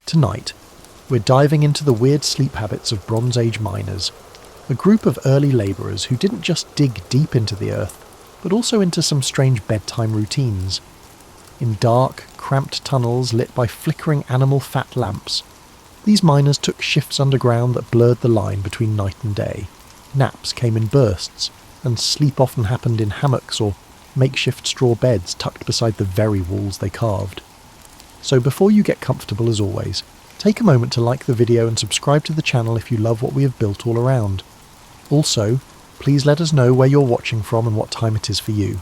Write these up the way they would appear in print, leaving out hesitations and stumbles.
Tonight, we're diving into the weird sleep habits of Bronze Age miners, a group of early labourers who didn't just dig deep into the earth, but also into some strange bedtime routines. In dark, cramped tunnels lit by flickering animal fat lamps, these miners took shifts underground that blurred the line between night and day. Naps came in bursts, and sleep often happened in hammocks or makeshift straw beds tucked beside the very walls they carved. So before you get comfortable, as always, take a moment to like the video and subscribe to the channel if you love what we have built all around. Also, please let us know where you're watching from and what time it is for you.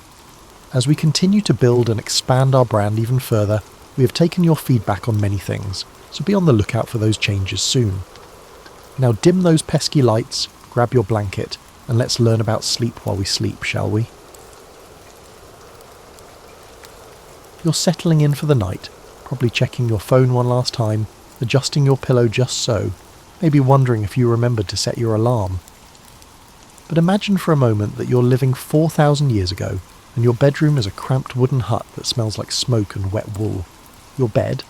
As we continue to build and expand our brand even further, we have taken your feedback on many things, so be on the lookout for those changes soon. Now dim those pesky lights, grab your blanket, and let's learn about sleep while we sleep, shall we? You're settling in for the night, probably checking your phone one last time, adjusting your pillow just so, maybe wondering if you remembered to set your alarm. But imagine for a moment that you're living 4,000 years ago, and your bedroom is a cramped wooden hut that smells like smoke and wet wool. Your bed,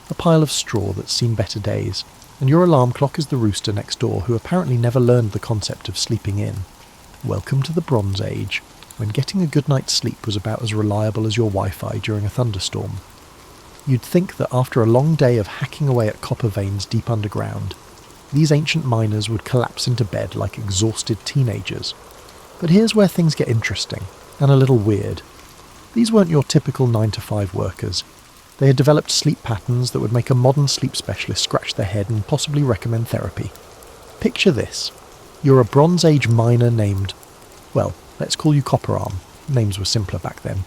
a pile of straw that's seen better days, and your alarm clock is the rooster next door who apparently never learned the concept of sleeping in. Welcome to the Bronze Age, when getting a good night's sleep was about as reliable as your Wi-Fi during a thunderstorm. You'd think that after a long day of hacking away at copper veins deep underground, these ancient miners would collapse into bed like exhausted teenagers. But here's where things get interesting, and a little weird. These weren't your typical 9-to-5 workers. They had developed sleep patterns that would make a modern sleep specialist scratch their head and possibly recommend therapy. Picture this. You're a Bronze Age miner named, well, let's call you Copper Arm. Names were simpler back then.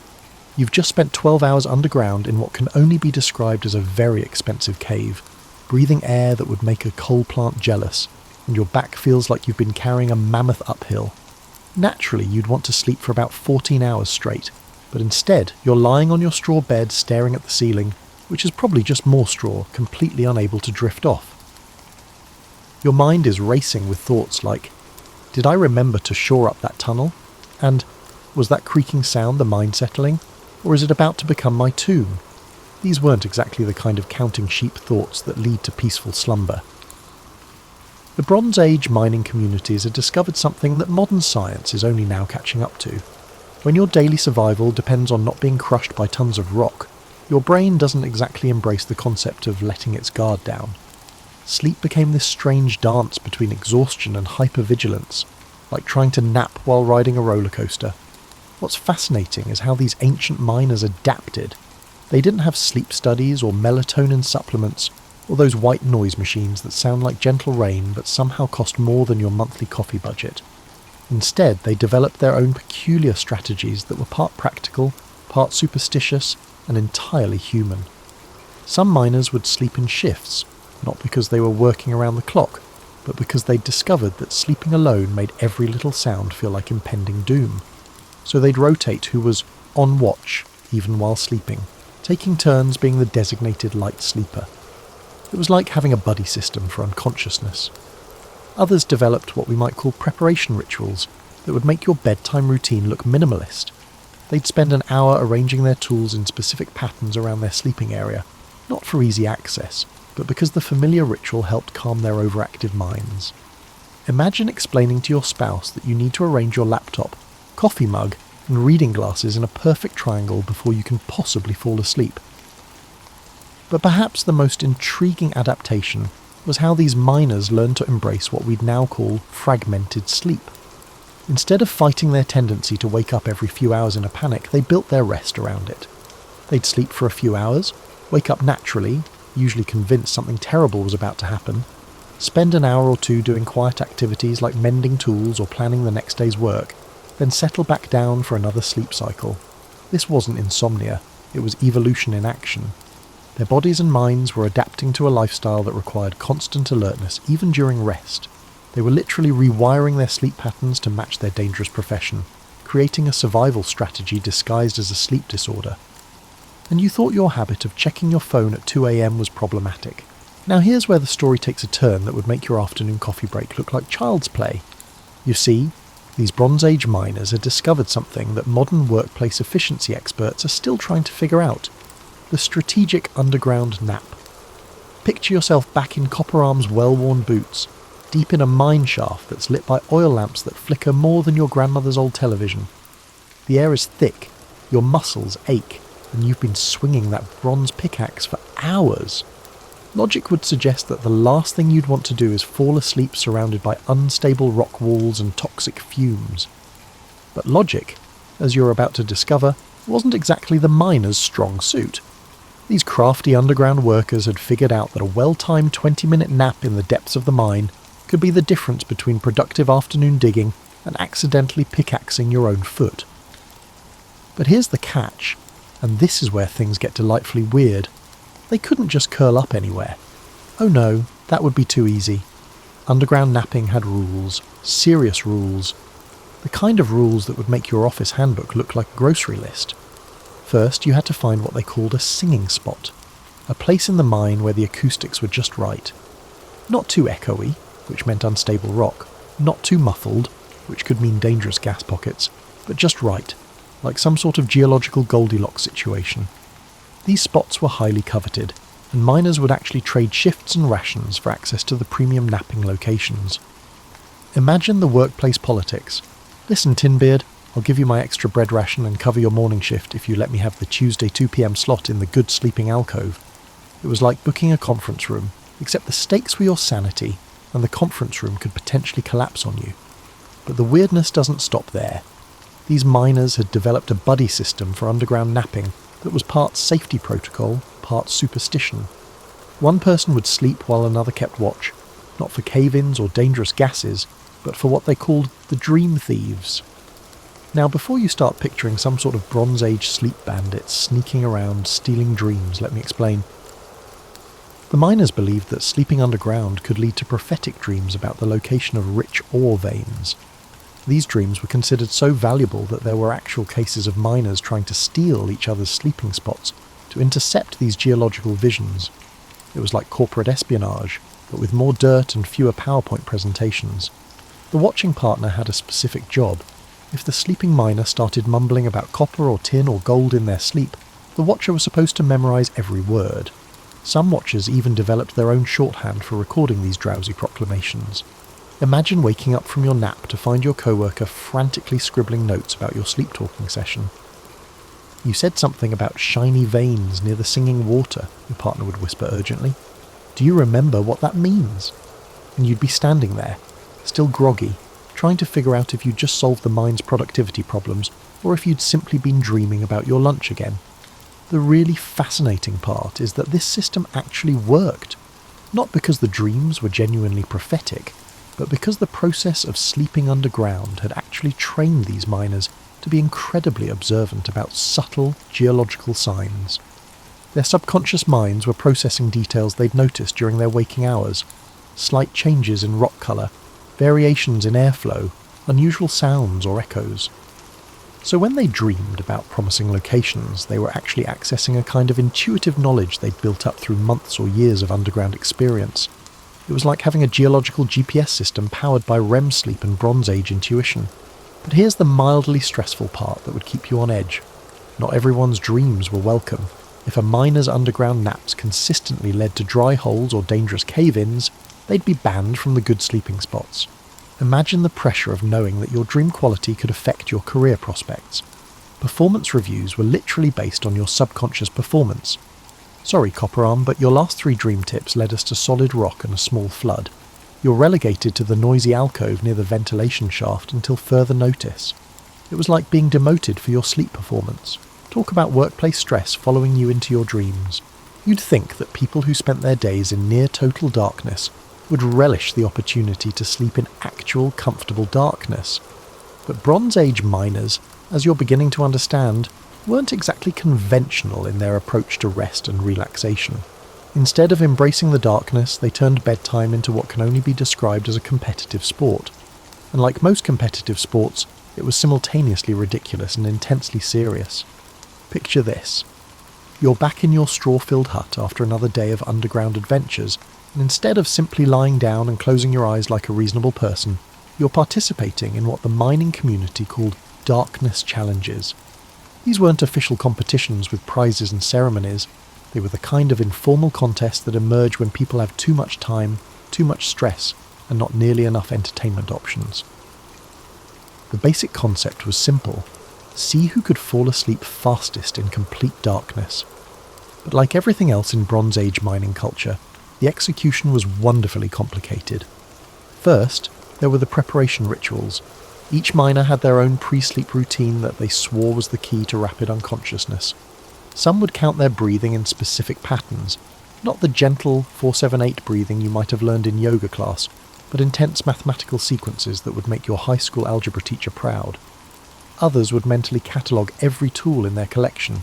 You've just spent 12 hours underground in what can only be described as a very expensive cave, breathing air that would make a coal plant jealous, and your back feels like you've been carrying a mammoth uphill. Naturally, you'd want to sleep for about 14 hours straight, but instead you're lying on your straw bed staring at the ceiling, which is probably just more straw, completely unable to drift off. Your mind is racing with thoughts like, did I remember to shore up that tunnel? And was that creaking sound the mine settling? Or is it about to become my tomb? These weren't exactly the kind of counting sheep thoughts that lead to peaceful slumber. The Bronze Age mining communities had discovered something that modern science is only now catching up to. When your daily survival depends on not being crushed by tons of rock, your brain doesn't exactly embrace the concept of letting its guard down. Sleep became this strange dance between exhaustion and hypervigilance, like trying to nap while riding a roller coaster. What's fascinating is how these ancient miners adapted. They didn't have sleep studies or melatonin supplements, or those white noise machines that sound like gentle rain but somehow cost more than your monthly coffee budget. Instead, they developed their own peculiar strategies that were part practical, part superstitious, and entirely human. Some miners would sleep in shifts, not because they were working around the clock, but because they'd discovered that sleeping alone made every little sound feel like impending doom. So they'd rotate who was on watch, even while sleeping, taking turns being the designated light sleeper. It was like having a buddy system for unconsciousness. Others developed what we might call preparation rituals that would make your bedtime routine look minimalist. They'd spend an hour arranging their tools in specific patterns around their sleeping area, not for easy access, but because the familiar ritual helped calm their overactive minds. Imagine explaining to your spouse that you need to arrange your laptop, coffee mug, and reading glasses in a perfect triangle before you can possibly fall asleep. But perhaps the most intriguing adaptation was how these miners learned to embrace what we'd now call fragmented sleep. Instead of fighting their tendency to wake up every few hours in a panic, they built their rest around it. They'd sleep for a few hours, wake up naturally, usually convinced something terrible was about to happen, spend an hour or two doing quiet activities like mending tools or planning the next day's work, then settle back down for another sleep cycle. This wasn't insomnia, it was evolution in action. Their bodies and minds were adapting to a lifestyle that required constant alertness, even during rest. They were literally rewiring their sleep patterns to match their dangerous profession, creating a survival strategy disguised as a sleep disorder. And you thought your habit of checking your phone at 2 a.m. was problematic. Now here's where the story takes a turn that would make your afternoon coffee break look like child's play. You see, these Bronze Age miners had discovered something that modern workplace efficiency experts are still trying to figure out: the strategic underground nap. Picture yourself back in Copper Arm's well-worn boots, deep in a mine shaft that's lit by oil lamps that flicker more than your grandmother's old television. The air is thick, your muscles ache, and you've been swinging that bronze pickaxe for hours. Logic would suggest that the last thing you'd want to do is fall asleep surrounded by unstable rock walls and toxic fumes. But logic, as you're about to discover, wasn't exactly the miner's strong suit. These crafty underground workers had figured out that a well-timed 20-minute nap in the depths of the mine could be the difference between productive afternoon digging and accidentally pickaxing your own foot. But here's the catch, and this is where things get delightfully weird. They couldn't just curl up anywhere. Oh no, that would be too easy. Underground napping had rules, serious rules. The kind of rules that would make your office handbook look like a grocery list. First, you had to find what they called a singing spot, a place in the mine where the acoustics were just right. Not too echoey, which meant unstable rock, not too muffled, which could mean dangerous gas pockets, but just right, like some sort of geological Goldilocks situation. These spots were highly coveted, and miners would actually trade shifts and rations for access to the premium napping locations. Imagine the workplace politics. Listen, Tinbeard, I'll give you my extra bread ration and cover your morning shift if you let me have the Tuesday 2 p.m. slot in the good sleeping alcove. It was like booking a conference room, except the stakes were your sanity, and the conference room could potentially collapse on you. But the weirdness doesn't stop there. These miners had developed a buddy system for underground napping that was part safety protocol, part superstition. One person would sleep while another kept watch, not for cave-ins or dangerous gases, but for what they called the dream thieves. Now, before you start picturing some sort of Bronze Age sleep bandits sneaking around stealing dreams, let me explain. The miners believed that sleeping underground could lead to prophetic dreams about the location of rich ore veins. These dreams were considered so valuable that there were actual cases of miners trying to steal each other's sleeping spots to intercept these geological visions. It was like corporate espionage, but with more dirt and fewer PowerPoint presentations. The watching partner had a specific job. If the sleeping miner started mumbling about copper or tin or gold in their sleep, the watcher was supposed to memorize every word. Some watchers even developed their own shorthand for recording these drowsy proclamations. Imagine waking up from your nap to find your coworker frantically scribbling notes about your sleep-talking session. You said something about shiny veins near the singing water, your partner would whisper urgently. Do you remember what that means? And you'd be standing there, still groggy, trying to figure out if you'd just solved the mine's productivity problems or if you'd simply been dreaming about your lunch again. The really fascinating part is that this system actually worked, not because the dreams were genuinely prophetic, but because the process of sleeping underground had actually trained these miners to be incredibly observant about subtle geological signs. Their subconscious minds were processing details they'd noticed during their waking hours, slight changes in rock colour, variations in airflow, unusual sounds or echoes. So when they dreamed about promising locations, they were actually accessing a kind of intuitive knowledge they'd built up through months or years of underground experience. It was like having a geological GPS system powered by REM sleep and Bronze Age intuition. But here's the mildly stressful part that would keep you on edge. Not everyone's dreams were welcome. If a miner's underground naps consistently led to dry holes or dangerous cave-ins, they'd be banned from the good sleeping spots. Imagine the pressure of knowing that your dream quality could affect your career prospects. Performance reviews were literally based on your subconscious performance. Sorry, Copper Arm, but your last 3 dream tips led us to solid rock and a small flood. You're relegated to the noisy alcove near the ventilation shaft until further notice. It was like being demoted for your sleep performance. Talk about workplace stress following you into your dreams. You'd think that people who spent their days in near total darkness would relish the opportunity to sleep in actual comfortable darkness. But Bronze Age miners, as you're beginning to understand, weren't exactly conventional in their approach to rest and relaxation. Instead of embracing the darkness, they turned bedtime into what can only be described as a competitive sport. And like most competitive sports, it was simultaneously ridiculous and intensely serious. Picture this. You're back in your straw-filled hut after another day of underground adventures, and instead of simply lying down and closing your eyes like a reasonable person, you're participating in what the mining community called darkness challenges. These weren't official competitions with prizes and ceremonies. They were the kind of informal contests that emerge when people have too much time, too much stress, and not nearly enough entertainment options. The basic concept was simple: see who could fall asleep fastest in complete darkness. But like everything else in Bronze Age mining culture, the execution was wonderfully complicated. First, there were the preparation rituals. Each miner had their own pre-sleep routine that they swore was the key to rapid unconsciousness. Some would count their breathing in specific patterns, not the gentle 4-7-8 breathing you might have learned in yoga class, but intense mathematical sequences that would make your high school algebra teacher proud. Others would mentally catalogue every tool in their collection,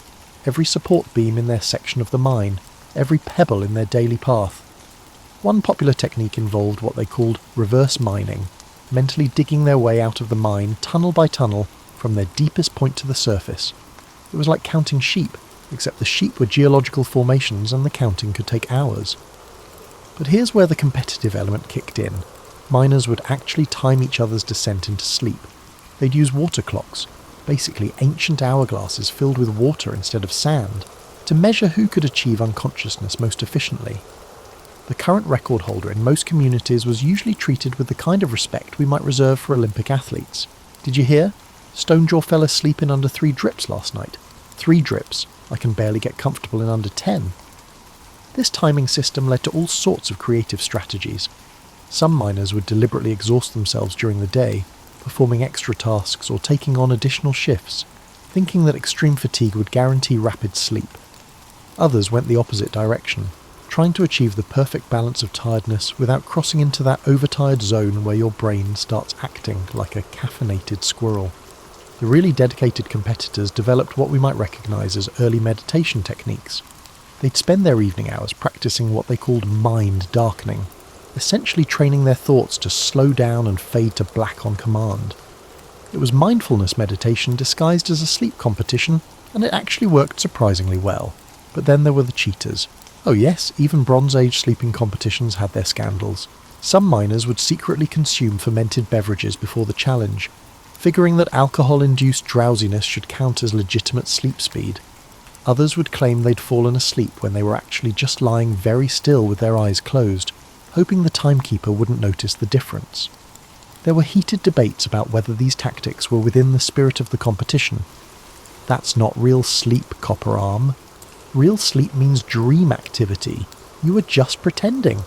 every support beam in their section of the mine, every pebble in their daily path. One popular technique involved what they called reverse mining, mentally digging their way out of the mine tunnel by tunnel from their deepest point to the surface. It was like counting sheep, except the sheep were geological formations and the counting could take hours. But here's where the competitive element kicked in. Miners would actually time each other's descent into sleep. They'd use water clocks, basically ancient hourglasses filled with water instead of sand, to measure who could achieve unconsciousness most efficiently. The current record holder in most communities was usually treated with the kind of respect we might reserve for Olympic athletes. Did you hear? Stonejaw fell asleep in under 3 drips last night. 3 drips. I can barely get comfortable in under 10. This timing system led to all sorts of creative strategies. Some miners would deliberately exhaust themselves during the day, performing extra tasks or taking on additional shifts, thinking that extreme fatigue would guarantee rapid sleep. Others went the opposite direction, trying to achieve the perfect balance of tiredness without crossing into that overtired zone where your brain starts acting like a caffeinated squirrel. The really dedicated competitors developed what we might recognise as early meditation techniques. They'd spend their evening hours practicing what they called mind darkening, essentially training their thoughts to slow down and fade to black on command. It was mindfulness meditation disguised as a sleep competition, and it actually worked surprisingly well. But then there were the cheaters. Oh yes, even Bronze Age sleeping competitions had their scandals. Some miners would secretly consume fermented beverages before the challenge, figuring that alcohol-induced drowsiness should count as legitimate sleep speed. Others would claim they'd fallen asleep when they were actually just lying very still with their eyes closed, hoping the timekeeper wouldn't notice the difference. There were heated debates about whether these tactics were within the spirit of the competition. That's not real sleep, Copper Arm. Real sleep means dream activity. You were just pretending.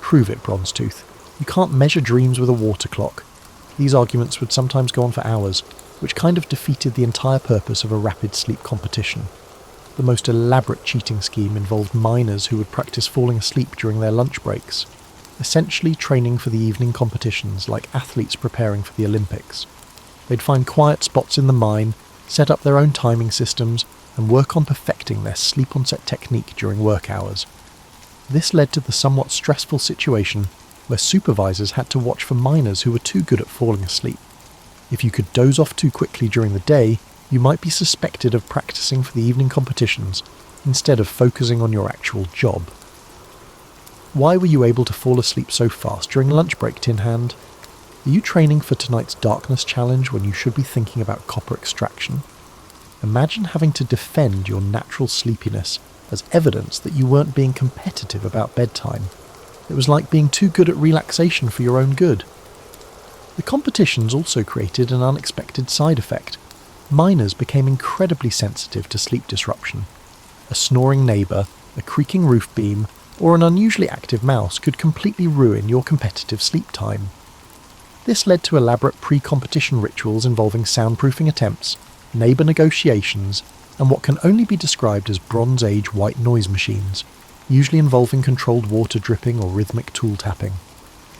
Prove it, Bronzetooth. You can't measure dreams with a water clock. These arguments would sometimes go on for hours, which kind of defeated the entire purpose of a rapid sleep competition. The most elaborate cheating scheme involved miners who would practice falling asleep during their lunch breaks, essentially training for the evening competitions like athletes preparing for the Olympics. They'd find quiet spots in the mine, set up their own timing systems, and work on perfecting their sleep-onset technique during work hours. This led to the somewhat stressful situation where supervisors had to watch for miners who were too good at falling asleep. If you could doze off too quickly during the day, you might be suspected of practicing for the evening competitions instead of focusing on your actual job. Why were you able to fall asleep so fast during lunch break, Tin Hand? Are you training for tonight's darkness challenge when you should be thinking about copper extraction? Imagine having to defend your natural sleepiness as evidence that you weren't being competitive about bedtime. It was like being too good at relaxation for your own good. The competitions also created an unexpected side effect. Miners became incredibly sensitive to sleep disruption. A snoring neighbour, a creaking roof beam, or an unusually active mouse could completely ruin your competitive sleep time. This led to elaborate pre-competition rituals involving soundproofing attempts, neighbour negotiations, and what can only be described as Bronze Age white noise machines, usually involving controlled water dripping or rhythmic tool tapping.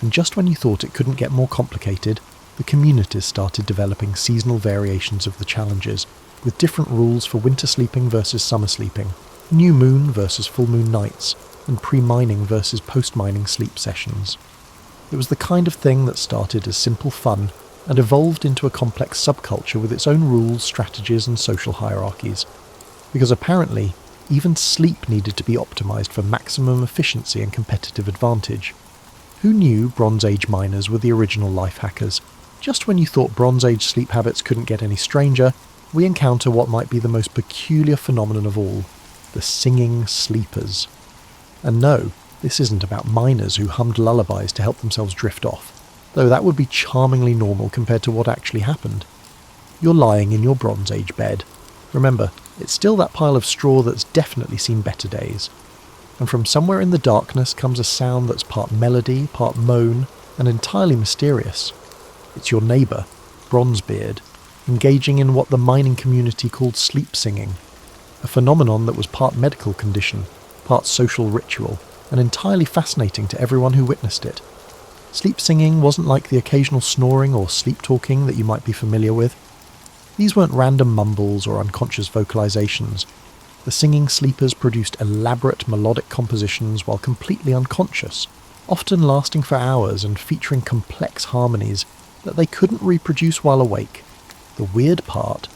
And just when you thought it couldn't get more complicated, the communities started developing seasonal variations of the challenges, with different rules for winter sleeping versus summer sleeping, new moon versus full moon nights, and pre-mining versus post-mining sleep sessions. It was the kind of thing that started as simple fun and evolved into a complex subculture with its own rules, strategies, and social hierarchies. Because apparently, even sleep needed to be optimized for maximum efficiency and competitive advantage. Who knew Bronze Age miners were the original life hackers? Just when you thought Bronze Age sleep habits couldn't get any stranger, we encounter what might be the most peculiar phenomenon of all, the singing sleepers. And no, this isn't about miners who hummed lullabies to help themselves drift off, though that would be charmingly normal compared to what actually happened. You're lying in your Bronze Age bed. Remember, it's still that pile of straw that's definitely seen better days. And from somewhere in the darkness comes a sound that's part melody, part moan, and entirely mysterious. It's your neighbour, Bronzebeard, engaging in what the mining community called sleep singing, a phenomenon that was part medical condition, part social ritual, and entirely fascinating to everyone who witnessed it. Sleep singing wasn't like the occasional snoring or sleep talking that you might be familiar with. These weren't random mumbles or unconscious vocalizations. The singing sleepers produced elaborate melodic compositions while completely unconscious, often lasting for hours and featuring complex harmonies that they couldn't reproduce while awake. The weird part,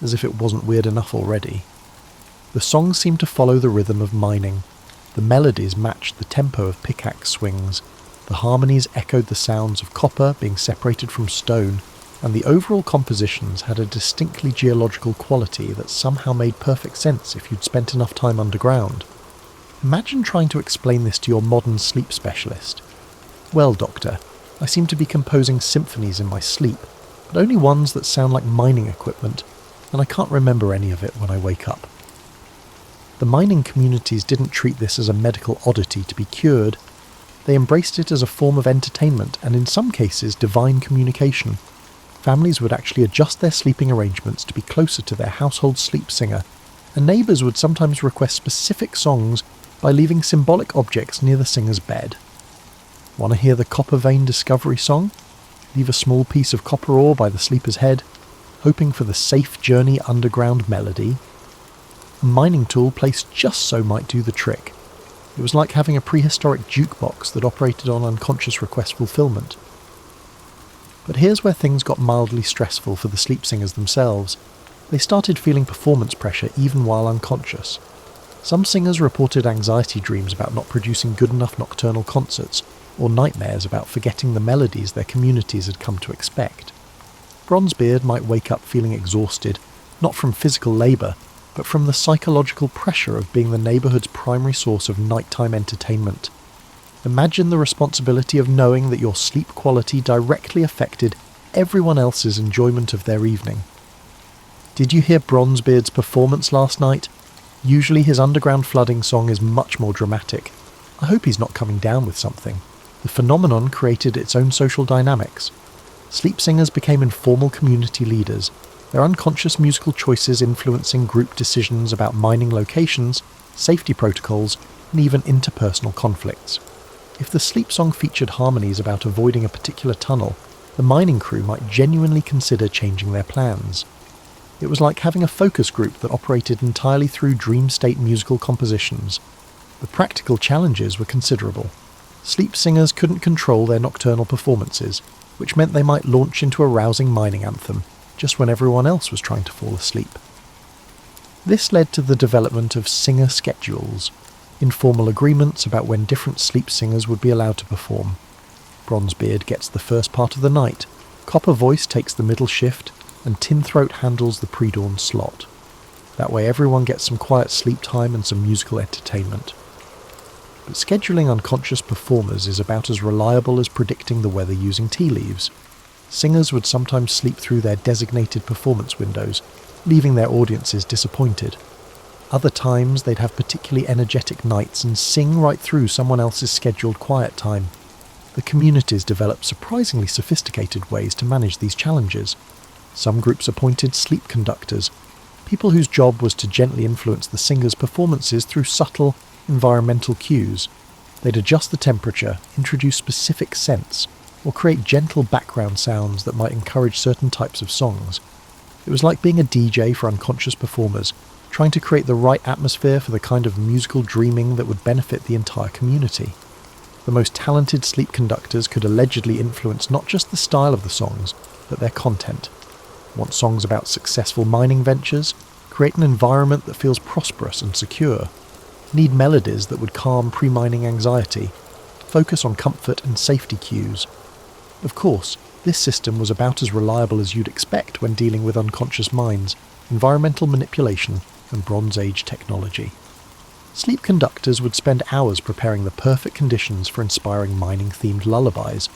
as if it wasn't weird enough already. The songs seemed to follow the rhythm of mining. The melodies matched the tempo of pickaxe swings. The harmonies echoed the sounds of copper being separated from stone, and the overall compositions had a distinctly geological quality that somehow made perfect sense if you'd spent enough time underground. Imagine trying to explain this to your modern sleep specialist. Well, doctor, I seem to be composing symphonies in my sleep, but only ones that sound like mining equipment, and I can't remember any of it when I wake up. The mining communities didn't treat this as a medical oddity to be cured. They embraced it as a form of entertainment and in some cases divine communication. Families would actually adjust their sleeping arrangements to be closer to their household sleep singer, and neighbours would sometimes request specific songs by leaving symbolic objects near the singer's bed. Want to hear the copper vein discovery song? Leave a small piece of copper ore by the sleeper's head, hoping for the safe journey underground melody. A mining tool placed just so might do the trick. It was like having a prehistoric jukebox that operated on unconscious request fulfillment. But here's where things got mildly stressful for the sleep singers themselves. They started feeling performance pressure even while unconscious. Some singers reported anxiety dreams about not producing good enough nocturnal concerts, or nightmares about forgetting the melodies their communities had come to expect. Bronzebeard might wake up feeling exhausted, not from physical labour, but from the psychological pressure of being the neighbourhood's primary source of nighttime entertainment. Imagine the responsibility of knowing that your sleep quality directly affected everyone else's enjoyment of their evening. Did you hear Bronzebeard's performance last night? Usually his underground flooding song is much more dramatic. I hope he's not coming down with something. The phenomenon created its own social dynamics. Sleep singers became informal community leaders, their unconscious musical choices influencing group decisions about mining locations, safety protocols, and even interpersonal conflicts. If the sleep song featured harmonies about avoiding a particular tunnel, the mining crew might genuinely consider changing their plans. It was like having a focus group that operated entirely through dream state musical compositions. The practical challenges were considerable. Sleep singers couldn't control their nocturnal performances, which meant they might launch into a rousing mining anthem, just when everyone else was trying to fall asleep. This led to the development of singer schedules, informal agreements about when different sleep singers would be allowed to perform. Bronzebeard gets the first part of the night, Copper Voice takes the middle shift, and Tin Throat handles the pre-dawn slot. That way everyone gets some quiet sleep time and some musical entertainment. But scheduling unconscious performers is about as reliable as predicting the weather using tea leaves. Singers would sometimes sleep through their designated performance windows, leaving their audiences disappointed. Other times they'd have particularly energetic nights and sing right through someone else's scheduled quiet time. The communities developed surprisingly sophisticated ways to manage these challenges. Some groups appointed sleep conductors, people whose job was to gently influence the singers' performances through subtle, environmental cues. They'd adjust the temperature, introduce specific scents, or create gentle background sounds that might encourage certain types of songs. It was like being a DJ for unconscious performers, trying to create the right atmosphere for the kind of musical dreaming that would benefit the entire community. The most talented sleep conductors could allegedly influence not just the style of the songs, but their content. Want songs about successful mining ventures? Create an environment that feels prosperous and secure. Need melodies that would calm pre-mining anxiety? Focus on comfort and safety cues. Of course, this system was about as reliable as you'd expect when dealing with unconscious minds, environmental manipulation, and Bronze Age technology. Sleep conductors would spend hours preparing the perfect conditions for inspiring mining-themed lullabies,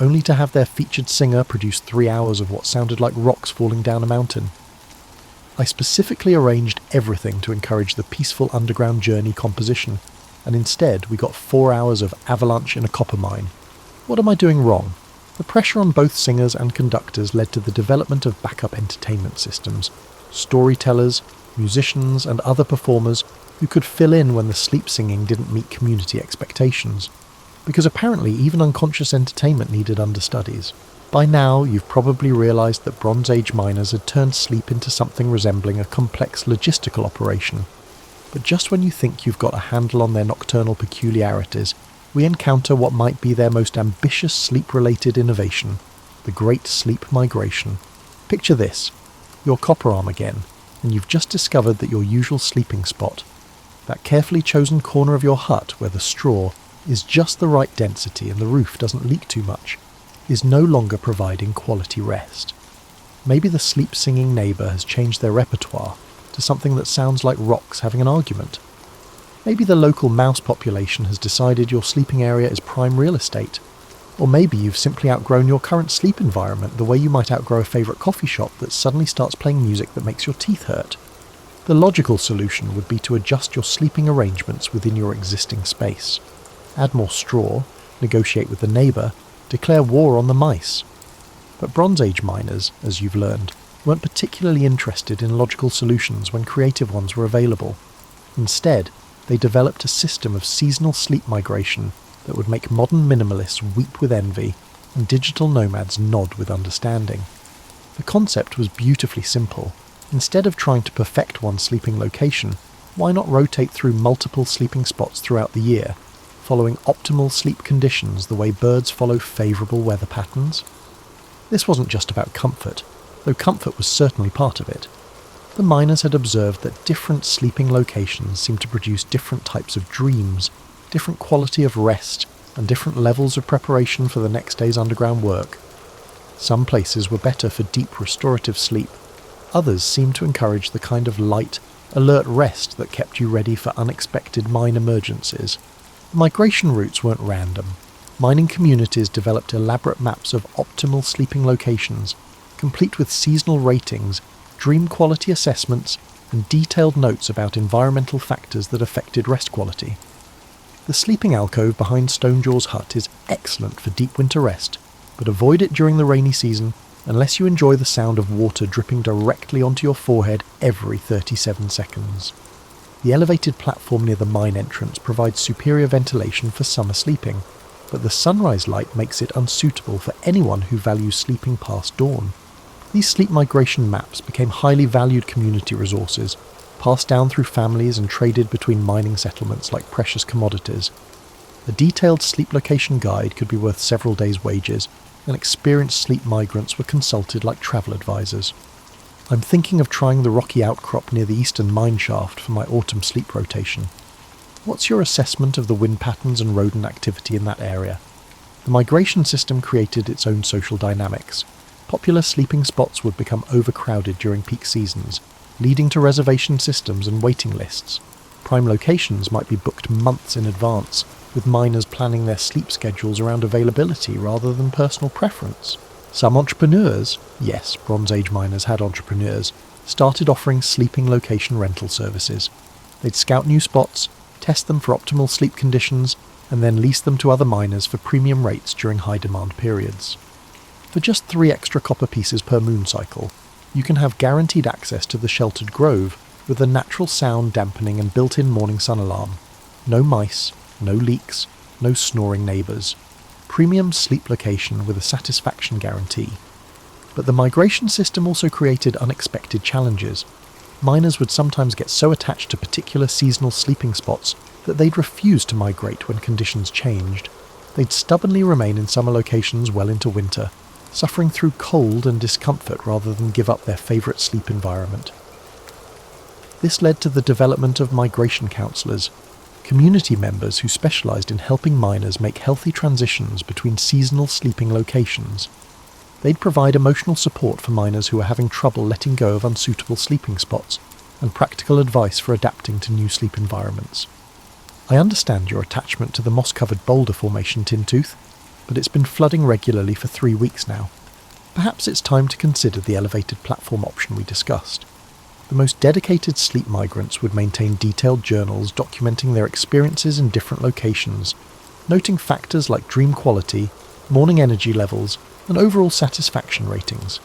only to have their featured singer produce 3 hours of what sounded like rocks falling down a mountain. I specifically arranged everything to encourage the peaceful underground journey composition, and instead we got 4 hours of avalanche in a copper mine. What am I doing wrong? The pressure on both singers and conductors led to the development of backup entertainment systems, storytellers, musicians and other performers who could fill in when the sleep singing didn't meet community expectations. Because apparently even unconscious entertainment needed understudies. By now you've probably realised that Bronze Age miners had turned sleep into something resembling a complex logistical operation. But just when you think you've got a handle on their nocturnal peculiarities, we encounter what might be their most ambitious sleep-related innovation, the Great Sleep Migration. Picture this. You're copper arm again, and you've just discovered that your usual sleeping spot, that carefully chosen corner of your hut where the straw is just the right density and the roof doesn't leak too much, is no longer providing quality rest. Maybe the sleep-singing neighbour has changed their repertoire to something that sounds like rocks having an argument. Maybe the local mouse population has decided your sleeping area is prime real estate. Or maybe you've simply outgrown your current sleep environment the way you might outgrow a favourite coffee shop that suddenly starts playing music that makes your teeth hurt. The logical solution would be to adjust your sleeping arrangements within your existing space. Add more straw, negotiate with the neighbour, declare war on the mice. But Bronze Age miners, as you've learned, weren't particularly interested in logical solutions when creative ones were available. Instead, they developed a system of seasonal sleep migration that would make modern minimalists weep with envy and digital nomads nod with understanding. The concept was beautifully simple. Instead of trying to perfect one sleeping location, why not rotate through multiple sleeping spots throughout the year, following optimal sleep conditions the way birds follow favourable weather patterns? This wasn't just about comfort, though comfort was certainly part of it. The miners had observed that different sleeping locations seemed to produce different types of dreams, different quality of rest, and different levels of preparation for the next day's underground work. Some places were better for deep restorative sleep. Others seemed to encourage the kind of light, alert rest that kept you ready for unexpected mine emergencies. The migration routes weren't random. Mining communities developed elaborate maps of optimal sleeping locations, complete with seasonal ratings, dream quality assessments, and detailed notes about environmental factors that affected rest quality. The sleeping alcove behind Stonejaw's hut is excellent for deep winter rest, but avoid it during the rainy season unless you enjoy the sound of water dripping directly onto your forehead every 37 seconds. The elevated platform near the mine entrance provides superior ventilation for summer sleeping, but the sunrise light makes it unsuitable for anyone who values sleeping past dawn. These sleep migration maps became highly valued community resources, passed down through families and traded between mining settlements like precious commodities. A detailed sleep location guide could be worth several days' wages, and experienced sleep migrants were consulted like travel advisors. I'm thinking of trying the rocky outcrop near the eastern mine shaft for my autumn sleep rotation. What's your assessment of the wind patterns and rodent activity in that area? The migration system created its own social dynamics. Popular sleeping spots would become overcrowded during peak seasons, leading to reservation systems and waiting lists. Prime locations might be booked months in advance, with miners planning their sleep schedules around availability rather than personal preference. Some entrepreneurs, yes, Bronze Age miners had entrepreneurs, started offering sleeping location rental services. They'd scout new spots, test them for optimal sleep conditions, and then lease them to other miners for premium rates during high-demand periods. For just 3 extra copper pieces per moon cycle, you can have guaranteed access to the sheltered grove with a natural sound dampening and built-in morning sun alarm. No mice, no leaks, no snoring neighbours. Premium sleep location with a satisfaction guarantee. But the migration system also created unexpected challenges. Miners would sometimes get so attached to particular seasonal sleeping spots that they'd refuse to migrate when conditions changed. They'd stubbornly remain in summer locations well into winter, suffering through cold and discomfort rather than give up their favourite sleep environment. This led to the development of migration counsellors, community members who specialised in helping miners make healthy transitions between seasonal sleeping locations. They'd provide emotional support for miners who were having trouble letting go of unsuitable sleeping spots, and practical advice for adapting to new sleep environments. I understand your attachment to the moss-covered boulder formation, Tintooth, but it's been flooding regularly for 3 weeks now. Perhaps it's time to consider the elevated platform option we discussed. The most dedicated sleep migrants would maintain detailed journals documenting their experiences in different locations, noting factors like dream quality, morning energy levels, and overall satisfaction ratings.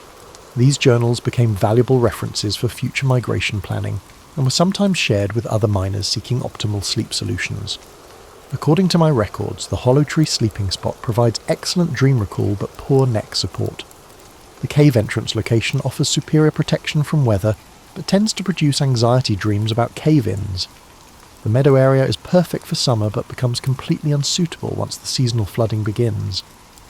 These journals became valuable references for future migration planning and were sometimes shared with other miners seeking optimal sleep solutions. According to my records, the Hollow Tree sleeping spot provides excellent dream recall but poor neck support. The cave entrance location offers superior protection from weather, but tends to produce anxiety dreams about cave-ins. The meadow area is perfect for summer but becomes completely unsuitable once the seasonal flooding begins.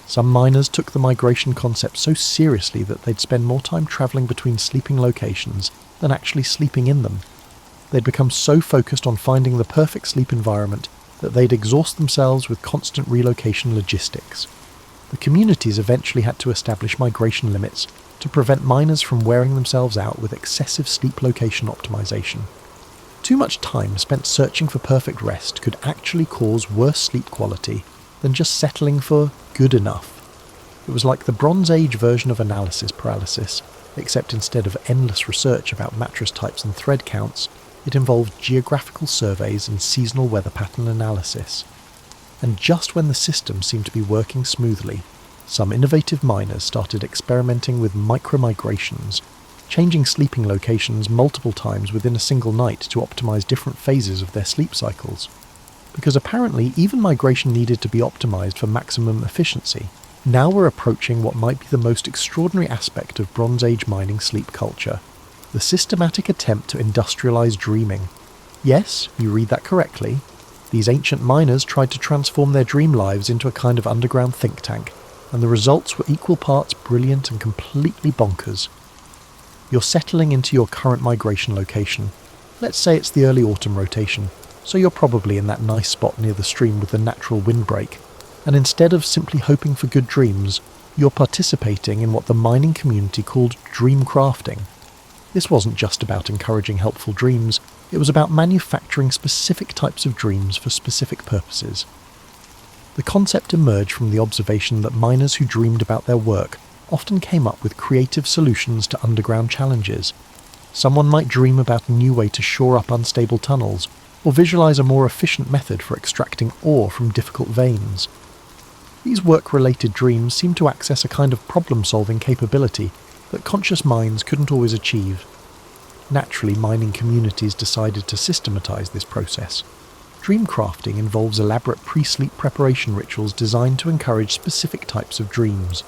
Some miners took the migration concept so seriously that they'd spend more time travelling between sleeping locations than actually sleeping in them. They'd become so focused on finding the perfect sleep environment that they'd exhaust themselves with constant relocation logistics. The communities eventually had to establish migration limits to prevent miners from wearing themselves out with excessive sleep location optimization. Too much time spent searching for perfect rest could actually cause worse sleep quality than just settling for good enough. It was like the Bronze Age version of analysis paralysis, except instead of endless research about mattress types and thread counts, it involved geographical surveys and seasonal weather pattern analysis. And just when the system seemed to be working smoothly, some innovative miners started experimenting with micro-migrations, changing sleeping locations multiple times within a single night to optimize different phases of their sleep cycles. Because apparently even migration needed to be optimized for maximum efficiency. Now we're approaching what might be the most extraordinary aspect of Bronze Age mining sleep culture, the systematic attempt to industrialize dreaming. Yes, you read that correctly. These ancient miners tried to transform their dream lives into a kind of underground think tank, and the results were equal parts brilliant and completely bonkers. You're settling into your current migration location. Let's say it's the early autumn rotation, so you're probably in that nice spot near the stream with the natural windbreak, and instead of simply hoping for good dreams, you're participating in what the mining community called dream crafting. This wasn't just about encouraging helpful dreams, it was about manufacturing specific types of dreams for specific purposes. The concept emerged from the observation that miners who dreamed about their work often came up with creative solutions to underground challenges. Someone might dream about a new way to shore up unstable tunnels, or visualize a more efficient method for extracting ore from difficult veins. These work-related dreams seem to access a kind of problem-solving capability that conscious minds couldn't always achieve. Naturally, mining communities decided to systematize this process. Dream crafting involves elaborate pre-sleep preparation rituals designed to encourage specific types of dreams.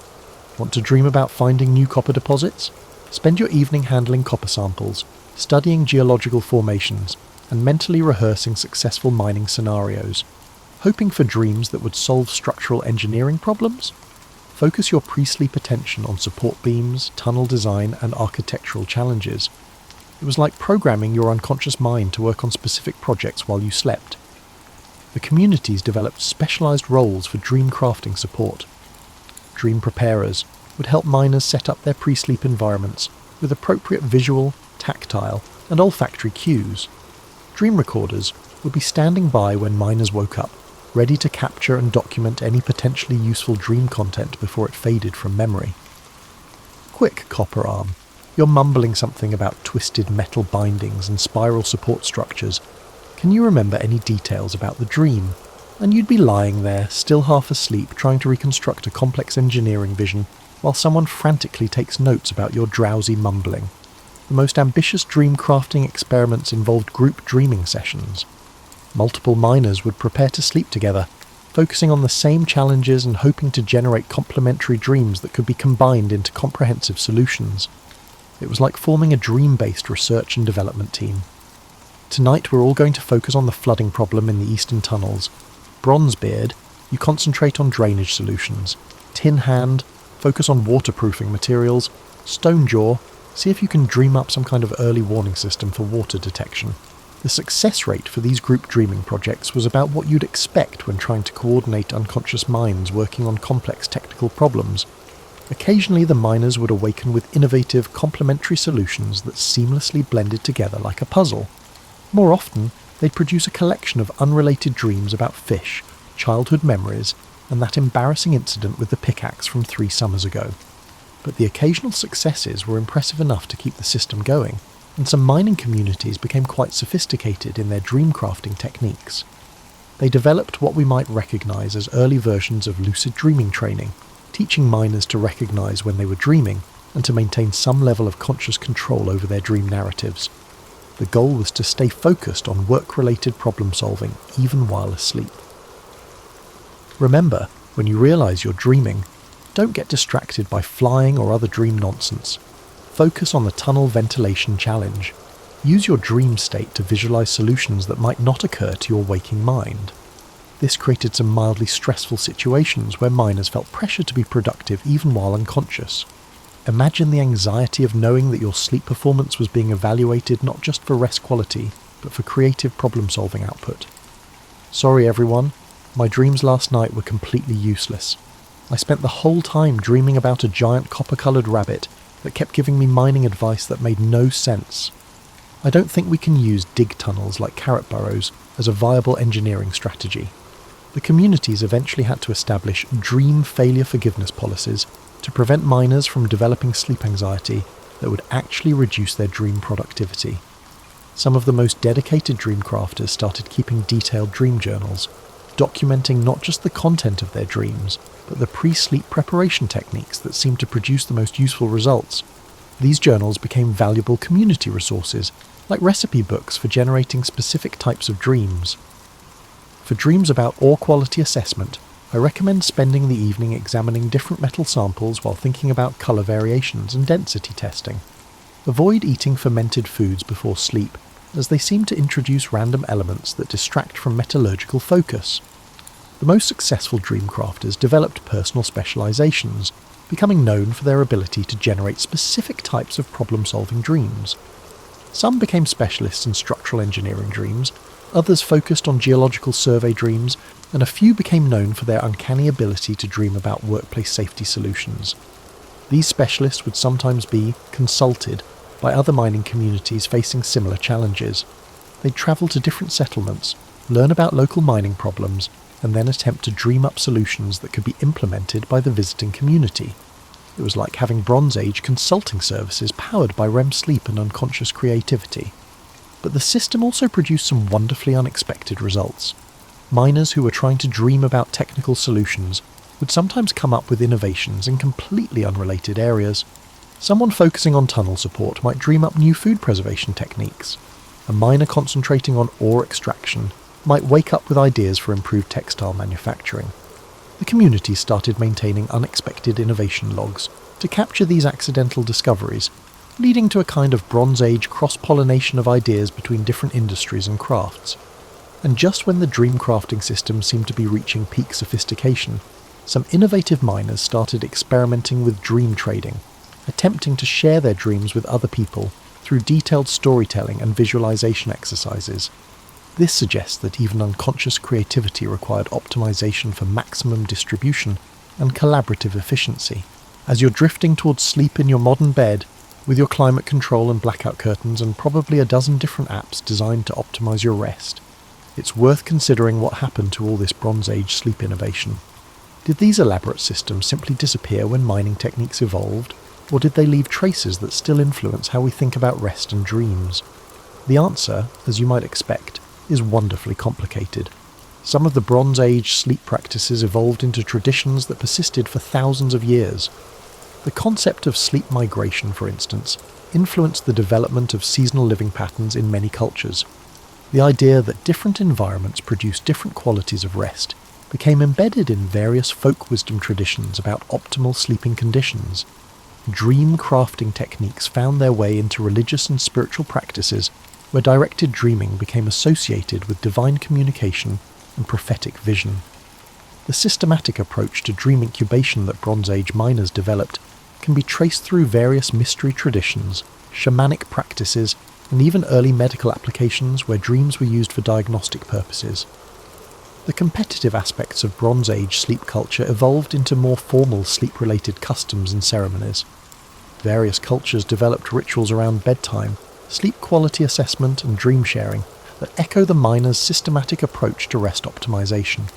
Want to dream about finding new copper deposits? Spend your evening handling copper samples, studying geological formations, and mentally rehearsing successful mining scenarios. Hoping for dreams that would solve structural engineering problems? Focus your pre-sleep attention on support beams, tunnel design, and architectural challenges. It was like programming your unconscious mind to work on specific projects while you slept. The communities developed specialized roles for dream crafting support. Dream preparers would help miners set up their pre-sleep environments with appropriate visual, tactile, and olfactory cues. Dream recorders would be standing by when miners woke up, ready to capture and document any potentially useful dream content before it faded from memory. Quick, copper arm. You're mumbling something about twisted metal bindings and spiral support structures. Can you remember any details about the dream? And you'd be lying there, still half asleep, trying to reconstruct a complex engineering vision, while someone frantically takes notes about your drowsy mumbling. The most ambitious dream crafting experiments involved group dreaming sessions. Multiple miners would prepare to sleep together, focusing on the same challenges and hoping to generate complementary dreams that could be combined into comprehensive solutions. It was like forming a dream-based research and development team. Tonight we're all going to focus on the flooding problem in the eastern tunnels. Bronzebeard, you concentrate on drainage solutions. Tin Hand, focus on waterproofing materials. Stonejaw, see if you can dream up some kind of early warning system for water detection. The success rate for these group dreaming projects was about what you'd expect when trying to coordinate unconscious minds working on complex technical problems. Occasionally the miners would awaken with innovative, complementary solutions that seamlessly blended together like a puzzle. More often, they'd produce a collection of unrelated dreams about fish, childhood memories, and that embarrassing incident with the pickaxe from 3 summers ago. But the occasional successes were impressive enough to keep the system going, and some mining communities became quite sophisticated in their dream crafting techniques. They developed what we might recognise as early versions of lucid dreaming training, teaching miners to recognise when they were dreaming and to maintain some level of conscious control over their dream narratives. The goal was to stay focused on work-related problem solving even while asleep. Remember, when you realise you're dreaming, don't get distracted by flying or other dream nonsense. Focus on the tunnel ventilation challenge. Use your dream state to visualise solutions that might not occur to your waking mind. This created some mildly stressful situations where miners felt pressure to be productive even while unconscious. Imagine the anxiety of knowing that your sleep performance was being evaluated not just for rest quality, but for creative problem-solving output. Sorry everyone, my dreams last night were completely useless. I spent the whole time dreaming about a giant copper-coloured rabbit that kept giving me mining advice that made no sense. I don't think we can use dig tunnels like carrot burrows as a viable engineering strategy. The communities eventually had to establish dream failure forgiveness policies to prevent miners from developing sleep anxiety that would actually reduce their dream productivity. Some of the most dedicated dream crafters started keeping detailed dream journals, documenting not just the content of their dreams, but the pre-sleep preparation techniques that seemed to produce the most useful results. These journals became valuable community resources, like recipe books for generating specific types of dreams. For dreams about ore quality assessment, I recommend spending the evening examining different metal samples while thinking about colour variations and density testing. Avoid eating fermented foods before sleep, as they seem to introduce random elements that distract from metallurgical focus. The most successful dream crafters developed personal specializations, becoming known for their ability to generate specific types of problem-solving dreams. Some became specialists in structural engineering dreams, others focused on geological survey dreams, and a few became known for their uncanny ability to dream about workplace safety solutions. These specialists would sometimes be consulted by other mining communities facing similar challenges. They'd travel to different settlements, learn about local mining problems, and then attempt to dream up solutions that could be implemented by the visiting community. It was like having Bronze Age consulting services powered by REM sleep and unconscious creativity. But the system also produced some wonderfully unexpected results. Miners who were trying to dream about technical solutions would sometimes come up with innovations in completely unrelated areas. Someone focusing on tunnel support might dream up new food preservation techniques. A miner concentrating on ore extraction might wake up with ideas for improved textile manufacturing. The community started maintaining unexpected innovation logs to capture these accidental discoveries, leading to a kind of Bronze Age cross-pollination of ideas between different industries and crafts. And just when the dream crafting system seemed to be reaching peak sophistication, some innovative miners started experimenting with dream trading, attempting to share their dreams with other people through detailed storytelling and visualization exercises. This suggests that even unconscious creativity required optimization for maximum distribution and collaborative efficiency. As you're drifting towards sleep in your modern bed, with your climate control and blackout curtains and probably a dozen different apps designed to optimize your rest, it's worth considering what happened to all this Bronze Age sleep innovation. Did these elaborate systems simply disappear when mining techniques evolved, or did they leave traces that still influence how we think about rest and dreams? The answer, as you might expect, is wonderfully complicated. Some of the Bronze Age sleep practices evolved into traditions that persisted for thousands of years. The concept of sleep migration, for instance, influenced the development of seasonal living patterns in many cultures. The idea that different environments produce different qualities of rest became embedded in various folk wisdom traditions about optimal sleeping conditions. Dream crafting techniques found their way into religious and spiritual practices where directed dreaming became associated with divine communication and prophetic vision. The systematic approach to dream incubation that Bronze Age miners developed can be traced through various mystery traditions, shamanic practices, and even early medical applications where dreams were used for diagnostic purposes. The competitive aspects of Bronze Age sleep culture evolved into more formal sleep-related customs and ceremonies. Various cultures developed rituals around bedtime, sleep quality assessment and dream sharing, that echo the miners' systematic approach to rest optimization.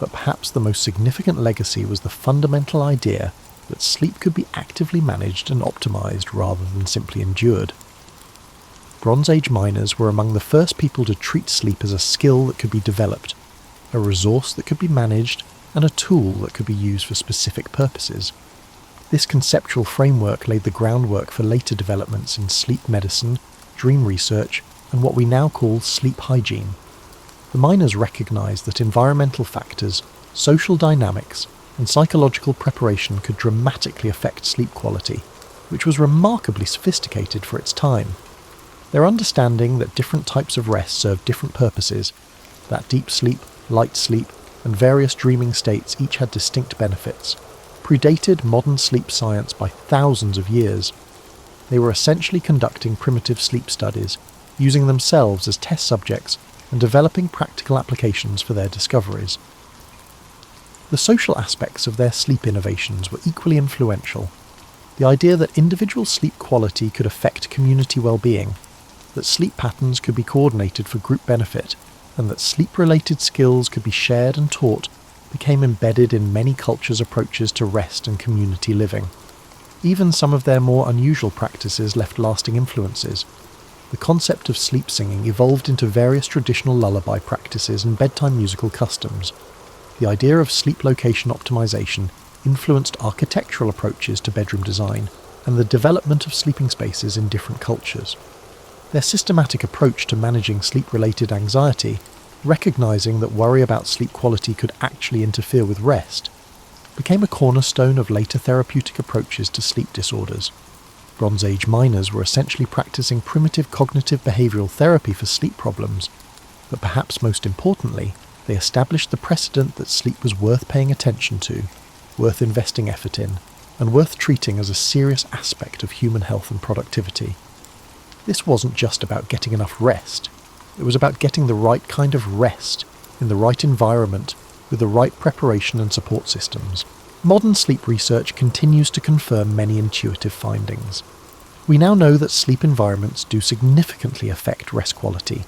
But perhaps the most significant legacy was the fundamental idea that sleep could be actively managed and optimized rather than simply endured. Bronze Age miners were among the first people to treat sleep as a skill that could be developed, a resource that could be managed, and a tool that could be used for specific purposes. This conceptual framework laid the groundwork for later developments in sleep medicine, dream research, and what we now call sleep hygiene. The miners recognized that environmental factors, social dynamics, and psychological preparation could dramatically affect sleep quality, which was remarkably sophisticated for its time. Their understanding that different types of rest served different purposes, that deep sleep, light sleep, and various dreaming states each had distinct benefits, predated modern sleep science by thousands of years. They were essentially conducting primitive sleep studies, using themselves as test subjects and developing practical applications for their discoveries. The social aspects of their sleep innovations were equally influential. The idea that individual sleep quality could affect community well-being, that sleep patterns could be coordinated for group benefit, and that sleep-related skills could be shared and taught became embedded in many cultures' approaches to rest and community living. Even some of their more unusual practices left lasting influences. The concept of sleep singing evolved into various traditional lullaby practices and bedtime musical customs. The idea of sleep location optimization influenced architectural approaches to bedroom design and the development of sleeping spaces in different cultures. Their systematic approach to managing sleep-related anxiety, recognizing that worry about sleep quality could actually interfere with rest, became a cornerstone of later therapeutic approaches to sleep disorders. Bronze Age miners were essentially practicing primitive cognitive behavioral therapy for sleep problems, but perhaps most importantly, they established the precedent that sleep was worth paying attention to, worth investing effort in, and worth treating as a serious aspect of human health and productivity. This wasn't just about getting enough rest, it was about getting the right kind of rest, in the right environment, with the right preparation and support systems. Modern sleep research continues to confirm many intuitive findings. We now know that sleep environments do significantly affect rest quality,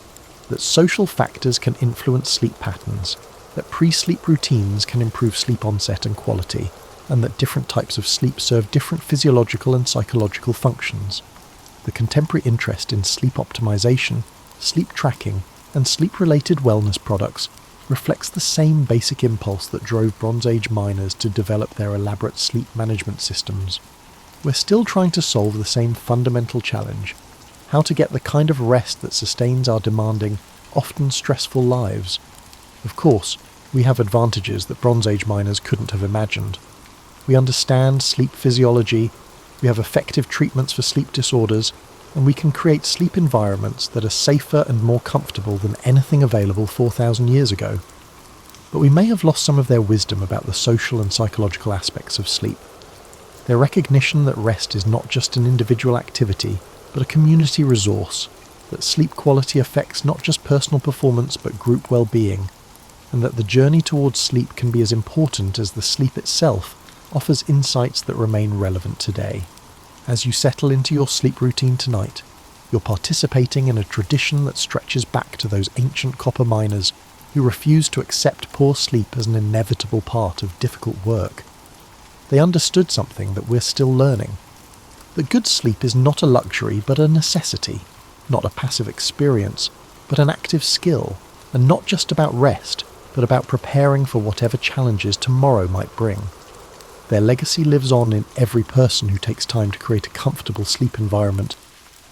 that social factors can influence sleep patterns, that pre-sleep routines can improve sleep onset and quality, and that different types of sleep serve different physiological and psychological functions. The contemporary interest in sleep optimization, sleep tracking, and sleep-related wellness products reflects the same basic impulse that drove Bronze Age miners to develop their elaborate sleep management systems. We're still trying to solve the same fundamental challenge: how to get the kind of rest that sustains our demanding, often stressful lives. Of course, we have advantages that Bronze Age miners couldn't have imagined. We understand sleep physiology, we have effective treatments for sleep disorders, and we can create sleep environments that are safer and more comfortable than anything available 4,000 years ago. But we may have lost some of their wisdom about the social and psychological aspects of sleep. Their recognition that rest is not just an individual activity, but a community resource, that sleep quality affects not just personal performance but group well-being, and that the journey towards sleep can be as important as the sleep itself, offers insights that remain relevant today. As you settle into your sleep routine tonight, you're participating in a tradition that stretches back to those ancient copper miners who refused to accept poor sleep as an inevitable part of difficult work. They understood something that we're still learning: that good sleep is not a luxury but a necessity, not a passive experience, but an active skill, and not just about rest, but about preparing for whatever challenges tomorrow might bring. Their legacy lives on in every person who takes time to create a comfortable sleep environment,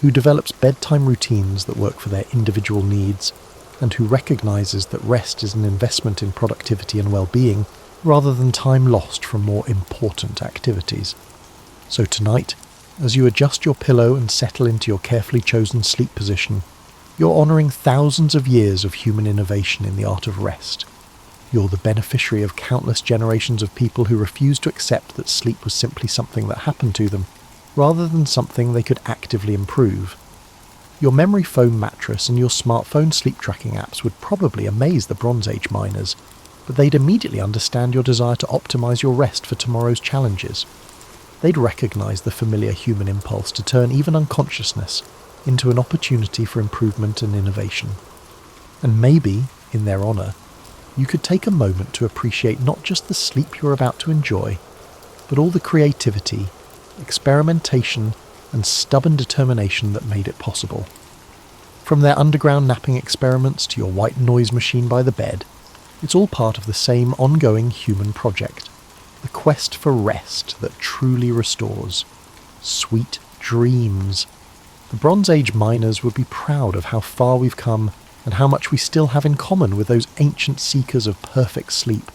who develops bedtime routines that work for their individual needs, and who recognizes that rest is an investment in productivity and well-being rather than time lost from more important activities. So tonight, as you adjust your pillow and settle into your carefully chosen sleep position, you're honoring thousands of years of human innovation in the art of rest. You're the beneficiary of countless generations of people who refused to accept that sleep was simply something that happened to them, rather than something they could actively improve. Your memory foam mattress and your smartphone sleep tracking apps would probably amaze the Bronze Age miners, but they'd immediately understand your desire to optimize your rest for tomorrow's challenges. They'd recognize the familiar human impulse to turn even unconsciousness, into an opportunity for improvement and innovation. And maybe, in their honour, you could take a moment to appreciate not just the sleep you're about to enjoy, but all the creativity, experimentation, and stubborn determination that made it possible. From their underground napping experiments to your white noise machine by the bed, it's all part of the same ongoing human project, the quest for rest that truly restores. Sweet dreams. The Bronze Age miners would be proud of how far we've come and how much we still have in common with those ancient seekers of perfect sleep.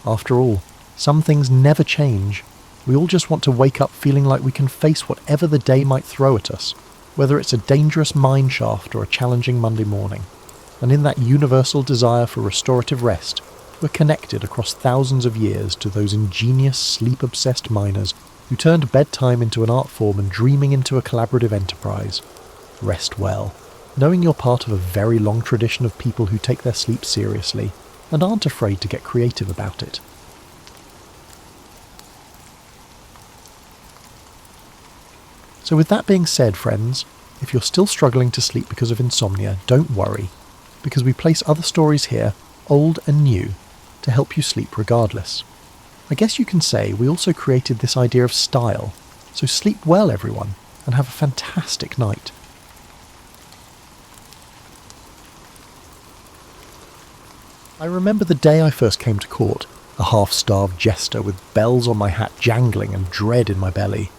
After all, some things never change. We all just want to wake up feeling like we can face whatever the day might throw at us, whether it's a dangerous mine shaft or a challenging Monday morning. And in that universal desire for restorative rest, we're connected across thousands of years to those ingenious sleep-obsessed miners who turned bedtime into an art form and dreaming into a collaborative enterprise. Rest well, knowing you're part of a very long tradition of people who take their sleep seriously and aren't afraid to get creative about it. So with that being said, friends, if you're still struggling to sleep because of insomnia, don't worry, because we place other stories here, old and new, to help you sleep regardless. I guess you can say we also created this idea of style, so sleep well everyone, and have a fantastic night. I remember the day I first came to court, a half-starved jester with bells on my hat jangling and dread in my belly.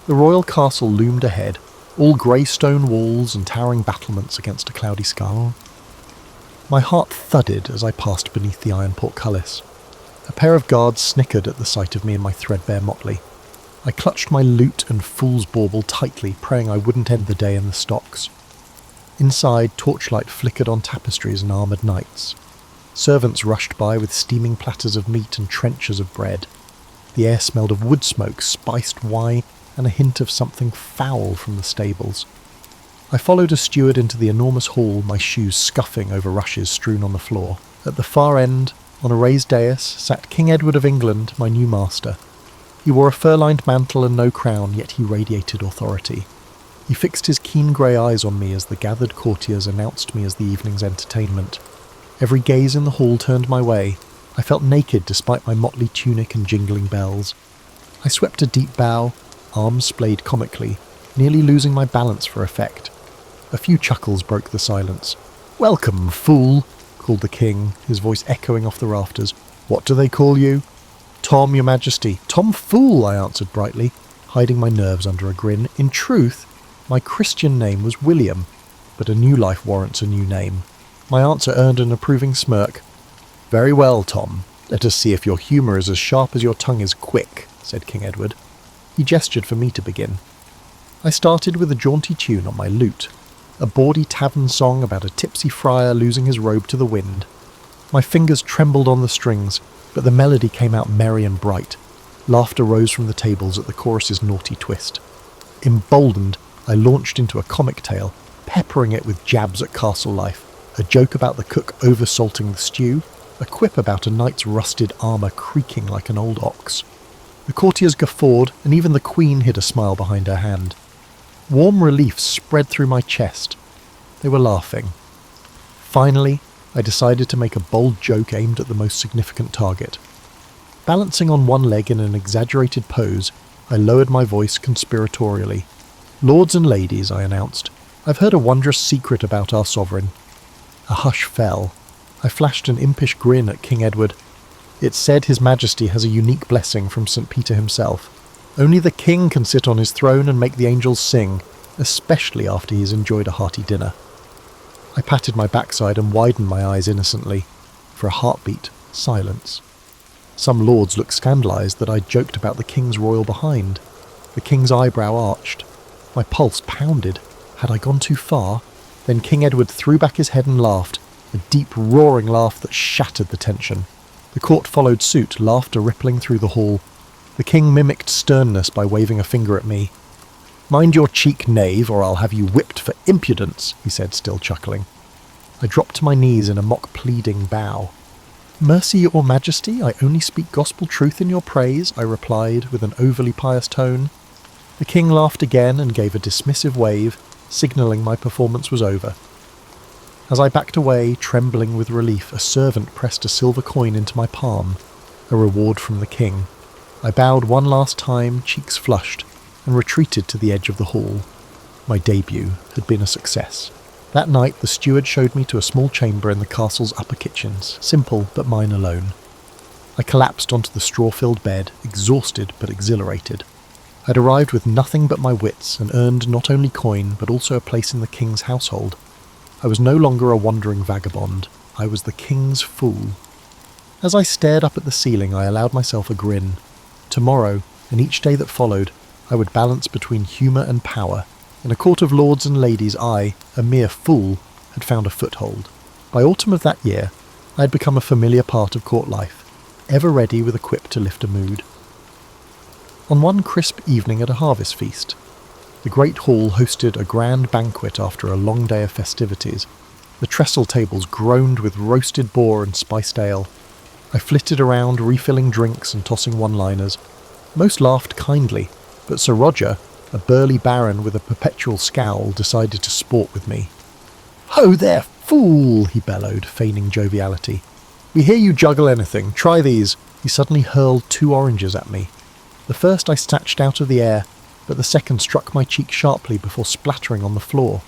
The royal castle loomed ahead, all grey stone walls and towering battlements against a cloudy sky. My heart thudded as I passed beneath the iron portcullis. A pair of guards snickered at the sight of me in my threadbare motley. I clutched my lute and fool's bauble tightly, praying I wouldn't end the day in the stocks. Inside, torchlight flickered on tapestries and armoured knights. Servants rushed by with steaming platters of meat and trenchers of bread. The air smelled of wood smoke, spiced wine, and a hint of something foul from the stables. I followed a steward into the enormous hall, my shoes scuffing over rushes strewn on the floor. At the far end, on a raised dais, sat King Edward of England, my new master. He wore a fur-lined mantle and no crown, yet he radiated authority. He fixed his keen grey eyes on me as the gathered courtiers announced me as the evening's entertainment. Every gaze in the hall turned my way. I felt naked despite my motley tunic and jingling bells. I swept a deep bow, arms splayed comically, nearly losing my balance for effect. A few chuckles broke the silence. "Welcome, fool," called the king, his voice echoing off the rafters. "What do they call you?" "Tom, your majesty." "Tom Fool," I answered brightly, hiding my nerves under a grin. In truth, my Christian name was William, but a new life warrants a new name. My answer earned an approving smirk. "Very well, Tom. Let us see if your humour is as sharp as your tongue is quick," said King Edward. He gestured for me to begin. I started with a jaunty tune on my lute, a bawdy tavern song about a tipsy friar losing his robe to the wind. My fingers trembled on the strings, but the melody came out merry and bright. Laughter rose from the tables at the chorus's naughty twist. Emboldened, I launched into a comic tale, peppering it with jabs at castle life, a joke about the cook over-salting the stew, a quip about a knight's rusted armour creaking like an old ox. The courtiers guffawed, and even the queen hid a smile behind her hand. Warm relief spread through my chest. They were laughing. Finally, I decided to make a bold joke aimed at the most significant target. Balancing on one leg in an exaggerated pose, I lowered my voice conspiratorially. "Lords and ladies," I announced, "I've heard a wondrous secret about our sovereign." A hush fell. I flashed an impish grin at King Edward. "It's said His Majesty has a unique blessing from St. Peter himself. Only the king can sit on his throne and make the angels sing, especially after he's enjoyed a hearty dinner." I patted my backside and widened my eyes innocently. For a heartbeat, silence. Some lords looked scandalised that I'd joked about the king's royal behind. The king's eyebrow arched. My pulse pounded. Had I gone too far? Then King Edward threw back his head and laughed, a deep roaring laugh that shattered the tension. The court followed suit, laughter rippling through the hall. The king mimicked sternness by waving a finger at me. "Mind your cheek, knave, or I'll have you whipped for impudence," he said, still chuckling. I dropped to my knees in a mock-pleading bow. "Mercy, your majesty, I only speak gospel truth in your praise," I replied with an overly pious tone. The king laughed again and gave a dismissive wave, signalling my performance was over. As I backed away, trembling with relief, a servant pressed a silver coin into my palm, a reward from the king. I bowed one last time, cheeks flushed, and retreated to the edge of the hall. My debut had been a success. That night the steward showed me to a small chamber in the castle's upper kitchens, simple but mine alone. I collapsed onto the straw-filled bed, exhausted but exhilarated. I'd arrived with nothing but my wits and earned not only coin but also a place in the king's household. I was no longer a wandering vagabond. I was the king's fool. As I stared up at the ceiling, I allowed myself a grin. Tomorrow, and each day that followed, I would balance between humour and power. In a court of lords and ladies, I, a mere fool, had found a foothold. By autumn of that year, I had become a familiar part of court life, ever ready with a quip to lift a mood. On one crisp evening at a harvest feast, the great hall hosted a grand banquet after a long day of festivities. The trestle tables groaned with roasted boar and spiced ale. I flitted around, refilling drinks and tossing one-liners. Most laughed kindly, but Sir Roger, a burly baron with a perpetual scowl, decided to sport with me. "Ho there, fool!" he bellowed, feigning joviality. "We hear you juggle anything. Try these." He suddenly hurled 2 oranges at me. The first I snatched out of the air, but the second struck my cheek sharply before splattering on the floor.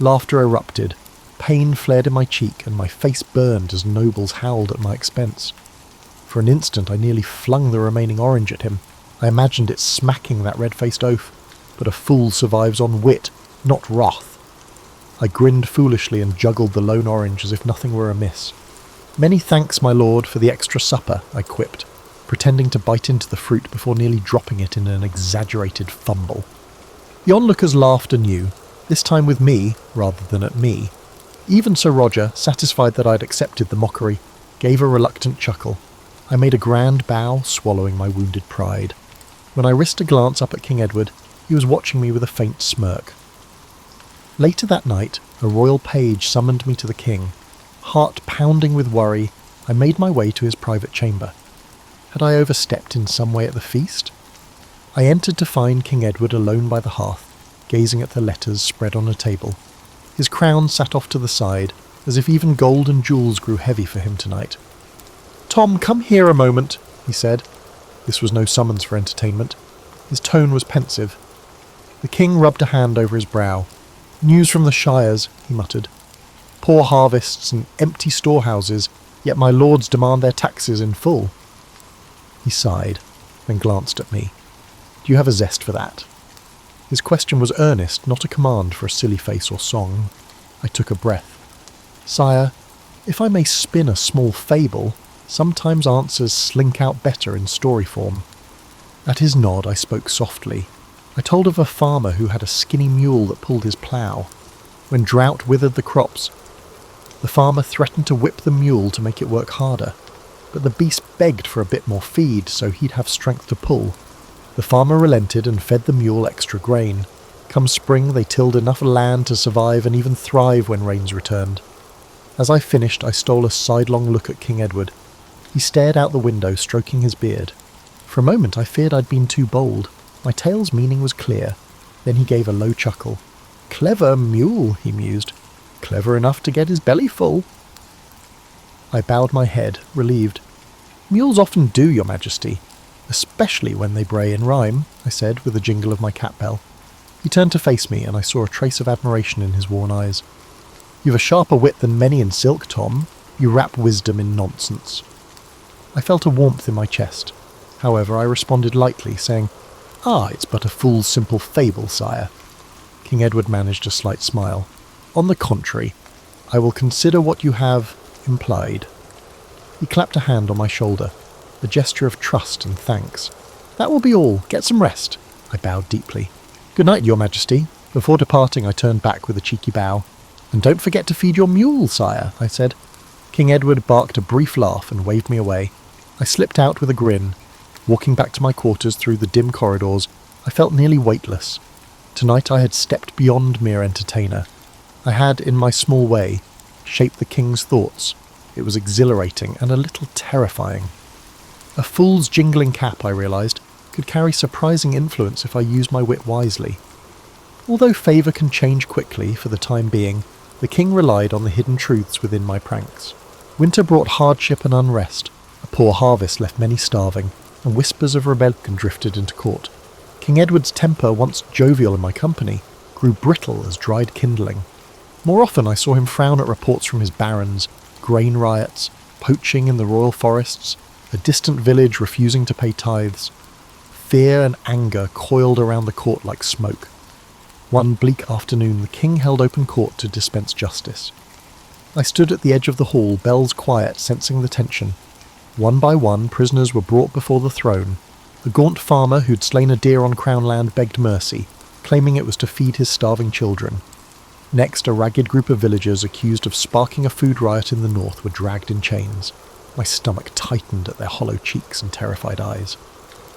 Laughter erupted. Pain flared in my cheek, and my face burned as nobles howled at my expense. For an instant I nearly flung the remaining orange at him. I imagined it smacking that red-faced oaf. But a fool survives on wit, not wrath. I grinned foolishly and juggled the lone orange as if nothing were amiss. "Many thanks, my lord, for the extra supper," I quipped, pretending to bite into the fruit before nearly dropping it in an exaggerated fumble. The onlookers laughed anew, this time with me rather than at me. Even Sir Roger, satisfied that I'd accepted the mockery, gave a reluctant chuckle. I made a grand bow, swallowing my wounded pride. When I risked a glance up at King Edward, he was watching me with a faint smirk. Later that night, a royal page summoned me to the king. Heart pounding with worry, I made my way to his private chamber. Had I overstepped in some way at the feast? I entered to find King Edward alone by the hearth, gazing at the letters spread on a table. His crown sat off to the side, as if even gold and jewels grew heavy for him tonight. "Tom, come here a moment," he said. This was no summons for entertainment. His tone was pensive. The king rubbed a hand over his brow. "News from the shires," he muttered. "Poor harvests and empty storehouses, yet my lords demand their taxes in full." He sighed, then glanced at me. "Do you have a zest for that?" His question was earnest, not a command for a silly face or song. I took a breath. "Sire, if I may spin a small fable, sometimes answers slink out better in story form." At his nod I spoke softly. I told of a farmer who had a skinny mule that pulled his plough. When drought withered the crops, the farmer threatened to whip the mule to make it work harder, but the beast begged for a bit more feed so he'd have strength to pull. The farmer relented and fed the mule extra grain. Come spring they tilled enough land to survive and even thrive when rains returned. As I finished, I stole a sidelong look at King Edward. He stared out the window, stroking his beard. For a moment I feared I'd been too bold. My tale's meaning was clear. Then he gave a low chuckle. "Clever mule," he mused. "Clever enough to get his belly full." I bowed my head, relieved. "Mules often do, your majesty, especially when they bray in rhyme," I said with a jingle of my cat bell. He turned to face me, and I saw a trace of admiration in his worn eyes. "You've a sharper wit than many in silk, Tom. You wrap wisdom in nonsense." I felt a warmth in my chest. However, I responded lightly, saying, "It's but a fool's simple fable, sire." King Edward managed a slight smile. "On the contrary, I will consider what you have implied." He clapped a hand on my shoulder, a gesture of trust and thanks. "That will be all. Get some rest." I bowed deeply. "Good night, your majesty." Before departing, I turned back with a cheeky bow. "And don't forget to feed your mule, sire," I said. King Edward barked a brief laugh and waved me away. I slipped out with a grin. Walking back to my quarters through the dim corridors, I felt nearly weightless. Tonight I had stepped beyond mere entertainer. I had, in my small way, shaped the king's thoughts. It was exhilarating and a little terrifying. A fool's jingling cap, I realised, could carry surprising influence if I used my wit wisely. Although favour can change quickly for the time being, the king relied on the hidden truths within my pranks. Winter brought hardship and unrest, a poor harvest left many starving, and whispers of rebellion drifted into court. King Edward's temper, once jovial in my company, grew brittle as dried kindling. More often I saw him frown at reports from his barons, grain riots, poaching in the royal forests, a distant village refusing to pay tithes. Fear and anger coiled around the court like smoke. One bleak afternoon the king held open court to dispense justice. I stood at the edge of the hall, bells quiet, sensing the tension. One by one prisoners were brought before the throne. The gaunt farmer who'd slain a deer on Crown land begged mercy, claiming it was to feed his starving children. Next, a ragged group of villagers accused of sparking a food riot in the north were dragged in chains. My stomach tightened at their hollow cheeks and terrified eyes.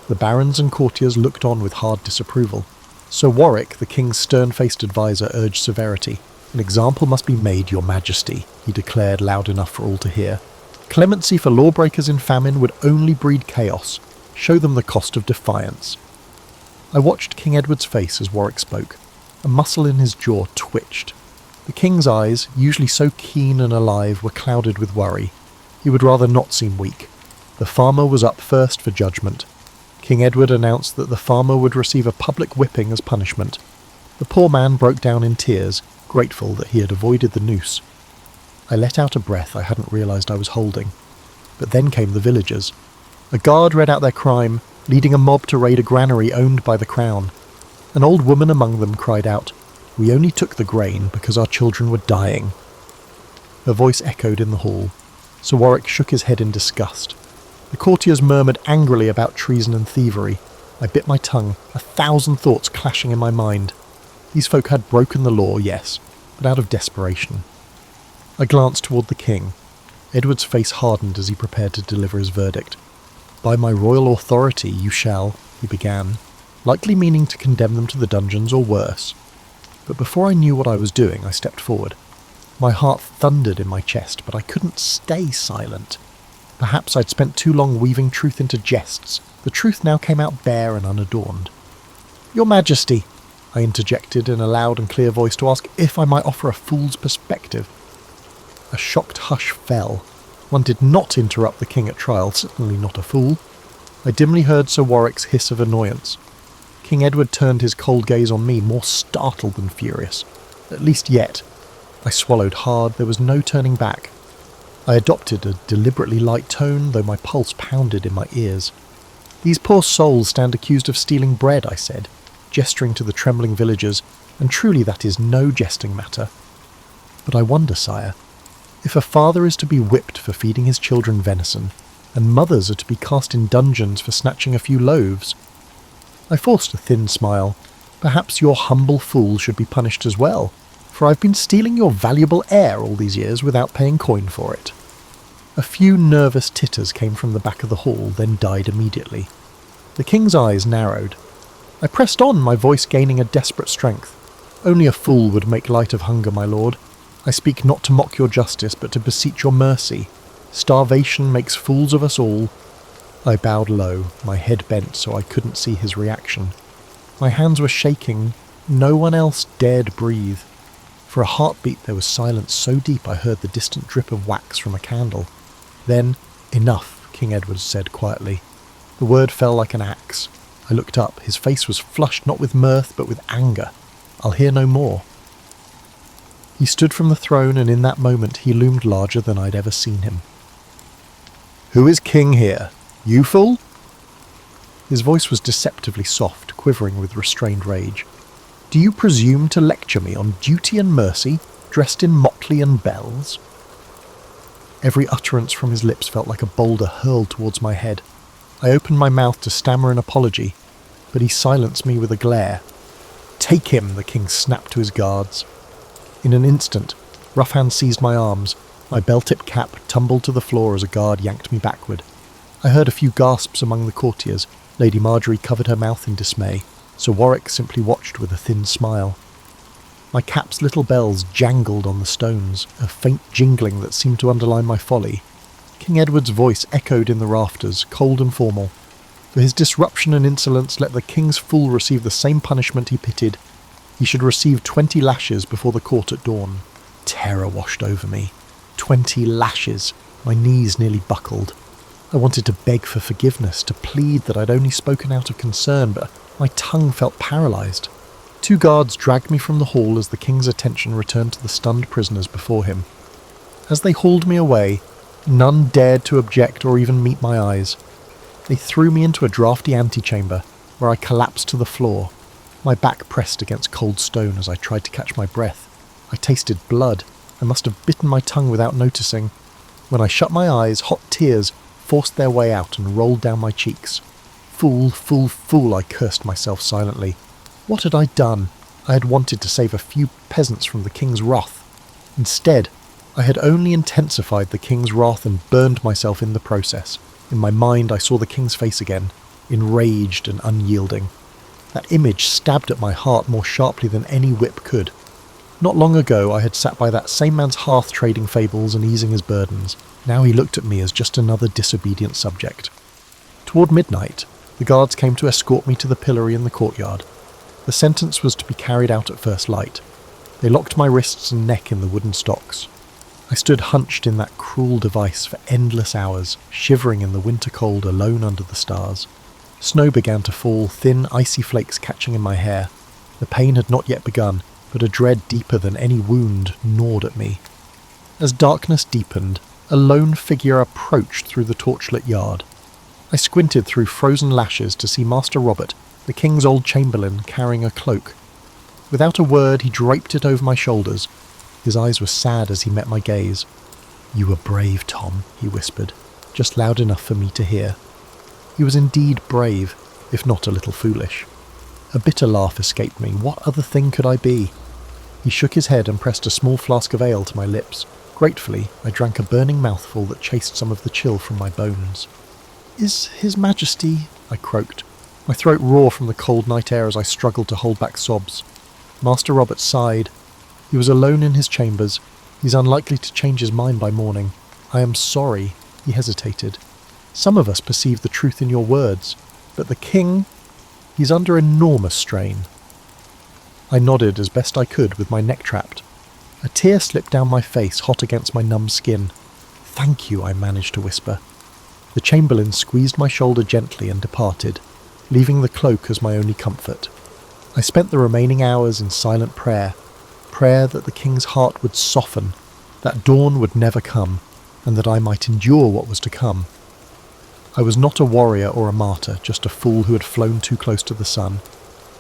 The barons and courtiers looked on with hard disapproval. Sir Warwick, the king's stern-faced adviser, urged severity. "An example must be made, your majesty," he declared loud enough for all to hear. "Clemency for lawbreakers in famine would only breed chaos. Show them the cost of defiance." I watched King Edward's face as Warwick spoke. A muscle in his jaw twitched. The king's eyes, usually so keen and alive, were clouded with worry. He would rather not seem weak. The farmer was up first for judgment. King Edward announced that the farmer would receive a public whipping as punishment. The poor man broke down in tears, grateful that he had avoided the noose. I let out a breath I hadn't realised I was holding. But then came the villagers. A guard read out their crime, leading a mob to raid a granary owned by the crown. An old woman among them cried out, "We only took the grain because our children were dying." Her voice echoed in the hall. Sir Warwick shook his head in disgust. The courtiers murmured angrily about treason and thievery. I bit my tongue, 1,000 thoughts clashing in my mind. These folk had broken the law, yes, but out of desperation. I glanced toward the king. Edward's face hardened as he prepared to deliver his verdict. "By my royal authority you shall," he began, likely meaning to condemn them to the dungeons or worse. But before I knew what I was doing, I stepped forward. My heart thundered in my chest, but I couldn't stay silent. Perhaps I'd spent too long weaving truth into jests. The truth now came out bare and unadorned. "Your Majesty," I interjected in a loud and clear voice to ask if I might offer a fool's perspective. A shocked hush fell. One did not interrupt the king at trial, certainly not a fool. I dimly heard Sir Warwick's hiss of annoyance. King Edward turned his cold gaze on me, more startled than furious. At least yet. I swallowed hard. There was no turning back. I adopted a deliberately light tone, though my pulse pounded in my ears. "These poor souls stand accused of stealing bread," I said, gesturing to the trembling villagers, "and truly that is no jesting matter. But I wonder, sire, if a father is to be whipped for feeding his children venison, and mothers are to be cast in dungeons for snatching a few loaves." I forced a thin smile. "Perhaps your humble fool should be punished as well, for I've been stealing your valuable air all these years without paying coin for it." A few nervous titters came from the back of the hall, then died immediately. The king's eyes narrowed. I pressed on, my voice gaining a desperate strength. "Only a fool would make light of hunger, my lord. I speak not to mock your justice, but to beseech your mercy. Starvation makes fools of us all." I bowed low, my head bent so I couldn't see his reaction. My hands were shaking. No one else dared breathe. For a heartbeat there was silence so deep I heard the distant drip of wax from a candle. Then, "Enough," King Edward said quietly. The word fell like an axe. I looked up. His face was flushed not with mirth but with anger. "I'll hear no more." He stood from the throne, and in that moment he loomed larger than I'd ever seen him. "Who is king here? You fool?" His voice was deceptively soft, quivering with restrained rage. "Do you presume to lecture me on duty and mercy, dressed in motley and bells?" Every utterance from his lips felt like a boulder hurled towards my head. I opened my mouth to stammer an apology, but he silenced me with a glare. "Take him," the king snapped to his guards. In an instant, rough hands seized my arms. My bell-tipped cap tumbled to the floor as a guard yanked me backward. I heard a few gasps among the courtiers. Lady Marjorie covered her mouth in dismay. Sir Warwick simply watched with a thin smile. My cap's little bells jangled on the stones, a faint jingling that seemed to underline my folly. King Edward's voice echoed in the rafters, cold and formal. For his disruption and insolence, let the king's fool receive the same punishment he pitied. He should receive 20 lashes before the court at dawn. Terror washed over me. 20 lashes. My knees nearly buckled. I wanted to beg for forgiveness, to plead that I'd only spoken out of concern, but my tongue felt paralysed. 2 guards dragged me from the hall as the king's attention returned to the stunned prisoners before him. As they hauled me away, none dared to object or even meet my eyes. They threw me into a draughty antechamber, where I collapsed to the floor, my back pressed against cold stone as I tried to catch my breath. I tasted blood. I must have bitten my tongue without noticing. When I shut my eyes, hot tears forced their way out and rolled down my cheeks. Fool, fool, fool, I cursed myself silently. What had I done? I had wanted to save a few peasants from the king's wrath. Instead, I had only intensified the king's wrath and burned myself in the process. In my mind, I saw the king's face again, enraged and unyielding. That image stabbed at my heart more sharply than any whip could. Not long ago, I had sat by that same man's hearth trading fables and easing his burdens. Now he looked at me as just another disobedient subject. Toward midnight, the guards came to escort me to the pillory in the courtyard. The sentence was to be carried out at first light. They locked my wrists and neck in the wooden stocks. I stood hunched in that cruel device for endless hours, shivering in the winter cold alone under the stars. Snow began to fall, thin, icy flakes catching in my hair. The pain had not yet begun, but a dread deeper than any wound gnawed at me. As darkness deepened, a lone figure approached through the torchlit yard. I squinted through frozen lashes to see Master Robert, the king's old chamberlain, carrying a cloak. Without a word, he draped it over my shoulders. His eyes were sad as he met my gaze. "You were brave, Tom," he whispered, just loud enough for me to hear. He was indeed brave, if not a little foolish. A bitter laugh escaped me. What other thing could I be? He shook his head and pressed a small flask of ale to my lips. Gratefully, I drank a burning mouthful that chased some of the chill from my bones. "Is His Majesty—" I croaked, my throat raw from the cold night air as I struggled to hold back sobs. Master Robert sighed. He was alone in his chambers. He's unlikely to change his mind by morning. "I am sorry," he hesitated. "Some of us perceive the truth in your words, but the king, he's under enormous strain." I nodded as best I could with my neck trapped. A tear slipped down my face, hot against my numb skin. "Thank you," I managed to whisper. The chamberlain squeezed my shoulder gently and departed, leaving the cloak as my only comfort. I spent the remaining hours in silent prayer that the king's heart would soften, that dawn would never come, and that I might endure what was to come. I was not a warrior or a martyr, just a fool who had flown too close to the sun.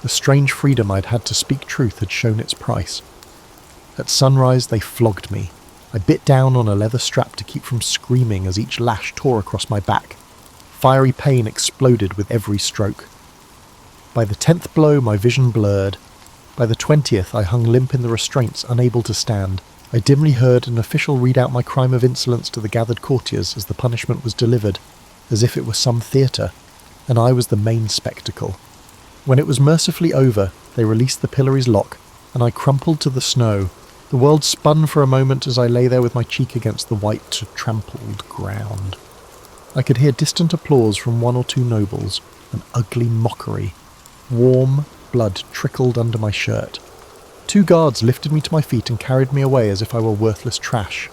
The strange freedom I'd had to speak truth had shown its price. At sunrise they flogged me. I bit down on a leather strap to keep from screaming as each lash tore across my back. Fiery pain exploded with every stroke. By the 10th blow my vision blurred. By the 20th I hung limp in the restraints, unable to stand. I dimly heard an official read out my crime of insolence to the gathered courtiers as the punishment was delivered, as if it were some theatre, and I was the main spectacle. When it was mercifully over, they released the pillory's lock, and I crumpled to the snow. The world spun for a moment as I lay there with my cheek against the white, trampled ground. I could hear distant applause from 1 or 2 nobles, an ugly mockery. Warm blood trickled under my shirt. 2 guards lifted me to my feet and carried me away as if I were worthless trash.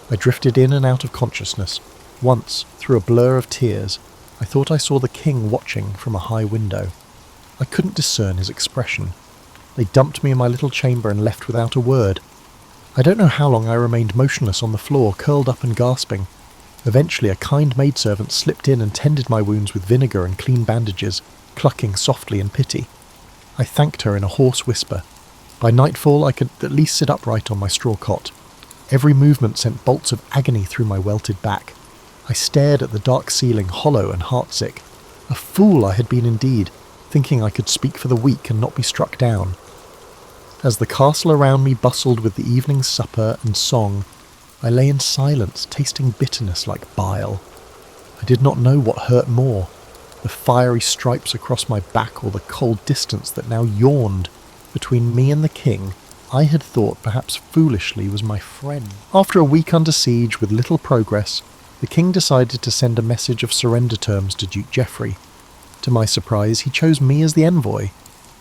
I drifted in and out of consciousness. Once, through a blur of tears, I thought I saw the king watching from a high window. I couldn't discern his expression. They dumped me in my little chamber and left without a word. I don't know how long I remained motionless on the floor, curled up and gasping. Eventually a kind maidservant slipped in and tended my wounds with vinegar and clean bandages, clucking softly in pity. I thanked her in a hoarse whisper. By nightfall I could at least sit upright on my straw cot. Every movement sent bolts of agony through my welted back. I stared at the dark ceiling, hollow and heartsick. A fool I had been indeed, thinking I could speak for the weak and not be struck down. As the castle around me bustled with the evening's supper and song, I lay in silence, tasting bitterness like bile. I did not know what hurt more, the fiery stripes across my back or the cold distance that now yawned between me and the king I had thought perhaps foolishly was my friend. After a week under siege with little progress, the king decided to send a message of surrender terms to Duke Geoffrey. To my surprise, he chose me as the envoy.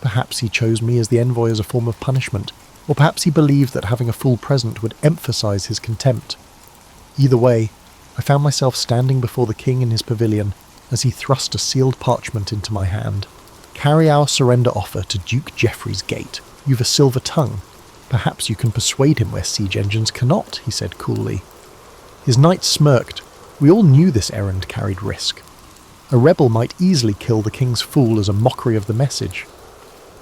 Perhaps he chose me as the envoy as a form of punishment, or perhaps he believed that having a fool present would emphasize his contempt. Either way, I found myself standing before the king in his pavilion as he thrust a sealed parchment into my hand. "Carry our surrender offer to Duke Geoffrey's gate. You've a silver tongue. Perhaps you can persuade him where siege engines cannot," he said coolly. His knights smirked. We all knew this errand carried risk. A rebel might easily kill the king's fool as a mockery of the message.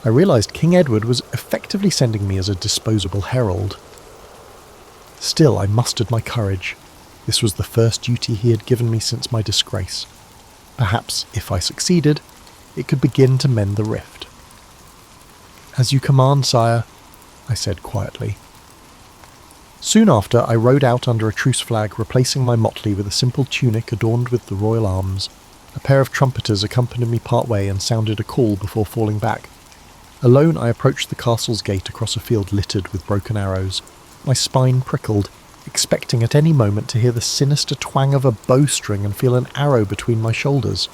I realised King Edward was effectively sending me as a disposable herald. Still, I mustered my courage. This was the first duty he had given me since my disgrace. Perhaps, if I succeeded, it could begin to mend the rift. "As you command, sire," I said quietly. Soon after, I rode out under a truce flag, replacing my motley with a simple tunic adorned with the royal arms. A pair of trumpeters accompanied me part way and sounded a call before falling back. Alone, I approached the castle's gate across a field littered with broken arrows. My spine prickled, expecting at any moment to hear the sinister twang of a bowstring and feel an arrow between my shoulders.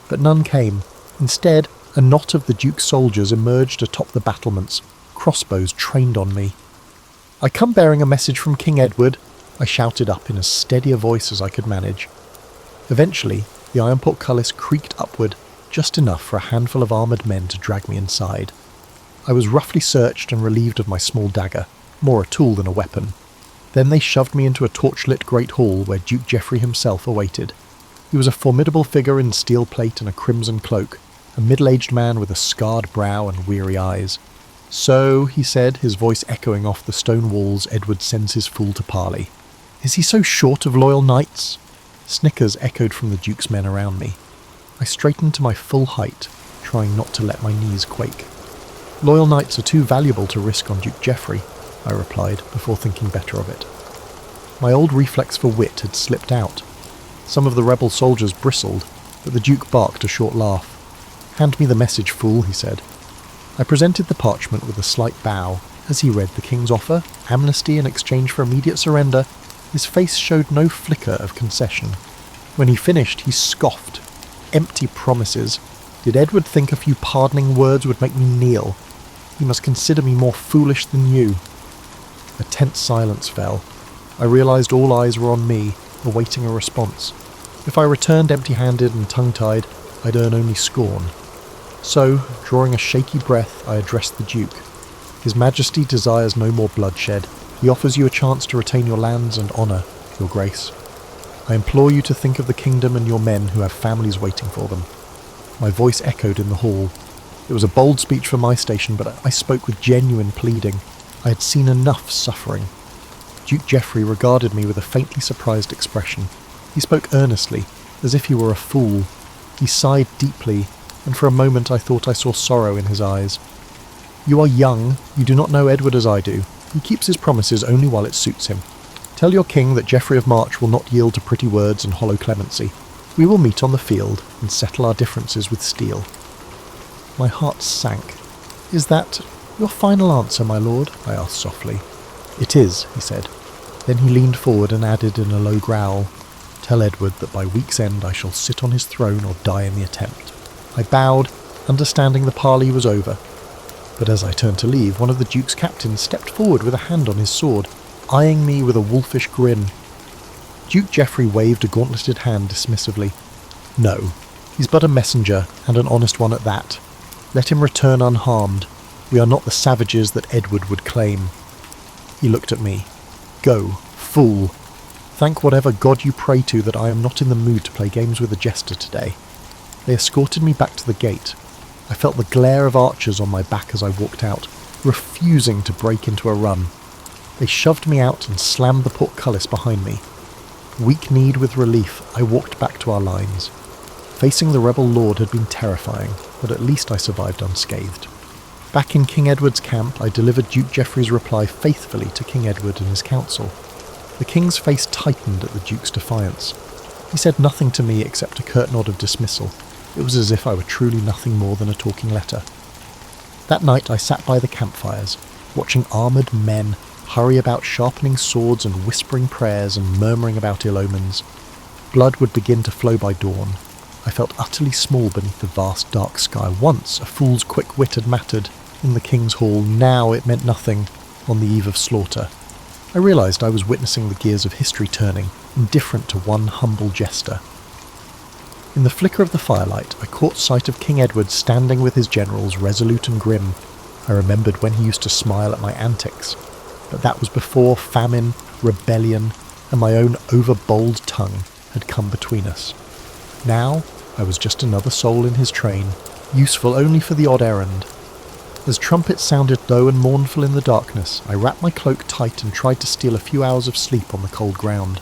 But none came. Instead, a knot of the Duke's soldiers emerged atop the battlements, crossbows trained on me. "I come bearing a message from King Edward," I shouted up in as steady a voice as I could manage. Eventually, the iron portcullis creaked upward, just enough for a handful of armoured men to drag me inside. I was roughly searched and relieved of my small dagger, more a tool than a weapon. Then they shoved me into a torchlit great hall where Duke Geoffrey himself awaited. He was a formidable figure in steel plate and a crimson cloak, a middle-aged man with a scarred brow and weary eyes. "So," he said, his voice echoing off the stone walls Edward sends his fool to parley. "Is he so short of loyal knights?" Snickers echoed from the Duke's men around me. I straightened to my full height, trying not to let my knees quake. "Loyal knights are too valuable to risk on Duke Geoffrey," I replied, before thinking better of it. My old reflex for wit had slipped out. Some of the rebel soldiers bristled, but the Duke barked a short laugh. "Hand me the message, fool," he said. I presented the parchment with a slight bow. As he read the king's offer, amnesty in exchange for immediate surrender, his face showed no flicker of concession. When he finished, he scoffed. Empty promises. Did Edward think a few pardoning words would make me kneel? He must consider me more foolish than you. A tense silence fell. I realised all eyes were on me, awaiting a response. If I returned empty-handed and tongue-tied, I'd earn only scorn. So, drawing a shaky breath, I addressed the Duke. "His Majesty desires no more bloodshed. He offers you a chance to retain your lands and honour, Your Grace. I implore you to think of the kingdom and your men who have families waiting for them." My voice echoed in the hall. It was a bold speech for my station, but I spoke with genuine pleading. I had seen enough suffering. Duke Geoffrey regarded me with a faintly surprised expression. He spoke earnestly, as if he were a fool. He sighed deeply, and for a moment I thought I saw sorrow in his eyes. "You are young. You do not know Edward as I do. He keeps his promises only while it suits him. Tell your king that Geoffrey of March will not yield to pretty words and hollow clemency. We will meet on the field and settle our differences with steel." My heart sank. "Is that your final answer, my lord?" I asked softly. "It is," he said. Then he leaned forward and added in a low growl, "Tell Edward that by week's end I shall sit on his throne or die in the attempt." I bowed, understanding the parley was over. But as I turned to leave, one of the Duke's captains stepped forward with a hand on his sword, eyeing me with a wolfish grin. Duke Geoffrey waved a gauntleted hand dismissively. "No, he's but a messenger, and an honest one at that. Let him return unharmed. We are not the savages that Edward would claim." He looked at me. "Go, fool. Thank whatever god you pray to that I am not in the mood to play games with a jester today." They escorted me back to the gate. I felt the glare of archers on my back as I walked out, refusing to break into a run. They shoved me out and slammed the portcullis behind me. Weak-kneed with relief, I walked back to our lines. Facing the rebel lord had been terrifying, but at least I survived unscathed. Back in King Edward's camp, I delivered Duke Geoffrey's reply faithfully to King Edward and his council. The king's face tightened at the Duke's defiance. He said nothing to me except a curt nod of dismissal. It was as if I were truly nothing more than a talking letter. That night I sat by the campfires, watching armoured men hurry about sharpening swords and whispering prayers and murmuring about ill omens. Blood would begin to flow by dawn. I felt utterly small beneath the vast dark sky. Once a fool's quick wit had mattered in the king's hall, now it meant nothing on the eve of slaughter. I realised I was witnessing the gears of history turning, indifferent to one humble jester. In the flicker of the firelight, I caught sight of King Edward standing with his generals, resolute and grim. I remembered when he used to smile at my antics, but that was before famine, rebellion, and my own over-bold tongue had come between us. Now, I was just another soul in his train, useful only for the odd errand. As trumpets sounded low and mournful in the darkness, I wrapped my cloak tight and tried to steal a few hours of sleep on the cold ground.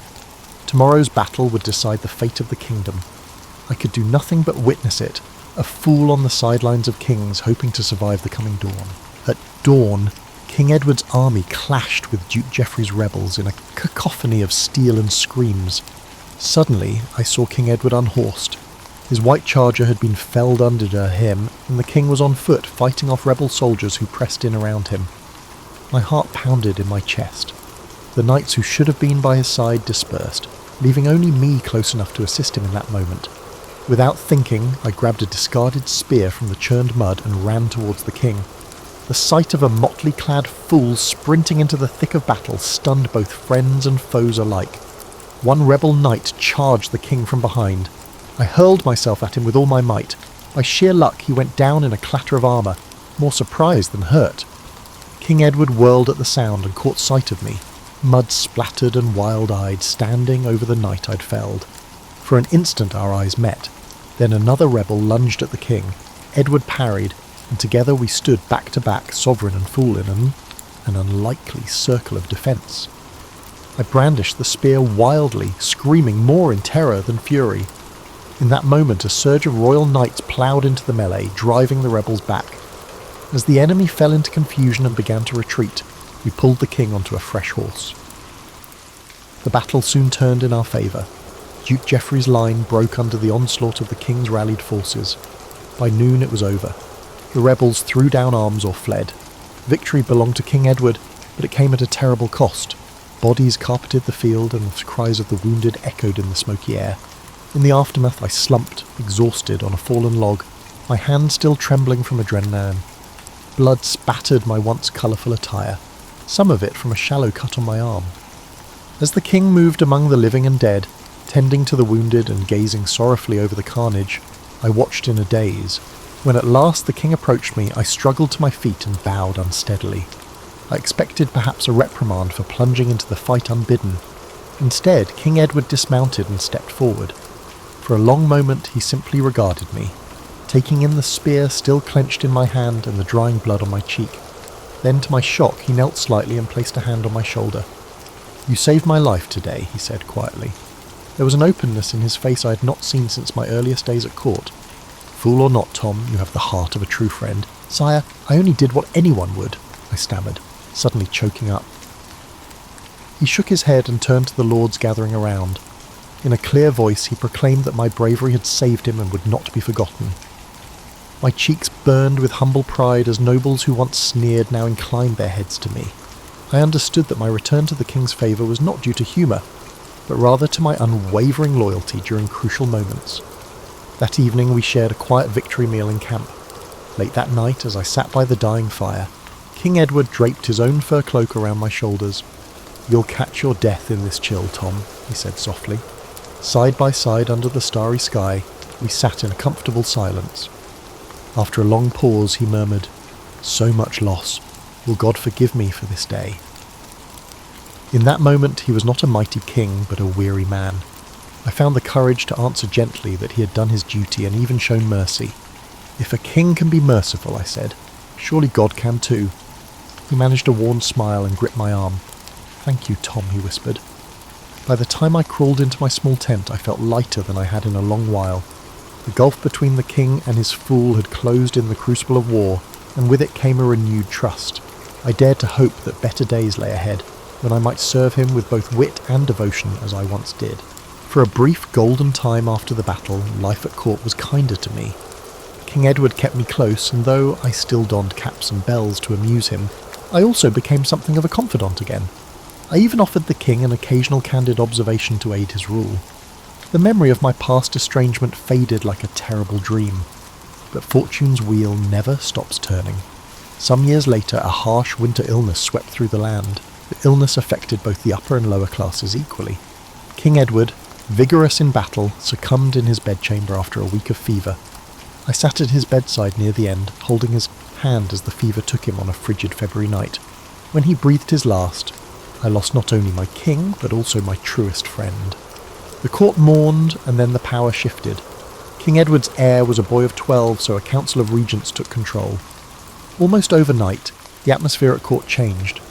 Tomorrow's battle would decide the fate of the kingdom. I could do nothing but witness it, a fool on the sidelines of kings hoping to survive the coming dawn. At dawn, King Edward's army clashed with Duke Geoffrey's rebels in a cacophony of steel and screams. Suddenly, I saw King Edward unhorsed. His white charger had been felled under him, and the king was on foot, fighting off rebel soldiers who pressed in around him. My heart pounded in my chest. The knights who should have been by his side dispersed, leaving only me close enough to assist him in that moment. Without thinking, I grabbed a discarded spear from the churned mud and ran towards the king. The sight of a motley-clad fool sprinting into the thick of battle stunned both friends and foes alike. One rebel knight charged the king from behind. I hurled myself at him with all my might. By sheer luck, he went down in a clatter of armour, more surprised than hurt. King Edward whirled at the sound and caught sight of me, mud-splattered and wild-eyed, standing over the knight I'd felled. For an instant our eyes met. Then another rebel lunged at the king. Edward parried, and together we stood back to back, sovereign and fool, in an unlikely circle of defence. I brandished the spear wildly, screaming more in terror than fury. In that moment, a surge of royal knights ploughed into the melee, driving the rebels back. As the enemy fell into confusion and began to retreat, we pulled the king onto a fresh horse. The battle soon turned in our favour. Duke Geoffrey's line broke under the onslaught of the king's rallied forces. By noon it was over. The rebels threw down arms or fled. Victory belonged to King Edward, but it came at a terrible cost. Bodies carpeted the field, and the cries of the wounded echoed in the smoky air. In the aftermath I slumped, exhausted, on a fallen log, my hand still trembling from adrenaline. Blood spattered my once colourful attire, some of it from a shallow cut on my arm. As the king moved among the living and dead, tending to the wounded and gazing sorrowfully over the carnage, I watched in a daze. When at last the king approached me, I struggled to my feet and bowed unsteadily. I expected perhaps a reprimand for plunging into the fight unbidden. Instead, King Edward dismounted and stepped forward. For a long moment he simply regarded me, taking in the spear still clenched in my hand and the drying blood on my cheek. Then, to my shock, he knelt slightly and placed a hand on my shoulder. "You saved my life today," he said quietly. There was an openness in his face I had not seen since my earliest days at court. "Fool or not, Tom, you have the heart of a true friend." "Sire, I only did what anyone would," I stammered, suddenly choking up. He shook his head and turned to the lords gathering around. In a clear voice he proclaimed that my bravery had saved him and would not be forgotten. My cheeks burned with humble pride as nobles who once sneered now inclined their heads to me. I understood that my return to the king's favour was not due to humour, but rather to my unwavering loyalty during crucial moments. That evening we shared a quiet victory meal in camp. Late that night, as I sat by the dying fire, King Edward draped his own fur cloak around my shoulders. "You'll catch your death in this chill, Tom," he said softly. Side by side under the starry sky, we sat in a comfortable silence. After a long pause, he murmured, "So much loss. Will God forgive me for this day?" In that moment, he was not a mighty king, but a weary man. I found the courage to answer gently that he had done his duty and even shown mercy. "If a king can be merciful," I said, "surely God can too." He managed a worn smile and gripped my arm. "Thank you, Tom," he whispered. By the time I crawled into my small tent, I felt lighter than I had in a long while. The gulf between the king and his fool had closed in the crucible of war, and with it came a renewed trust. I dared to hope that better days lay ahead, when I might serve him with both wit and devotion as I once did. For a brief golden time after the battle, life at court was kinder to me. King Edward kept me close, and though I still donned caps and bells to amuse him, I also became something of a confidant again. I even offered the king an occasional candid observation to aid his rule. The memory of my past estrangement faded like a terrible dream, but fortune's wheel never stops turning. Some years later, a harsh winter illness swept through the land. The illness affected both the upper and lower classes equally. King Edward, vigorous in battle, succumbed in his bedchamber after a week of fever. I sat at his bedside near the end, holding his hand as the fever took him on a frigid February night. When he breathed his last, I lost not only my king, but also my truest friend. The court mourned, and then the power shifted. King Edward's heir was a boy of 12, so a council of regents took control. Almost overnight, the atmosphere at court changed.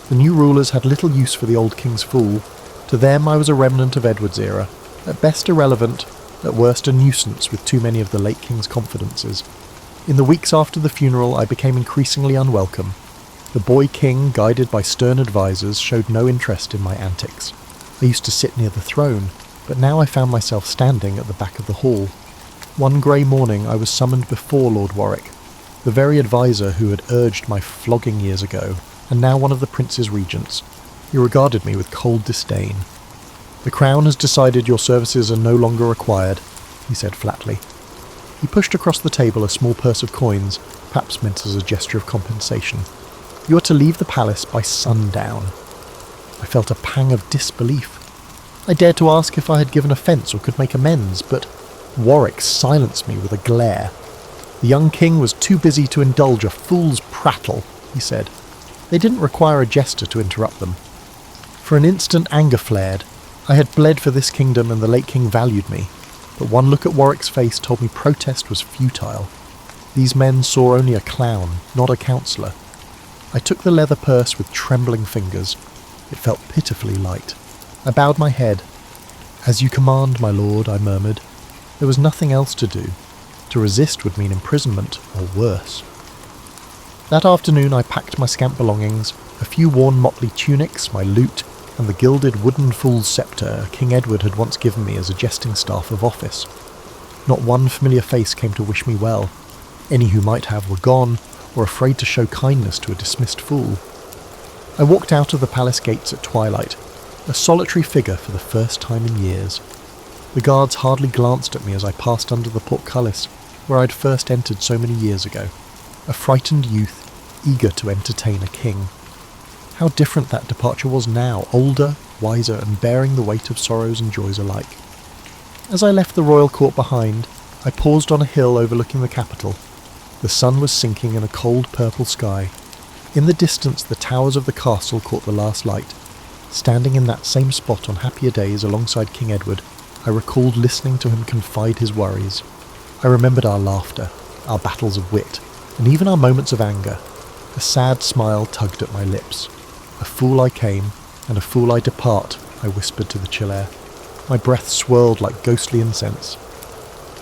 The new rulers had little use for the old king's fool. To them I was a remnant of Edward's era, at best irrelevant, at worst a nuisance with too many of the late king's confidences. In the weeks after the funeral I became increasingly unwelcome. The boy king, guided by stern advisors, showed no interest in my antics. I used to sit near the throne, but now I found myself standing at the back of the hall. One grey morning I was summoned before Lord Warwick, the very adviser who had urged my flogging years ago, and now one of the prince's regents. He regarded me with cold disdain. "The Crown has decided your services are no longer required," he said flatly. He pushed across the table a small purse of coins, perhaps meant as a gesture of compensation. "You are to leave the palace by sundown." I felt a pang of disbelief. I dared to ask if I had given offence or could make amends, but Warwick silenced me with a glare. "The young king was too busy to indulge a fool's prattle," he said. They didn't require a jester to interrupt them. For an instant anger flared. I had bled for this kingdom and the late king valued me, but one look at Warwick's face told me protest was futile. These men saw only a clown, not a counsellor. I took the leather purse with trembling fingers. It felt pitifully light. I bowed my head. "As you command, my lord," I murmured. There was nothing else to do. To resist would mean imprisonment, or worse. That afternoon I packed my scant belongings, a few worn motley tunics, my lute, and the gilded wooden fool's sceptre King Edward had once given me as a jesting staff of office. Not one familiar face came to wish me well. Any who might have were gone, or afraid to show kindness to a dismissed fool. I walked out of the palace gates at twilight, a solitary figure for the first time in years. The guards hardly glanced at me as I passed under the portcullis, where I'd first entered so many years ago, a frightened youth, eager to entertain a king. How different that departure was now, older, wiser, and bearing the weight of sorrows and joys alike. As I left the royal court behind, I paused on a hill overlooking the capital. The sun was sinking in a cold purple sky. In the distance the towers of the castle caught the last light. Standing in that same spot on happier days alongside King Edward, I recalled listening to him confide his worries. I remembered our laughter, our battles of wit, and even our moments of anger. A sad smile tugged at my lips. "A fool I came, and a fool I depart," I whispered to the chill air. My breath swirled like ghostly incense.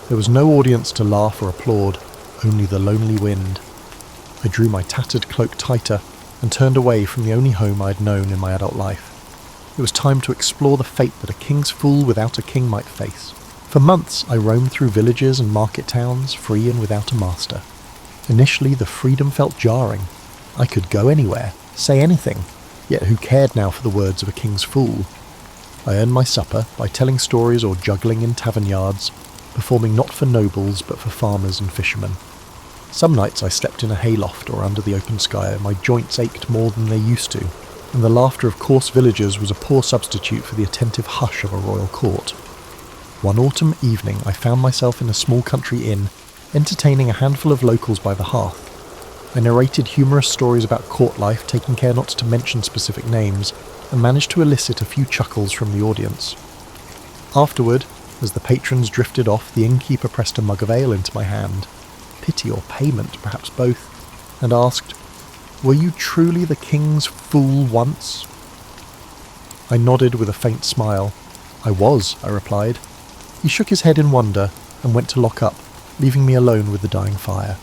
There was no audience to laugh or applaud, only the lonely wind. I drew my tattered cloak tighter and turned away from the only home I had known in my adult life. It was time to explore the fate that a king's fool without a king might face. For months I roamed through villages and market towns, free and without a master. Initially the freedom felt jarring. I could go anywhere, say anything, yet who cared now for the words of a king's fool? I earned my supper by telling stories or juggling in tavern yards, performing not for nobles but for farmers and fishermen. Some nights I slept in a hayloft or under the open sky, and my joints ached more than they used to, and the laughter of coarse villagers was a poor substitute for the attentive hush of a royal court. One autumn evening I found myself in a small country inn, entertaining a handful of locals by the hearth. I narrated humorous stories about court life, taking care not to mention specific names, and managed to elicit a few chuckles from the audience. Afterward, as the patrons drifted off, the innkeeper pressed a mug of ale into my hand, pity or payment, perhaps both, and asked, "Were you truly the king's fool once?" I nodded with a faint smile. "I was," I replied. He shook his head in wonder and went to lock up, leaving me alone with the dying fire.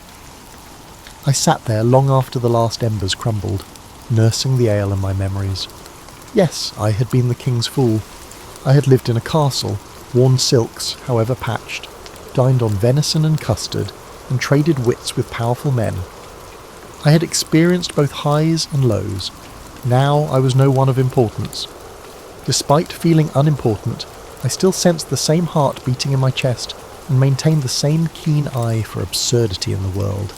I sat there long after the last embers crumbled, nursing the ale and my memories. Yes, I had been the king's fool. I had lived in a castle, worn silks, however patched, dined on venison and custard, and traded wits with powerful men. I had experienced both highs and lows. Now I was no one of importance. Despite feeling unimportant, I still sensed the same heart beating in my chest and maintained the same keen eye for absurdity in the world.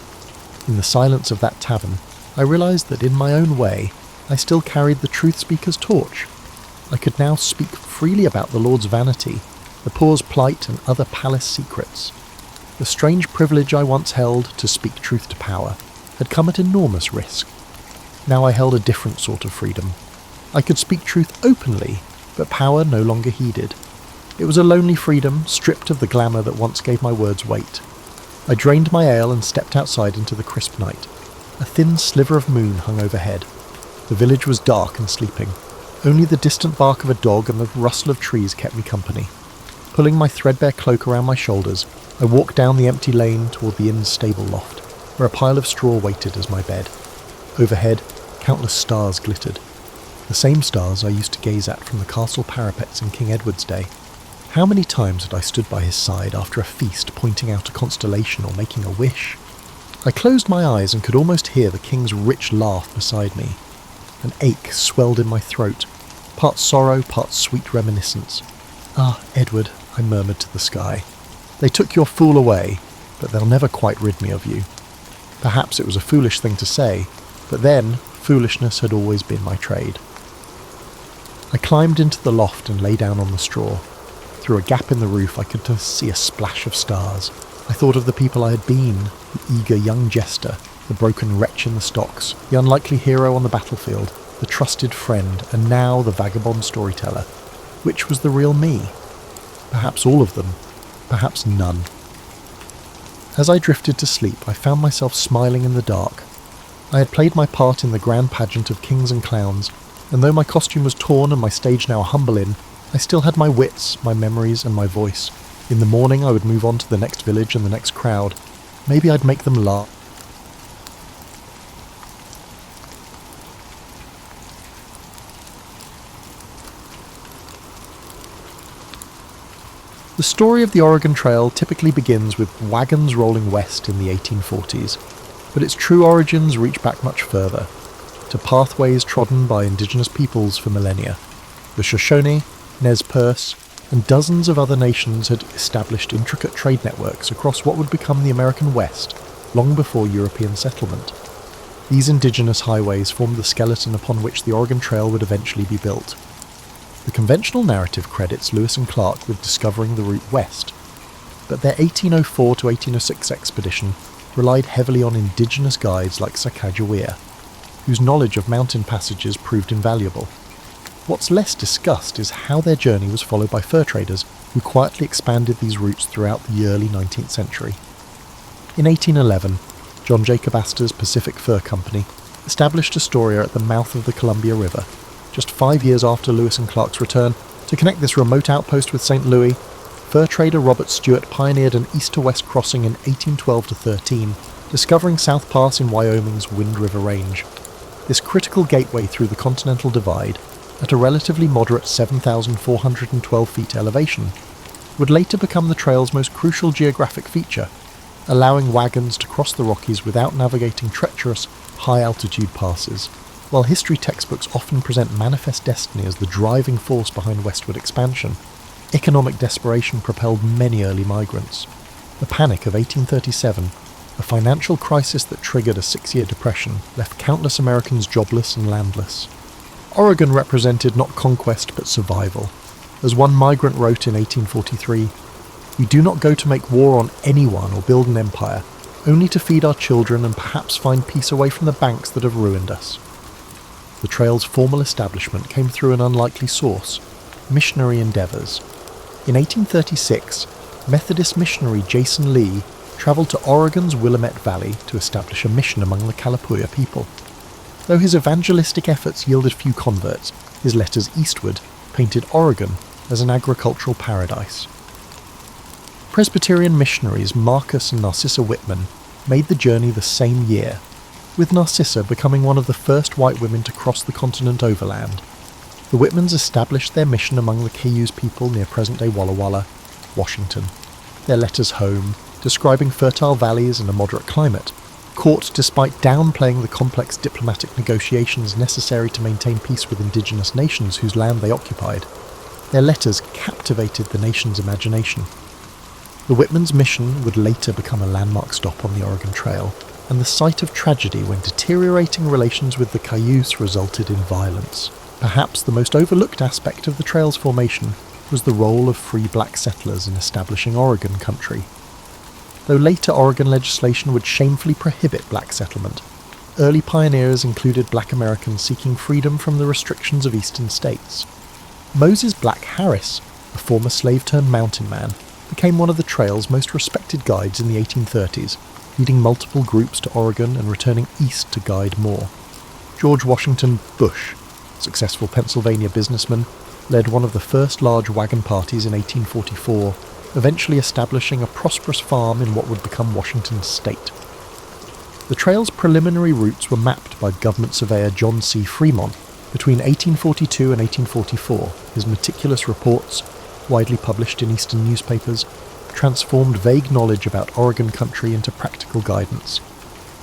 In the silence of that tavern, I realised that in my own way, I still carried the truth speaker's torch. I could now speak freely about the Lord's vanity, the poor's plight and other palace secrets. The strange privilege I once held to speak truth to power had come at enormous risk. Now I held a different sort of freedom. I could speak truth openly, but power no longer heeded. It was a lonely freedom, stripped of the glamour that once gave my words weight. I drained my ale and stepped outside into the crisp night. A thin sliver of moon hung overhead. The village was dark and sleeping. Only the distant bark of a dog and the rustle of trees kept me company. Pulling my threadbare cloak around my shoulders, I walked down the empty lane toward the inn's stable loft, where a pile of straw waited as my bed. Overhead, countless stars glittered. The same stars I used to gaze at from the castle parapets in King Edward's day. How many times had I stood by his side after a feast pointing out a constellation or making a wish? I closed my eyes and could almost hear the king's rich laugh beside me. An ache swelled in my throat, part sorrow, part sweet reminiscence. "Ah, Edward," I murmured to the sky. "They took your fool away, but they'll never quite rid me of you." Perhaps it was a foolish thing to say, but then foolishness had always been my trade. I climbed into the loft and lay down on the straw. Through a gap in the roof I could just see a splash of stars. I thought of the people I had been, the eager young jester, the broken wretch in the stocks, the unlikely hero on the battlefield, the trusted friend, and now the vagabond storyteller. Which was the real me? Perhaps all of them, perhaps none. As I drifted to sleep, I found myself smiling in the dark. I had played my part in the grand pageant of kings and clowns, and though my costume was torn and my stage now a humble inn, I still had my wits, my memories, and my voice. In the morning I would move on to the next village and the next crowd. Maybe I'd make them laugh. The story of the Oregon Trail typically begins with wagons rolling west in the 1840s, but its true origins reach back much further, to pathways trodden by indigenous peoples for millennia. The Shoshone, Nez Perce, and dozens of other nations had established intricate trade networks across what would become the American West long before European settlement. These indigenous highways formed the skeleton upon which the Oregon Trail would eventually be built. The conventional narrative credits Lewis and Clark with discovering the route west, but their 1804 to 1806 expedition relied heavily on indigenous guides like Sacagawea, whose knowledge of mountain passages proved invaluable. What's less discussed is how their journey was followed by fur traders who quietly expanded these routes throughout the early 19th century. In 1811, John Jacob Astor's Pacific Fur Company established Astoria at the mouth of the Columbia River, just 5 years after Lewis and Clark's return. To connect this remote outpost with St. Louis, fur trader Robert Stewart pioneered an east-to-west crossing in 1812-13, discovering South Pass in Wyoming's Wind River Range. This critical gateway through the Continental Divide, at a relatively moderate 7,412 feet elevation, would later become the trail's most crucial geographic feature, allowing wagons to cross the Rockies without navigating treacherous, high-altitude passes. While history textbooks often present manifest destiny as the driving force behind westward expansion, economic desperation propelled many early migrants. The Panic of 1837, a financial crisis that triggered a 6-year depression, left countless Americans jobless and landless. Oregon represented not conquest but survival. As one migrant wrote in 1843, "We do not go to make war on anyone or build an empire, only to feed our children and perhaps find peace away from the banks that have ruined us." The trail's formal establishment came through an unlikely source: missionary endeavours. In 1836, Methodist missionary Jason Lee travelled to Oregon's Willamette Valley to establish a mission among the Kalapuya people. Though his evangelistic efforts yielded few converts, his letters eastward painted Oregon as an agricultural paradise. Presbyterian missionaries Marcus and Narcissa Whitman made the journey the same year, with Narcissa becoming one of the first white women to cross the continent overland. The Whitmans established their mission among the Cayuse people near present-day Walla Walla, Washington. Their letters home, describing fertile valleys and a moderate climate, caught despite downplaying the complex diplomatic negotiations necessary to maintain peace with indigenous nations whose land they occupied. Their letters captivated the nation's imagination. The Whitman's mission would later become a landmark stop on the Oregon Trail, and the site of tragedy when deteriorating relations with the Cayuse resulted in violence. Perhaps the most overlooked aspect of the trail's formation was the role of free black settlers in establishing Oregon country. Though later Oregon legislation would shamefully prohibit black settlement, early pioneers included black Americans seeking freedom from the restrictions of eastern states. Moses Black Harris, a former slave-turned-mountain man, became one of the trail's most respected guides in the 1830s, leading multiple groups to Oregon and returning east to guide more. George Washington Bush, successful Pennsylvania businessman, led one of the first large wagon parties in 1844, eventually establishing a prosperous farm in what would become Washington state. The trail's preliminary routes were mapped by government surveyor John C. Fremont between 1842 and 1844. His meticulous reports, widely published in eastern newspapers, transformed vague knowledge about Oregon country into practical guidance.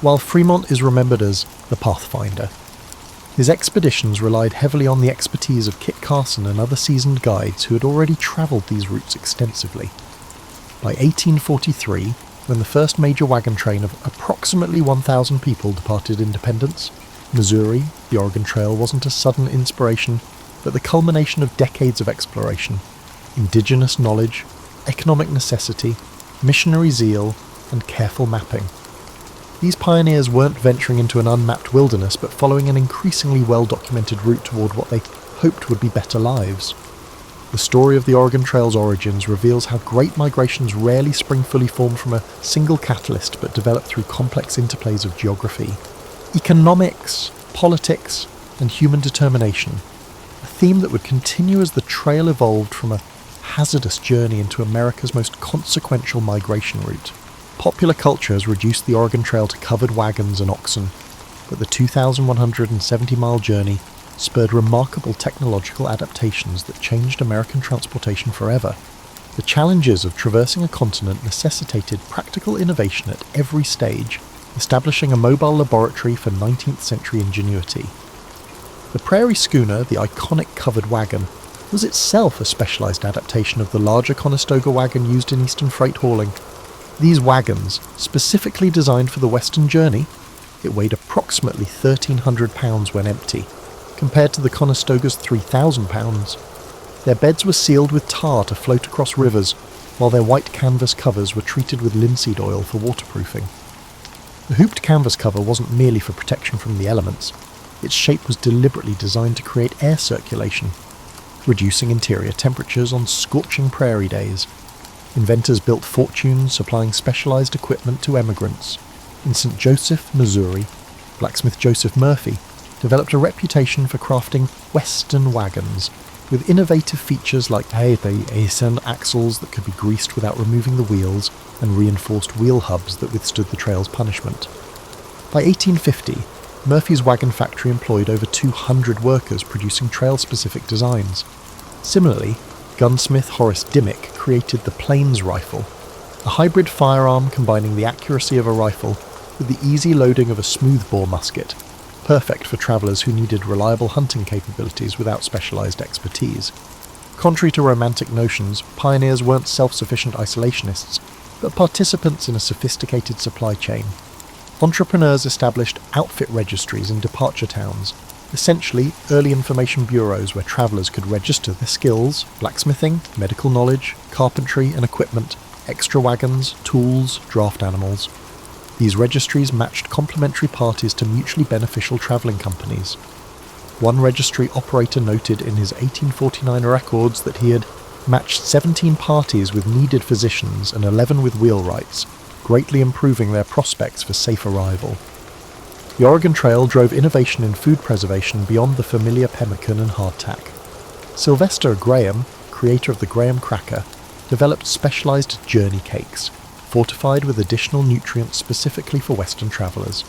While Fremont is remembered as the Pathfinder, his expeditions relied heavily on the expertise of Kit Carson and other seasoned guides who had already travelled these routes extensively. By 1843, when the first major wagon train of approximately 1,000 people departed Independence, Missouri, the Oregon Trail wasn't a sudden inspiration, but the culmination of decades of exploration, indigenous knowledge, economic necessity, missionary zeal, and careful mapping. These pioneers weren't venturing into an unmapped wilderness, but following an increasingly well-documented route toward what they hoped would be better lives. The story of the Oregon Trail's origins reveals how great migrations rarely spring fully formed from a single catalyst, but develop through complex interplays of geography, economics, politics, and human determination, a theme that would continue as the trail evolved from a hazardous journey into America's most consequential migration route. Popular culture has reduced the Oregon Trail to covered wagons and oxen, but the 2,170-mile journey spurred remarkable technological adaptations that changed American transportation forever. The challenges of traversing a continent necessitated practical innovation at every stage, establishing a mobile laboratory for 19th century ingenuity. The prairie schooner, the iconic covered wagon, was itself a specialised adaptation of the larger Conestoga wagon used in eastern freight hauling. These wagons, specifically designed for the western journey, it weighed approximately 1,300 pounds when empty, compared to the Conestoga's 3,000 pounds. Their beds were sealed with tar to float across rivers, while their white canvas covers were treated with linseed oil for waterproofing. The hooped canvas cover wasn't merely for protection from the elements. Its shape was deliberately designed to create air circulation, reducing interior temperatures on scorching prairie days. Inventors built fortunes supplying specialized equipment to emigrants. In St. Joseph, Missouri, blacksmith Joseph Murphy developed a reputation for crafting Western wagons, with innovative features like the ascend axles that could be greased without removing the wheels, and reinforced wheel hubs that withstood the trail's punishment. By 1850, Murphy's wagon factory employed over 200 workers producing trail-specific designs. Similarly, gunsmith Horace Dimmick created the Plains rifle, a hybrid firearm combining the accuracy of a rifle with the easy loading of a smoothbore musket, perfect for travellers who needed reliable hunting capabilities without specialised expertise. Contrary to romantic notions, pioneers weren't self-sufficient isolationists, but participants in a sophisticated supply chain. Entrepreneurs established outfit registries in departure towns, essentially early information bureaus where travellers could register their skills, blacksmithing, medical knowledge, carpentry and equipment, extra wagons, tools, draft animals. These registries matched complementary parties to mutually beneficial travelling companies. One registry operator noted in his 1849 records that he had matched 17 parties with needed physicians and 11 with wheelwrights, greatly improving their prospects for safe arrival. The Oregon Trail drove innovation in food preservation beyond the familiar pemmican and hardtack. Sylvester Graham, creator of the Graham cracker, developed specialised journey cakes, fortified with additional nutrients specifically for Western travellers.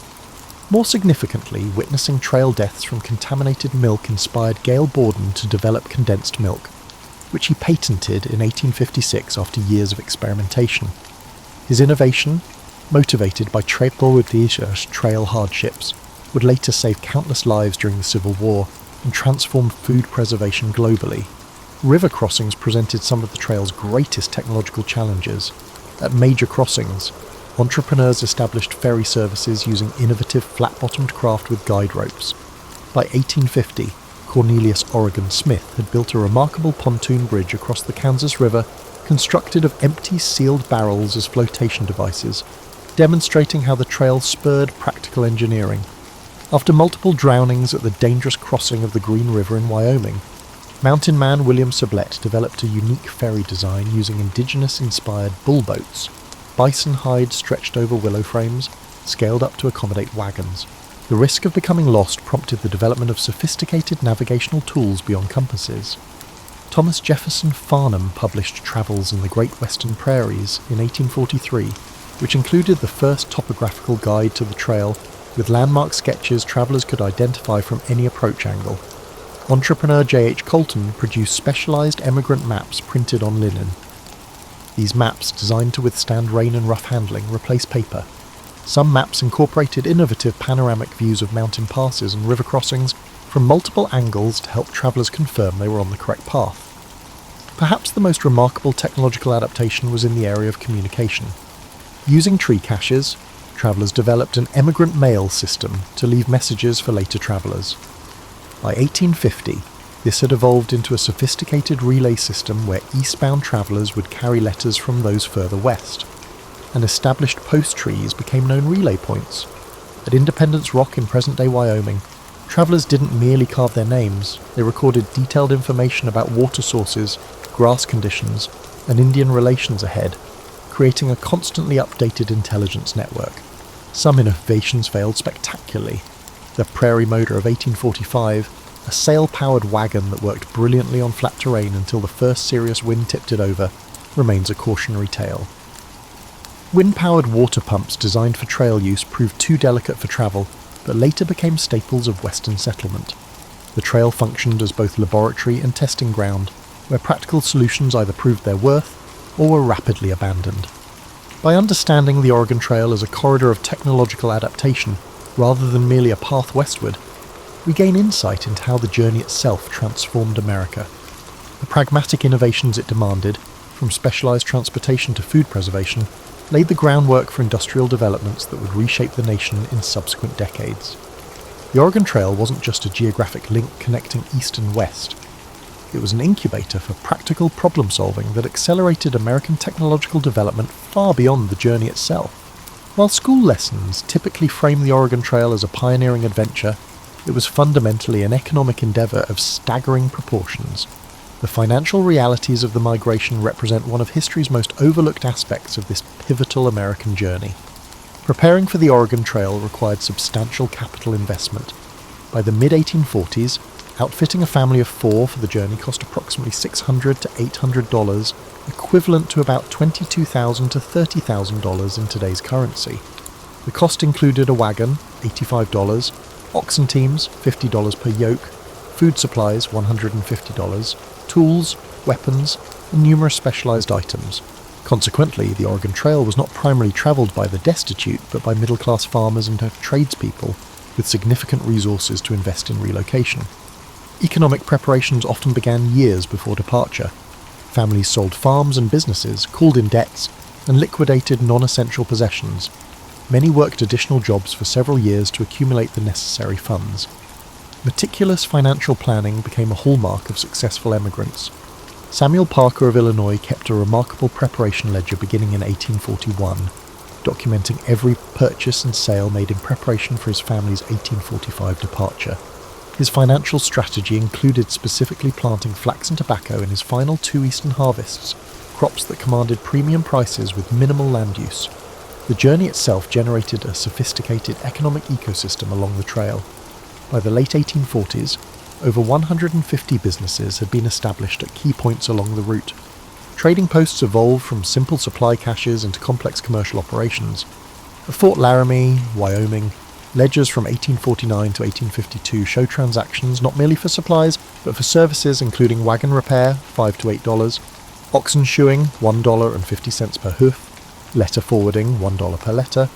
More significantly, witnessing trail deaths from contaminated milk inspired Gale Borden to develop condensed milk, which he patented in 1856 after years of experimentation. His innovation, motivated by British trail hardships, would later save countless lives during the Civil War and transform food preservation globally. River crossings presented some of the trail's greatest technological challenges. At major crossings, entrepreneurs established ferry services using innovative flat-bottomed craft with guide ropes. By 1850, Cornelius Oregon Smith had built a remarkable pontoon bridge across the Kansas River, constructed of empty sealed barrels as flotation devices, demonstrating how the trail spurred practical engineering. After multiple drownings at the dangerous crossing of the Green River in Wyoming, mountain man William Sublette developed a unique ferry design using indigenous-inspired bull boats, bison hide stretched over willow frames, scaled up to accommodate wagons. The risk of becoming lost prompted the development of sophisticated navigational tools beyond compasses. Thomas Jefferson Farnham published Travels in the Great Western Prairies in 1843, which included the first topographical guide to the trail, with landmark sketches travellers could identify from any approach angle. Entrepreneur J.H. Colton produced specialised emigrant maps printed on linen. These maps, designed to withstand rain and rough handling, replaced paper. Some maps incorporated innovative panoramic views of mountain passes and river crossings from multiple angles to help travellers confirm they were on the correct path. Perhaps the most remarkable technological adaptation was in the area of communication. Using tree caches, travellers developed an emigrant mail system to leave messages for later travellers. By 1850, this had evolved into a sophisticated relay system where eastbound travellers would carry letters from those further west, and established post trees became known relay points. At Independence Rock in present-day Wyoming, travellers didn't merely carve their names, they recorded detailed information about water sources, grass conditions, and Indian relations ahead, creating a constantly updated intelligence network. Some innovations failed spectacularly. The Prairie Motor of 1845, a sail-powered wagon that worked brilliantly on flat terrain until the first serious wind tipped it over, remains a cautionary tale. Wind-powered water pumps designed for trail use proved too delicate for travel, but later became staples of Western settlement. The trail functioned as both laboratory and testing ground, where practical solutions either proved their worth or were rapidly abandoned. By understanding the Oregon Trail as a corridor of technological adaptation, rather than merely a path westward, we gain insight into how the journey itself transformed America. The pragmatic innovations it demanded, from specialised transportation to food preservation, laid the groundwork for industrial developments that would reshape the nation in subsequent decades. The Oregon Trail wasn't just a geographic link connecting east and west. It was an incubator for practical problem-solving that accelerated American technological development far beyond the journey itself. While school lessons typically frame the Oregon Trail as a pioneering adventure, it was fundamentally an economic endeavour of staggering proportions. The financial realities of the migration represent one of history's most overlooked aspects of this pivotal American journey. Preparing for the Oregon Trail required substantial capital investment. By the mid-1840s, outfitting a family of 4 for the journey cost approximately $600 to $800, equivalent to about $22,000 to $30,000 in today's currency. The cost included a wagon, $85, oxen teams, $50 per yoke, food supplies, $150, tools, weapons, and numerous specialised items. Consequently, the Oregon Trail was not primarily travelled by the destitute, but by middle-class farmers and tradespeople with significant resources to invest in relocation. Economic preparations often began years before departure. Families sold farms and businesses, called in debts, and liquidated non-essential possessions. Many worked additional jobs for several years to accumulate the necessary funds. Meticulous financial planning became a hallmark of successful emigrants. Samuel Parker of Illinois kept a remarkable preparation ledger beginning in 1841, documenting every purchase and sale made in preparation for his family's 1845 departure. His financial strategy included specifically planting flax and tobacco in his final 2 eastern harvests, crops that commanded premium prices with minimal land use. The journey itself generated a sophisticated economic ecosystem along the trail. By the late 1840s, over 150 businesses had been established at key points along the route. Trading posts evolved from simple supply caches into complex commercial operations. At Fort Laramie, Wyoming, ledgers from 1849 to 1852 show transactions not merely for supplies, but for services including wagon repair, $5 to $8, oxen shoeing, $1.50 per hoof, letter forwarding, $1 per letter,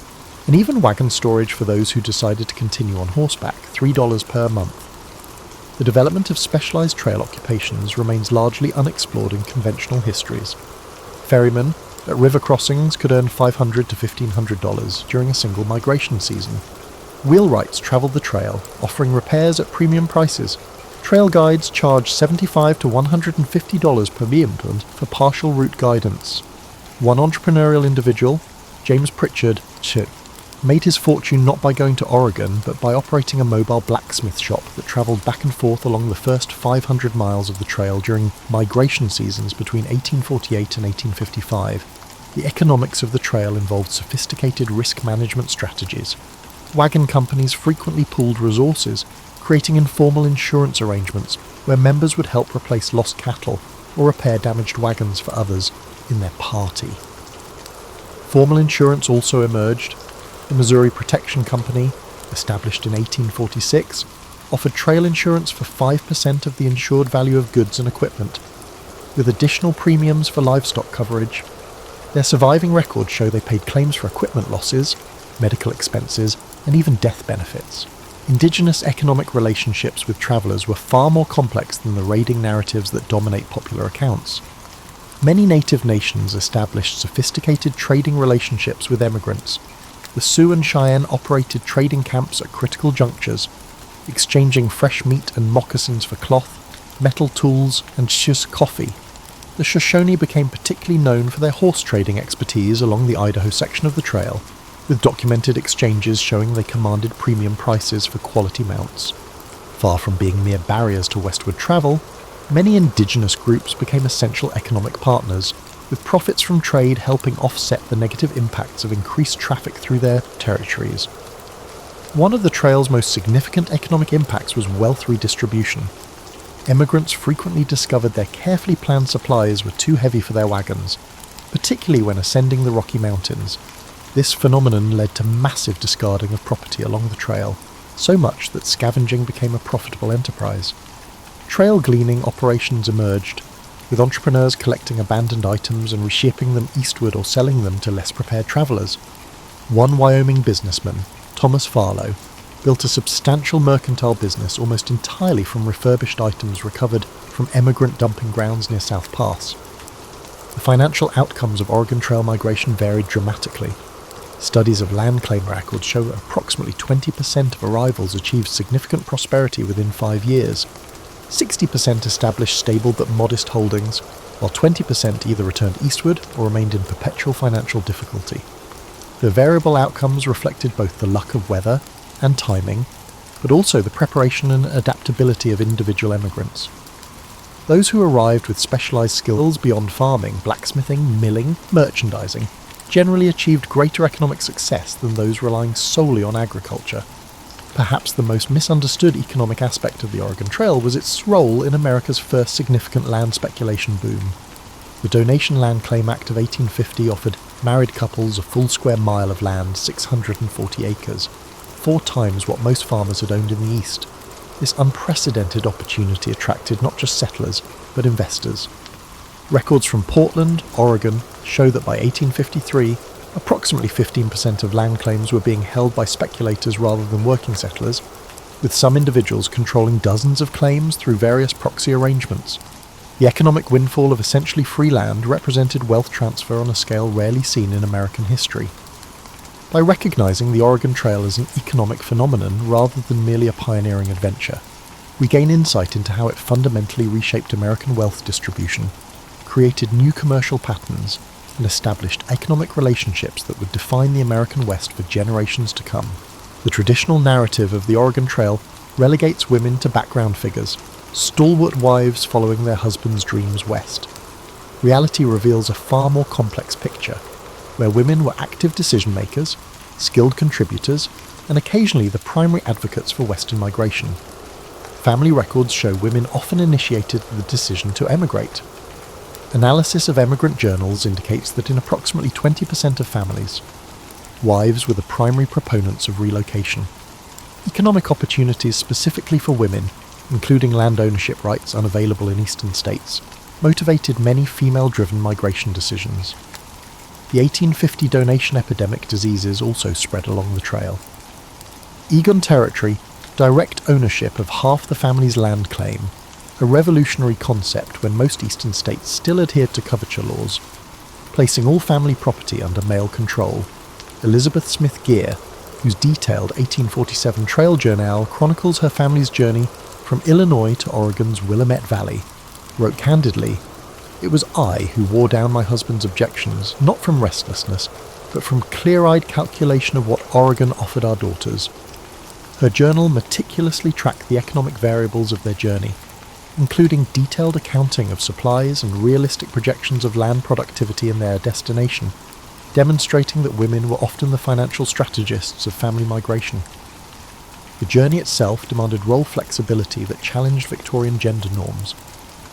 and even wagon storage for those who decided to continue on horseback, $3 per month. the development of specialised trail occupations remains largely unexplored in conventional histories. Ferrymen at river crossings could earn $500 to $1,500 during a single migration season. Wheelwrights travelled the trail, offering repairs at premium prices. Trail guides charged $75 to $150 per Viempund for partial route guidance. One entrepreneurial individual, James Pritchard, made his fortune not by going to Oregon, but by operating a mobile blacksmith shop that travelled back and forth along the first 500 miles of the trail during migration seasons between 1848 and 1855. The economics of the trail involved sophisticated risk management strategies. Wagon companies frequently pooled resources, creating informal insurance arrangements where members would help replace lost cattle or repair damaged wagons for others in their party. Formal insurance also emerged. The Missouri Protection Company, established in 1846, offered trail insurance for 5% of the insured value of goods and equipment, with additional premiums for livestock coverage. Their surviving records show they paid claims for equipment losses, medical expenses, and even death benefits. Indigenous economic relationships with travellers were far more complex than the raiding narratives that dominate popular accounts. Many native nations established sophisticated trading relationships with emigrants. The Sioux and Cheyenne operated trading camps at critical junctures, exchanging fresh meat and moccasins for cloth, metal tools, and coffee. The Shoshone became particularly known for their horse trading expertise along the Idaho section of the trail, with documented exchanges showing they commanded premium prices for quality mounts. Far from being mere barriers to westward travel, many indigenous groups became essential economic partners, with profits from trade helping offset the negative impacts of increased traffic through their territories. One of the trail's most significant economic impacts was wealth redistribution. Emigrants frequently discovered their carefully planned supplies were too heavy for their wagons, particularly when ascending the Rocky Mountains. This phenomenon led to massive discarding of property along the trail, so much that scavenging became a profitable enterprise. Trail gleaning operations emerged, with entrepreneurs collecting abandoned items and reshipping them eastward or selling them to less prepared travellers. One Wyoming businessman, Thomas Farlow, built a substantial mercantile business almost entirely from refurbished items recovered from emigrant dumping grounds near South Pass. The financial outcomes of Oregon Trail migration varied dramatically. Studies of land claim records show that approximately 20% of arrivals achieved significant prosperity within 5 years. 60% established stable but modest holdings, while 20% either returned eastward or remained in perpetual financial difficulty. The variable outcomes reflected both the luck of weather and timing, but also the preparation and adaptability of individual emigrants. Those who arrived with specialised skills beyond farming, blacksmithing, milling, merchandising, generally achieved greater economic success than those relying solely on agriculture. Perhaps the most misunderstood economic aspect of the Oregon Trail was its role in America's first significant land speculation boom. The Donation Land Claim Act of 1850 offered married couples a full square mile of land, 640 acres, 4 times what most farmers had owned in the East. This unprecedented opportunity attracted not just settlers, but investors. Records from Portland, Oregon, show that by 1853, approximately 15% of land claims were being held by speculators rather than working settlers, with some individuals controlling dozens of claims through various proxy arrangements. The economic windfall of essentially free land represented wealth transfer on a scale rarely seen in American history. By recognizing the Oregon Trail as an economic phenomenon rather than merely a pioneering adventure, we gain insight into how it fundamentally reshaped American wealth distribution, created new commercial patterns, and established economic relationships that would define the American West for generations to come. The traditional narrative of the Oregon Trail relegates women to background figures, stalwart wives following their husbands' dreams west. Reality reveals a far more complex picture, where women were active decision-makers, skilled contributors, and occasionally the primary advocates for Western migration. Family records show women often initiated the decision to emigrate. Analysis of emigrant journals indicates that in approximately 20% of families, wives were the primary proponents of relocation. Economic opportunities specifically for women, including land ownership rights unavailable in eastern states, motivated many female-driven migration decisions. The 1850 donation epidemic diseases also spread along the trail. Egon Territory, direct ownership of half the family's land claim, a revolutionary concept when most eastern states still adhered to coverture laws, placing all family property under male control. Elizabeth Smith Geer, whose detailed 1847 trail journal chronicles her family's journey from Illinois to Oregon's Willamette Valley, wrote candidly, "It was I who wore down my husband's objections, not from restlessness, but from clear-eyed calculation of what Oregon offered our daughters." Her journal meticulously tracked the economic variables of their journey, including detailed accounting of supplies and realistic projections of land productivity in their destination, demonstrating that women were often the financial strategists of family migration. The journey itself demanded role flexibility that challenged Victorian gender norms.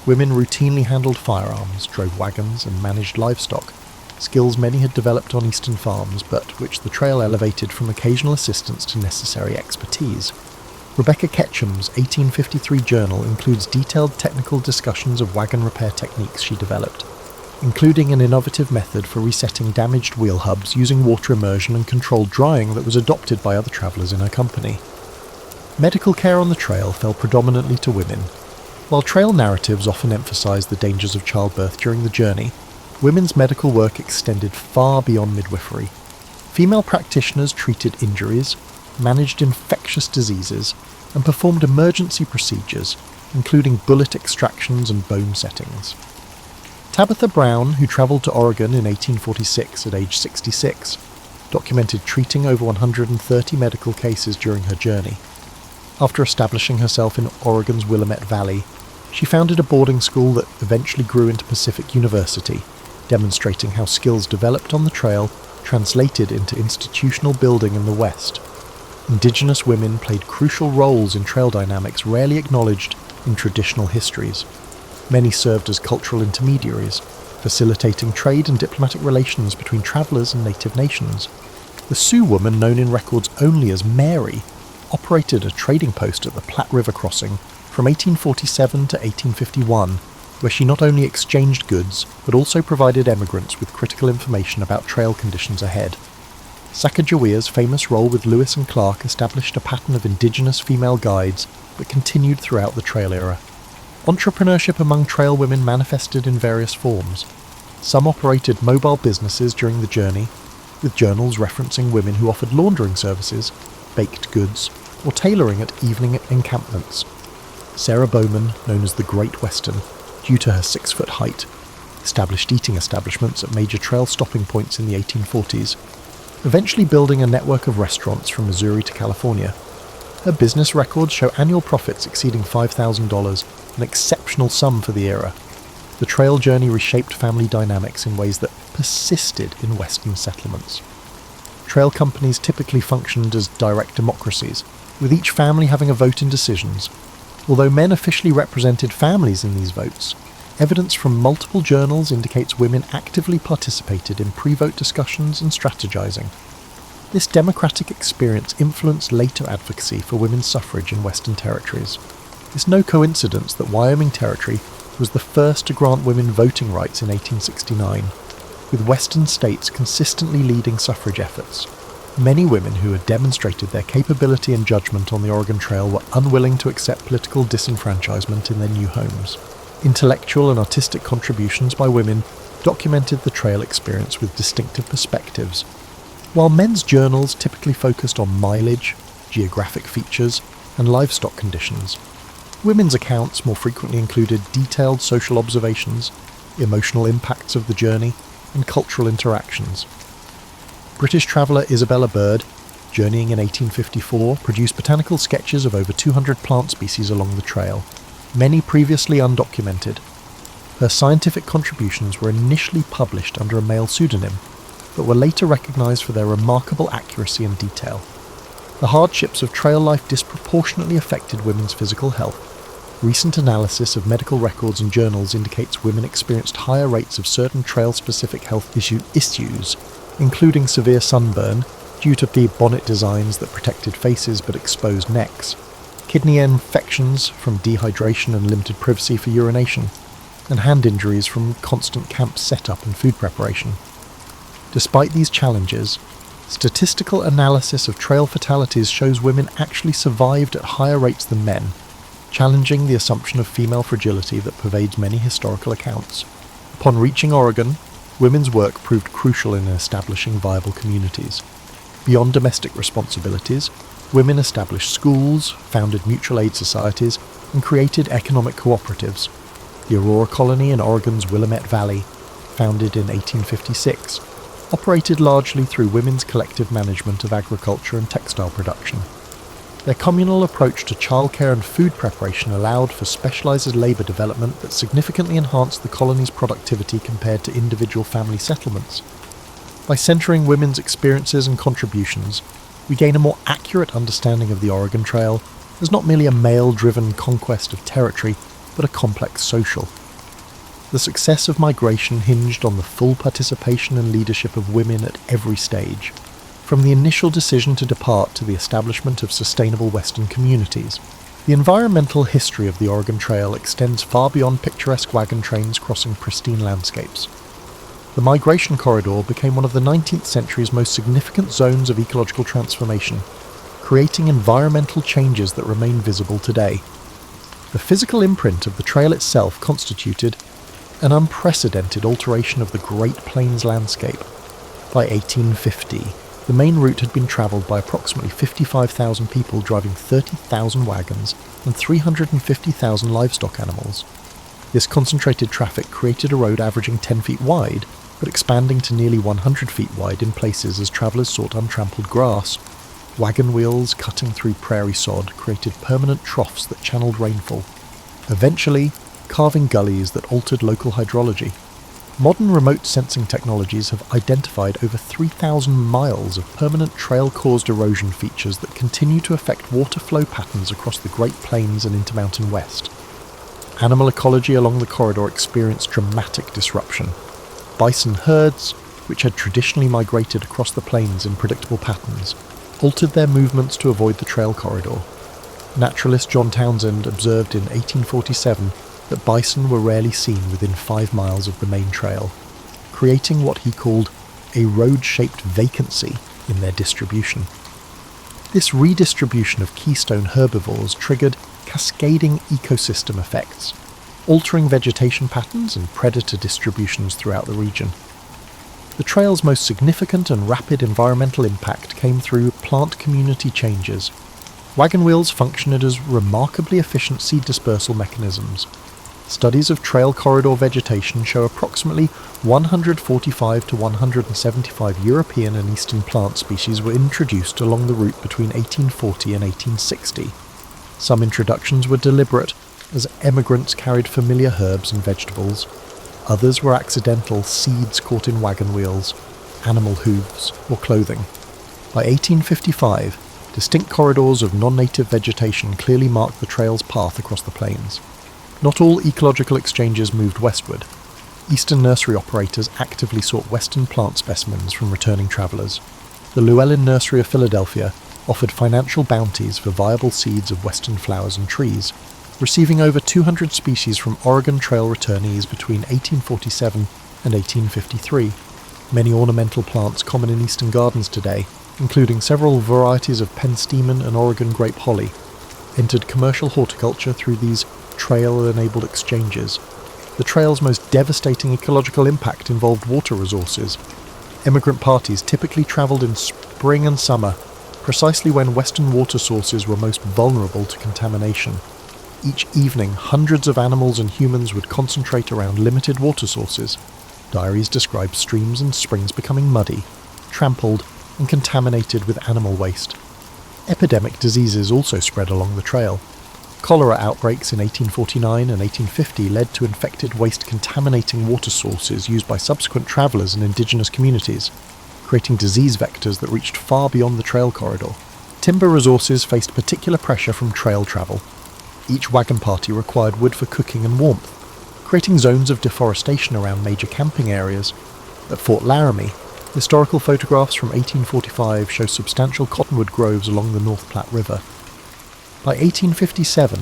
Women routinely handled firearms, drove wagons, and managed livestock, skills many had developed on eastern farms, but which the trail elevated from occasional assistance to necessary expertise. Rebecca Ketchum's 1853 journal includes detailed technical discussions of wagon repair techniques she developed, including an innovative method for resetting damaged wheel hubs using water immersion and controlled drying that was adopted by other travellers in her company. Medical care on the trail fell predominantly to women. While trail narratives often emphasised the dangers of childbirth during the journey, women's medical work extended far beyond midwifery. Female practitioners treated injuries, managed infectious diseases, and performed emergency procedures, including bullet extractions and bone settings. Tabitha Brown, who travelled to Oregon in 1846 at age 66, documented treating over 130 medical cases during her journey. After establishing herself in Oregon's Willamette Valley, she founded a boarding school that eventually grew into Pacific University, demonstrating how skills developed on the trail translated into institutional building in the West. Indigenous women played crucial roles in trail dynamics rarely acknowledged in traditional histories. Many served as cultural intermediaries, facilitating trade and diplomatic relations between travellers and native nations. The Sioux woman, known in records only as Mary, operated a trading post at the Platte River crossing from 1847 to 1851, where she not only exchanged goods, but also provided emigrants with critical information about trail conditions ahead. Sacagawea's famous role with Lewis and Clark established a pattern of indigenous female guides that continued throughout the trail era. Entrepreneurship among trail women manifested in various forms. Some operated mobile businesses during the journey, with journals referencing women who offered laundering services, baked goods, or tailoring at evening encampments. Sarah Bowman, known as the Great Western, due to her 6-foot height, established eating establishments at major trail stopping points in the 1840s, eventually building a network of restaurants from Missouri to California. Her business records show annual profits exceeding $5,000, an exceptional sum for the era. The trail journey reshaped family dynamics in ways that persisted in Western settlements. Trail companies typically functioned as direct democracies, with each family having a vote in decisions. Although men officially represented families in these votes, evidence from multiple journals indicates women actively participated in pre-vote discussions and strategizing. This democratic experience influenced later advocacy for women's suffrage in Western territories. It's no coincidence that Wyoming Territory was the first to grant women voting rights in 1869, with Western states consistently leading suffrage efforts. Many women who had demonstrated their capability and judgment on the Oregon Trail were unwilling to accept political disenfranchisement in their new homes. Intellectual and artistic contributions by women documented the trail experience with distinctive perspectives. While men's journals typically focused on mileage, geographic features, and livestock conditions, women's accounts more frequently included detailed social observations, emotional impacts of the journey, and cultural interactions. British traveller Isabella Bird, journeying in 1854, produced botanical sketches of over 200 plant species along the trail, many previously undocumented. Her scientific contributions were initially published under a male pseudonym, but were later recognised for their remarkable accuracy and detail. The hardships of trail life disproportionately affected women's physical health. Recent analysis of medical records and journals indicates women experienced higher rates of certain trail-specific health issues, including severe sunburn due to the bonnet designs that protected faces but exposed necks, kidney infections from dehydration and limited privacy for urination, and hand injuries from constant camp setup and food preparation. Despite these challenges, Statistical analysis of trail fatalities shows women actually survived at higher rates than men, challenging the assumption of female fragility that pervades many historical accounts. Upon reaching Oregon, women's work proved crucial in establishing viable communities. Beyond domestic responsibilities, women established schools, founded mutual aid societies, and created economic cooperatives. The Aurora Colony in Oregon's Willamette Valley, founded in 1856, operated largely through women's collective management of agriculture and textile production. Their communal approach to childcare and food preparation allowed for specialised labour development that significantly enhanced the colony's productivity compared to individual family settlements. By centering women's experiences and contributions, we gain a more accurate understanding of the Oregon Trail as not merely a male-driven conquest of territory, but a complex social. The success of migration hinged on the full participation and leadership of women at every stage, from the initial decision to depart to the establishment of sustainable Western communities. The environmental history of the Oregon Trail extends far beyond picturesque wagon trains crossing pristine landscapes. The migration corridor became one of the 19th century's most significant zones of ecological transformation, creating environmental changes that remain visible today. The physical imprint of the trail itself constituted an unprecedented alteration of the Great Plains landscape. By 1850, the main route had been travelled by approximately 55,000 people driving 30,000 wagons and 350,000 livestock animals. This concentrated traffic created a road averaging 10 feet wide, but expanding to nearly 100 feet wide in places as travellers sought untrampled grass. Wagon wheels cutting through prairie sod created permanent troughs that channeled rainfall, eventually carving gullies that altered local hydrology. Modern remote sensing technologies have identified over 3,000 miles of permanent trail-caused erosion features that continue to affect water flow patterns across the Great Plains and Intermountain West. Animal ecology along the corridor experienced dramatic disruption. Bison herds, which had traditionally migrated across the plains in predictable patterns, altered their movements to avoid the trail corridor. Naturalist John Townsend observed in 1847 that bison were rarely seen within 5 miles of the main trail, creating what he called a road-shaped vacancy in their distribution. This redistribution of keystone herbivores triggered cascading ecosystem effects, altering vegetation patterns and predator distributions throughout the region. The trail's most significant and rapid environmental impact came through plant community changes. Wagon wheels functioned as remarkably efficient seed dispersal mechanisms. Studies of trail corridor vegetation show approximately 145 to 175 European and Eastern plant species were introduced along the route between 1840 and 1860. Some introductions were deliberate, as emigrants carried familiar herbs and vegetables. Others were accidental seeds caught in wagon wheels, animal hooves, or clothing. By 1855, distinct corridors of non-native vegetation clearly marked the trail's path across the plains. Not all ecological exchanges moved westward. Eastern nursery operators actively sought western plant specimens from returning travellers. The Llewellyn Nursery of Philadelphia offered financial bounties for viable seeds of western flowers and trees, receiving over 200 species from Oregon Trail returnees between 1847 and 1853. Many ornamental plants common in eastern gardens today, including several varieties of penstemon and Oregon grape holly, entered commercial horticulture through these trail-enabled exchanges. The trail's most devastating ecological impact involved water resources. Immigrant parties typically travelled in spring and summer, precisely when western water sources were most vulnerable to contamination. Each evening, hundreds of animals and humans would concentrate around limited water sources. Diaries describe streams and springs becoming muddy, trampled, and contaminated with animal waste. Epidemic diseases also spread along the trail. Cholera outbreaks in 1849 and 1850 led to infected waste contaminating water sources used by subsequent travellers and indigenous communities, creating disease vectors that reached far beyond the trail corridor. Timber resources faced particular pressure from trail travel. Each wagon party required wood for cooking and warmth, creating zones of deforestation around major camping areas. At Fort Laramie, historical photographs from 1845 show substantial cottonwood groves along the North Platte River. By 1857,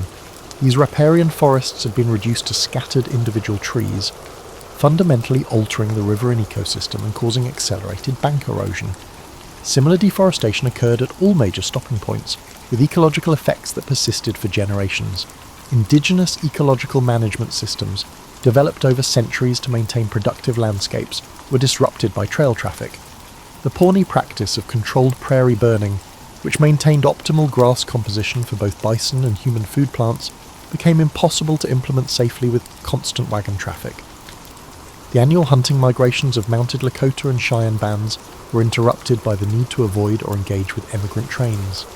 these riparian forests had been reduced to scattered individual trees, fundamentally altering the riverine ecosystem and causing accelerated bank erosion. Similar deforestation occurred at all major stopping points, with ecological effects that persisted for generations. Indigenous ecological management systems, developed over centuries to maintain productive landscapes, were disrupted by trail traffic. The Pawnee practice of controlled prairie burning, which maintained optimal grass composition for both bison and human food plants, became impossible to implement safely with constant wagon traffic. The annual hunting migrations of mounted Lakota and Cheyenne bands were interrupted by the need to avoid or engage with emigrant trains.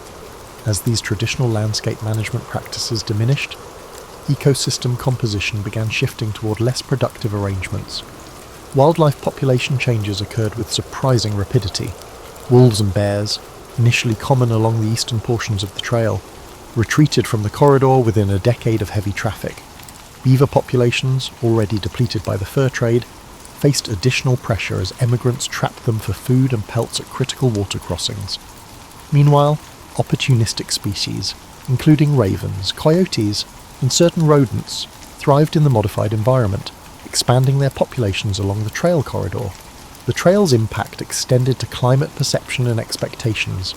As these traditional landscape management practices diminished, ecosystem composition began shifting toward less productive arrangements. Wildlife population changes occurred with surprising rapidity. Wolves and bears, initially common along the eastern portions of the trail, retreated from the corridor within a decade of heavy traffic. Beaver populations, already depleted by the fur trade, faced additional pressure as emigrants trapped them for food and pelts at critical water crossings. Meanwhile, opportunistic species, including ravens, coyotes, and certain rodents, thrived in the modified environment, expanding their populations along the trail corridor. The trail's impact extended to climate perception and expectations.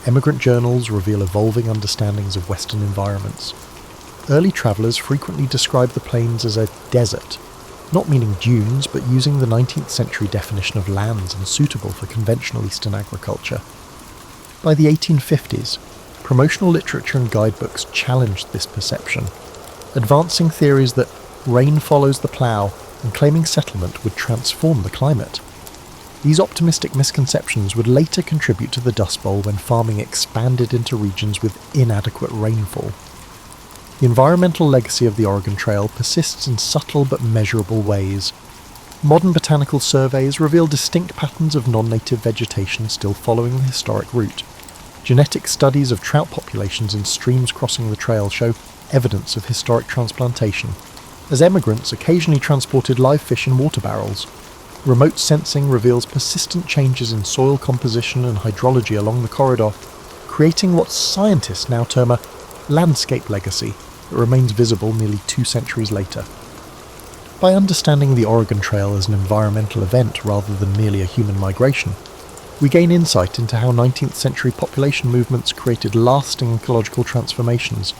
Emigrant journals reveal evolving understandings of Western environments. Early travellers frequently describe the plains as a desert, not meaning dunes, but using the 19th century definition of lands unsuitable for conventional Eastern agriculture. By the 1850s, promotional literature and guidebooks challenged this perception, advancing theories that rain follows the plough and claiming settlement would transform the climate. These optimistic misconceptions would later contribute to the Dust Bowl when farming expanded into regions with inadequate rainfall. The environmental legacy of the Oregon Trail persists in subtle but measurable ways. Modern botanical surveys reveal distinct patterns of non-native vegetation still following the historic route. Genetic studies of trout populations in streams crossing the trail show evidence of historic transplantation, as emigrants occasionally transported live fish in water barrels. Remote sensing reveals persistent changes in soil composition and hydrology along the corridor, creating what scientists now term a landscape legacy that remains visible nearly 2 centuries later. By understanding the Oregon Trail as an environmental event rather than merely a human migration, we gain insight into how 19th century population movements created lasting ecological transformations.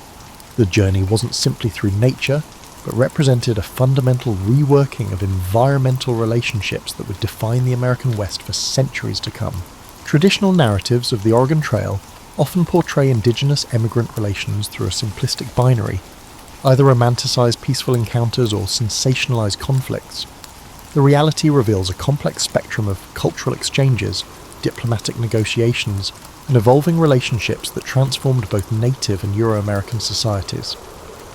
The journey wasn't simply through nature, but represented a fundamental reworking of environmental relationships that would define the American West for centuries to come. Traditional narratives of the Oregon Trail often portray indigenous emigrant relations through a simplistic binary, either romanticize peaceful encounters or sensationalize conflicts. The reality reveals a complex spectrum of cultural exchanges, diplomatic negotiations, and evolving relationships that transformed both native and Euro-American societies.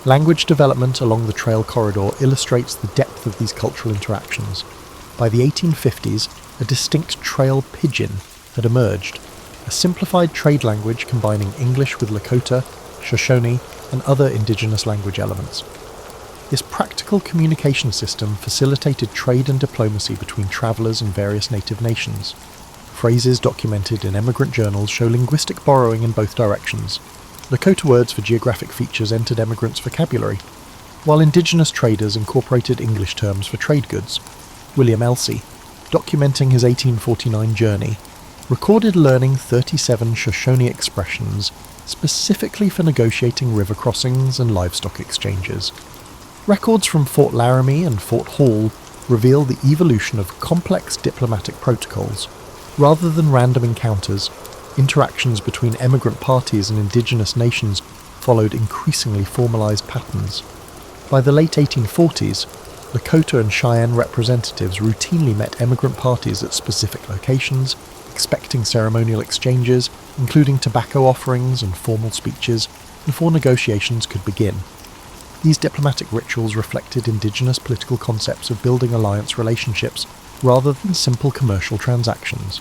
Language development along the trail corridor illustrates the depth of these cultural interactions. By the 1850s, a distinct trail pidgin had emerged, a simplified trade language combining English with Lakota, Shoshone, and other indigenous language elements. This practical communication system facilitated trade and diplomacy between travelers and various native nations. Phrases documented in emigrant journals show linguistic borrowing in both directions. Lakota words for geographic features entered emigrants' vocabulary, while indigenous traders incorporated English terms for trade goods. William Elsey, documenting his 1849 journey, recorded learning 37 Shoshone expressions specifically for negotiating river crossings and livestock exchanges. Records from Fort Laramie and Fort Hall reveal the evolution of complex diplomatic protocols. Rather than random encounters, interactions between emigrant parties and indigenous nations followed increasingly formalized patterns. By the late 1840s, Lakota and Cheyenne representatives routinely met emigrant parties at specific locations, expecting ceremonial exchanges, including tobacco offerings and formal speeches, before negotiations could begin. These diplomatic rituals reflected indigenous political concepts of building alliance relationships rather than simple commercial transactions.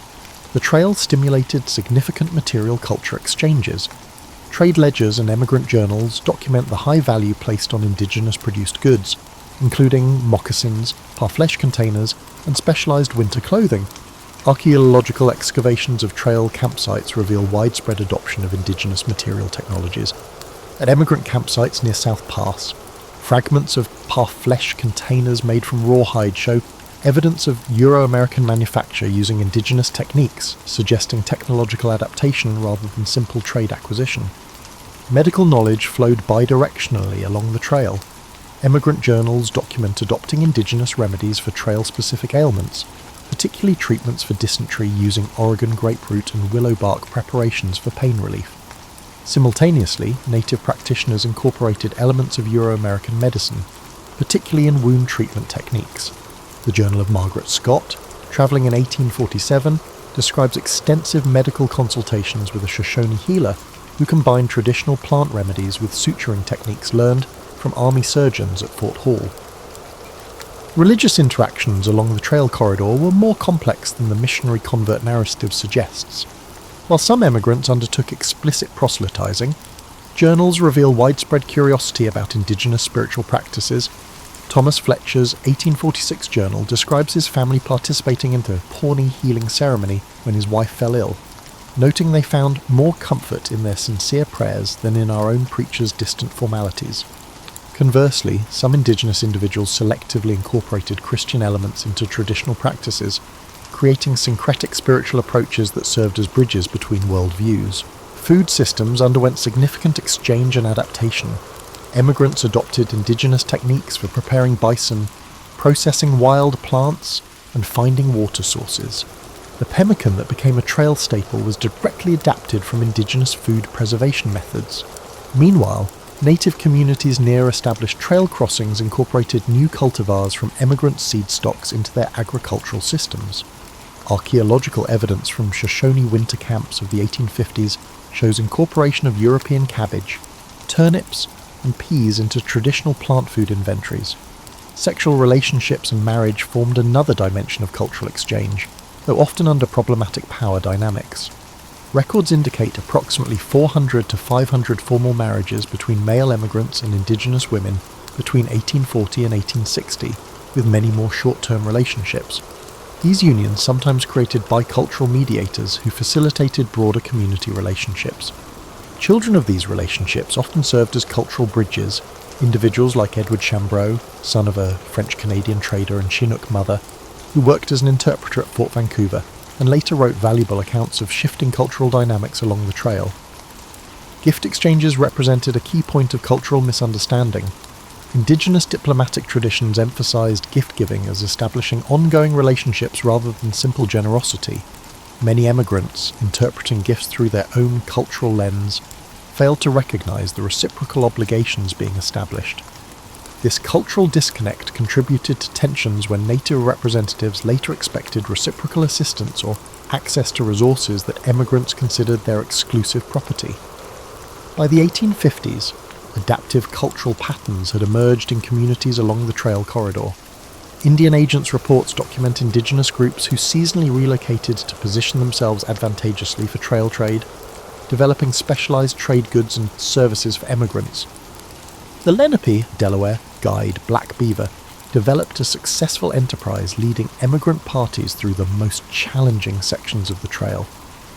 The trail stimulated significant material culture exchanges. Trade ledgers and emigrant journals document the high value placed on indigenous produced goods, including moccasins, parfleche containers, and specialized winter clothing. Archaeological excavations of trail campsites reveal widespread adoption of indigenous material technologies. At emigrant campsites near South Pass, fragments of parfleche containers made from rawhide show evidence of Euro-American manufacture using indigenous techniques, suggesting technological adaptation rather than simple trade acquisition. Medical knowledge flowed bidirectionally along the trail. Emigrant journals document adopting indigenous remedies for trail-specific ailments, particularly treatments for dysentery using Oregon grapefruit and willow bark preparations for pain relief. Simultaneously, native practitioners incorporated elements of Euro-American medicine, particularly in wound treatment techniques. The Journal of Margaret Scott, travelling in 1847, describes extensive medical consultations with a Shoshone healer who combined traditional plant remedies with suturing techniques learned from army surgeons at Fort Hall. Religious interactions along the trail corridor were more complex than the missionary convert narrative suggests. While some emigrants undertook explicit proselytizing, journals reveal widespread curiosity about indigenous spiritual practices. Thomas Fletcher's 1846 journal describes his family participating in the Pawnee healing ceremony when his wife fell ill, noting they found more comfort in their sincere prayers than in our own preachers' distant formalities. Conversely, some indigenous individuals selectively incorporated Christian elements into traditional practices, creating syncretic spiritual approaches that served as bridges between worldviews. Food systems underwent significant exchange and adaptation. Emigrants adopted indigenous techniques for preparing bison, processing wild plants, and finding water sources. The pemmican that became a trail staple was directly adapted from indigenous food preservation methods. Meanwhile, native communities near established trail crossings incorporated new cultivars from emigrant seed stocks into their agricultural systems. Archaeological evidence from Shoshone winter camps of the 1850s shows incorporation of European cabbage, turnips, and peas into traditional plant food inventories. Sexual relationships and marriage formed another dimension of cultural exchange, though often under problematic power dynamics. Records indicate approximately 400 to 500 formal marriages between male emigrants and indigenous women between 1840 and 1860, with many more short-term relationships. These unions sometimes created bicultural mediators who facilitated broader community relationships. Children of these relationships often served as cultural bridges. Individuals like Edward Chambreau, son of a French-Canadian trader and Chinook mother, who worked as an interpreter at Fort Vancouver and later wrote valuable accounts of shifting cultural dynamics along the trail. Gift exchanges represented a key point of cultural misunderstanding. Indigenous diplomatic traditions emphasized gift-giving as establishing ongoing relationships rather than simple generosity. Many emigrants, interpreting gifts through their own cultural lens, failed to recognize the reciprocal obligations being established. This cultural disconnect contributed to tensions when native representatives later expected reciprocal assistance or access to resources that emigrants considered their exclusive property. By the 1850s, adaptive cultural patterns had emerged in communities along the trail corridor. Indian agents' reports document indigenous groups who seasonally relocated to position themselves advantageously for trail trade, developing specialized trade goods and services for emigrants. The Lenape, Delaware, guide Black Beaver developed a successful enterprise leading emigrant parties through the most challenging sections of the trail,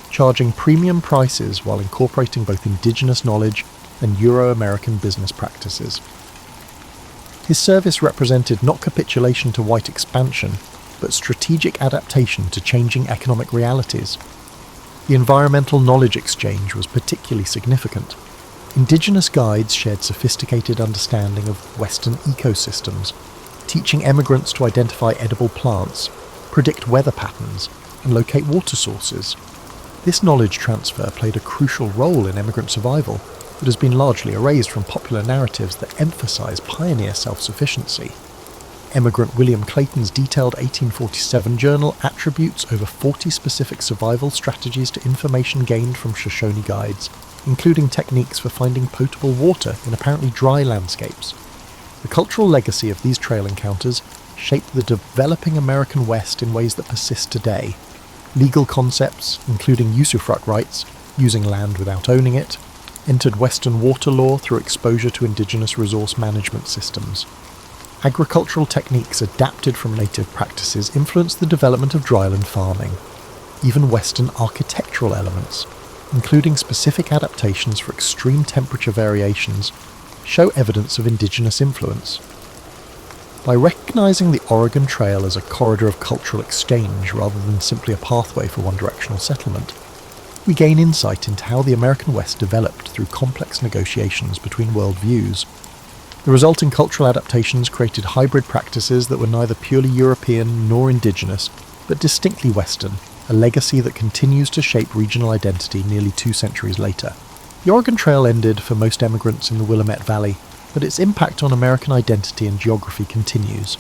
charging premium prices while incorporating both indigenous knowledge and Euro-American business practices. His service represented not capitulation to white expansion, but strategic adaptation to changing economic realities. The environmental knowledge exchange was particularly significant. Indigenous guides shared sophisticated understanding of Western ecosystems, teaching emigrants to identify edible plants, predict weather patterns, and locate water sources. This knowledge transfer played a crucial role in emigrant survival, but has been largely erased from popular narratives that emphasize pioneer self-sufficiency. Emigrant William Clayton's detailed 1847 journal attributes over 40 specific survival strategies to information gained from Shoshone guides, including techniques for finding potable water in apparently dry landscapes. The cultural legacy of these trail encounters shaped the developing American West in ways that persist today. Legal concepts, including usufruct rights, using land without owning it, entered Western water law through exposure to indigenous resource management systems. Agricultural techniques adapted from native practices influenced the development of dryland farming. Even Western architectural elements, including specific adaptations for extreme temperature variations, show evidence of indigenous influence. By recognizing the Oregon Trail as a corridor of cultural exchange rather than simply a pathway for one-directional settlement, we gain insight into how the American West developed through complex negotiations between worldviews. The resulting cultural adaptations created hybrid practices that were neither purely European nor indigenous, but distinctly Western, a legacy that continues to shape regional identity nearly 2 centuries later. The Oregon Trail ended for most emigrants in the Willamette Valley, but its impact on American identity and geography continues.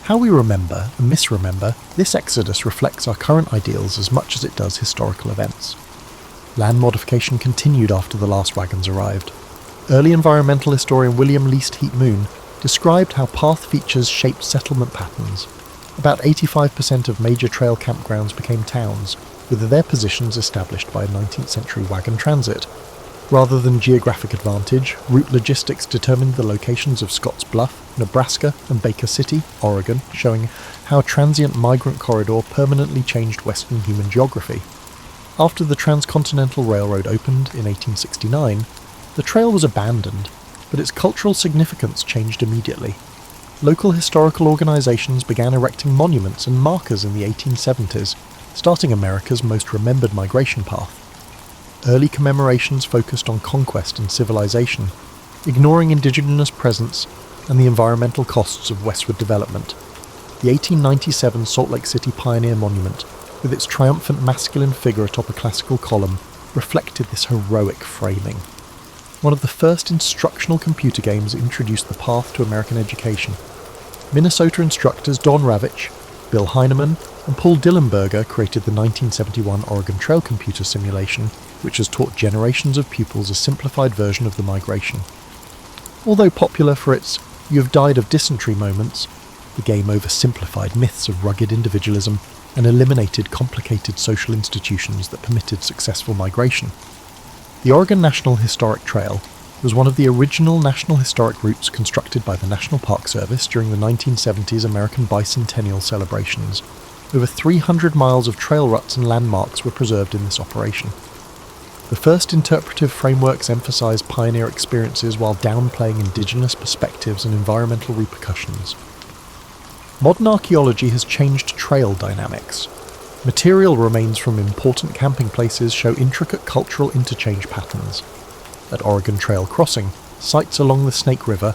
How we remember and misremember this exodus reflects our current ideals as much as it does historical events. Land modification continued after the last wagons arrived. Early environmental historian William Least Heat Moon described how path features shaped settlement patterns. About 85% of major trail campgrounds became towns, with their positions established by a 19th century wagon transit. Rather than geographic advantage, route logistics determined the locations of Scotts Bluff, Nebraska, and Baker City, Oregon, showing how a transient migrant corridor permanently changed Western human geography. After the Transcontinental Railroad opened in 1869, the trail was abandoned, but its cultural significance changed immediately. Local historical organizations began erecting monuments and markers in the 1870s, starting America's most remembered migration path. Early commemorations focused on conquest and civilization, ignoring indigenous presence and the environmental costs of westward development. The 1897 Salt Lake City Pioneer Monument, with its triumphant masculine figure atop a classical column, reflected this heroic framing. One of the first instructional computer games introduced the path to American education. Minnesota instructors Don Ravitch, Bill Heineman, and Paul Dillenberger created the 1971 Oregon Trail computer simulation, which has taught generations of pupils a simplified version of the migration. Although popular for its "you have died of dysentery" moments, the game oversimplified myths of rugged individualism and eliminated complicated social institutions that permitted successful migration. The Oregon National Historic Trail was one of the original National Historic routes constructed by the National Park Service during the 1970s American Bicentennial celebrations. Over 300 miles of trail ruts and landmarks were preserved in this operation. The first interpretive frameworks emphasized pioneer experiences while downplaying indigenous perspectives and environmental repercussions. Modern archaeology has changed trail dynamics. Material remains from important camping places show intricate cultural interchange patterns. At Oregon Trail Crossing, sites along the Snake River,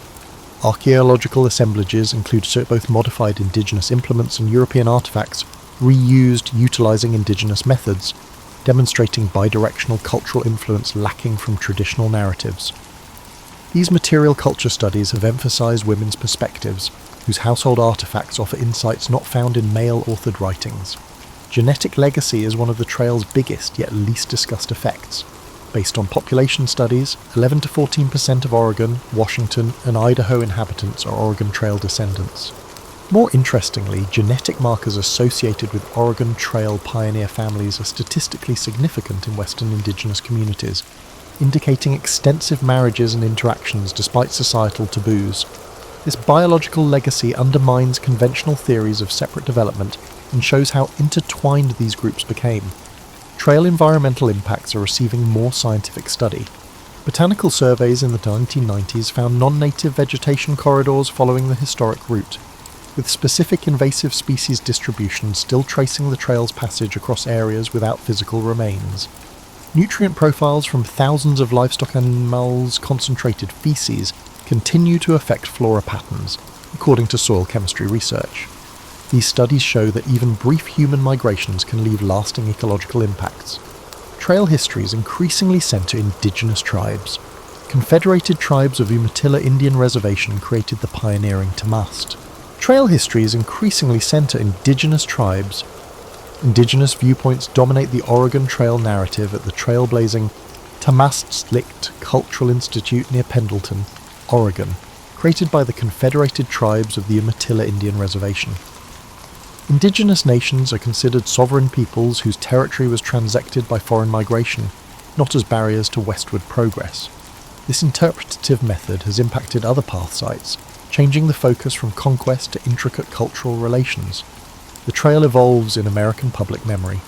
archaeological assemblages include both modified indigenous implements and European artifacts reused utilizing indigenous methods, demonstrating bidirectional cultural influence lacking from traditional narratives. These material culture studies have emphasized women's perspectives, whose household artifacts offer insights not found in male-authored writings. Genetic legacy is one of the trail's biggest yet least discussed effects. Based on population studies, 11 to 14% of Oregon, Washington, and Idaho inhabitants are Oregon Trail descendants. More interestingly, genetic markers associated with Oregon Trail pioneer families are statistically significant in Western indigenous communities, indicating extensive marriages and interactions despite societal taboos. This biological legacy undermines conventional theories of separate development and shows how intertwined these groups became. Trail environmental impacts are receiving more scientific study. Botanical surveys in the 1990s found non-native vegetation corridors following the historic route, with specific invasive species distribution still tracing the trail's passage across areas without physical remains. Nutrient profiles from thousands of livestock animals' concentrated feces continue to affect flora patterns, according to soil chemistry research. These studies show that even brief human migrations can leave lasting ecological impacts. Trail histories increasingly center indigenous tribes. Confederated Tribes of Umatilla Indian Reservation created the pioneering Tamast. Trail histories increasingly center indigenous tribes. Indigenous viewpoints dominate the Oregon Trail narrative at the trailblazing Tamast-Licht Cultural Institute near Pendleton, Oregon, created by the Confederated Tribes of the Umatilla Indian Reservation. Indigenous nations are considered sovereign peoples whose territory was transected by foreign migration, not as barriers to westward progress. This interpretative method has impacted other path sites, changing the focus from conquest to intricate cultural relations. The trail evolves in American public memory.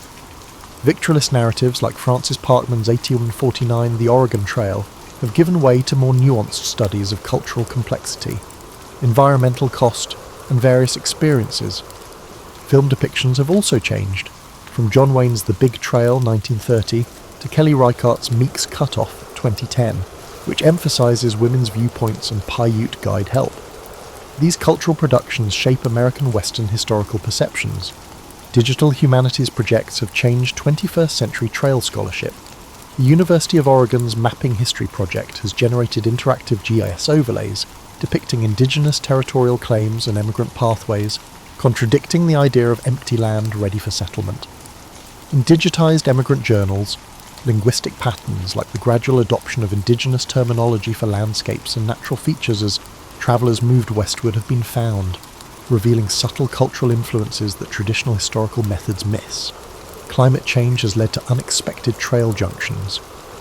Victorless narratives like Francis Parkman's 1849 The Oregon Trail have given way to more nuanced studies of cultural complexity. environmental cost, and various experiences. Film depictions have also changed, from John Wayne's The Big Trail 1930 to Kelly Reichardt's Meek's Cutoff 2010, which emphasises women's viewpoints and Paiute guide help. These cultural productions shape American Western historical perceptions. Digital humanities projects have changed 21st century trail scholarship. The University of Oregon's Mapping History project has generated interactive GIS overlays depicting indigenous territorial claims and emigrant pathways, contradicting the idea of empty land ready for settlement. In digitised emigrant journals, linguistic patterns like the gradual adoption of indigenous terminology for landscapes and natural features as travellers moved westward have been found, revealing subtle cultural influences that traditional historical methods miss. Climate change has led to unexpected trail junctions.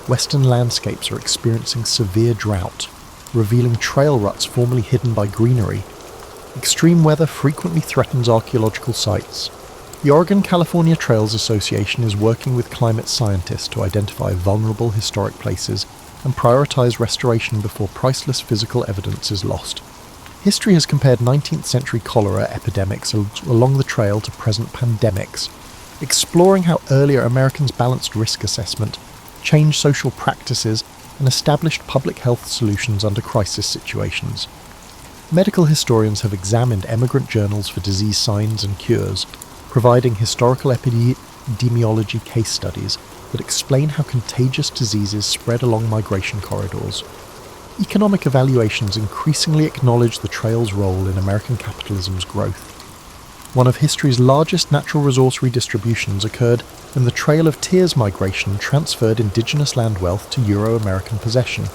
Western landscapes are experiencing severe drought, revealing trail ruts formerly hidden by greenery. Extreme weather frequently threatens archaeological sites. The Oregon-California Trails Association is working with climate scientists to identify vulnerable historic places and prioritise restoration before priceless physical evidence is lost. History has compared 19th century cholera epidemics along the trail to present pandemics, exploring how earlier Americans balanced risk assessment, changed social practices, and established public health solutions under crisis situations. Medical historians have examined emigrant journals for disease signs and cures, providing historical epidemiology case studies that explain how contagious diseases spread along migration corridors. Economic evaluations increasingly acknowledge the trail's role in American capitalism's growth. One of history's largest natural resource redistributions occurred when the Trail of Tears migration transferred indigenous land wealth to Euro-American possession.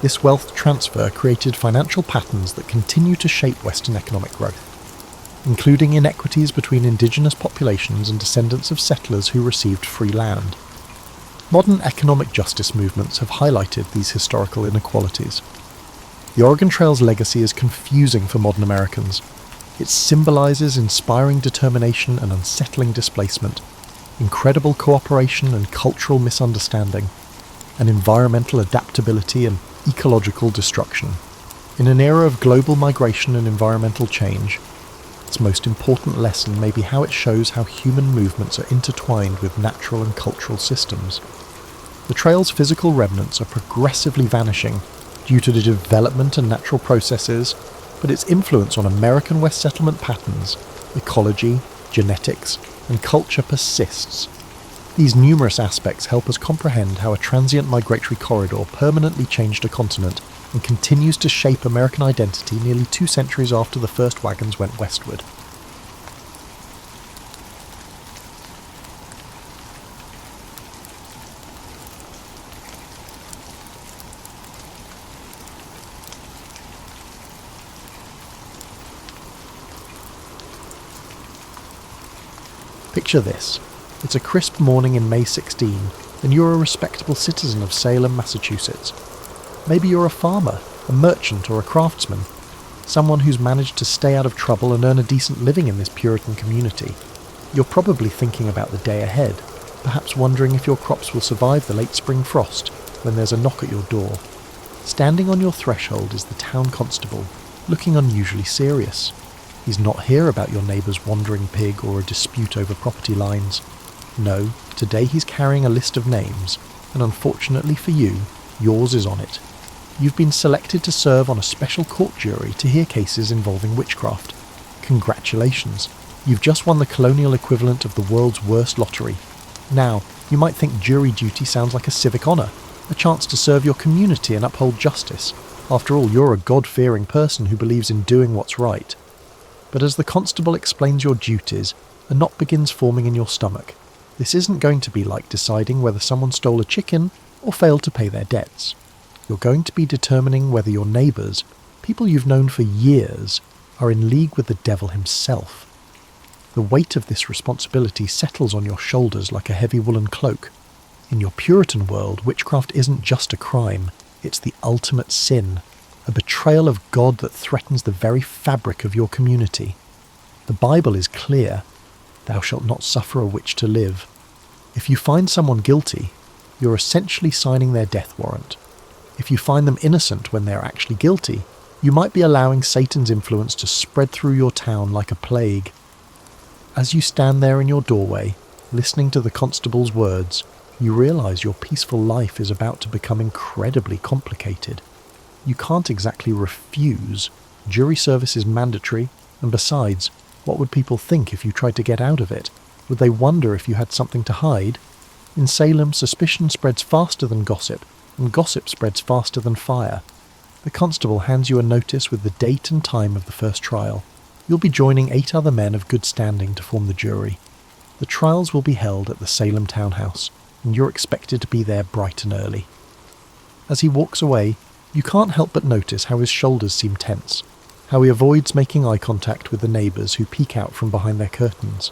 This wealth transfer created financial patterns that continue to shape Western economic growth, including inequities between indigenous populations and descendants of settlers who received free land. Modern economic justice movements have highlighted these historical inequalities. The Oregon Trail's legacy is confusing for modern Americans. It symbolises inspiring determination and unsettling displacement, incredible cooperation and cultural misunderstanding, and environmental adaptability and ecological destruction. In an era of global migration and environmental change, its most important lesson may be how it shows how human movements are intertwined with natural and cultural systems. The trail's physical remnants are progressively vanishing due to the development and natural processes, but its influence on American West settlement patterns, ecology, genetics, and culture persists. These numerous aspects help us comprehend how a transient migratory corridor permanently changed a continent and continues to shape American identity nearly 2 centuries after the first wagons went westward. Picture this. It's a crisp morning in May 16, and you're a respectable citizen of Salem, Massachusetts. Maybe you're a farmer, a merchant, or a craftsman, someone who's managed to stay out of trouble and earn a decent living in this Puritan community. You're probably thinking about the day ahead, perhaps wondering if your crops will survive the late spring frost when there's a knock at your door. Standing on your threshold is the town constable, looking unusually serious. He's not here about your neighbour's wandering pig or a dispute over property lines. No, today he's carrying a list of names, and unfortunately for you, yours is on it. You've been selected to serve on a special court jury to hear cases involving witchcraft. Congratulations, you've just won the colonial equivalent of the world's worst lottery. Now, you might think jury duty sounds like a civic honour, a chance to serve your community and uphold justice. After all, you're a God-fearing person who believes in doing what's right. But as the constable explains your duties, a knot begins forming in your stomach. This isn't going to be like deciding whether someone stole a chicken or failed to pay their debts. You're going to be determining whether your neighbours, people you've known for years, are in league with the devil himself. The weight of this responsibility settles on your shoulders like a heavy woolen cloak. In your Puritan world, witchcraft isn't just a crime, it's the ultimate sin, a betrayal of God that threatens the very fabric of your community. The Bible is clear, thou shalt not suffer a witch to live. If you find someone guilty, you're essentially signing their death warrant. If you find them innocent when they're actually guilty, You might be allowing Satan's influence to spread through your town like a plague. As you stand there in your doorway, listening to the constable's words, you realise your peaceful life is about to become incredibly complicated. You can't exactly refuse. Jury service is mandatory, and besides, what would people think if you tried to get out of it? Would they wonder if you had something to hide? In Salem, suspicion spreads faster than gossip, and gossip spreads faster than fire. The constable hands you a notice with the date and time of the first trial. You'll be joining 8 other men of good standing to form the jury. The trials will be held at the Salem townhouse, and you're expected to be there bright and early. As he walks away, you can't help but notice how his shoulders seem tense, how he avoids making eye contact with the neighbours who peek out from behind their curtains.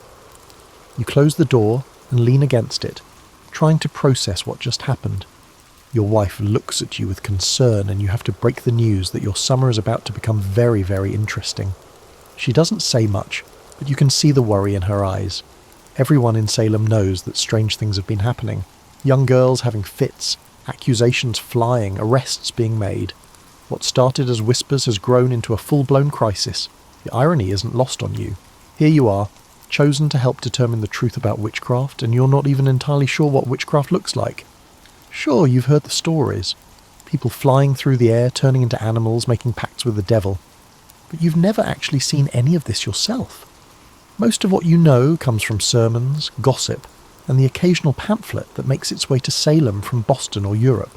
You close the door and lean against it, trying to process what just happened. Your wife looks at you with concern, and you have to break the news that your summer is about to become very, very interesting. She doesn't say much, but you can see the worry in her eyes. Everyone in Salem knows that strange things have been happening. Young girls having fits, accusations flying, arrests being made. What started as whispers has grown into a full-blown crisis. The irony isn't lost on you. Here you are, chosen to help determine the truth about witchcraft, and you're not even entirely sure what witchcraft looks like. Sure, you've heard the stories. People flying through the air, turning into animals, making pacts with the devil. But you've never actually seen any of this yourself. Most of what you know comes from sermons, gossip, and the occasional pamphlet that makes its way to Salem from Boston or Europe.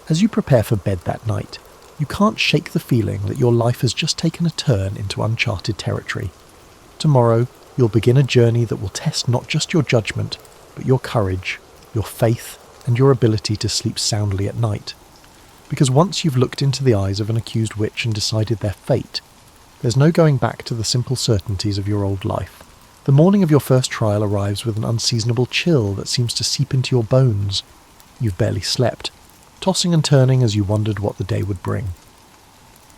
As you prepare for bed that night, you can't shake the feeling that your life has just taken a turn into uncharted territory. Tomorrow, you'll begin a journey that will test not just your judgment, but your courage, your faith, and your ability to sleep soundly at night. Because once you've looked into the eyes of an accused witch and decided their fate, there's no going back to the simple certainties of your old life. The morning of your first trial arrives with an unseasonable chill that seems to seep into your bones. You've barely slept, tossing and turning as you wondered what the day would bring.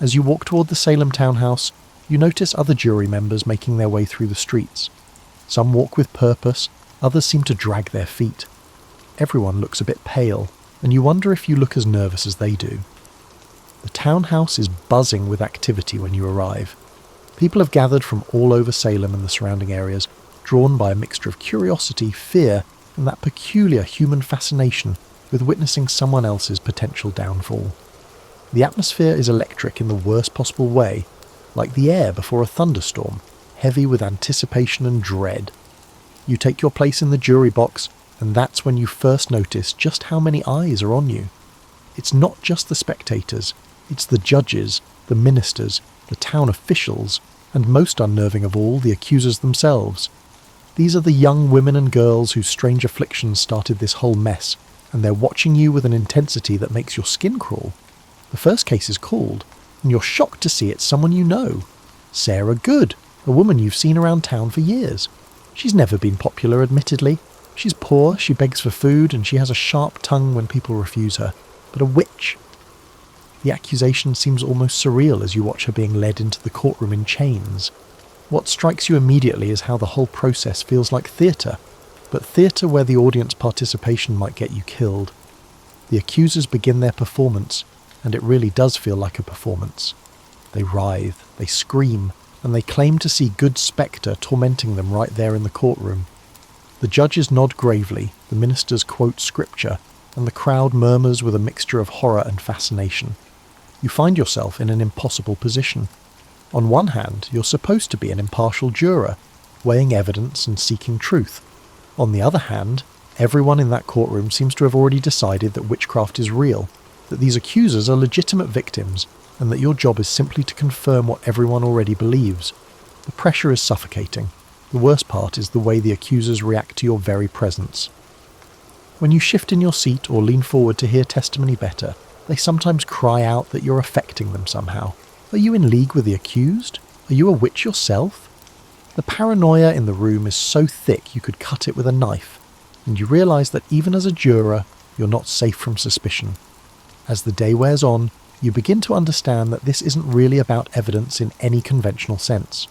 As you walk toward the Salem townhouse, you notice other jury members making their way through the streets. Some walk with purpose, others seem to drag their feet. Everyone looks a bit pale, and you wonder if you look as nervous as they do. The townhouse is buzzing with activity when you arrive. People have gathered from all over Salem and the surrounding areas, drawn by a mixture of curiosity, fear, and that peculiar human fascination with witnessing someone else's potential downfall. The atmosphere is electric in the worst possible way, like the air before a thunderstorm, heavy with anticipation and dread. You take your place in the jury box, and that's when you first notice just how many eyes are on you. It's not just the spectators, it's the judges, the ministers, the town officials, and most unnerving of all, the accusers themselves. These are the young women and girls whose strange afflictions started this whole mess, and they're watching you with an intensity that makes your skin crawl. The first case is called, and you're shocked to see it's someone you know. Sarah Good, a woman you've seen around town for years. She's never been popular, admittedly. She's poor, she begs for food, and she has a sharp tongue when people refuse her. But a witch. The accusation seems almost surreal as you watch her being led into the courtroom in chains. What strikes you immediately is how the whole process feels like theatre, but theatre where the audience participation might get you killed. The accusers begin their performance, and it really does feel like a performance. They writhe, they scream, and they claim to see Good Spectre tormenting them right there in the courtroom. The judges nod gravely, the ministers quote scripture, and the crowd murmurs with a mixture of horror and fascination. You find yourself in an impossible position. On one hand, you're supposed to be an impartial juror, weighing evidence and seeking truth. On the other hand, everyone in that courtroom seems to have already decided that witchcraft is real, that these accusers are legitimate victims, and that your job is simply to confirm what everyone already believes. The pressure is suffocating. The worst part is the way the accusers react to your very presence. When you shift in your seat or lean forward to hear testimony better, they sometimes cry out that you're affecting them somehow. Are you in league with the accused? Are you a witch yourself? The paranoia in the room is so thick you could cut it with a knife, and you realise that even as a juror, you're not safe from suspicion. As the day wears on, you begin to understand that this isn't really about evidence in any conventional sense.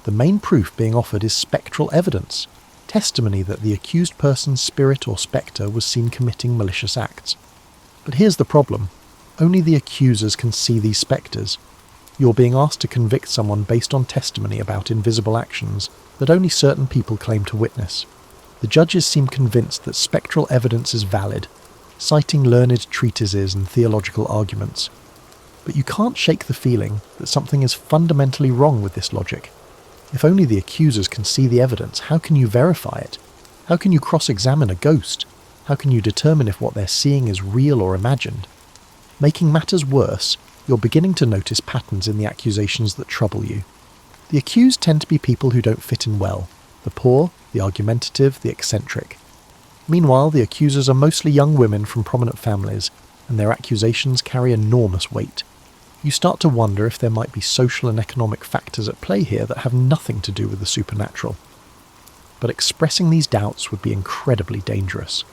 The main proof being offered is spectral evidence, testimony that the accused person's spirit or spectre was seen committing malicious acts. But here's the problem. Only the accusers can see these spectres. You're being asked to convict someone based on testimony about invisible actions that only certain people claim to witness. The judges seem convinced that spectral evidence is valid, citing learned treatises and theological arguments. But you can't shake the feeling that something is fundamentally wrong with this logic. If only the accusers can see the evidence, how can you verify it? How can you cross-examine a ghost? How can you determine if what they're seeing is real or imagined? Making matters worse, you're beginning to notice patterns in the accusations that trouble you. The accused tend to be people who don't fit in well: the poor, the argumentative, the eccentric. Meanwhile, the accusers are mostly young women from prominent families, and their accusations carry enormous weight. You start to wonder if there might be social and economic factors at play here that have nothing to do with the supernatural. But expressing these doubts would be incredibly dangerous.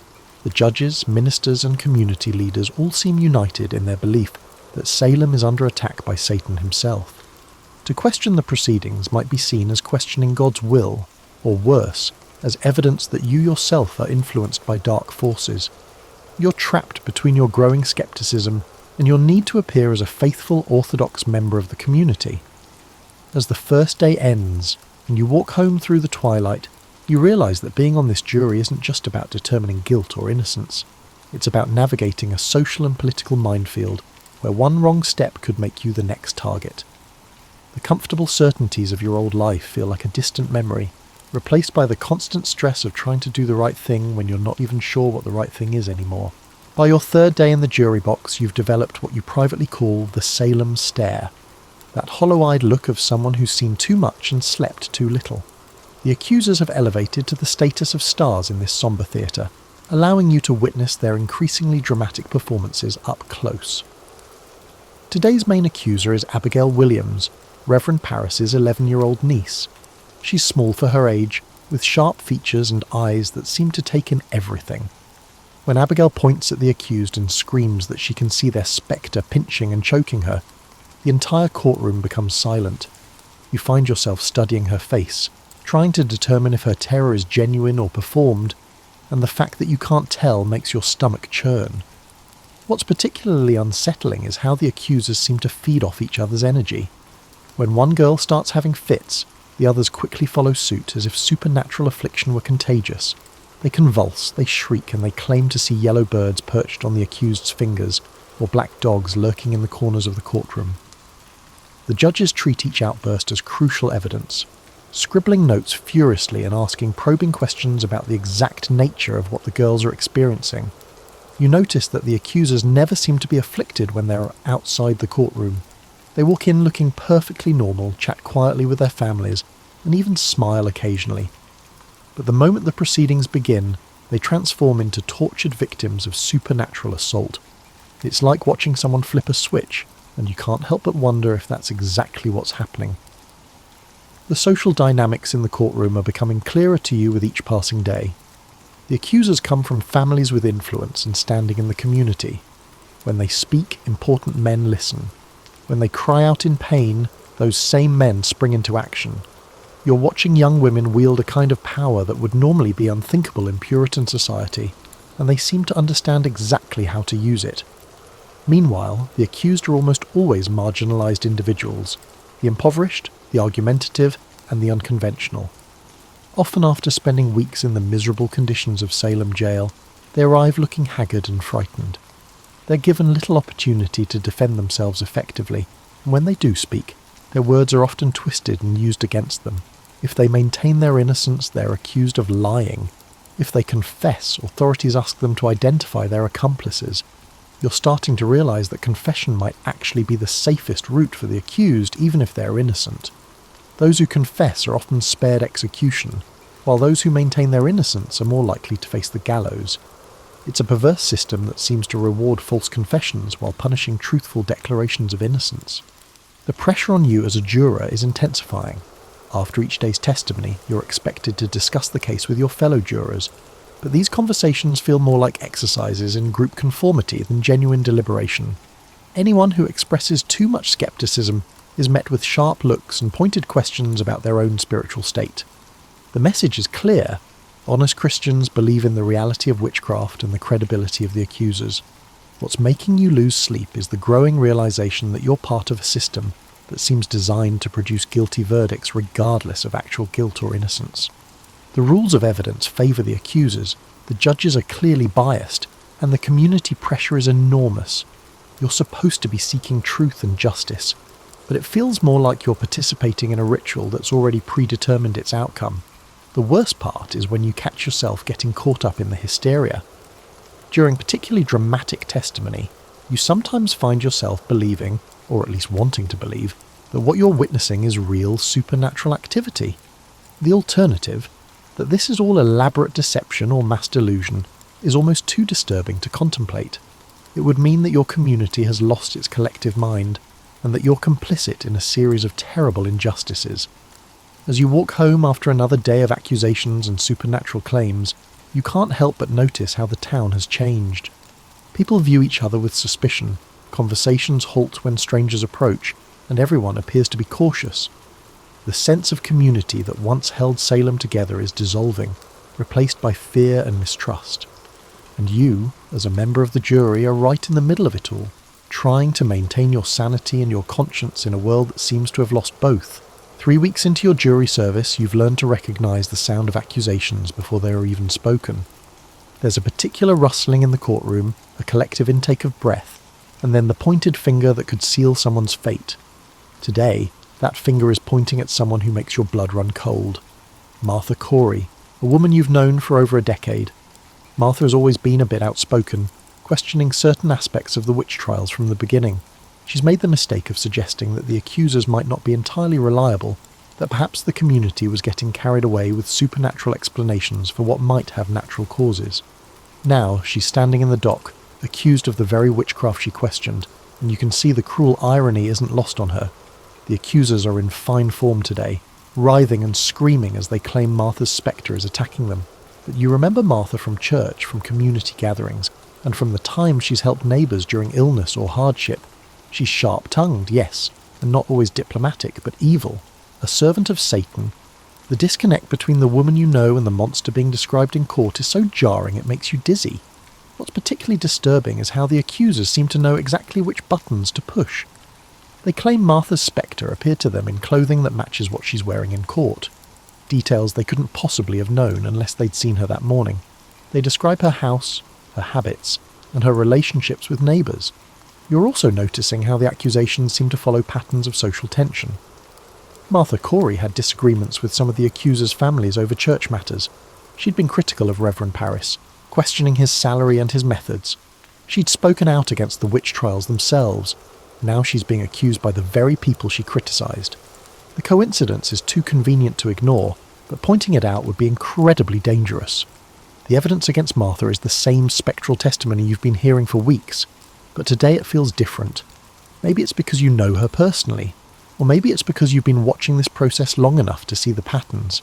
The judges, ministers, and community leaders all seem united in their belief that Salem is under attack by Satan himself. To question the proceedings might be seen as questioning God's will, or worse, as evidence that you yourself are influenced by dark forces. You're trapped between your growing skepticism and your need to appear as a faithful, orthodox member of the community. As the first day ends, and you walk home through the twilight, you realise that being on this jury isn't just about determining guilt or innocence. It's about navigating a social and political minefield where one wrong step could make you the next target. The comfortable certainties of your old life feel like a distant memory, replaced by the constant stress of trying to do the right thing when you're not even sure what the right thing is anymore. By your third day in the jury box, you've developed what you privately call the Salem stare, that hollow-eyed look of someone who's seen too much and slept too little. The accusers have elevated to the status of stars in this sombre theatre, allowing you to witness their increasingly dramatic performances up close. Today's main accuser is Abigail Williams, Reverend Parris's 11-year-old niece. She's small for her age, with sharp features and eyes that seem to take in everything. When Abigail points at the accused and screams that she can see their spectre pinching and choking her, the entire courtroom becomes silent. You find yourself studying her face, trying to determine if her terror is genuine or performed, and the fact that you can't tell makes your stomach churn. What's particularly unsettling is how the accusers seem to feed off each other's energy. When one girl starts having fits, the others quickly follow suit as if supernatural affliction were contagious. They convulse, they shriek, and they claim to see yellow birds perched on the accused's fingers or black dogs lurking in the corners of the courtroom. The judges treat each outburst as crucial evidence, scribbling notes furiously and asking probing questions about the exact nature of what the girls are experiencing. You notice that the accusers never seem to be afflicted when they're outside the courtroom. They walk in looking perfectly normal, chat quietly with their families, and even smile occasionally. But the moment the proceedings begin, they transform into tortured victims of supernatural assault. It's like watching someone flip a switch, and you can't help but wonder if that's exactly what's happening. The social dynamics in the courtroom are becoming clearer to you with each passing day. The accusers come from families with influence and standing in the community. When they speak, important men listen. When they cry out in pain, those same men spring into action. You're watching young women wield a kind of power that would normally be unthinkable in Puritan society, and they seem to understand exactly how to use it. Meanwhile, the accused are almost always marginalised individuals, the impoverished, the argumentative, and the unconventional. Often after spending weeks in the miserable conditions of Salem jail, they arrive looking haggard and frightened. They're given little opportunity to defend themselves effectively, and when they do speak, their words are often twisted and used against them. If they maintain their innocence, they're accused of lying. If they confess, authorities ask them to identify their accomplices. You're starting to realise that confession might actually be the safest route for the accused, even if they're innocent. Those who confess are often spared execution, while those who maintain their innocence are more likely to face the gallows. It's a perverse system that seems to reward false confessions while punishing truthful declarations of innocence. The pressure on you as a juror is intensifying. After each day's testimony, you're expected to discuss the case with your fellow jurors, but these conversations feel more like exercises in group conformity than genuine deliberation. Anyone who expresses too much skepticism is met with sharp looks and pointed questions about their own spiritual state. The message is clear. Honest Christians believe in the reality of witchcraft and the credibility of the accusers. What's making you lose sleep is the growing realization that you're part of a system that seems designed to produce guilty verdicts regardless of actual guilt or innocence. The rules of evidence favour the accusers, the judges are clearly biased, and the community pressure is enormous. You're supposed to be seeking truth and justice, but it feels more like you're participating in a ritual that's already predetermined its outcome. The worst part is when you catch yourself getting caught up in the hysteria. During particularly dramatic testimony, you sometimes find yourself believing, or at least wanting to believe, that what you're witnessing is real supernatural activity. The alternative, that this is all elaborate deception or mass delusion, is almost too disturbing to contemplate. It would mean that your community has lost its collective mind, and that you're complicit in a series of terrible injustices. As you walk home after another day of accusations and supernatural claims, you can't help but notice how the town has changed. People view each other with suspicion, conversations halt when strangers approach, and everyone appears to be cautious. The sense of community that once held Salem together is dissolving, replaced by fear and mistrust. And you, as a member of the jury, are right in the middle of it all, trying to maintain your sanity and your conscience in a world that seems to have lost both. 3 weeks into your jury service, you've learned to recognise the sound of accusations before they are even spoken. There's a particular rustling in the courtroom, a collective intake of breath, and then the pointed finger that could seal someone's fate. Today, that finger is pointing at someone who makes your blood run cold. Martha Corey, a woman you've known for over a decade. Martha has always been a bit outspoken, questioning certain aspects of the witch trials from the beginning. She's made the mistake of suggesting that the accusers might not be entirely reliable, that perhaps the community was getting carried away with supernatural explanations for what might have natural causes. Now she's standing in the dock, accused of the very witchcraft she questioned, and you can see the cruel irony isn't lost on her. The accusers are in fine form today, writhing and screaming as they claim Martha's spectre is attacking them. But you remember Martha from church, from community gatherings, and from the time she's helped neighbours during illness or hardship. She's sharp-tongued, yes, and not always diplomatic, but evil. A servant of Satan. The disconnect between the woman you know and the monster being described in court is so jarring it makes you dizzy. What's particularly disturbing is how the accusers seem to know exactly which buttons to push. They claim Martha's spectre appeared to them in clothing that matches what she's wearing in court. Details they couldn't possibly have known unless they'd seen her that morning. They describe her house, her habits, and her relationships with neighbours. You're also noticing how the accusations seem to follow patterns of social tension. Martha Corey had disagreements with some of the accusers' families over church matters. She'd been critical of Reverend Parris, questioning his salary and his methods. She'd spoken out against the witch trials themselves. Now she's being accused by the very people she criticised. The coincidence is too convenient to ignore, but pointing it out would be incredibly dangerous. The evidence against Martha is the same spectral testimony you've been hearing for weeks, but today it feels different. Maybe it's because you know her personally, or maybe it's because you've been watching this process long enough to see the patterns.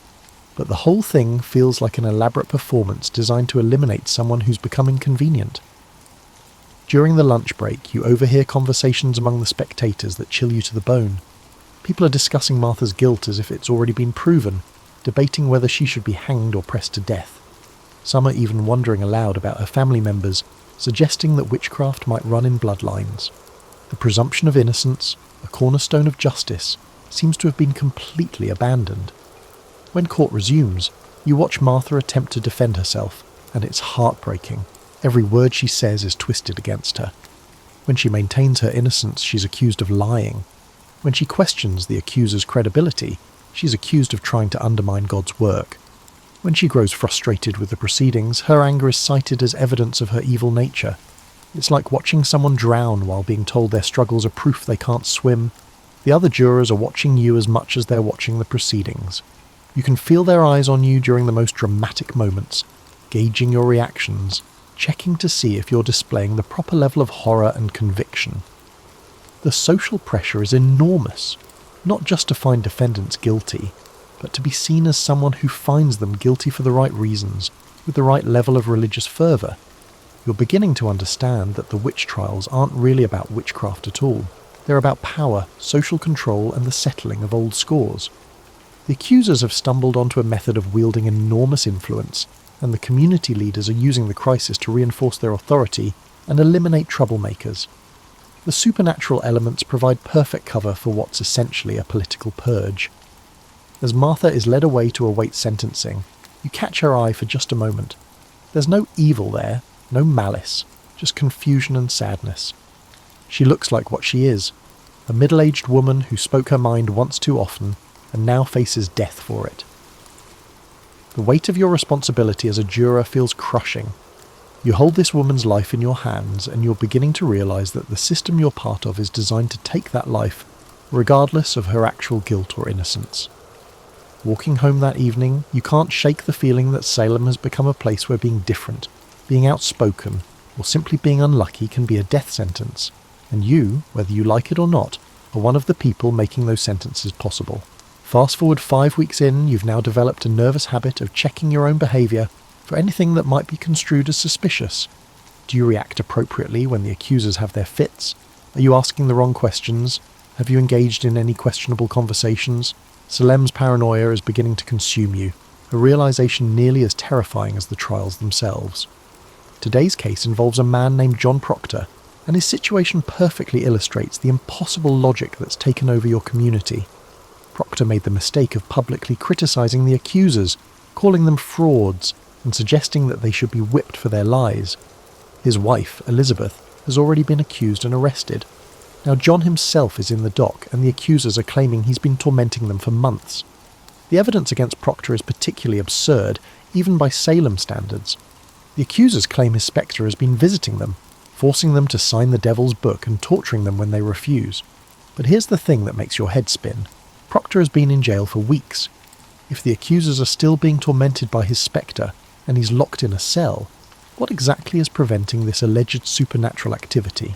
But the whole thing feels like an elaborate performance designed to eliminate someone who's become inconvenient. During the lunch break, you overhear conversations among the spectators that chill you to the bone. People are discussing Martha's guilt as if it's already been proven, debating whether she should be hanged or pressed to death. Some are even wondering aloud about her family members, suggesting that witchcraft might run in bloodlines. The presumption of innocence, a cornerstone of justice, seems to have been completely abandoned. When court resumes, you watch Martha attempt to defend herself, and it's heartbreaking. Every word she says is twisted against her. When she maintains her innocence, she's accused of lying. When she questions the accuser's credibility, she's accused of trying to undermine God's work. When she grows frustrated with the proceedings, her anger is cited as evidence of her evil nature. It's like watching someone drown while being told their struggles are proof they can't swim. The other jurors are watching you as much as they're watching the proceedings. You can feel their eyes on you during the most dramatic moments, gauging your reactions, checking to see if you're displaying the proper level of horror and conviction. The social pressure is enormous, not just to find defendants guilty, but to be seen as someone who finds them guilty for the right reasons, with the right level of religious fervour. You're beginning to understand that the witch trials aren't really about witchcraft at all. They're about power, social control, and the settling of old scores. The accusers have stumbled onto a method of wielding enormous influence, and the community leaders are using the crisis to reinforce their authority and eliminate troublemakers. The supernatural elements provide perfect cover for what's essentially a political purge. As Martha is led away to await sentencing, you catch her eye for just a moment. There's no evil there, no malice, just confusion and sadness. She looks like what she is, a middle-aged woman who spoke her mind once too often and now faces death for it. The weight of your responsibility as a juror feels crushing. You hold this woman's life in your hands and you're beginning to realise that the system you're part of is designed to take that life, regardless of her actual guilt or innocence. Walking home that evening, you can't shake the feeling that Salem has become a place where being different, being outspoken, or simply being unlucky can be a death sentence, and you, whether you like it or not, are one of the people making those sentences possible. Fast forward 5 weeks in, you've now developed a nervous habit of checking your own behaviour for anything that might be construed as suspicious. Do you react appropriately when the accusers have their fits? Are you asking the wrong questions? Have you engaged in any questionable conversations? Salem's paranoia is beginning to consume you, a realisation nearly as terrifying as the trials themselves. Today's case involves a man named John Proctor, and his situation perfectly illustrates the impossible logic that's taken over your community. Proctor made the mistake of publicly criticising the accusers, calling them frauds, and suggesting that they should be whipped for their lies. His wife, Elizabeth, has already been accused and arrested. Now John himself is in the dock, and the accusers are claiming he's been tormenting them for months. The evidence against Proctor is particularly absurd, even by Salem standards. The accusers claim his spectre has been visiting them, forcing them to sign the devil's book and torturing them when they refuse. But here's the thing that makes your head spin. Proctor has been in jail for weeks. If the accusers are still being tormented by his spectre, and he's locked in a cell, what exactly is preventing this alleged supernatural activity?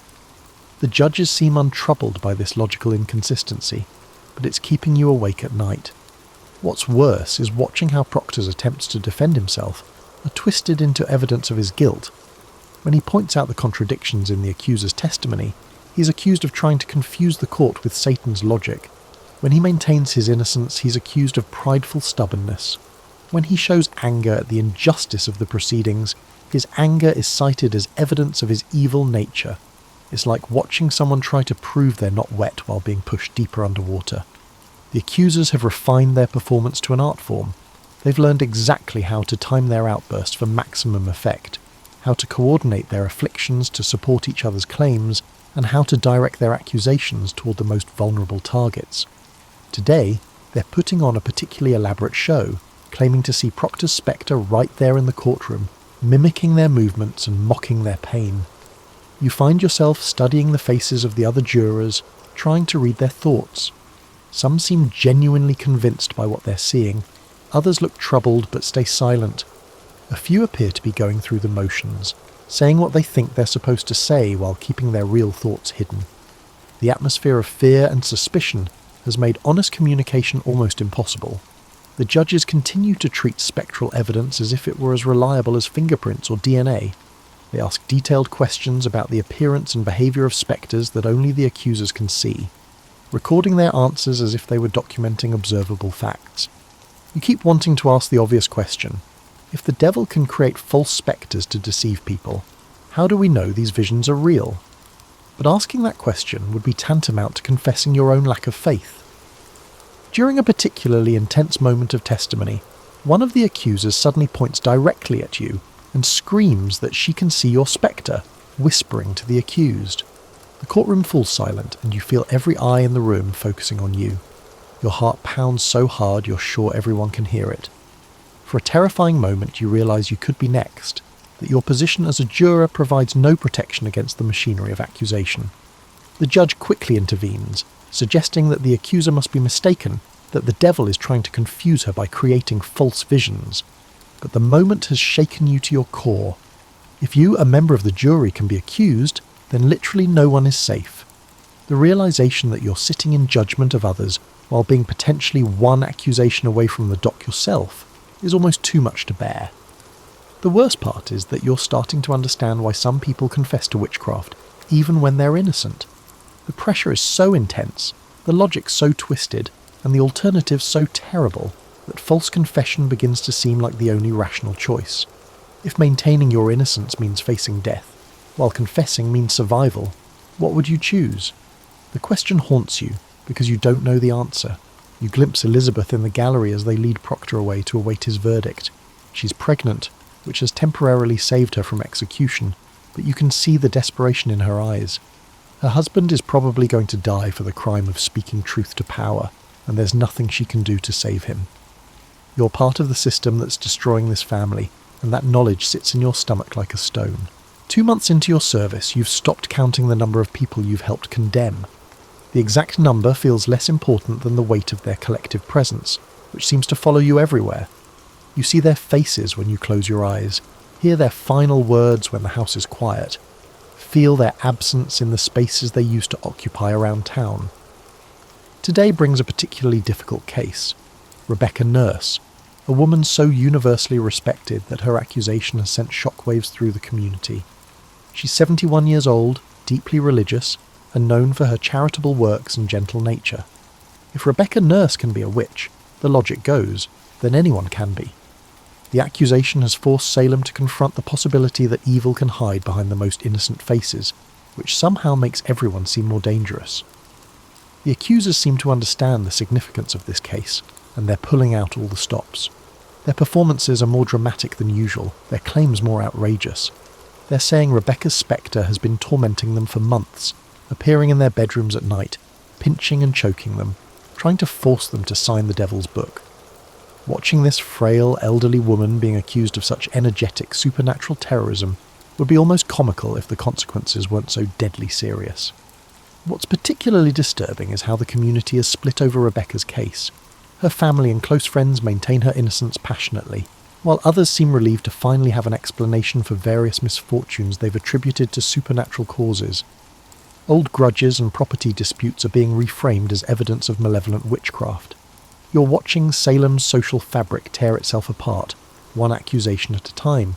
The judges seem untroubled by this logical inconsistency, but it's keeping you awake at night. What's worse is watching how Proctor's attempts to defend himself are twisted into evidence of his guilt. When he points out the contradictions in the accuser's testimony, he's accused of trying to confuse the court with Satan's logic. When he maintains his innocence, he's accused of prideful stubbornness. When he shows anger at the injustice of the proceedings, his anger is cited as evidence of his evil nature. It's like watching someone try to prove they're not wet while being pushed deeper underwater. The accusers have refined their performance to an art form. They've learned exactly how to time their outbursts for maximum effect, how to coordinate their afflictions to support each other's claims, and how to direct their accusations toward the most vulnerable targets. Today, they're putting on a particularly elaborate show, claiming to see Proctor's spectre right there in the courtroom, mimicking their movements and mocking their pain. You find yourself studying the faces of the other jurors, trying to read their thoughts. Some seem genuinely convinced by what they're seeing, others look troubled but stay silent. A few appear to be going through the motions, saying what they think they're supposed to say while keeping their real thoughts hidden. The atmosphere of fear and suspicion has made honest communication almost impossible. The judges continue to treat spectral evidence as if it were as reliable as fingerprints or DNA. They ask detailed questions about the appearance and behaviour of spectres that only the accusers can see, recording their answers as if they were documenting observable facts. You keep wanting to ask the obvious question. If the devil can create false spectres to deceive people, how do we know these visions are real? But asking that question would be tantamount to confessing your own lack of faith. During a particularly intense moment of testimony, one of the accusers suddenly points directly at you and screams that she can see your spectre, whispering to the accused. The courtroom falls silent and you feel every eye in the room focusing on you. Your heart pounds so hard you're sure everyone can hear it. For a terrifying moment you realise you could be next, that your position as a juror provides no protection against the machinery of accusation. The judge quickly intervenes, suggesting that the accuser must be mistaken, that the devil is trying to confuse her by creating false visions. But the moment has shaken you to your core. If you, a member of the jury, can be accused, then literally no one is safe. The realisation that you're sitting in judgment of others while being potentially one accusation away from the dock yourself is almost too much to bear. The worst part is that you're starting to understand why some people confess to witchcraft, even when they're innocent. The pressure is so intense, the logic so twisted, and the alternatives so terrible that false confession begins to seem like the only rational choice. If maintaining your innocence means facing death, while confessing means survival, What would you choose? The question haunts you because you don't know the answer. You glimpse Elizabeth in the gallery as they lead Proctor away to await his verdict. She's pregnant, which has temporarily saved her from execution, but you can see the desperation in her eyes. Her husband is probably going to die for the crime of speaking truth to power, and there's nothing she can do to save him. You're part of the system that's destroying this family, and that knowledge sits in your stomach like a stone. 2 months into your service, you've stopped counting the number of people you've helped condemn. The exact number feels less important than the weight of their collective presence, which seems to follow you everywhere. You see their faces when you close your eyes, hear their final words when the house is quiet, feel their absence in the spaces they used to occupy around town. Today brings a particularly difficult case. Rebecca Nurse, a woman so universally respected that her accusation has sent shockwaves through the community. She's 71 years old, deeply religious, and known for her charitable works and gentle nature. If Rebecca Nurse can be a witch, the logic goes, then anyone can be. The accusation has forced Salem to confront the possibility that evil can hide behind the most innocent faces, which somehow makes everyone seem more dangerous. The accusers seem to understand the significance of this case, and they're pulling out all the stops. Their performances are more dramatic than usual, their claims more outrageous. They're saying Rebecca's spectre has been tormenting them for months, appearing in their bedrooms at night, pinching and choking them, trying to force them to sign the devil's book. Watching this frail, elderly woman being accused of such energetic, supernatural terrorism would be almost comical if the consequences weren't so deadly serious. What's particularly disturbing is how the community is split over Rebecca's case. Her family and close friends maintain her innocence passionately, while others seem relieved to finally have an explanation for various misfortunes they've attributed to supernatural causes. Old grudges and property disputes are being reframed as evidence of malevolent witchcraft. You're watching Salem's social fabric tear itself apart, one accusation at a time.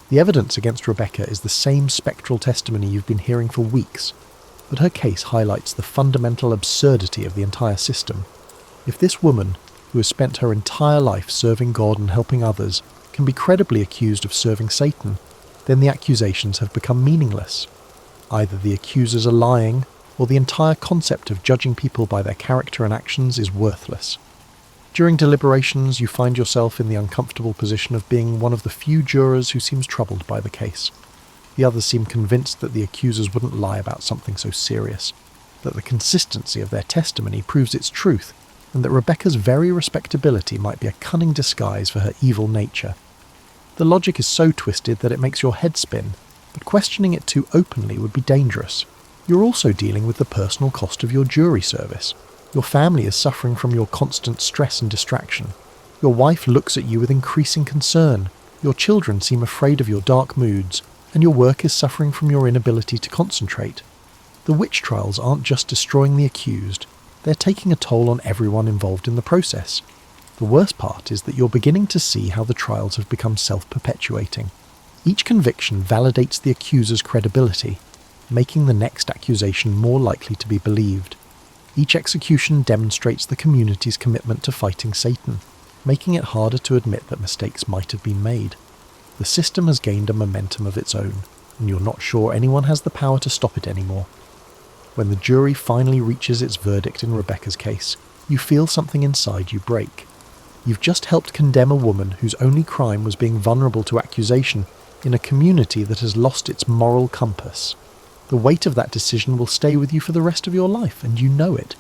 The evidence against Rebecca is the same spectral testimony you've been hearing for weeks, but her case highlights the fundamental absurdity of the entire system. If this woman, who has spent her entire life serving God and helping others, can be credibly accused of serving Satan, then the accusations have become meaningless. Either the accusers are lying, or the entire concept of judging people by their character and actions is worthless. During deliberations, you find yourself in the uncomfortable position of being one of the few jurors who seems troubled by the case. The others seem convinced that the accusers wouldn't lie about something so serious, that the consistency of their testimony proves its truth, and that Rebecca's very respectability might be a cunning disguise for her evil nature. The logic is so twisted that it makes your head spin, but questioning it too openly would be dangerous. You're also dealing with the personal cost of your jury service. Your family is suffering from your constant stress and distraction. Your wife looks at you with increasing concern. Your children seem afraid of your dark moods, and your work is suffering from your inability to concentrate. The witch trials aren't just destroying the accused, they're taking a toll on everyone involved in the process. The worst part is that you're beginning to see how the trials have become self-perpetuating. Each conviction validates the accuser's credibility, making the next accusation more likely to be believed. Each execution demonstrates the community's commitment to fighting Satan, making it harder to admit that mistakes might have been made. The system has gained a momentum of its own, and you're not sure anyone has the power to stop it anymore. When the jury finally reaches its verdict in Rebecca's case, you feel something inside you break. You've just helped condemn a woman whose only crime was being vulnerable to accusation in a community that has lost its moral compass. The weight of that decision will stay with you for the rest of your life, and you know it.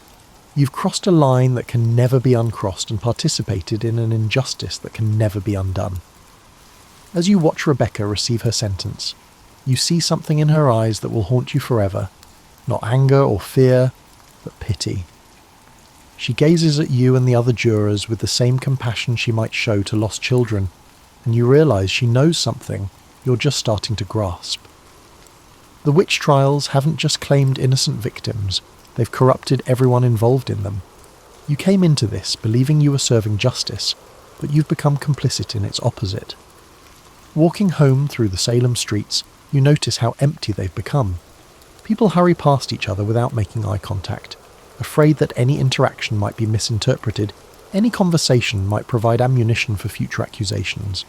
You've crossed a line that can never be uncrossed and participated in an injustice that can never be undone. As you watch Rebecca receive her sentence, you see something in her eyes that will haunt you forever. Not anger or fear, but pity. She gazes at you and the other jurors with the same compassion she might show to lost children, and you realise she knows something you're just starting to grasp. The witch trials haven't just claimed innocent victims, they've corrupted everyone involved in them. You came into this believing you were serving justice, but you've become complicit in its opposite. Walking home through the Salem streets, you notice how empty they've become. People hurry past each other without making eye contact, afraid that any interaction might be misinterpreted, any conversation might provide ammunition for future accusations.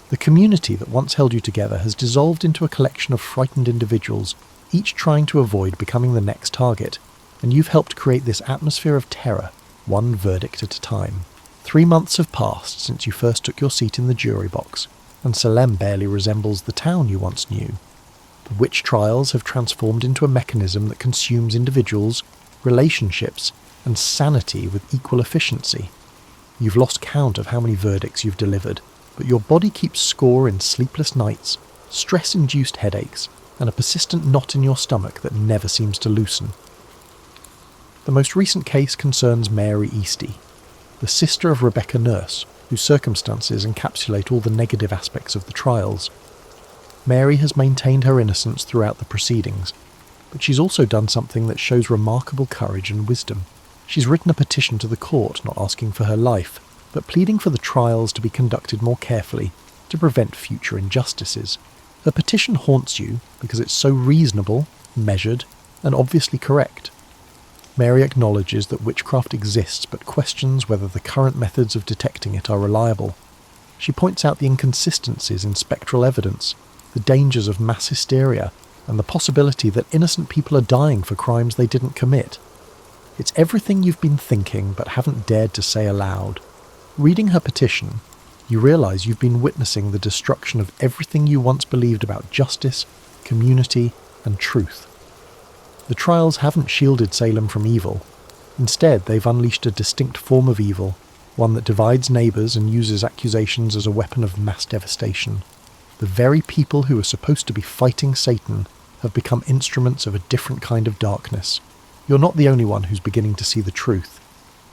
The community that once held you together has dissolved into a collection of frightened individuals each trying to avoid becoming the next target, and you've helped create this atmosphere of terror, one verdict at a time. 3 months have passed since you first took your seat in the jury box, and Salem barely resembles the town you once knew. The witch trials have transformed into a mechanism that consumes individuals, relationships, and sanity with equal efficiency. You've lost count of how many verdicts you've delivered, but your body keeps score in sleepless nights, stress-induced headaches, and a persistent knot in your stomach that never seems to loosen. The most recent case concerns Mary Eastie, the sister of Rebecca Nurse, whose circumstances encapsulate all the negative aspects of the trials. Mary has maintained her innocence throughout the proceedings, but she's also done something that shows remarkable courage and wisdom. She's written a petition to the court not asking for her life, but pleading for the trials to be conducted more carefully to prevent future injustices. Her petition haunts you because it's so reasonable, measured, and obviously correct. Mary acknowledges that witchcraft exists but questions whether the current methods of detecting it are reliable. She points out the inconsistencies in spectral evidence, the dangers of mass hysteria, and the possibility that innocent people are dying for crimes they didn't commit. It's everything you've been thinking but haven't dared to say aloud. Reading her petition, you realise you've been witnessing the destruction of everything you once believed about justice, community, and truth. The trials haven't shielded Salem from evil. Instead, they've unleashed a distinct form of evil, one that divides neighbours and uses accusations as a weapon of mass devastation. The very people who are supposed to be fighting Satan have become instruments of a different kind of darkness. You're not the only one who's beginning to see the truth.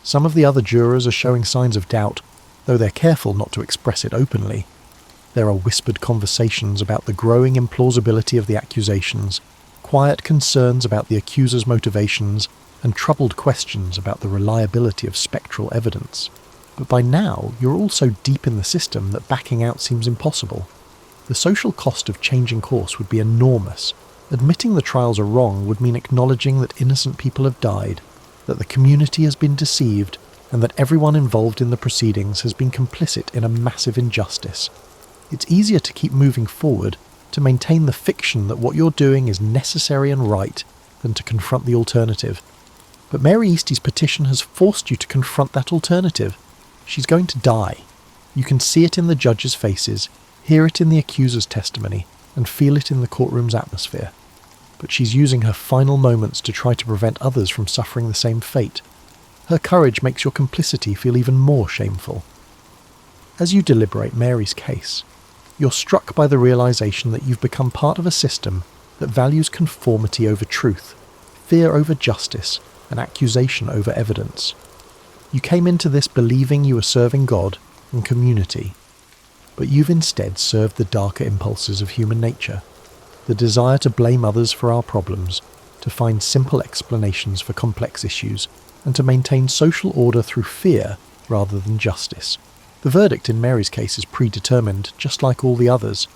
Some of the other jurors are showing signs of doubt, though they're careful not to express it openly. There are whispered conversations about the growing implausibility of the accusations, quiet concerns about the accuser's motivations, and troubled questions about the reliability of spectral evidence. But by now, you're all so deep in the system that backing out seems impossible. The social cost of changing course would be enormous. Admitting the trials are wrong would mean acknowledging that innocent people have died, that the community has been deceived, and that everyone involved in the proceedings has been complicit in a massive injustice. It's easier to keep moving forward, to maintain the fiction that what you're doing is necessary and right, than to confront the alternative. But Mary Eastie's petition has forced you to confront that alternative. She's going to die. You can see it in the judges' faces, hear it in the accuser's testimony, and feel it in the courtroom's atmosphere. But she's using her final moments to try to prevent others from suffering the same fate. Her courage makes your complicity feel even more shameful. As you deliberate Mary's case, you're struck by the realization that you've become part of a system that values conformity over truth, fear over justice, and accusation over evidence. You came into this believing you were serving God and community, but you've instead served the darker impulses of human nature, the desire to blame others for our problems, to find simple explanations for complex issues, and to maintain social order through fear rather than justice. The verdict in Mary's case is predetermined, just like all the others.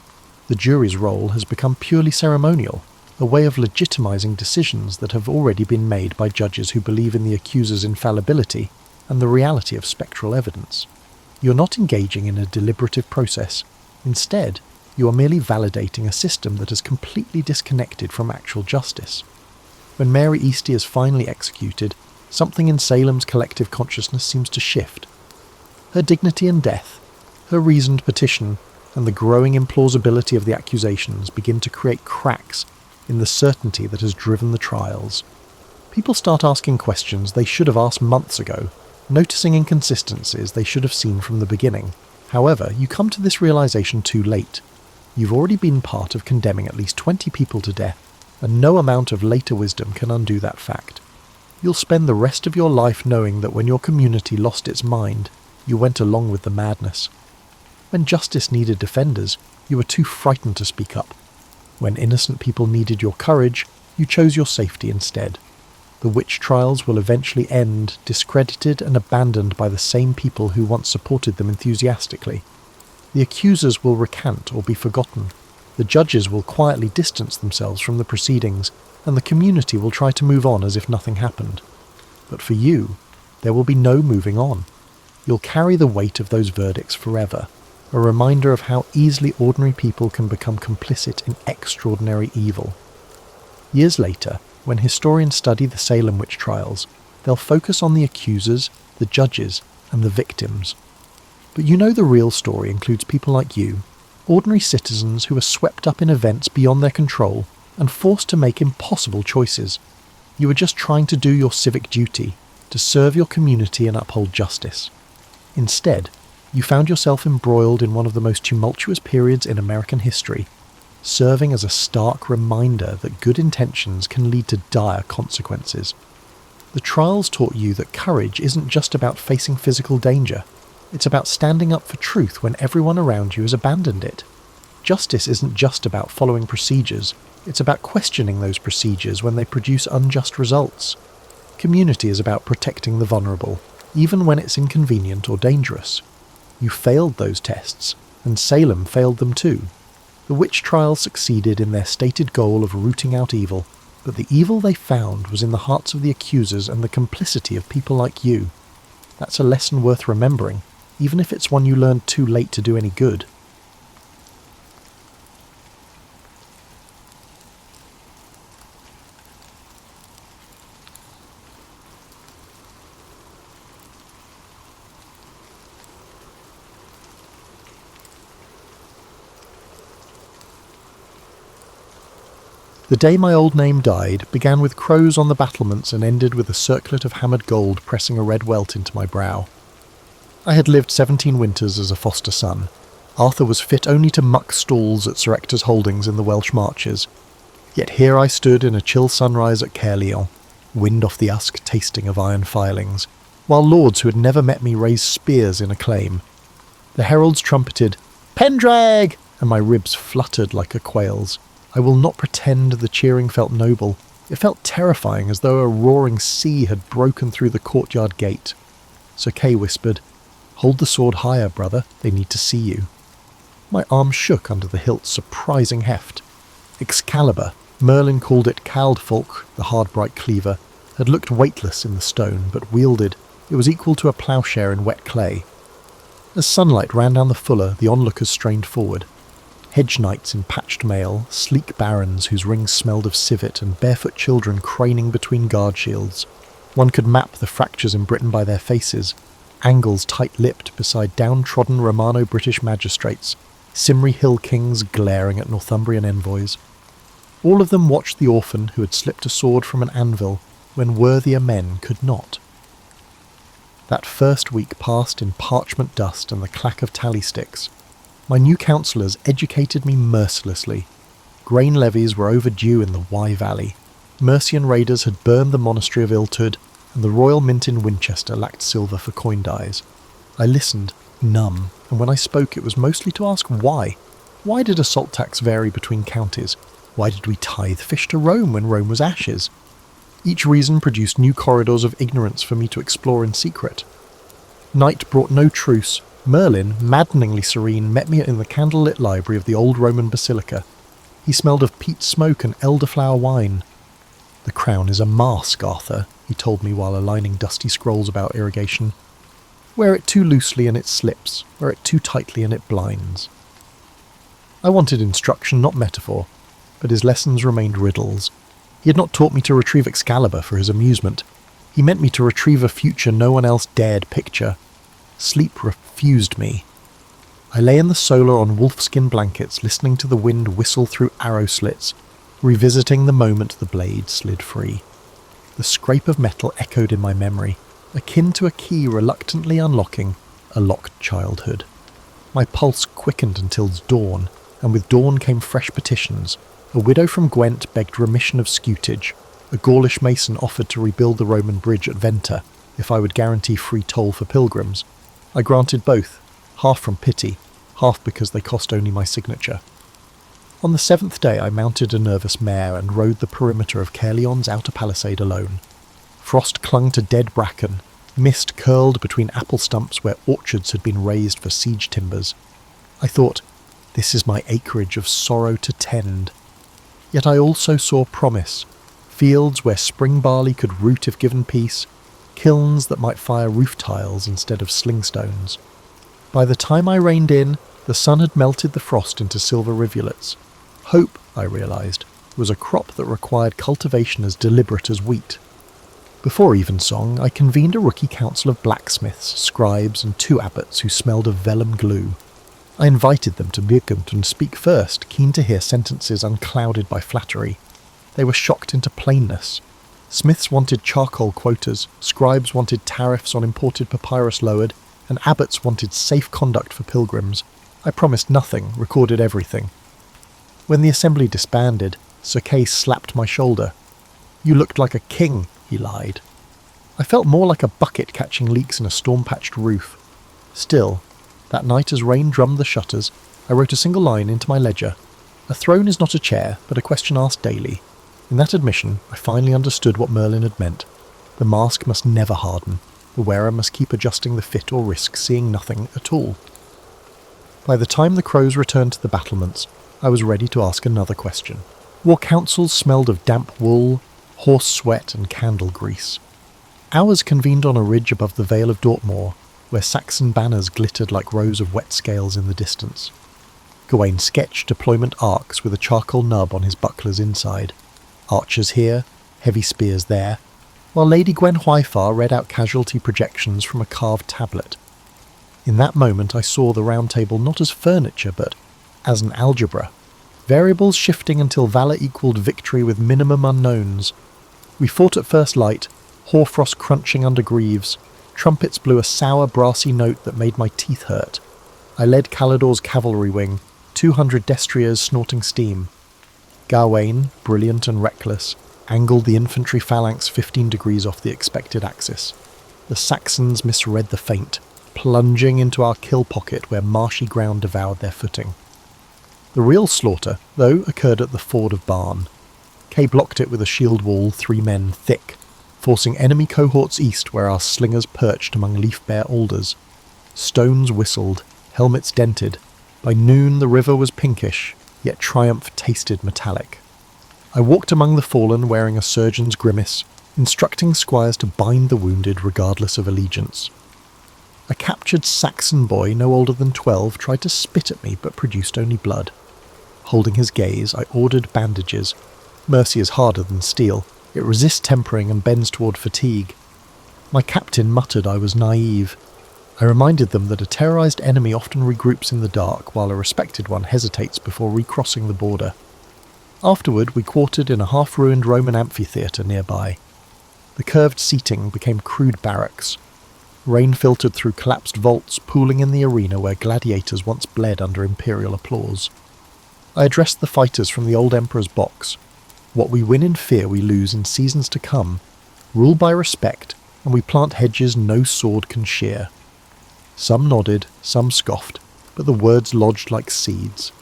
The jury's role has become purely ceremonial, a way of legitimizing decisions that have already been made by judges who believe in the accuser's infallibility and the reality of spectral evidence. You're not engaging in a deliberative process. Instead, you are merely validating a system that is completely disconnected from actual justice. When Mary Eastie is finally executed, something in Salem's collective consciousness seems to shift. Her dignity and death, her reasoned petition, and the growing implausibility of the accusations begin to create cracks in the certainty that has driven the trials. People start asking questions they should have asked months ago, noticing inconsistencies they should have seen from the beginning. However, you come to this realization too late. You've already been part of condemning at least 20 people to death, and no amount of later wisdom can undo that fact. You'll spend the rest of your life knowing that when your community lost its mind, you went along with the madness. When justice needed defenders, you were too frightened to speak up. When innocent people needed your courage, you chose your safety instead. The witch trials will eventually end, discredited and abandoned by the same people who once supported them enthusiastically. The accusers will recant or be forgotten. The judges will quietly distance themselves from the proceedings, and the community will try to move on as if nothing happened. But for you, there will be no moving on. You'll carry the weight of those verdicts forever, a reminder of how easily ordinary people can become complicit in extraordinary evil. Years later, when historians study the Salem witch trials, they'll focus on the accusers, the judges, and the victims. But you know the real story includes people like you, ordinary citizens who are swept up in events beyond their control and forced to make impossible choices. You were just trying to do your civic duty, to serve your community and uphold justice. Instead, you found yourself embroiled in one of the most tumultuous periods in American history, serving as a stark reminder that good intentions can lead to dire consequences. The trials taught you that courage isn't just about facing physical danger. It's about standing up for truth when everyone around you has abandoned it. Justice isn't just about following procedures. It's about questioning those procedures when they produce unjust results. Community is about protecting the vulnerable, even when it's inconvenient or dangerous. You failed those tests, and Salem failed them too. The witch trials succeeded in their stated goal of rooting out evil, but the evil they found was in the hearts of the accusers and the complicity of people like you. That's a lesson worth remembering, even if it's one you learned too late to do any good. The day my old name died began with crows on the battlements and ended with a circlet of hammered gold pressing a red welt into my brow. I had lived 17 winters as a foster son. Arthur was fit only to muck stalls at Sir Ector's holdings in the Welsh marches. Yet here I stood in a chill sunrise at Caerleon, wind off the Usk tasting of iron filings, while lords who had never met me raised spears in acclaim. The heralds trumpeted, "Pendrag!" and my ribs fluttered like a quail's. I will not pretend the cheering felt noble. It felt terrifying, as though a roaring sea had broken through the courtyard gate. Sir Kay whispered, "Hold the sword higher, brother, they need to see you." My arm shook under the hilt's surprising heft. Excalibur, Merlin called it Caldfolk, the hard bright cleaver, had looked weightless in the stone, but wielded, it was equal to a ploughshare in wet clay. As sunlight ran down the fuller, the onlookers strained forward. Hedge knights in patched mail, sleek barons whose rings smelled of civet, and barefoot children craning between guard shields. One could map the fractures in Britain by their faces, angles tight-lipped beside downtrodden Romano-British magistrates, Cymru hill kings glaring at Northumbrian envoys. All of them watched the orphan who had slipped a sword from an anvil when worthier men could not. That first week passed in parchment dust and the clack of tally sticks. My new counsellors educated me mercilessly. Grain levies were overdue in the Wye Valley. Mercian raiders had burned the monastery of Iltud, and the Royal Mint in Winchester lacked silver for coin dies. I listened, numb, and when I spoke it was mostly to ask why. Why did a salt tax vary between counties? Why did we tithe fish to Rome when Rome was ashes? Each reason produced new corridors of ignorance for me to explore in secret. Night brought no truce. Merlin, maddeningly serene, met me in the candlelit library of the old Roman basilica. He smelled of peat smoke and elderflower wine. "The crown is a mask, Arthur," he told me while aligning dusty scrolls about irrigation. "Wear it too loosely and it slips, wear it too tightly and it blinds." I wanted instruction, not metaphor, but his lessons remained riddles. He had not taught me to retrieve Excalibur for his amusement. He meant me to retrieve a future no one else dared picture. Sleep refused me. I lay in the solar on wolfskin blankets, listening to the wind whistle through arrow slits, revisiting the moment the blade slid free. The scrape of metal echoed in my memory, akin to a key reluctantly unlocking a locked childhood. My pulse quickened until dawn, and with dawn came fresh petitions. A widow from Gwent begged remission of scutage. A Gaulish mason offered to rebuild the Roman bridge at Venta if I would guarantee free toll for pilgrims. I granted both, half from pity, half because they cost only my signature. On the 7th day I mounted a nervous mare and rode the perimeter of Caerleon's outer palisade alone. Frost clung to dead bracken, mist curled between apple stumps where orchards had been raised for siege timbers. I thought, this is my acreage of sorrow to tend. Yet I also saw promise, fields where spring barley could root if given peace, kilns that might fire roof tiles instead of sling stones. By the time I reined in, the sun had melted the frost into silver rivulets. Hope, I realised, was a crop that required cultivation as deliberate as wheat. Before evensong, I convened a rookie council of blacksmiths, scribes, and 2 abbots who smelled of vellum glue. I invited them to Birkund and speak first, keen to hear sentences unclouded by flattery. They were shocked into plainness. Smiths wanted charcoal quotas, scribes wanted tariffs on imported papyrus lowered, and abbots wanted safe conduct for pilgrims. I promised nothing, recorded everything. When the assembly disbanded, Sir Kay slapped my shoulder. "You looked like a king," he lied. I felt more like a bucket catching leaks in a storm-patched roof. Still, that night as rain drummed the shutters, I wrote a single line into my ledger. A throne is not a chair, but a question asked daily. In that admission, I finally understood what Merlin had meant. The mask must never harden. The wearer must keep adjusting the fit or risk seeing nothing at all. By the time the crows returned to the battlements, I was ready to ask another question. War councils smelled of damp wool, horse sweat and candle grease. Ours convened on a ridge above the Vale of Dortmore, where Saxon banners glittered like rows of wet scales in the distance. Gawain sketched deployment arcs with a charcoal nub on his buckler's inside. Archers here, heavy spears there, while Lady Gwen Hwyfar read out casualty projections from a carved tablet. In that moment I saw the Round Table not as furniture, but as an algebra. Variables shifting until valour equalled victory with minimum unknowns. We fought at first light, hoarfrost crunching under greaves. Trumpets blew a sour, brassy note that made my teeth hurt. I led Calidor's cavalry wing, 200 destriers snorting steam. Gawain, brilliant and reckless, angled the infantry phalanx 15 degrees off the expected axis. The Saxons misread the feint, plunging into our kill pocket where marshy ground devoured their footing. The real slaughter, though, occurred at the ford of Barn. Kay blocked it with a shield wall 3 men thick, forcing enemy cohorts east where our slingers perched among leaf-bare alders. Stones whistled, helmets dented. By noon the river was pinkish, yet triumph tasted metallic. I walked among the fallen wearing a surgeon's grimace, instructing squires to bind the wounded regardless of allegiance. A captured Saxon boy no older than 12 tried to spit at me but produced only blood. Holding his gaze, I ordered bandages. Mercy is harder than steel. It resists tempering and bends toward fatigue. My captain muttered I was naive. I reminded them that a terrorized enemy often regroups in the dark, while a respected one hesitates before recrossing the border. Afterward, we quartered in a half-ruined Roman amphitheatre nearby. The curved seating became crude barracks. Rain filtered through collapsed vaults, pooling in the arena where gladiators once bled under imperial applause. I addressed the fighters from the old emperor's box. What we win in fear we lose in seasons to come. Rule by respect, and we plant hedges no sword can shear. Some nodded, some scoffed, but the words lodged like seeds.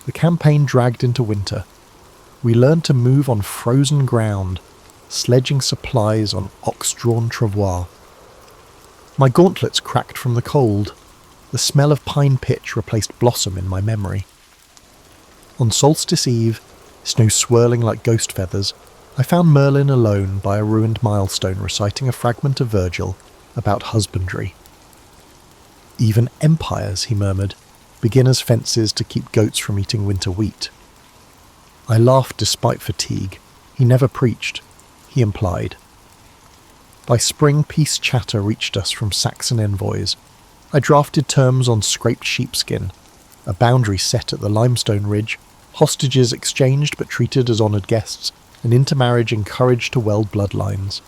The campaign dragged into winter. We learned to move on frozen ground, sledging supplies on ox-drawn travois. My gauntlets cracked from the cold. The smell of pine pitch replaced blossom in my memory. On Solstice Eve, snow swirling like ghost feathers, I found Merlin alone by a ruined milestone reciting a fragment of Virgil about husbandry. Even empires, he murmured, begin as fences to keep goats from eating winter wheat. I laughed despite fatigue. He never preached, he implied. By spring peace chatter reached us from Saxon envoys. I drafted terms on scraped sheepskin, a boundary set at the limestone ridge, hostages exchanged but treated as honoured guests, and intermarriage encouraged to weld bloodlines.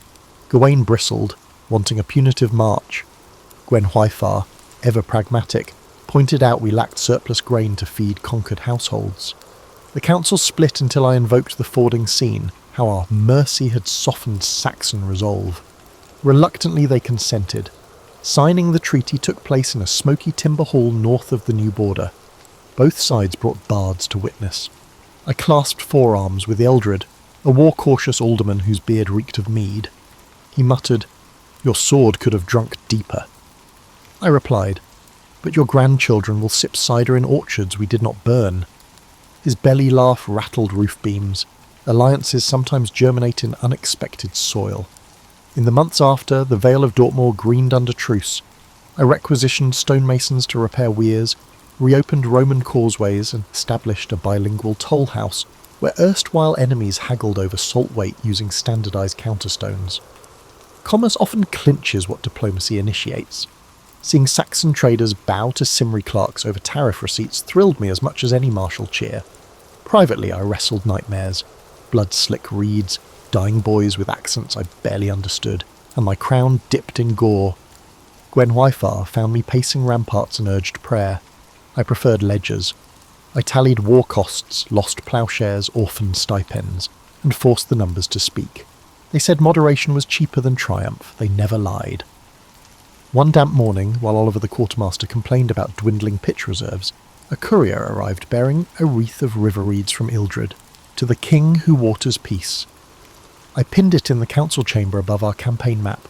Gawain bristled, wanting a punitive march. Gwen Hwyfar, ever pragmatic, pointed out we lacked surplus grain to feed conquered households. The council split until I invoked the fording scene, how our mercy had softened Saxon resolve. Reluctantly they consented. Signing the treaty took place in a smoky timber hall north of the new border. Both sides brought bards to witness. I clasped forearms with Eldred, a war-cautious alderman whose beard reeked of mead. He muttered, "Your sword could have drunk deeper." I replied, "But your grandchildren will sip cider in orchards we did not burn." His belly laugh rattled roof beams. Alliances sometimes germinate in unexpected soil. In the months after, the Vale of Dortmore greened under truce. I requisitioned stonemasons to repair weirs, reopened Roman causeways and established a bilingual toll house where erstwhile enemies haggled over salt weight using standardised counterstones. Commerce often clinches what diplomacy initiates. Seeing Saxon traders bow to Cymry clerks over tariff receipts thrilled me as much as any martial cheer. Privately I wrestled nightmares, blood-slick reeds, dying boys with accents I barely understood, and my crown dipped in gore. Gwen Wyfar found me pacing ramparts and urged prayer. I preferred ledgers. I tallied war costs, lost ploughshares, orphan stipends, and forced the numbers to speak. They said moderation was cheaper than triumph. They never lied. One damp morning, while Oliver the quartermaster complained about dwindling pitch reserves, a courier arrived bearing a wreath of river reeds from Ildred, to the king who waters peace. I pinned it in the council chamber above our campaign map.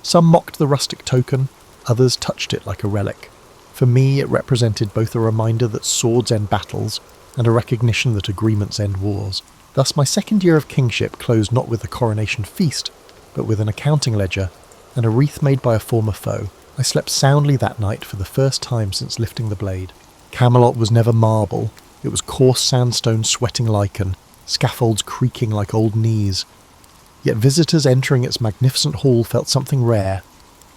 Some mocked the rustic token, others touched it like a relic. For me, it represented both a reminder that swords end battles and a recognition that agreements end wars. Thus, my second year of kingship closed not with a coronation feast, but with an accounting ledger and a wreath made by a former foe. I slept soundly that night for the first time since lifting the blade. Camelot was never marble. It was coarse sandstone sweating lichen, scaffolds creaking like old knees. Yet visitors entering its magnificent hall felt something rare,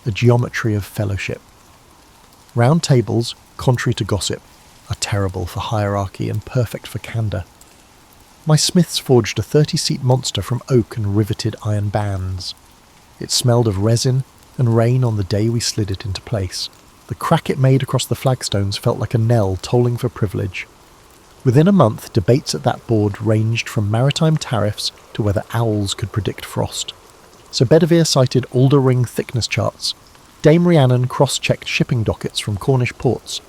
a geometry of fellowship. Round tables, contrary to gossip, are terrible for hierarchy and perfect for candour. My smiths forged a 30-seat monster from oak and riveted iron bands. It smelled of resin and rain on the day we slid it into place. The crack it made across the flagstones felt like a knell tolling for privilege. Within a month, debates at that board ranged from maritime tariffs to whether owls could predict frost. Sir Bedivere cited alder ring thickness charts. Dame Rhiannon cross-checked shipping dockets from Cornish ports.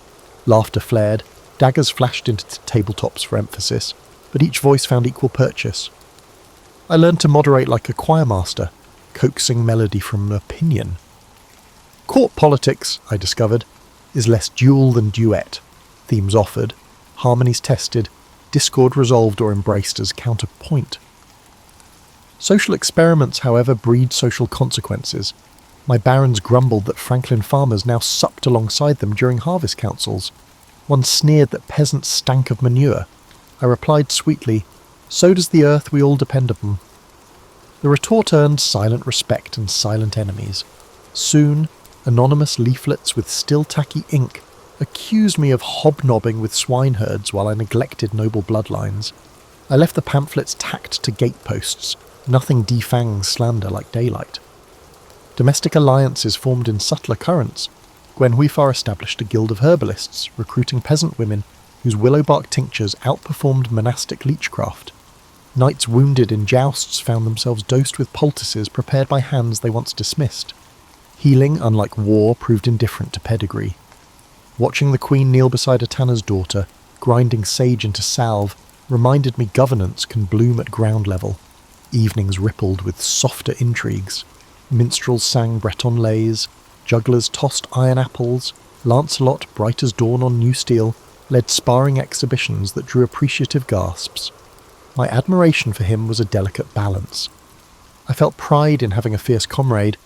Laughter flared, daggers flashed into tabletops for emphasis, but each voice found equal purchase. I learned to moderate like a choirmaster, coaxing melody from opinion. Court politics, I discovered, is less duel than duet. Themes offered, harmonies tested, discord resolved or embraced as counterpoint. Social experiments, however, breed social consequences. My barons grumbled that Franklin farmers now supped alongside them during harvest councils. One sneered that peasants stank of manure. I replied sweetly, "So does the earth we all depend upon." The retort earned silent respect and silent enemies. Soon, anonymous leaflets with still tacky ink accused me of hobnobbing with swineherds while I neglected noble bloodlines. I left the pamphlets tacked to gateposts. Nothing defangs slander like daylight. Domestic alliances formed in subtler currents. Gwen Wyfar established a guild of herbalists, recruiting peasant women whose willow bark tinctures outperformed monastic leechcraft. Knights wounded in jousts found themselves dosed with poultices prepared by hands they once dismissed. Healing, unlike war, proved indifferent to pedigree. Watching the Queen kneel beside a tanner's daughter, grinding sage into salve, reminded me governance can bloom at ground level. Evenings rippled with softer intrigues. Minstrels sang Breton lays, jugglers tossed iron apples, Lancelot, bright as dawn on new steel, led sparring exhibitions that drew appreciative gasps. My admiration for him was a delicate balance. I felt pride in having a fierce comrade,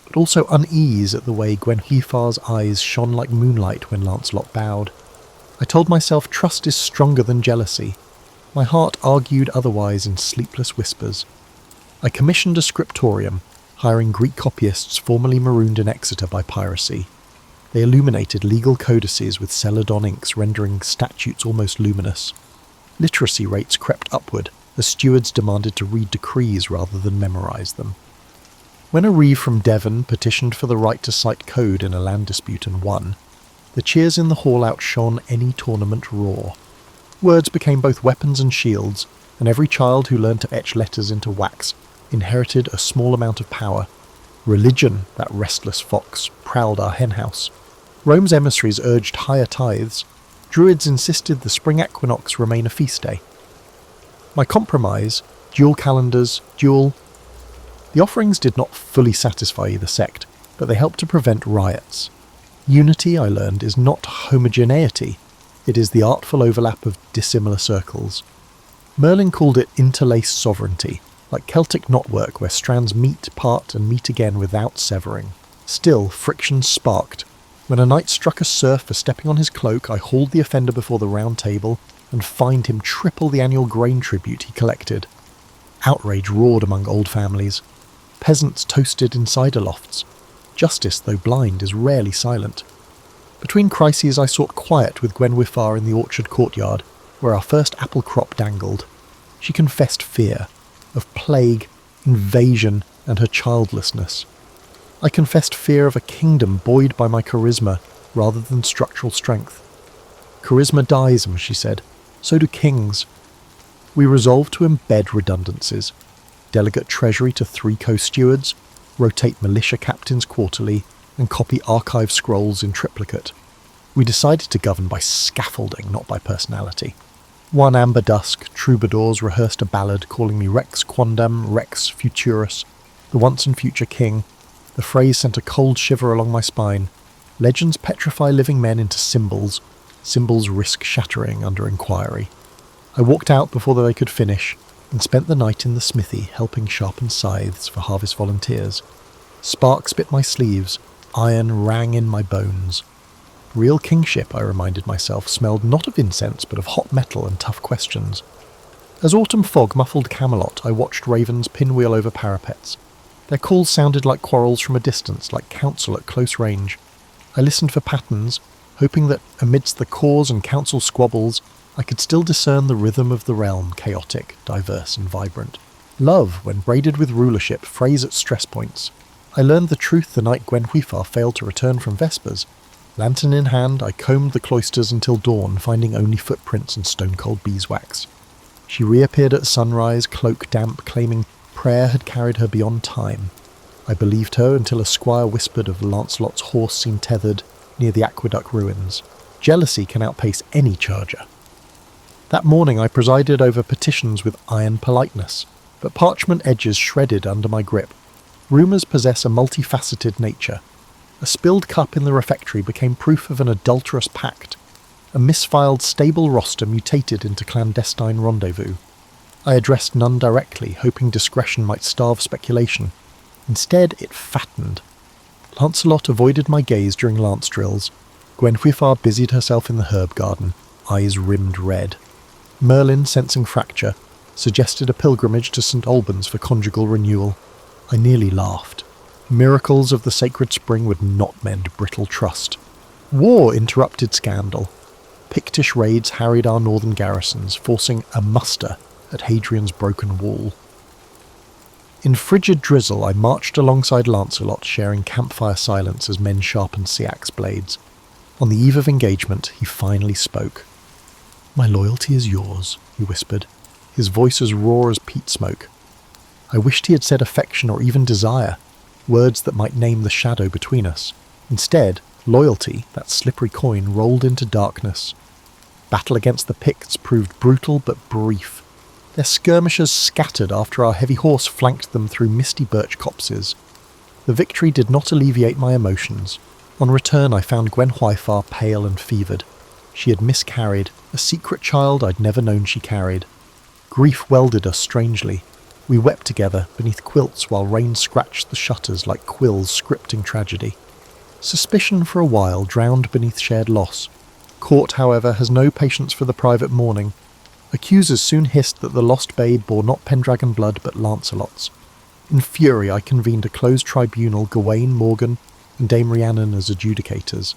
but also unease at the way Gwen Wyfar's eyes shone like moonlight when Lancelot bowed. I told myself trust is stronger than jealousy. My heart argued otherwise in sleepless whispers. I commissioned a scriptorium, hiring Greek copyists formerly marooned in Exeter by piracy. They illuminated legal codices with celadon inks rendering statutes almost luminous. Literacy rates crept upward, as stewards demanded to read decrees rather than memorise them. When a reeve from Devon petitioned for the right to cite code in a land dispute and won, the cheers in the hall outshone any tournament roar. Words became both weapons and shields, and every child who learned to etch letters into wax inherited a small amount of power. Religion, that restless fox, prowled our henhouse. Rome's emissaries urged higher tithes. Druids insisted the spring equinox remain a feast day. My compromise, dual calendars, The offerings did not fully satisfy either sect, but they helped to prevent riots. Unity, I learned, is not homogeneity. It is the artful overlap of dissimilar circles. Merlin called it interlaced sovereignty, like Celtic knotwork where strands meet, part, and meet again without severing. Still, friction sparked. When a knight struck a serf for stepping on his cloak, I hauled the offender before the round table and fined him triple the annual grain tribute he collected. Outrage roared among old families. Peasants toasted in cider lofts. Justice, though blind, is rarely silent. Between crises I sought quiet with Gwenhwyfar in the orchard courtyard, where our first apple crop dangled. She confessed fear, of plague, invasion, and her childlessness. I confessed fear of a kingdom buoyed by my charisma rather than structural strength. Charisma dies, she said. So do kings. We resolved to embed redundancies. Delegate treasury to 3 co-stewards, rotate militia captains quarterly, and copy archive scrolls in triplicate. We decided to govern by scaffolding, not by personality. One amber dusk, troubadours rehearsed a ballad calling me Rex Quondam, Rex Futurus, the once and future king. The phrase sent a cold shiver along my spine. Legends petrify living men into symbols. Symbols risk shattering under inquiry. I walked out before they could finish, and spent the night in the smithy helping sharpen scythes for harvest volunteers. Sparks bit my sleeves, iron rang in my bones. Real kingship, I reminded myself, smelled not of incense but of hot metal and tough questions. As autumn fog muffled Camelot, I watched ravens pinwheel over parapets. Their calls sounded like quarrels from a distance, like counsel at close range. I listened for patterns, hoping that amidst the cause and counsel squabbles, I could still discern the rhythm of the realm, chaotic, diverse and vibrant. Love, when braided with rulership, frays at stress points. I learned the truth the night Gwenhwyfar failed to return from Vespers. Lantern in hand, I combed the cloisters until dawn, finding only footprints and stone-cold beeswax. She reappeared at sunrise, cloak damp, claiming prayer had carried her beyond time. I believed her until a squire whispered of Lancelot's horse seen tethered near the aqueduct ruins. Jealousy can outpace any charger. That morning I presided over petitions with iron politeness, but parchment edges shredded under my grip. Rumours possess a multifaceted nature. A spilled cup in the refectory became proof of an adulterous pact. A misfiled stable roster mutated into clandestine rendezvous. I addressed none directly, hoping discretion might starve speculation. Instead, it fattened. Lancelot avoided my gaze during lance drills. Gwenhwyfar busied herself in the herb garden, eyes rimmed red. Merlin, sensing fracture, suggested a pilgrimage to St. Albans for conjugal renewal. I nearly laughed. Miracles of the sacred spring would not mend brittle trust. War interrupted scandal. Pictish raids harried our northern garrisons, forcing a muster at Hadrian's broken wall. In frigid drizzle I marched alongside Lancelot, sharing campfire silence as men sharpened seax blades. On the eve of engagement, he finally spoke. "My loyalty is yours," he whispered, his voice as raw as peat smoke. I wished he had said affection or even desire, words that might name the shadow between us. Instead, loyalty, that slippery coin, rolled into darkness. Battle against the Picts proved brutal but brief. Their skirmishers scattered after our heavy horse flanked them through misty birch copses. The victory did not alleviate my emotions. On return I found Gwenhwyfar pale and fevered. She had miscarried, a secret child I'd never known she carried. Grief welded us strangely. We wept together beneath quilts while rain scratched the shutters like quills scripting tragedy. Suspicion for a while drowned beneath shared loss. Court, however, has no patience for the private mourning. Accusers soon hissed that the lost babe bore not Pendragon blood but Lancelot's. In fury I convened a closed tribunal, Gawain, Morgan, and Dame Rhiannon as adjudicators.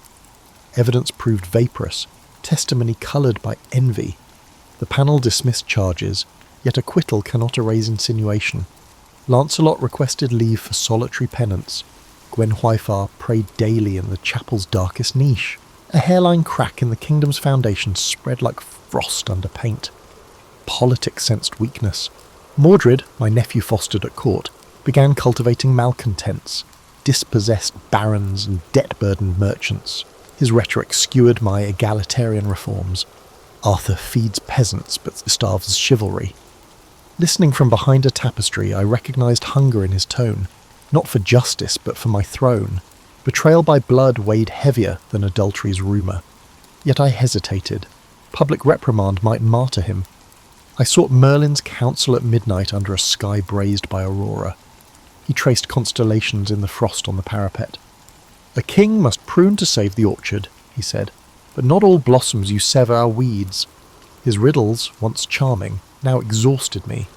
Evidence proved vaporous, testimony coloured by envy. The panel dismissed charges, yet acquittal cannot erase insinuation. Lancelot requested leave for solitary penance. Gwenhwyfar prayed daily in the chapel's darkest niche. A hairline crack in the kingdom's foundation spread like frost under paint. Politics sensed weakness. Mordred, my nephew fostered at court, began cultivating malcontents, dispossessed barons and debt-burdened merchants. His rhetoric skewered my egalitarian reforms. Arthur feeds peasants but starves chivalry. Listening from behind a tapestry, I recognised hunger in his tone, not for justice but for my throne. Betrayal by blood weighed heavier than adultery's rumour. Yet I hesitated. Public reprimand might martyr him. I sought Merlin's counsel at midnight under a sky brazed by aurora. He traced constellations in the frost on the parapet. "A king must prune to save the orchard," he said, "but not all blossoms you sever are weeds." His riddles, once charming, now exhausted me.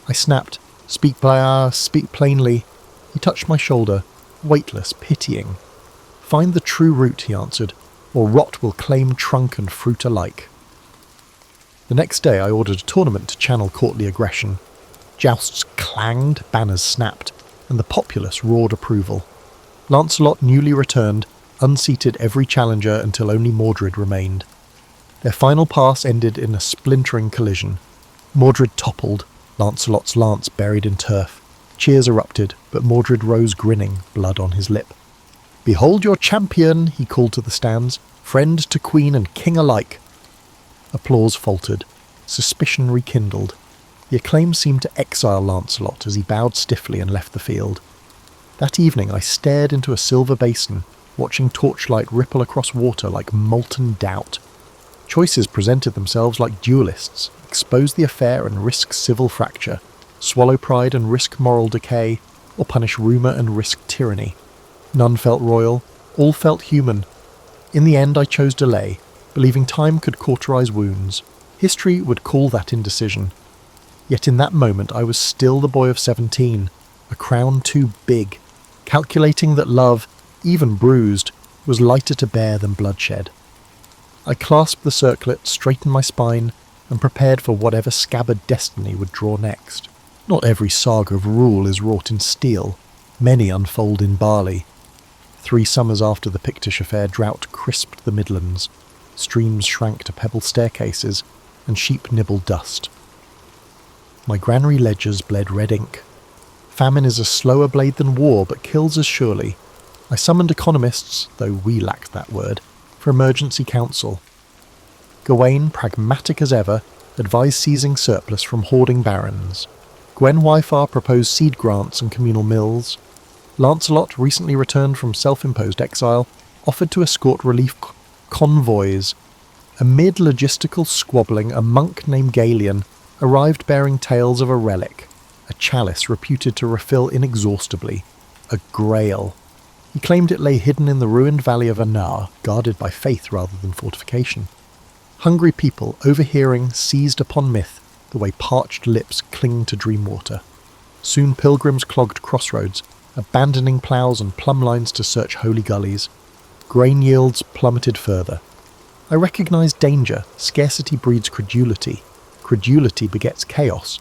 I snapped, speak plainly." He touched my shoulder, weightless, pitying. "Find the true root," he answered, "or rot will claim trunk and fruit alike." The next day I ordered a tournament to channel courtly aggression. Jousts clanged, banners snapped, and the populace roared approval. Lancelot, newly returned, unseated every challenger until only Mordred remained. Their final pass ended in a splintering collision. Mordred toppled, Lancelot's lance buried in turf. Cheers erupted, but Mordred rose grinning, blood on his lip. "Behold your champion," he called to the stands, "friend to queen and king alike." Applause faltered. Suspicion rekindled. The acclaim seemed to exile Lancelot as he bowed stiffly and left the field. That evening I stared into a silver basin, watching torchlight ripple across water like molten doubt. Choices presented themselves like duelists: expose the affair and risk civil fracture, swallow pride and risk moral decay, or punish rumour and risk tyranny. None felt royal, all felt human. In the end I chose delay, believing time could cauterize wounds. History would call that indecision. Yet in that moment I was still the boy of 17, a crown too big, calculating that love, even bruised, was lighter to bear than bloodshed. I clasped the circlet, straightened my spine, and prepared for whatever scabbard destiny would draw next. Not every saga of rule is wrought in steel. Many unfold in barley. 3 summers after the Pictish affair, drought crisped the Midlands. Streams shrank to pebble staircases, and sheep nibbled dust. My granary ledgers bled red ink. Famine is a slower blade than war, but kills as surely. I summoned economists, though we lacked that word, for emergency counsel. Gawain, pragmatic as ever, advised seizing surplus from hoarding barons. Gwen Wyfar proposed seed grants and communal mills. Lancelot, recently returned from self-imposed exile, offered to escort relief convoys. Amid logistical squabbling, a monk named Galen arrived bearing tales of a relic, a chalice reputed to refill inexhaustibly, a grail. He claimed it lay hidden in the ruined valley of Anar, guarded by faith rather than fortification. Hungry people, overhearing, seized upon myth, the way parched lips cling to dream water. Soon pilgrims clogged crossroads, abandoning ploughs and plumb lines to search holy gullies. Grain yields plummeted further. I recognized danger. Scarcity breeds credulity. Credulity begets chaos.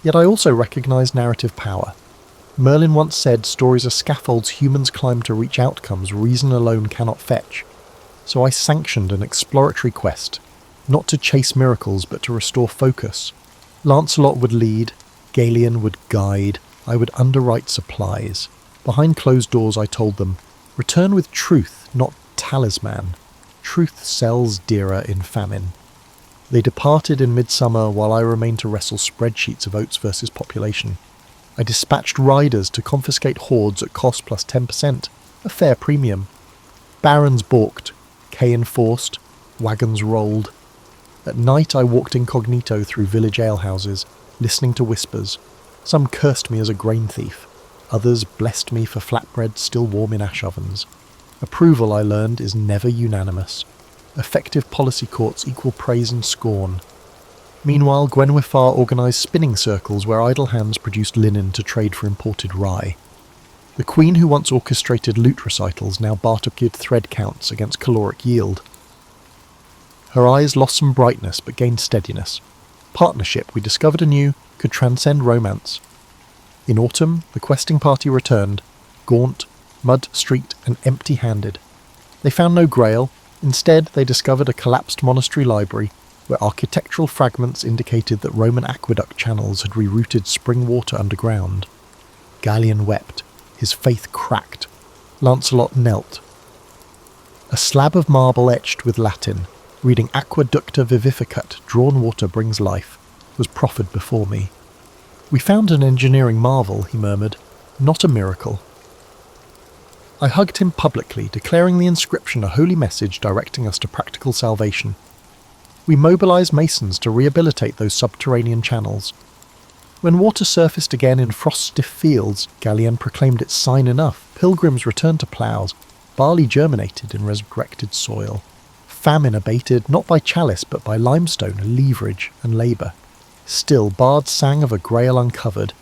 Yet I also recognized narrative power. Merlin once said stories are scaffolds humans climb to reach outcomes reason alone cannot fetch. So I sanctioned an exploratory quest, not to chase miracles but to restore focus. Lancelot would lead, Galen would guide, I would underwrite supplies. Behind closed doors I told them, return with truth, not talisman. Truth sells dearer in famine. They departed in midsummer while I remained to wrestle spreadsheets of oats versus population. I dispatched riders to confiscate hoards at cost plus 10%, a fair premium. Barons balked, K enforced, wagons rolled. At night I walked incognito through village alehouses, listening to whispers. Some cursed me as a grain thief. Others blessed me for flatbread still warm in ash ovens. Approval, I learned, is never unanimous. Effective policy courts equal praise and scorn. Meanwhile, Gwenwyfar organised spinning circles where idle hands produced linen to trade for imported rye. The queen who once orchestrated lute recitals now bartered thread counts against caloric yield. Her eyes lost some brightness but gained steadiness. Partnership, we discovered anew, could transcend romance. In autumn, the questing party returned, gaunt, mud-streaked and empty-handed. They found no grail. Instead, they discovered a collapsed monastery library where architectural fragments indicated that Roman aqueduct channels had rerouted spring water underground. Galen wept. His faith cracked. Lancelot knelt. A slab of marble etched with Latin, reading Aqueducta vivificat, drawn water brings life, was proffered before me. We found an engineering marvel, he murmured, not a miracle. I hugged him publicly, declaring the inscription a holy message directing us to practical salvation. We mobilised masons to rehabilitate those subterranean channels. When water surfaced again in frost-stiff fields, Galien proclaimed it sign enough. Pilgrims returned to ploughs. Barley germinated in resurrected soil. Famine abated not by chalice but by limestone, leverage and labour. Still, bards sang of a grail uncovered.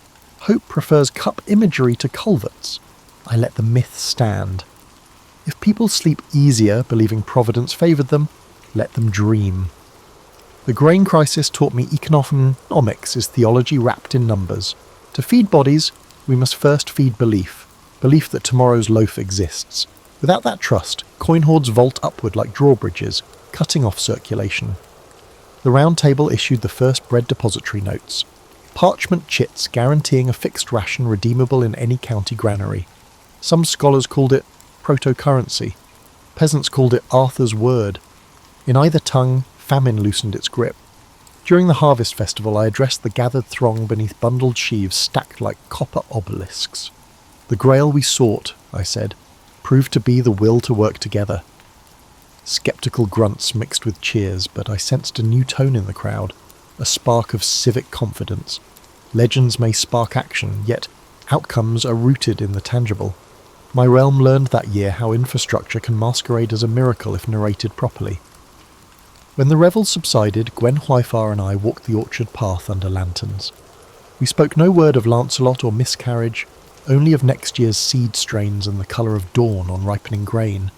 Hope prefers cup imagery to culverts. I let the myth stand. If people sleep easier, believing Providence favoured them, let them dream. The grain crisis taught me economics is theology wrapped in numbers. To feed bodies, we must first feed belief that tomorrow's loaf exists. Without that trust, coin hoards vault upward like drawbridges, cutting off circulation. The Round Table issued the first bread depository notes, parchment chits guaranteeing a fixed ration redeemable in any county granary. Some scholars called it proto-currency. Peasants called it Arthur's word. In either tongue, famine loosened its grip. During the harvest festival, I addressed the gathered throng beneath bundled sheaves stacked like copper obelisks. The grail we sought, I said, proved to be the will to work together. Sceptical grunts mixed with cheers, but I sensed a new tone in the crowd, a spark of civic confidence. Legends may spark action, yet outcomes are rooted in the tangible. My realm learned that year how infrastructure can masquerade as a miracle if narrated properly. When the revels subsided, Gwen Hwyfar and I walked the orchard path under lanterns. We spoke no word of Lancelot or miscarriage, only of next year's seed strains and the colour of dawn on ripening grain.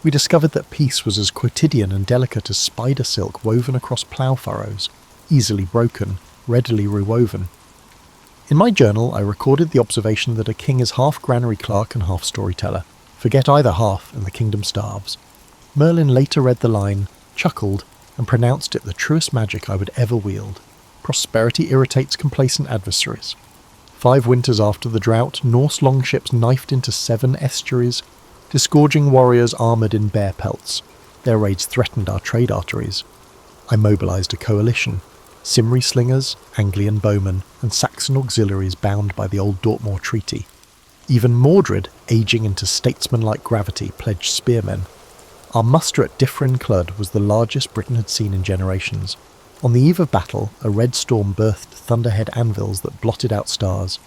We discovered that peace was as quotidian and delicate as spider silk woven across plough furrows, easily broken, readily rewoven. In my journal, I recorded the observation that a king is half granary clerk and half storyteller. Forget either half, and the kingdom starves. Merlin later read the line, chuckled, and pronounced it the truest magic I would ever wield. Prosperity irritates complacent adversaries. 5 winters after the drought, Norse longships knifed into 7 estuaries, disgorging warriors armoured in bear pelts. Their raids threatened our trade arteries. I mobilised a coalition. Cymri slingers, Anglian bowmen, and Saxon auxiliaries bound by the old Dortmore Treaty. Even Mordred, aging into statesman-like gravity, pledged spearmen. Our muster at Dyffryn Clwyd was the largest Britain had seen in generations. On the eve of battle, a red storm birthed thunderhead anvils that blotted out stars.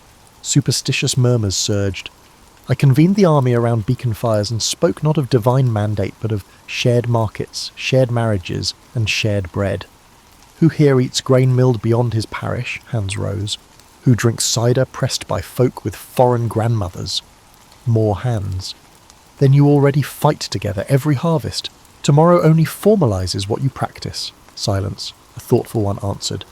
Superstitious murmurs surged. I convened the army around beacon fires and spoke not of divine mandate but of shared markets, shared marriages, and shared bread. Who here eats grain milled beyond his parish? Hands rose. Who drinks cider pressed by folk with foreign grandmothers? More hands. Then you already fight together every harvest. Tomorrow only formalises what you practice. Silence. A thoughtful one answered.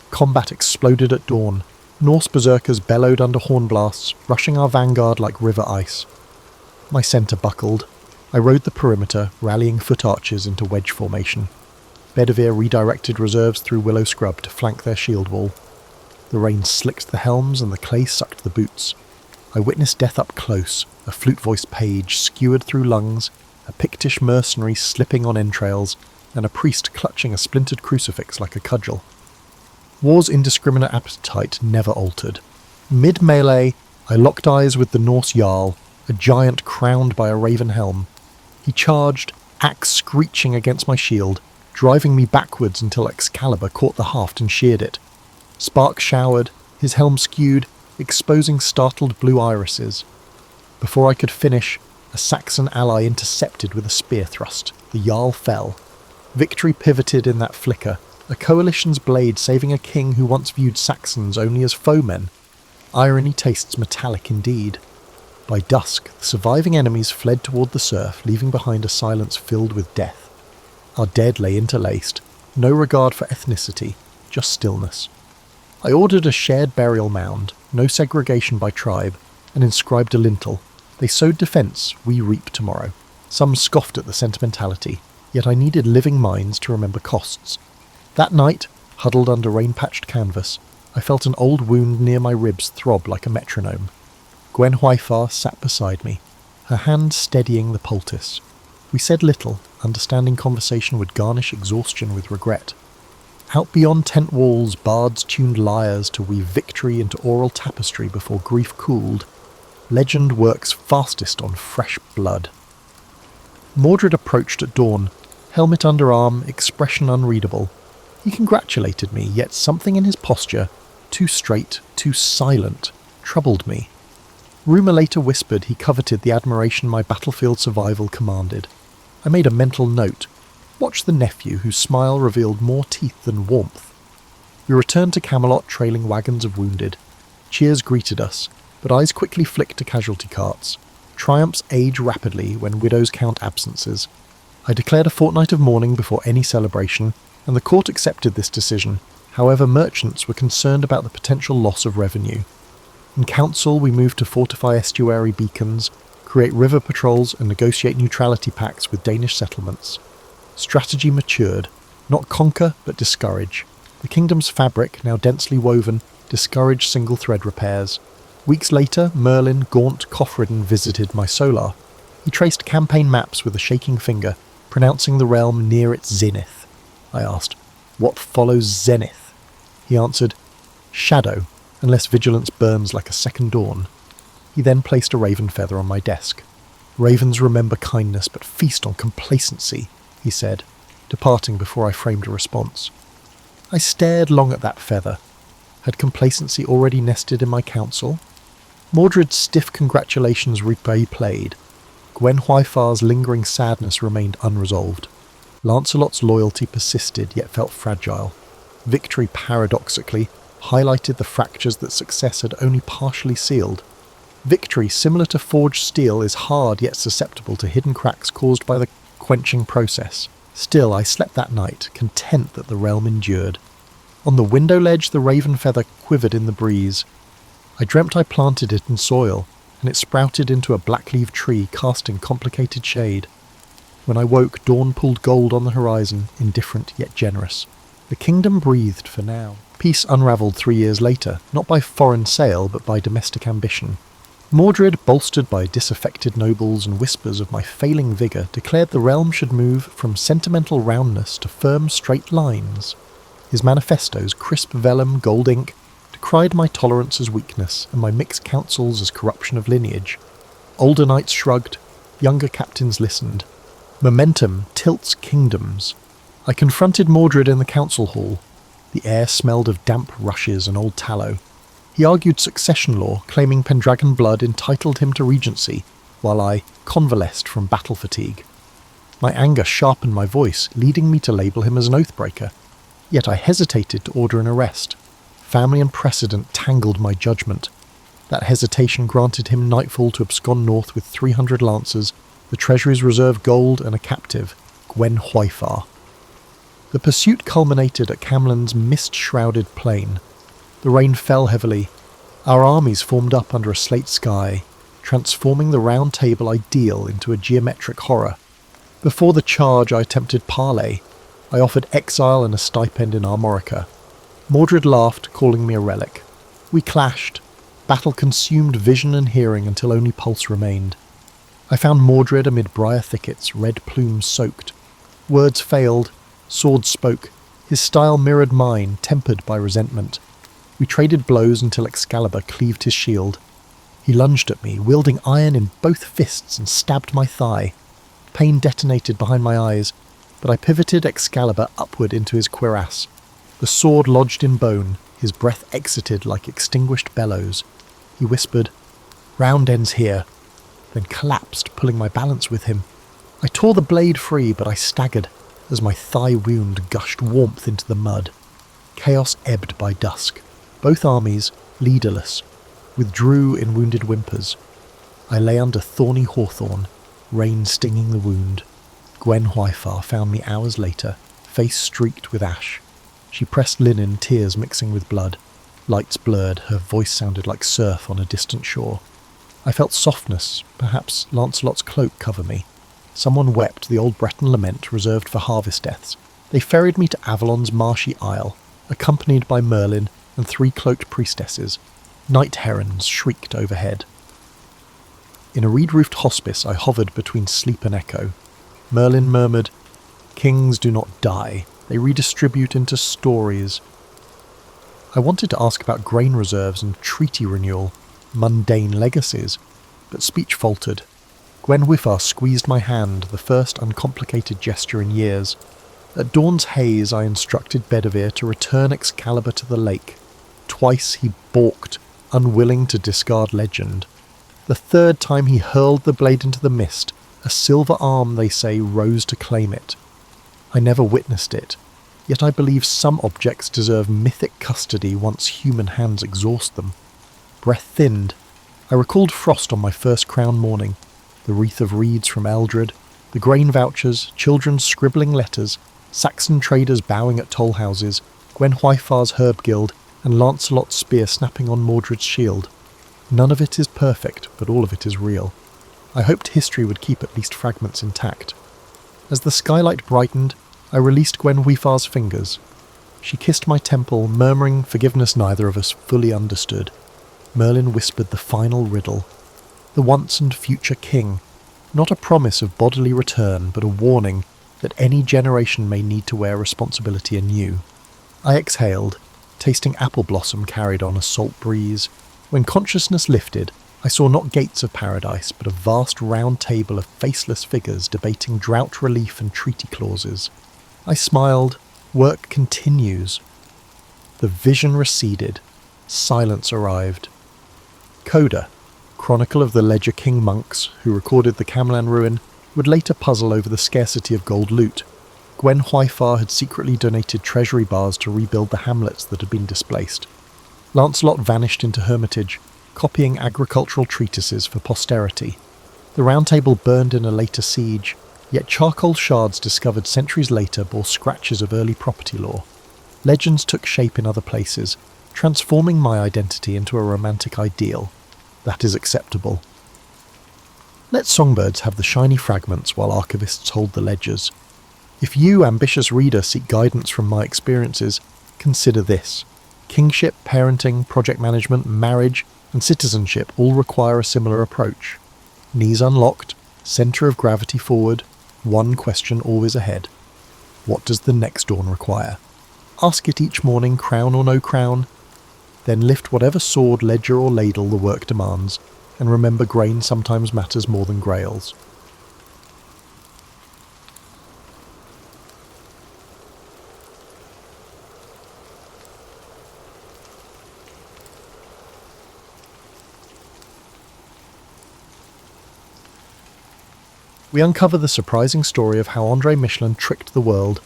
Combat exploded at dawn. Norse berserkers bellowed under horn blasts, rushing our vanguard like river ice. My centre buckled. I rode the perimeter, rallying foot archers into wedge formation. Bedivere redirected reserves through willow scrub to flank their shield wall. The rain slicked the helms and the clay sucked the boots. I witnessed death up close, a flute-voiced page skewered through lungs, a Pictish mercenary slipping on entrails, and a priest clutching a splintered crucifix like a cudgel. War's indiscriminate appetite never altered. Mid-melee, I locked eyes with the Norse Jarl, a giant crowned by a raven helm. He charged, axe screeching against my shield, driving me backwards until Excalibur caught the haft and sheared it. Sparks showered, his helm skewed, exposing startled blue irises. Before I could finish, a Saxon ally intercepted with a spear thrust. The Jarl fell. Victory pivoted in that flicker, a coalition's blade saving a king who once viewed Saxons only as foemen. Irony tastes metallic indeed. By dusk, the surviving enemies fled toward the surf, leaving behind a silence filled with death. Our dead lay interlaced, no regard for ethnicity, just stillness. I ordered a shared burial mound, no segregation by tribe, and inscribed a lintel. They sowed defence, we reap tomorrow. Some scoffed at the sentimentality, yet I needed living minds to remember costs. That night, huddled under rain-patched canvas, I felt an old wound near my ribs throb like a metronome. Gwen Hwyfar sat beside me, her hand steadying the poultice. We said little, understanding conversation would garnish exhaustion with regret. Out beyond tent walls, bards tuned lyres to weave victory into oral tapestry before grief cooled. Legend works fastest on fresh blood. Mordred approached at dawn, helmet under arm, expression unreadable. He congratulated me, yet something in his posture, too straight, too silent, troubled me. Rumour later whispered he coveted the admiration my battlefield survival commanded. I made a mental note. Watch the nephew whose smile revealed more teeth than warmth. We returned to Camelot trailing wagons of wounded. Cheers greeted us, but eyes quickly flicked to casualty carts. Triumphs age rapidly when widows count absences. I declared a fortnight of mourning before any celebration, and the court accepted this decision. However, merchants were concerned about the potential loss of revenue. In council, we moved to fortify estuary beacons, create river patrols, and negotiate neutrality pacts with Danish settlements. Strategy matured. Not conquer, but discourage. The kingdom's fabric, now densely woven, discouraged single-thread repairs. Weeks later, Merlin, gaunt, cough-ridden, visited my solar. He traced campaign maps with a shaking finger, pronouncing the realm near its zenith. I asked, "What follows zenith?" He answered, "Shadow, unless vigilance burns like a second dawn." He then placed a raven feather on my desk. "Ravens remember kindness but feast on complacency," he said, departing before I framed a response. I stared long at that feather. Had complacency already nested in my council? Mordred's stiff congratulations replayed. Gwen Hwyfar's lingering sadness remained unresolved. Lancelot's loyalty persisted yet felt fragile. Victory, paradoxically, highlighted the fractures that success had only partially sealed. Victory, similar to forged steel, is hard yet susceptible to hidden cracks caused by the quenching process. Still, I slept that night, content that the realm endured. On the window ledge, the raven feather quivered in the breeze. I dreamt I planted it in soil, and it sprouted into a black-leaved tree, casting complicated shade. When I woke, dawn pulled gold on the horizon, indifferent yet generous. The kingdom breathed for now. Peace unravelled 3 years later, not by foreign sail, but by domestic ambition. Mordred, bolstered by disaffected nobles and whispers of my failing vigour, declared the realm should move from sentimental roundness to firm straight lines. His manifestos, crisp vellum, gold ink, decried my tolerance as weakness and my mixed counsels as corruption of lineage. Older knights shrugged, younger captains listened. Momentum tilts kingdoms. I confronted Mordred in the council hall. The air smelled of damp rushes and old tallow. He argued succession law, claiming Pendragon blood entitled him to regency, while I convalesced from battle fatigue. My anger sharpened my voice, leading me to label him as an oathbreaker. Yet I hesitated to order an arrest. Family and precedent tangled my judgment. That hesitation granted him nightfall to abscond north with 300 lancers, the treasury's reserve gold, and a captive, Gwen Hwyfar. The pursuit culminated at Camlan's mist-shrouded plain. The rain fell heavily. Our armies formed up under a slate sky, transforming the round table ideal into a geometric horror. Before the charge I attempted parley. I offered exile and a stipend in Armorica. Mordred laughed, calling me a relic. We clashed. Battle consumed vision and hearing until only pulse remained. I found Mordred amid briar thickets, red plumes soaked. Words failed. Swords spoke. His style mirrored mine, tempered by resentment. We traded blows until Excalibur cleaved his shield. He lunged at me, wielding iron in both fists, and stabbed my thigh. Pain detonated behind my eyes, but I pivoted Excalibur upward into his cuirass. The sword lodged in bone, his breath exited like extinguished bellows. He whispered, "Round ends here," then collapsed, pulling my balance with him. I tore the blade free, but I staggered as my thigh wound gushed warmth into the mud. Chaos ebbed by dusk. Both armies, leaderless, withdrew in wounded whimpers. I lay under thorny hawthorn, rain stinging the wound. Gwen Hwyfar found me hours later, face streaked with ash. She pressed linen, tears mixing with blood. Lights blurred, her voice sounded like surf on a distant shore. I felt softness, perhaps Lancelot's cloak cover me. Someone wept the old Breton lament reserved for harvest deaths. They ferried me to Avalon's marshy isle, accompanied by Merlin and 3 cloaked priestesses. Night herons shrieked overhead. In a reed-roofed hospice I hovered between sleep and echo. Merlin murmured, "Kings do not die, they redistribute into stories." I wanted to ask about grain reserves and treaty renewal, mundane legacies, but speech faltered. Gwen Hwyfar squeezed my hand, the first uncomplicated gesture in years. At dawn's haze I instructed Bedivere to return Excalibur to the lake. Twice he balked, unwilling to discard legend. The third time he hurled the blade into the mist, a silver arm, they say, rose to claim it. I never witnessed it, yet I believe some objects deserve mythic custody once human hands exhaust them. Breath thinned, I recalled frost on my first crown morning, the wreath of reeds from Eldred, the grain vouchers, children's scribbling letters, Saxon traders bowing at toll houses, Gwen Hwyfar's herb guild, and Lancelot's spear snapping on Mordred's shield. None of it is perfect, but all of it is real. I hoped history would keep at least fragments intact. As the skylight brightened, I released Gwen Hwyfar's fingers. She kissed my temple, murmuring forgiveness neither of us fully understood. Merlin whispered the final riddle. The once and future king. Not a promise of bodily return, but a warning that any generation may need to wear responsibility anew. I exhaled, tasting apple blossom carried on a salt breeze. When consciousness lifted, I saw not gates of paradise, but a vast round table of faceless figures debating drought relief and treaty clauses. I smiled. Work continues. The vision receded. Silence arrived. Coda, chronicle of the Ledger King monks who recorded the Camlan ruin, would later puzzle over the scarcity of gold loot. Gwen Hwyfar had secretly donated treasury bars to rebuild the hamlets that had been displaced. Lancelot vanished into hermitage, copying agricultural treatises for posterity. The Round Table burned in a later siege, yet charcoal shards discovered centuries later bore scratches of early property law. Legends took shape in other places, transforming my identity into a romantic ideal. That is acceptable. Let songbirds have the shiny fragments while archivists hold the ledgers. If you, ambitious reader, seek guidance from my experiences, consider this. Kingship, parenting, project management, marriage, and citizenship all require a similar approach. Knees unlocked, centre of gravity forward, one question always ahead. What does the next dawn require? Ask it each morning, crown or no crown. Then lift whatever sword, ledger or ladle the work demands, and remember grain sometimes matters more than grails. We uncover the surprising story of how André Michelin tricked the world,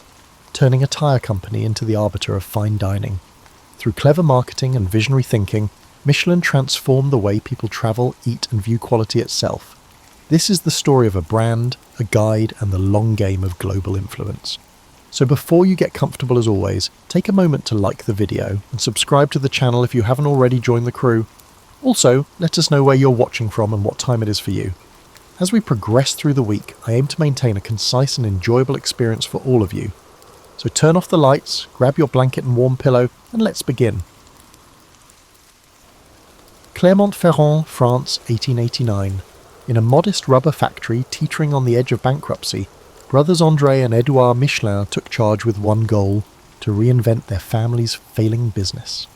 turning a tyre company into the arbiter of fine dining. Through clever marketing and visionary thinking, Michelin transformed the way people travel, eat and view quality itself. This is the story of a brand, a guide and the long game of global influence. So before you get comfortable as always, take a moment to like the video and subscribe to the channel if you haven't already joined the crew. Also, let us know where you're watching from and what time it is for you. As we progress through the week, I aim to maintain a concise and enjoyable experience for all of you. So turn off the lights, grab your blanket and warm pillow, and let's begin. Clermont-Ferrand, France, 1889. In a modest rubber factory teetering on the edge of bankruptcy, brothers André and Édouard Michelin took charge with one goal: to reinvent their family's failing business.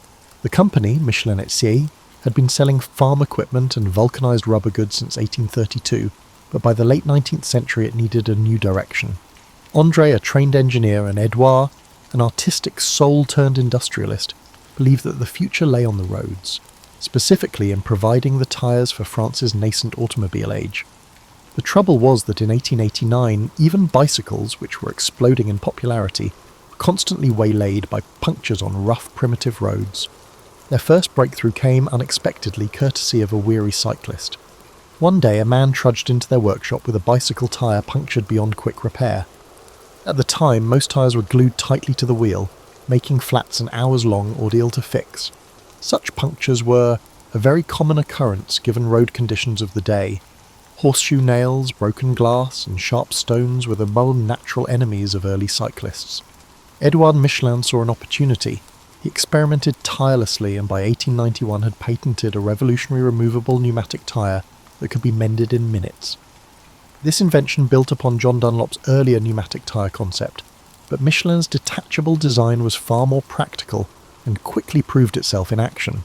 The company, Michelin Essier, had been selling farm equipment and vulcanized rubber goods since 1832, but by the late 19th century it needed a new direction. André, a trained engineer, and Édouard, an artistic soul-turned-industrialist, believed that the future lay on the roads, specifically in providing the tyres for France's nascent automobile age. The trouble was that in 1889, even bicycles, which were exploding in popularity, were constantly waylaid by punctures on rough, primitive roads. Their first breakthrough came unexpectedly, courtesy of a weary cyclist. One day a man trudged into their workshop with a bicycle tyre punctured beyond quick repair. At the time, most tyres were glued tightly to the wheel, making flats an hours-long ordeal to fix. Such punctures were a very common occurrence given road conditions of the day. Horseshoe nails, broken glass, and sharp stones were the more natural enemies of early cyclists. Édouard Michelin saw an opportunity. He experimented tirelessly and by 1891 had patented a revolutionary removable pneumatic tyre that could be mended in minutes. This invention built upon John Dunlop's earlier pneumatic tyre concept, but Michelin's detachable design was far more practical and quickly proved itself in action.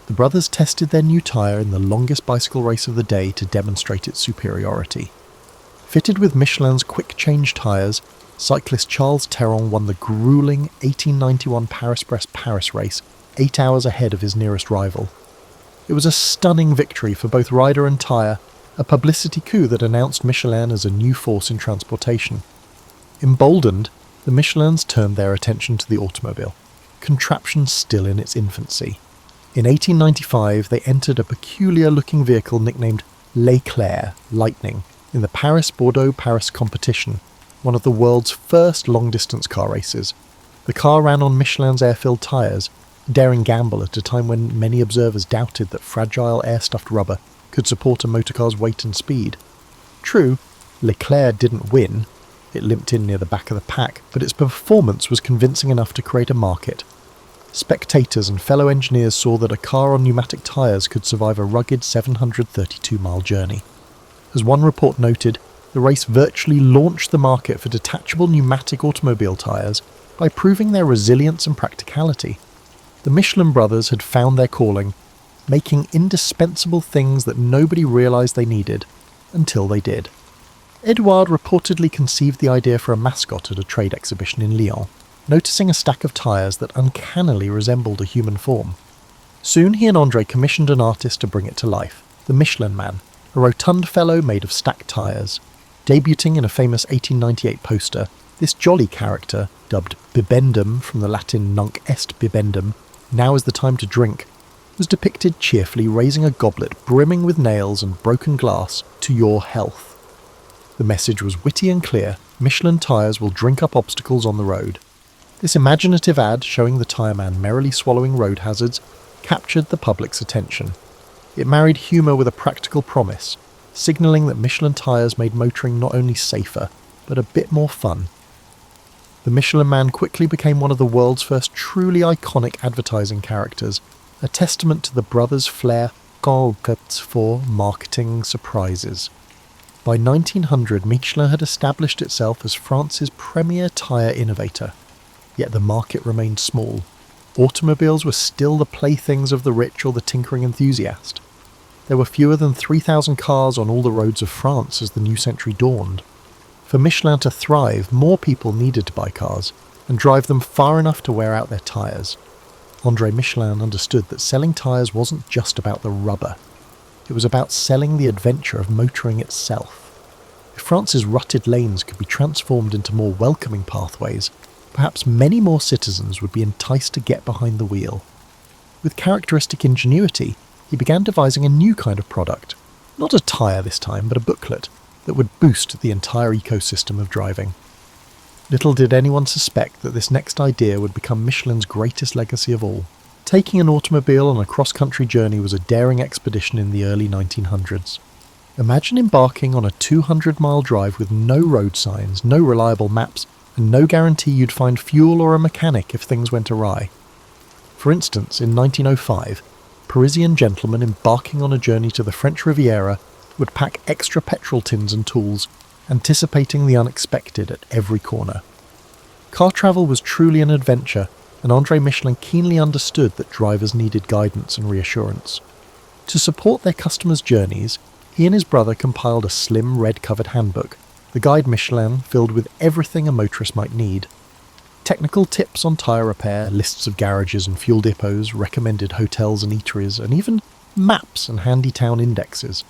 The brothers tested their new tyre in the longest bicycle race of the day to demonstrate its superiority. Fitted with Michelin's quick-change tyres, cyclist Charles Terron won the grueling 1891 Paris-Brest-Paris race 8 hours ahead of his nearest rival. It was a stunning victory for both rider and tyre, a publicity coup that announced Michelin as a new force in transportation. Emboldened, the Michelins turned their attention to the automobile, contraption still in its infancy. In 1895, they entered a peculiar-looking vehicle nicknamed L'Éclair, Lightning, in the Paris-Bordeaux-Paris competition, one of the world's first long-distance car races. The car ran on Michelin's air-filled tyres, a daring gamble at a time when many observers doubted that fragile air-stuffed rubber could support a motorcar's weight and speed. True, L'Éclair didn't win. It limped in near the back of the pack, but its performance was convincing enough to create a market. Spectators and fellow engineers saw that a car on pneumatic tyres could survive a rugged 732-mile journey. As one report noted, the race virtually launched the market for detachable pneumatic automobile tyres by proving their resilience and practicality. The Michelin brothers had found their calling, making indispensable things that nobody realised they needed, until they did. Edouard reportedly conceived the idea for a mascot at a trade exhibition in Lyon, noticing a stack of tyres that uncannily resembled a human form. Soon he and André commissioned an artist to bring it to life, the Michelin Man, a rotund fellow made of stacked tyres. Debuting in a famous 1898 poster, this jolly character, dubbed Bibendum from the Latin nunc est bibendum, now is the time to drink, was depicted cheerfully raising a goblet brimming with nails and broken glass to your health. The message was witty and clear: Michelin tyres will drink up obstacles on the road. This imaginative ad, showing the tyre man merrily swallowing road hazards, captured the public's attention. It married humour with a practical promise, signalling that Michelin tyres made motoring not only safer, but a bit more fun. The Michelin Man quickly became one of the world's first truly iconic advertising characters, a testament to the brothers' flair for marketing surprises. By 1900, Michelin had established itself as France's premier tyre innovator. Yet the market remained small. Automobiles were still the playthings of the rich or the tinkering enthusiast. There were fewer than 3,000 cars on all the roads of France as the new century dawned. For Michelin to thrive, more people needed to buy cars and drive them far enough to wear out their tyres. André Michelin understood that selling tyres wasn't just about the rubber. It was about selling the adventure of motoring itself. If France's rutted lanes could be transformed into more welcoming pathways, perhaps many more citizens would be enticed to get behind the wheel. With characteristic ingenuity, he began devising a new kind of product. Not a tyre this time, but a booklet that would boost the entire ecosystem of driving. Little did anyone suspect that this next idea would become Michelin's greatest legacy of all. Taking an automobile on a cross-country journey was a daring expedition in the early 1900s. Imagine embarking on a 200-mile drive with no road signs, no reliable maps, and no guarantee you'd find fuel or a mechanic if things went awry. For instance, in 1905, Parisian gentlemen embarking on a journey to the French Riviera would pack extra petrol tins and tools, anticipating the unexpected at every corner. Car travel was truly an adventure, and André Michelin keenly understood that drivers needed guidance and reassurance. To support their customers' journeys, he and his brother compiled a slim red-covered handbook, the Guide Michelin, filled with everything a motorist might need. Technical tips on tyre repair, lists of garages and fuel depots, recommended hotels and eateries, and even maps and handy town indexes.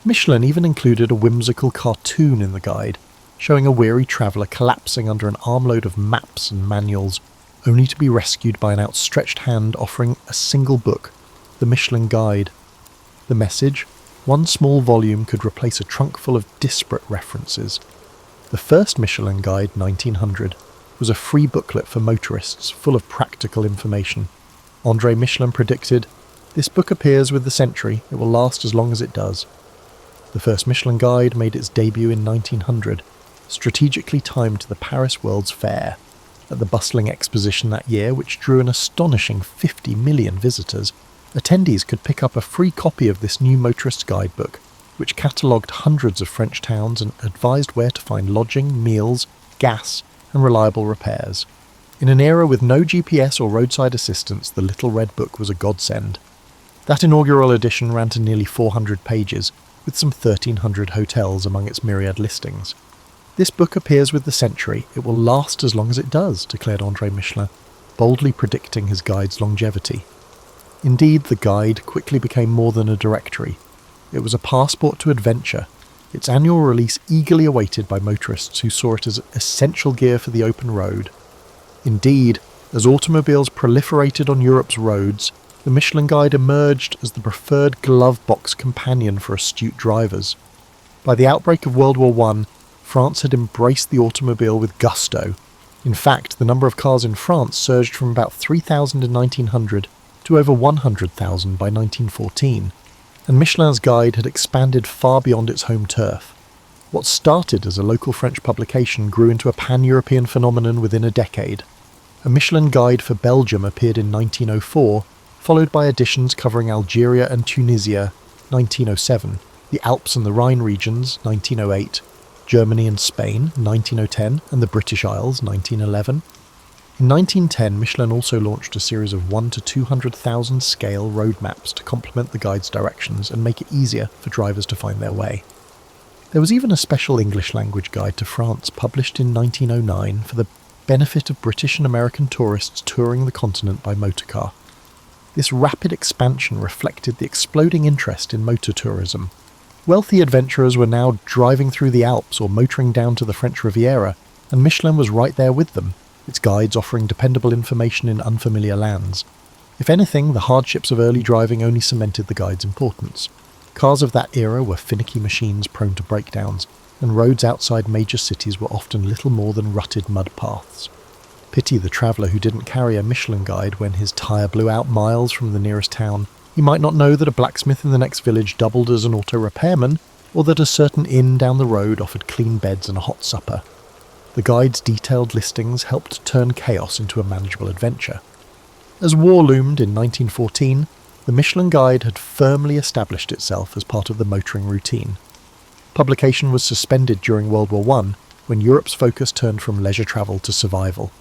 Michelin even included a whimsical cartoon in the guide, showing a weary traveller collapsing under an armload of maps and manuals, only to be rescued by an outstretched hand offering a single book, the Michelin Guide. The message: one small volume could replace a trunk full of disparate references. The first Michelin Guide, 1900, was a free booklet for motorists, full of practical information. André Michelin predicted, "This book appears with the century, it will last as long as it does." The first Michelin Guide made its debut in 1900, strategically timed to the Paris World's Fair. At the bustling exposition that year, which drew an astonishing 50 million visitors, attendees could pick up a free copy of this new motorist guidebook, which catalogued hundreds of French towns and advised where to find lodging, meals, gas, and reliable repairs. In an era with no GPS or roadside assistance, the little red book was a godsend. That inaugural edition ran to nearly 400 pages, with some 1,300 hotels among its myriad listings. "This book appears with the century, it will last as long as it does," declared André Michelin, boldly predicting his guide's longevity. Indeed, the guide quickly became more than a directory. It was a passport to adventure, its annual release eagerly awaited by motorists who saw it as essential gear for the open road. Indeed, as automobiles proliferated on Europe's roads, the Michelin Guide emerged as the preferred glove box companion for astute drivers. By the outbreak of World War I, France had embraced the automobile with gusto. In fact, the number of cars in France surged from about 3,000 in 1900 to over 100,000 by 1914, and Michelin's Guide had expanded far beyond its home turf. What started as a local French publication grew into a pan-European phenomenon within a decade. A Michelin Guide for Belgium appeared in 1904, followed by editions covering Algeria and Tunisia, 1907, the Alps and the Rhine regions, 1908, Germany and Spain, 1910, and the British Isles, 1911. In 1910, Michelin also launched a series of 1 to 200,000 scale road maps to complement the guide's directions and make it easier for drivers to find their way. There was even a special English-language guide to France published in 1909 for the benefit of British and American tourists touring the continent by motorcar. This rapid expansion reflected the exploding interest in motor tourism. Wealthy adventurers were now driving through the Alps or motoring down to the French Riviera, and Michelin was right there with them, its guides offering dependable information in unfamiliar lands. If anything, the hardships of early driving only cemented the guide's importance. Cars of that era were finicky machines prone to breakdowns, and roads outside major cities were often little more than rutted mud paths. Pity the traveller who didn't carry a Michelin Guide when his tyre blew out miles from the nearest town. He might not know that a blacksmith in the next village doubled as an auto repairman, or that a certain inn down the road offered clean beds and a hot supper. The guide's detailed listings helped turn chaos into a manageable adventure. As war loomed in 1914, the Michelin Guide had firmly established itself as part of the motoring routine. Publication was suspended during World War I, when Europe's focus turned from leisure travel to survival.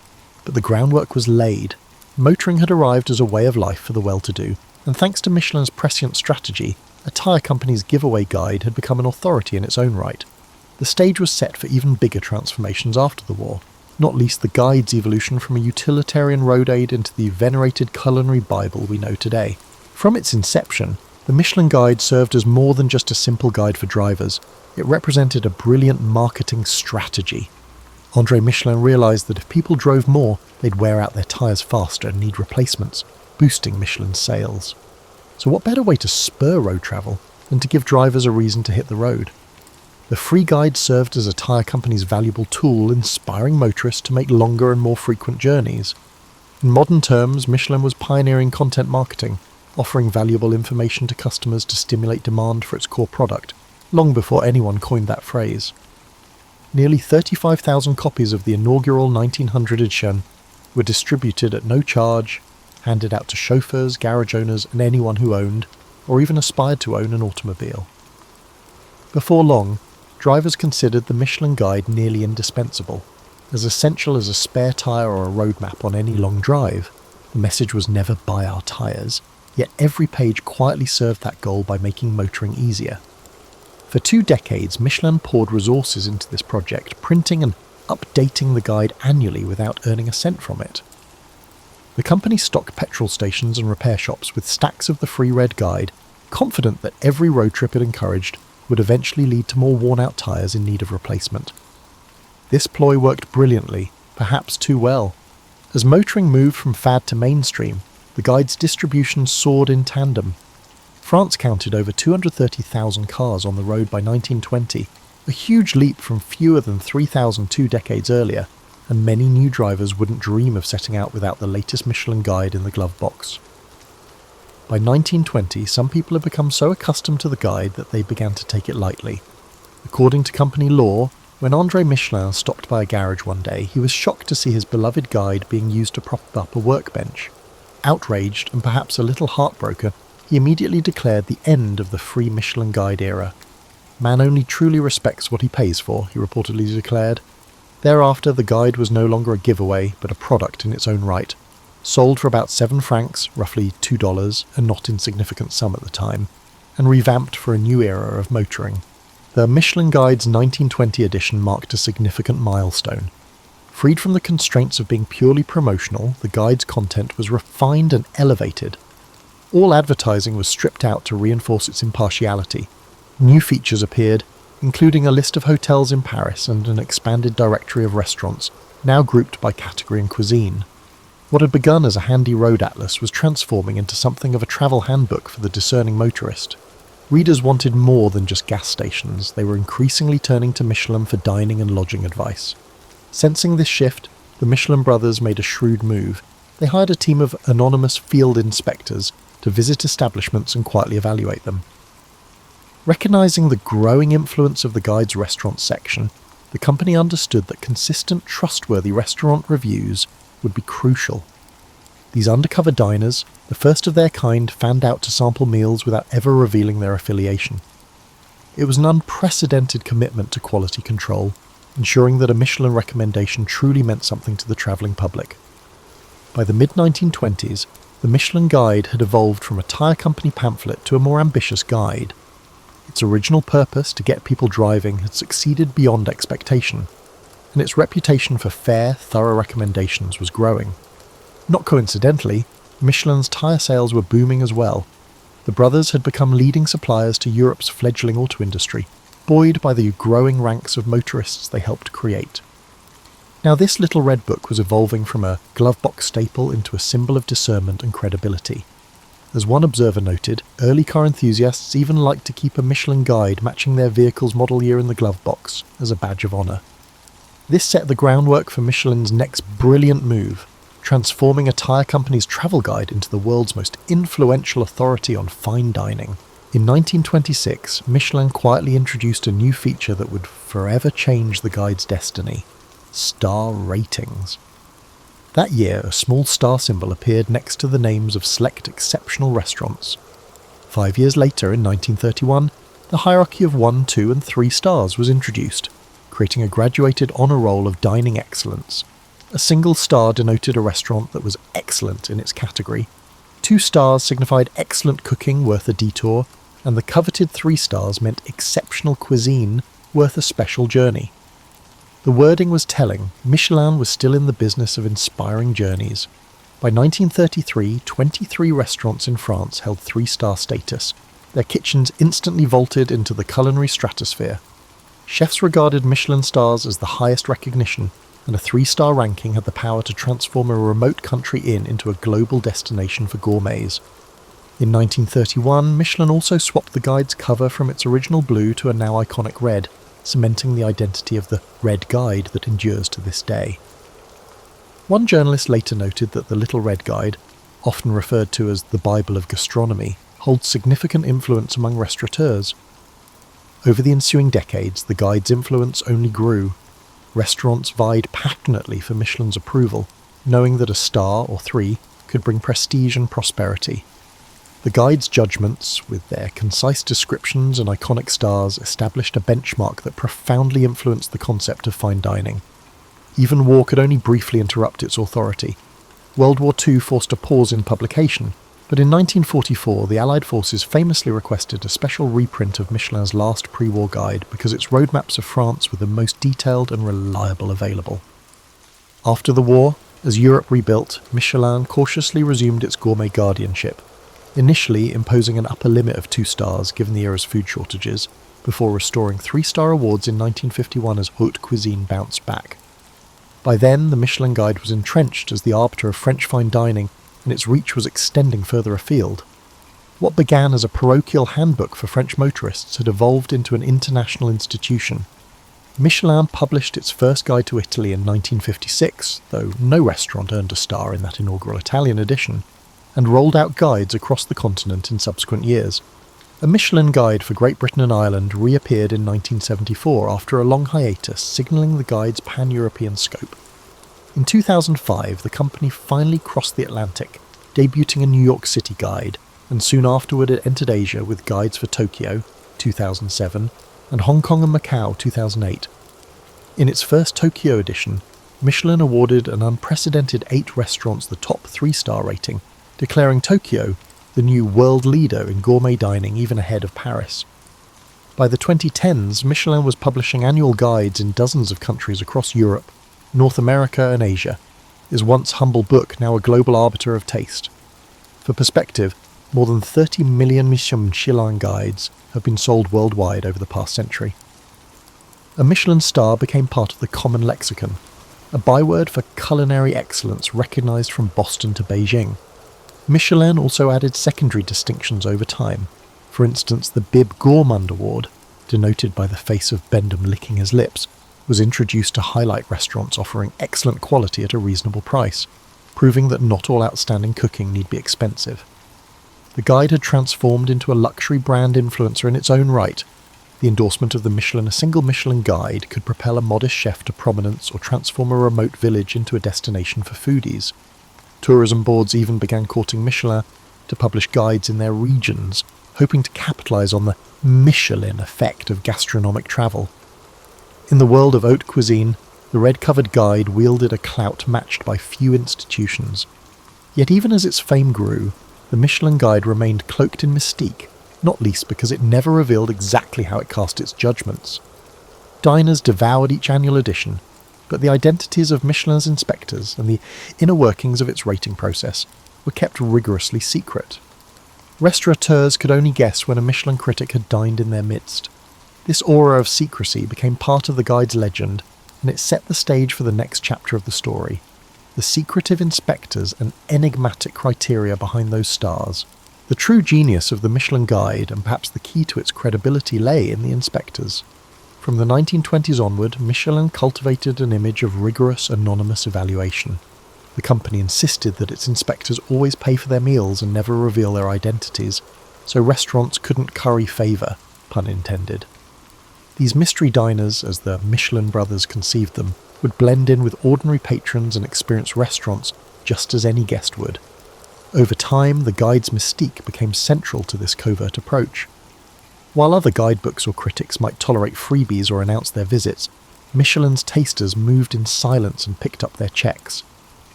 But the groundwork was laid. Motoring had arrived as a way of life for the well-to-do, and thanks to Michelin's prescient strategy, a tyre company's giveaway guide had become an authority in its own right. The stage was set for even bigger transformations after the war, not least the guide's evolution from a utilitarian road aid into the venerated culinary Bible we know today. From its inception, the Michelin Guide served as more than just a simple guide for drivers. It represented a brilliant marketing strategy. André Michelin realised that if people drove more, they'd wear out their tyres faster and need replacements, boosting Michelin's sales. So what better way to spur road travel than to give drivers a reason to hit the road? The free guide served as a tyre company's valuable tool, inspiring motorists to make longer and more frequent journeys. In modern terms, Michelin was pioneering content marketing, offering valuable information to customers to stimulate demand for its core product, long before anyone coined that phrase. Nearly 35,000 copies of the inaugural 1900 edition were distributed at no charge, handed out to chauffeurs, garage owners, and anyone who owned, or even aspired to own, an automobile. Before long, drivers considered the Michelin Guide nearly indispensable, as essential as a spare tyre or a road map on any long drive. The message was never buy our tyres, yet every page quietly served that goal by making motoring easier. For 2 decades, Michelin poured resources into this project, printing and updating the guide annually without earning a cent from it. The company stocked petrol stations and repair shops with stacks of the free red guide, confident that every road trip it encouraged would eventually lead to more worn-out tyres in need of replacement. This ploy worked brilliantly, perhaps too well. As motoring moved from fad to mainstream, the guide's distribution soared in tandem. France counted over 230,000 cars on the road by 1920, a huge leap from fewer than 3,000 2 decades earlier, and many new drivers wouldn't dream of setting out without the latest Michelin Guide in the glove box. By 1920, some people had become so accustomed to the guide that they began to take it lightly. According to company law, when André Michelin stopped by a garage one day, he was shocked to see his beloved guide being used to prop up a workbench. Outraged and perhaps a little heartbroken, he immediately declared the end of the free Michelin Guide era. Man only truly respects what he pays for, he reportedly declared. Thereafter, the guide was no longer a giveaway, but a product in its own right. Sold for about 7 francs, roughly $2, a not insignificant sum at the time, and revamped for a new era of motoring. The Michelin Guide's 1920 edition marked a significant milestone. Freed from the constraints of being purely promotional, the guide's content was refined and elevated. All advertising was stripped out to reinforce its impartiality. New features appeared, including a list of hotels in Paris and an expanded directory of restaurants, now grouped by category and cuisine. What had begun as a handy road atlas was transforming into something of a travel handbook for the discerning motorist. Readers wanted more than just gas stations. They were increasingly turning to Michelin for dining and lodging advice. Sensing this shift, the Michelin brothers made a shrewd move. They hired a team of anonymous field inspectors to visit establishments and quietly evaluate them. Recognizing the growing influence of the guide's restaurant section, the company understood that consistent, trustworthy restaurant reviews would be crucial. These undercover diners, the first of their kind, fanned out to sample meals without ever revealing their affiliation. It was an unprecedented commitment to quality control, ensuring that a Michelin recommendation truly meant something to the travelling public. By the mid-1920s, the Michelin Guide had evolved from a tyre company pamphlet to a more ambitious guide. Its original purpose to get people driving had succeeded beyond expectation, and its reputation for fair, thorough recommendations was growing. Not coincidentally, Michelin's tyre sales were booming as well. The brothers had become leading suppliers to Europe's fledgling auto industry, buoyed by the growing ranks of motorists they helped create. Now this little red book was evolving from a glove-box staple into a symbol of discernment and credibility. As one observer noted, early car enthusiasts even liked to keep a Michelin guide matching their vehicle's model year in the glove box as a badge of honour. This set the groundwork for Michelin's next brilliant move, transforming a tyre company's travel guide into the world's most influential authority on fine dining. In 1926, Michelin quietly introduced a new feature that would forever change the guide's destiny: star ratings. That year, a small star symbol appeared next to the names of select exceptional restaurants. 5 years later, in 1931, the hierarchy of 1, 2 and 3 stars was introduced, creating a graduated honour roll of dining excellence. A single star denoted a restaurant that was excellent in its category. 2 stars signified excellent cooking worth a detour, and the coveted 3 stars meant exceptional cuisine worth a special journey. The wording was telling. Michelin was still in the business of inspiring journeys. By 1933, 23 restaurants in France held 3-star status. Their kitchens instantly vaulted into the culinary stratosphere. Chefs regarded Michelin stars as the highest recognition, and a 3-star ranking had the power to transform a remote country inn into a global destination for gourmets. In 1931, Michelin also swapped the guide's cover from its original blue to a now iconic red, cementing the identity of the Red Guide that endures to this day. One journalist later noted that the Little Red Guide, often referred to as the Bible of gastronomy, holds significant influence among restaurateurs. Over the ensuing decades, the guide's influence only grew. Restaurants vied passionately for Michelin's approval, knowing that a star or 3 could bring prestige and prosperity. The guide's judgments, with their concise descriptions and iconic stars, established a benchmark that profoundly influenced the concept of fine dining. Even war could only briefly interrupt its authority. World War II forced a pause in publication, but in 1944 the Allied forces famously requested a special reprint of Michelin's last pre-war guide because its roadmaps of France were the most detailed and reliable available. After the war, as Europe rebuilt, Michelin cautiously resumed its gourmet guardianship, initially imposing an upper limit of 2 stars given the era's food shortages, before restoring 3-star awards in 1951 as haute cuisine bounced back. By then, the Michelin Guide was entrenched as the arbiter of French fine dining, and its reach was extending further afield. What began as a parochial handbook for French motorists had evolved into an international institution. Michelin published its first guide to Italy in 1956, though no restaurant earned a star in that inaugural Italian edition, and rolled out guides across the continent in subsequent years. A Michelin guide for Great Britain and Ireland reappeared in 1974 after a long hiatus, signalling the guide's pan-European scope. In 2005, the company finally crossed the Atlantic, debuting a New York City guide, and soon afterward it entered Asia with guides for Tokyo, 2007, and Hong Kong and Macau, 2008. In its first Tokyo edition, Michelin awarded an unprecedented 8 restaurants the top 3-star rating, declaring Tokyo the new world leader in gourmet dining even ahead of Paris. By the 2010s, Michelin was publishing annual guides in dozens of countries across Europe, North America and Asia, its once humble book now a global arbiter of taste. For perspective, More than 30 million Michelin guides have been sold worldwide over the past century. A Michelin star became part of the common lexicon, a byword for culinary excellence recognised from Boston to Beijing. Michelin also added secondary distinctions over time. For instance, the Bib Gourmand Award, denoted by the face of Bendham licking his lips, was introduced to highlight restaurants offering excellent quality at a reasonable price, proving that not all outstanding cooking need be expensive. The guide had transformed into a luxury brand influencer in its own right. The endorsement of a single Michelin guide could propel a modest chef to prominence or transform a remote village into a destination for foodies. Tourism boards even began courting Michelin to publish guides in their regions, hoping to capitalise on the Michelin effect of gastronomic travel. In the world of haute cuisine, the red-covered guide wielded a clout matched by few institutions. Yet even as its fame grew, the Michelin guide remained cloaked in mystique, not least because it never revealed exactly how it cast its judgments. Diners devoured each annual edition, but the identities of Michelin's inspectors and the inner workings of its rating process were kept rigorously secret. Restaurateurs could only guess when a Michelin critic had dined in their midst. This aura of secrecy became part of the guide's legend, and it set the stage for the next chapter of the story. The secretive inspectors and enigmatic criteria behind those stars. The true genius of the Michelin guide, and perhaps the key to its credibility, lay in the inspectors. From the 1920s onward, Michelin cultivated an image of rigorous, anonymous evaluation. The company insisted that its inspectors always pay for their meals and never reveal their identities, so restaurants couldn't curry favour, pun intended. These mystery diners, as the Michelin brothers conceived them, would blend in with ordinary patrons and experience restaurants just as any guest would. Over time, the guide's mystique became central to this covert approach. While other guidebooks or critics might tolerate freebies or announce their visits, Michelin's tasters moved in silence and picked up their checks.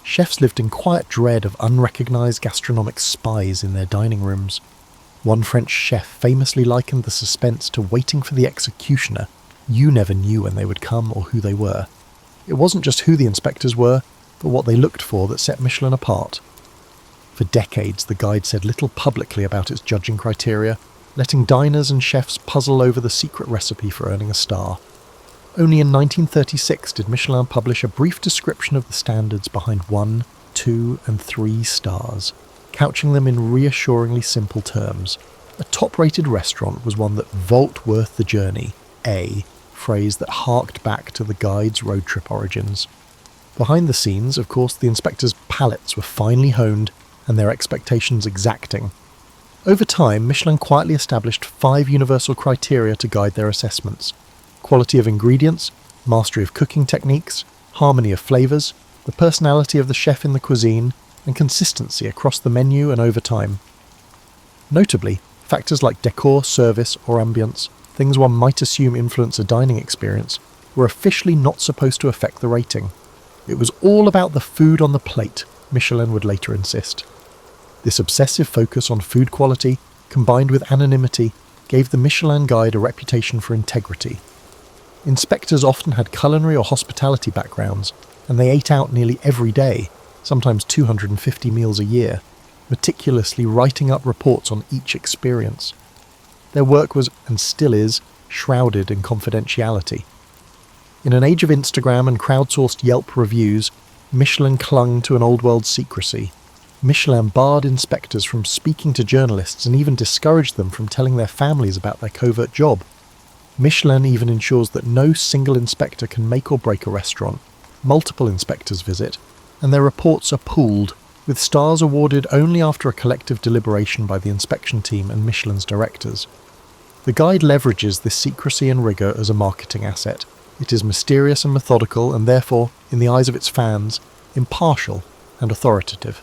Chefs lived in quiet dread of unrecognised gastronomic spies in their dining rooms. One French chef famously likened the suspense to waiting for the executioner. You never knew when they would come or who they were. It wasn't just who the inspectors were, but what they looked for that set Michelin apart. For decades, the guide said little publicly about its judging criteria, letting diners and chefs puzzle over the secret recipe for earning a star. Only in 1936 did Michelin publish a brief description of the standards behind 1, 2, and 3 stars, couching them in reassuringly simple terms. A top-rated restaurant was one that vault worth the journey, a phrase that harked back to the guide's road trip origins. Behind the scenes, of course, the inspectors' palates were finely honed and their expectations exacting. Over time, Michelin quietly established 5 universal criteria to guide their assessments: quality of ingredients, mastery of cooking techniques, harmony of flavours, the personality of the chef in the cuisine, and consistency across the menu and over time. Notably, factors like decor, service, or ambience, things one might assume influence a dining experience, were officially not supposed to affect the rating. It was all about the food on the plate, Michelin would later insist. This obsessive focus on food quality, combined with anonymity, gave the Michelin guide a reputation for integrity. Inspectors often had culinary or hospitality backgrounds, and they ate out nearly every day, sometimes 250 meals a year, meticulously writing up reports on each experience. Their work was, and still is, shrouded in confidentiality. In an age of Instagram and crowdsourced Yelp reviews, Michelin clung to an old-world secrecy. Michelin barred inspectors from speaking to journalists and even discouraged them from telling their families about their covert job. Michelin even ensures that no single inspector can make or break a restaurant. Multiple inspectors visit, and their reports are pooled, with stars awarded only after a collective deliberation by the inspection team and Michelin's directors. The guide leverages this secrecy and rigour as a marketing asset. It is mysterious and methodical, and therefore, in the eyes of its fans, impartial and authoritative.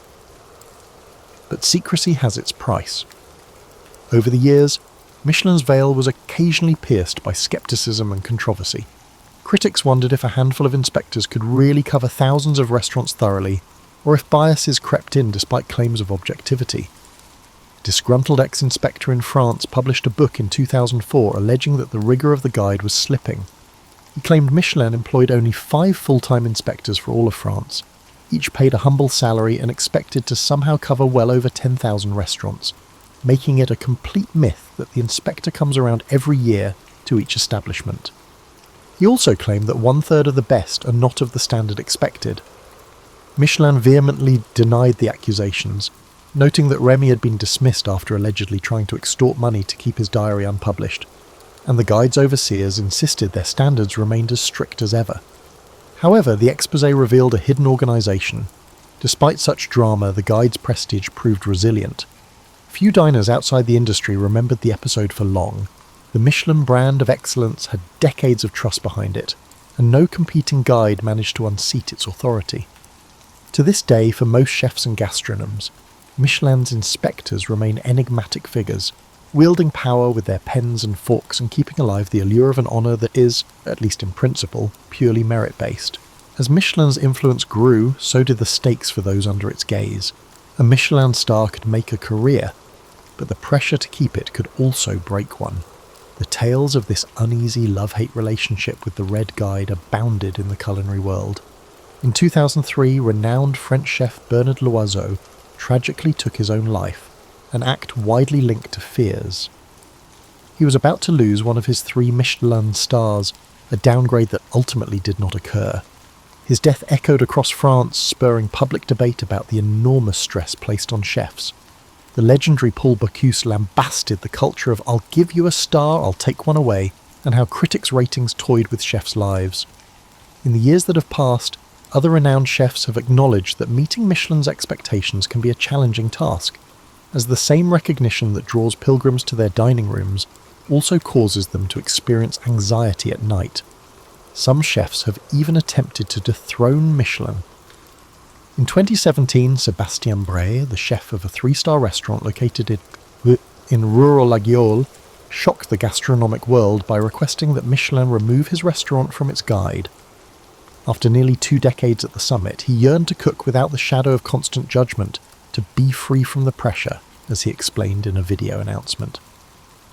But secrecy has its price. Over the years, Michelin's veil was occasionally pierced by scepticism and controversy. Critics wondered if a handful of inspectors could really cover thousands of restaurants thoroughly, or if biases crept in despite claims of objectivity. A disgruntled ex-inspector in France published a book in 2004 alleging that the rigour of the guide was slipping. He claimed Michelin employed only 5 full-time inspectors for all of France, each paid a humble salary and expected to somehow cover well over 10,000 restaurants. making it a complete myth that the inspector comes around every year to each establishment. He also claimed that 1/3 of the best are not of the standard expected. Michelin vehemently denied the accusations, noting that Remy had been dismissed after allegedly trying to extort money to keep his diary unpublished, and the guide's overseers insisted their standards remained as strict as ever. However, the exposé revealed a hidden organisation. Despite such drama, the guide's prestige proved resilient. Few diners outside the industry remembered the episode for long. The Michelin brand of excellence had decades of trust behind it, and no competing guide managed to unseat its authority. To this day, for most chefs and gastronomes, Michelin's inspectors remain enigmatic figures, wielding power with their pens and forks and keeping alive the allure of an honour that is, at least in principle, purely merit-based. As Michelin's influence grew, so did the stakes for those under its gaze. A Michelin star could make a career, but the pressure to keep it could also break one. The tales of this uneasy love-hate relationship with the Red Guide abounded in the culinary world. In 2003, renowned French chef Bernard Loiseau tragically took his own life, an act widely linked to fears. He was about to lose one of his 3 Michelin stars, a downgrade that ultimately did not occur. His death echoed across France, spurring public debate about the enormous stress placed on chefs. The legendary Paul Bocuse lambasted the culture of "I'll give you a star, I'll take one away," and how critics' ratings toyed with chefs' lives. In the years that have passed, other renowned chefs have acknowledged that meeting Michelin's expectations can be a challenging task, as the same recognition that draws pilgrims to their dining rooms also causes them to experience anxiety at night. Some chefs have even attempted to dethrone Michelin. In 2017, Sébastien Bray, the chef of a 3-star restaurant located in rural Laguiole, shocked the gastronomic world by requesting that Michelin remove his restaurant from its guide. After nearly 2 decades at the summit, he yearned to cook without the shadow of constant judgment, to be free from the pressure, as he explained in a video announcement.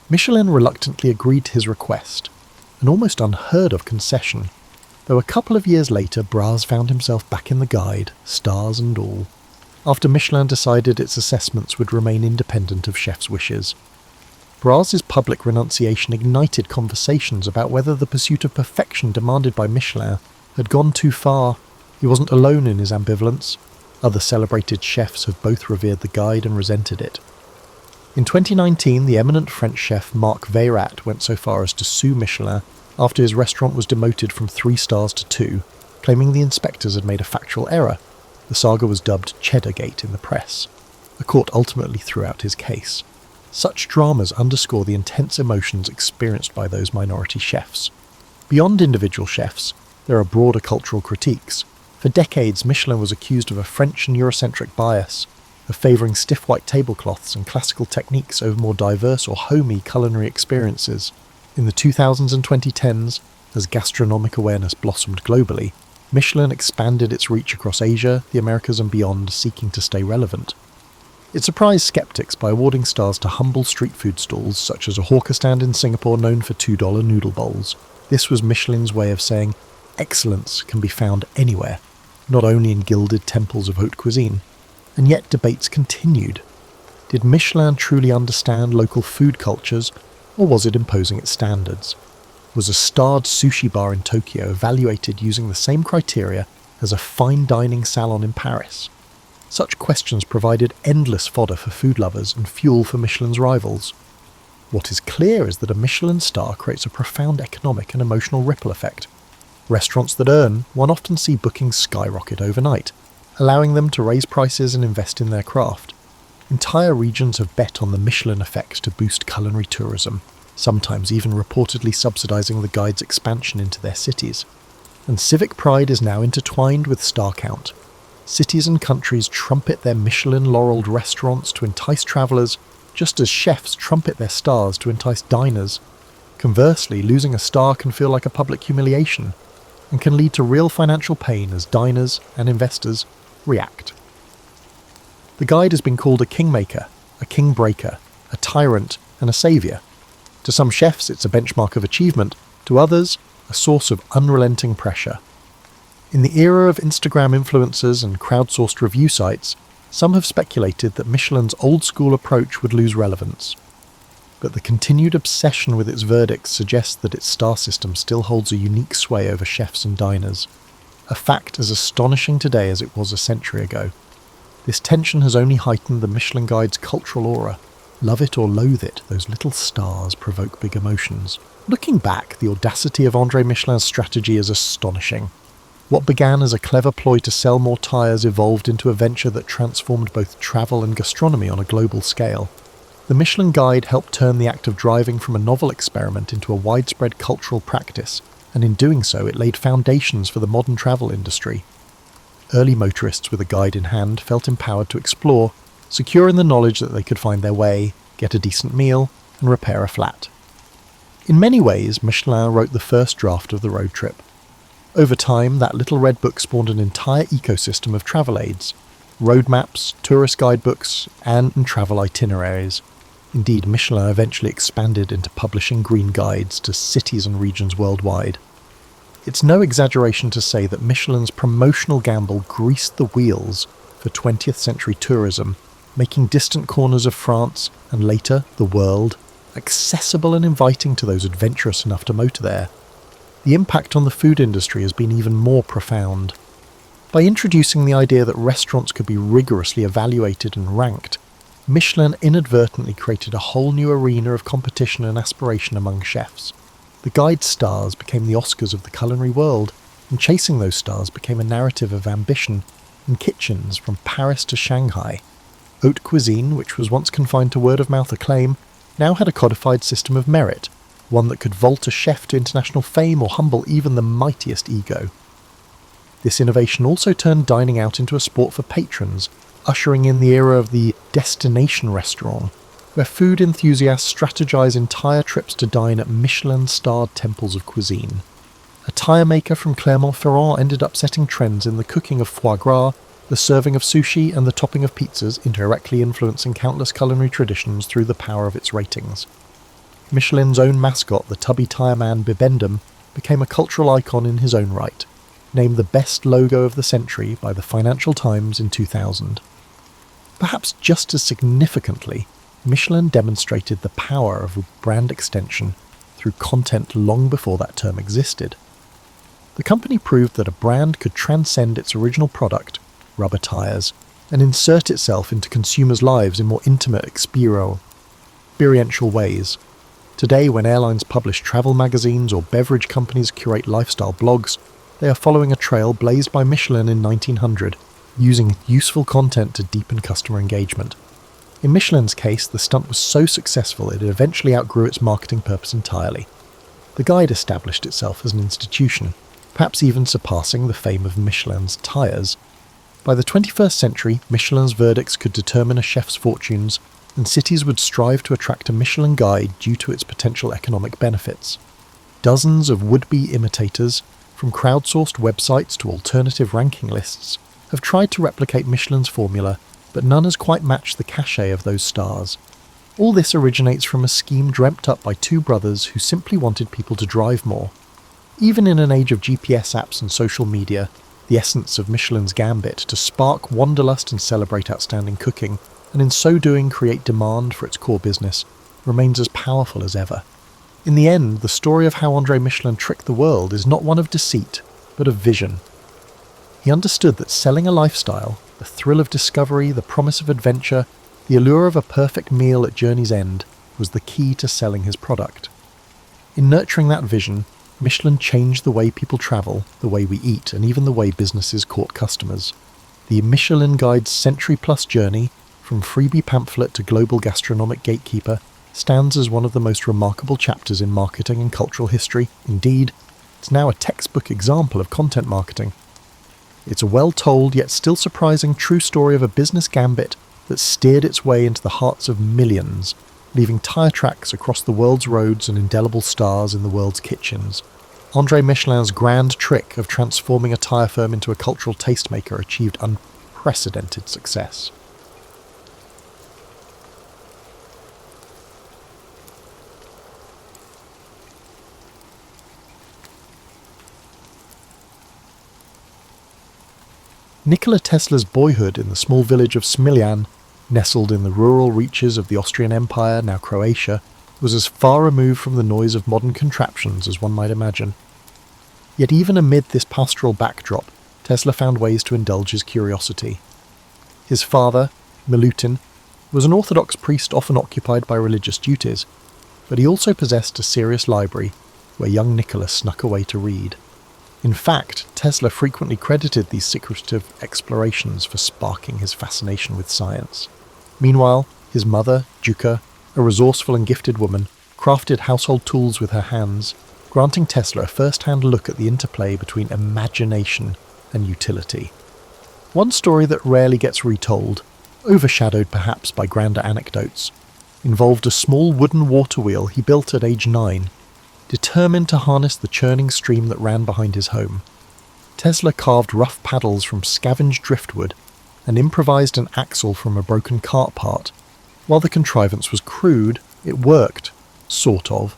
Michelin reluctantly agreed to his request, an almost unheard-of concession, though a couple of years later Braz found himself back in the guide, stars and all, after Michelin decided its assessments would remain independent of chefs' wishes. Braz's public renunciation ignited conversations about whether the pursuit of perfection demanded by Michelin had gone too far. He wasn't alone in his ambivalence. Other celebrated chefs have both revered the guide and resented it. In 2019, the eminent French chef Marc Veyrat went so far as to sue Michelin after his restaurant was demoted from 3 stars to 2, claiming the inspectors had made a factual error. The saga was dubbed Cheddargate in the press. The court ultimately threw out his case. Such dramas underscore the intense emotions experienced by those minority chefs. Beyond individual chefs, there are broader cultural critiques. For decades, Michelin was accused of a French and Eurocentric bias, of favouring stiff white tablecloths and classical techniques over more diverse or homey culinary experiences. In the 2000s and 2010s, as gastronomic awareness blossomed globally, Michelin expanded its reach across Asia, the Americas and beyond, seeking to stay relevant. It surprised skeptics by awarding stars to humble street food stalls such as a hawker stand in Singapore known for $2 noodle bowls. This was Michelin's way of saying excellence can be found anywhere, not only in gilded temples of haute cuisine. And yet debates continued. Did Michelin truly understand local food cultures, or was it imposing its standards? Was a starred sushi bar in Tokyo evaluated using the same criteria as a fine dining salon in Paris? Such questions provided endless fodder for food lovers and fuel for Michelin's rivals. What is clear is that a Michelin star creates a profound economic and emotional ripple effect. Restaurants that earn one often see bookings skyrocket overnight, allowing them to raise prices and invest in their craft. Entire regions have bet on the Michelin effect to boost culinary tourism, sometimes even reportedly subsidising the guide's expansion into their cities. And civic pride is now intertwined with star count. Cities and countries trumpet their Michelin-laurelled restaurants to entice travellers, just as chefs trumpet their stars to entice diners. Conversely, losing a star can feel like a public humiliation, and can lead to real financial pain as diners and investors react. The guide has been called a kingmaker, a kingbreaker, a tyrant, and a saviour. To some chefs, it's a benchmark of achievement. To others, a source of unrelenting pressure. In the era of Instagram influencers and crowdsourced review sites, Some have speculated that Michelin's old-school approach would lose relevance, but the continued obsession with its verdicts suggests that its star system still holds a unique sway over chefs and diners, a fact as astonishing today as it was a century ago. This tension has only heightened the Michelin Guide's cultural aura. Love it or loathe it, those little stars provoke big emotions. Looking back, the audacity of André Michelin's strategy is astonishing. What began as a clever ploy to sell more tyres evolved into a venture that transformed both travel and gastronomy on a global scale. The Michelin Guide helped turn the act of driving from a novel experiment into a widespread cultural practice, and in doing so it laid foundations for the modern travel industry. Early motorists with a guide in hand felt empowered to explore, secure in the knowledge that they could find their way, get a decent meal, and repair a flat. In many ways, Michelin wrote the first draft of the road trip. Over time, that little red book spawned an entire ecosystem of travel aids, road maps, tourist guidebooks, and travel itineraries. Indeed, Michelin eventually expanded into publishing green guides to cities and regions worldwide. It's no exaggeration to say that Michelin's promotional gamble greased the wheels for 20th century tourism, making distant corners of France, and later the world, accessible and inviting to those adventurous enough to motor there. The impact on the food industry has been even more profound. By introducing the idea that restaurants could be rigorously evaluated and ranked, Michelin inadvertently created a whole new arena of competition and aspiration among chefs. The guide stars became the Oscars of the culinary world, and chasing those stars became a narrative of ambition in kitchens from Paris to Shanghai. Haute cuisine, which was once confined to word-of-mouth acclaim, now had a codified system of merit, one that could vault a chef to international fame or humble even the mightiest ego. This innovation also turned dining out into a sport for patrons, ushering in the era of the destination restaurant, where food enthusiasts strategize entire trips to dine at Michelin-starred temples of cuisine. A tyre maker from Clermont-Ferrand ended up setting trends in the cooking of foie gras, the serving of sushi, and the topping of pizzas, indirectly influencing countless culinary traditions through the power of its ratings. Michelin's own mascot, the tubby tyre man Bibendum, became a cultural icon in his own right, named the best logo of the century by the Financial Times in 2000. Perhaps just as significantly, Michelin demonstrated the power of brand extension through content long before that term existed. The company proved that a brand could transcend its original product, rubber tyres, and insert itself into consumers' lives in more intimate, experiential ways. Today, when airlines publish travel magazines or beverage companies curate lifestyle blogs, they are following a trail blazed by Michelin in 1900, using useful content to deepen customer engagement. In Michelin's case, the stunt was so successful it eventually outgrew its marketing purpose entirely. The guide established itself as an institution, perhaps even surpassing the fame of Michelin's tyres. By the 21st century, Michelin's verdicts could determine a chef's fortunes, and cities would strive to attract a Michelin guide due to its potential economic benefits. Dozens of would-be imitators, from crowdsourced websites to alternative ranking lists, have tried to replicate Michelin's formula, but none has quite matched the cachet of those stars. All this originates from a scheme dreamt up by two brothers who simply wanted people to drive more. Even in an age of GPS apps and social media, the essence of Michelin's gambit to spark wanderlust and celebrate outstanding cooking, and in so doing create demand for its core business, remains as powerful as ever. In the end, the story of how André Michelin tricked the world is not one of deceit, but of vision. He understood that selling a lifestyle, the thrill of discovery, the promise of adventure, the allure of a perfect meal at journey's end, was the key to selling his product. In nurturing that vision, Michelin changed the way people travel, the way we eat, and even the way businesses court customers. The Michelin Guide's century-plus journey, from freebie pamphlet to global gastronomic gatekeeper, stands as one of the most remarkable chapters in marketing and cultural history. Indeed, it's now a textbook example of content marketing. It's a well-told yet still surprising true story of a business gambit that steered its way into the hearts of millions, leaving tyre tracks across the world's roads and indelible stars in the world's kitchens. André Michelin's grand trick of transforming a tyre firm into a cultural tastemaker achieved unprecedented success. Nikola Tesla's boyhood in the small village of Smiljan, nestled in the rural reaches of the Austrian Empire, now Croatia, was as far removed from the noise of modern contraptions as one might imagine. Yet even amid this pastoral backdrop, Tesla found ways to indulge his curiosity. His father, Milutin, was an Orthodox priest often occupied by religious duties, but he also possessed a serious library where young Nikola snuck away to read. In fact, Tesla frequently credited these secretive explorations for sparking his fascination with science. Meanwhile, his mother, Juka, a resourceful and gifted woman, crafted household tools with her hands, granting Tesla a first-hand look at the interplay between imagination and utility. One story that rarely gets retold, overshadowed perhaps by grander anecdotes, involved a small wooden water wheel he built at age 9, determined to harness the churning stream that ran behind his home. Tesla carved rough paddles from scavenged driftwood and improvised an axle from a broken cart part. While the contrivance was crude, it worked, sort of.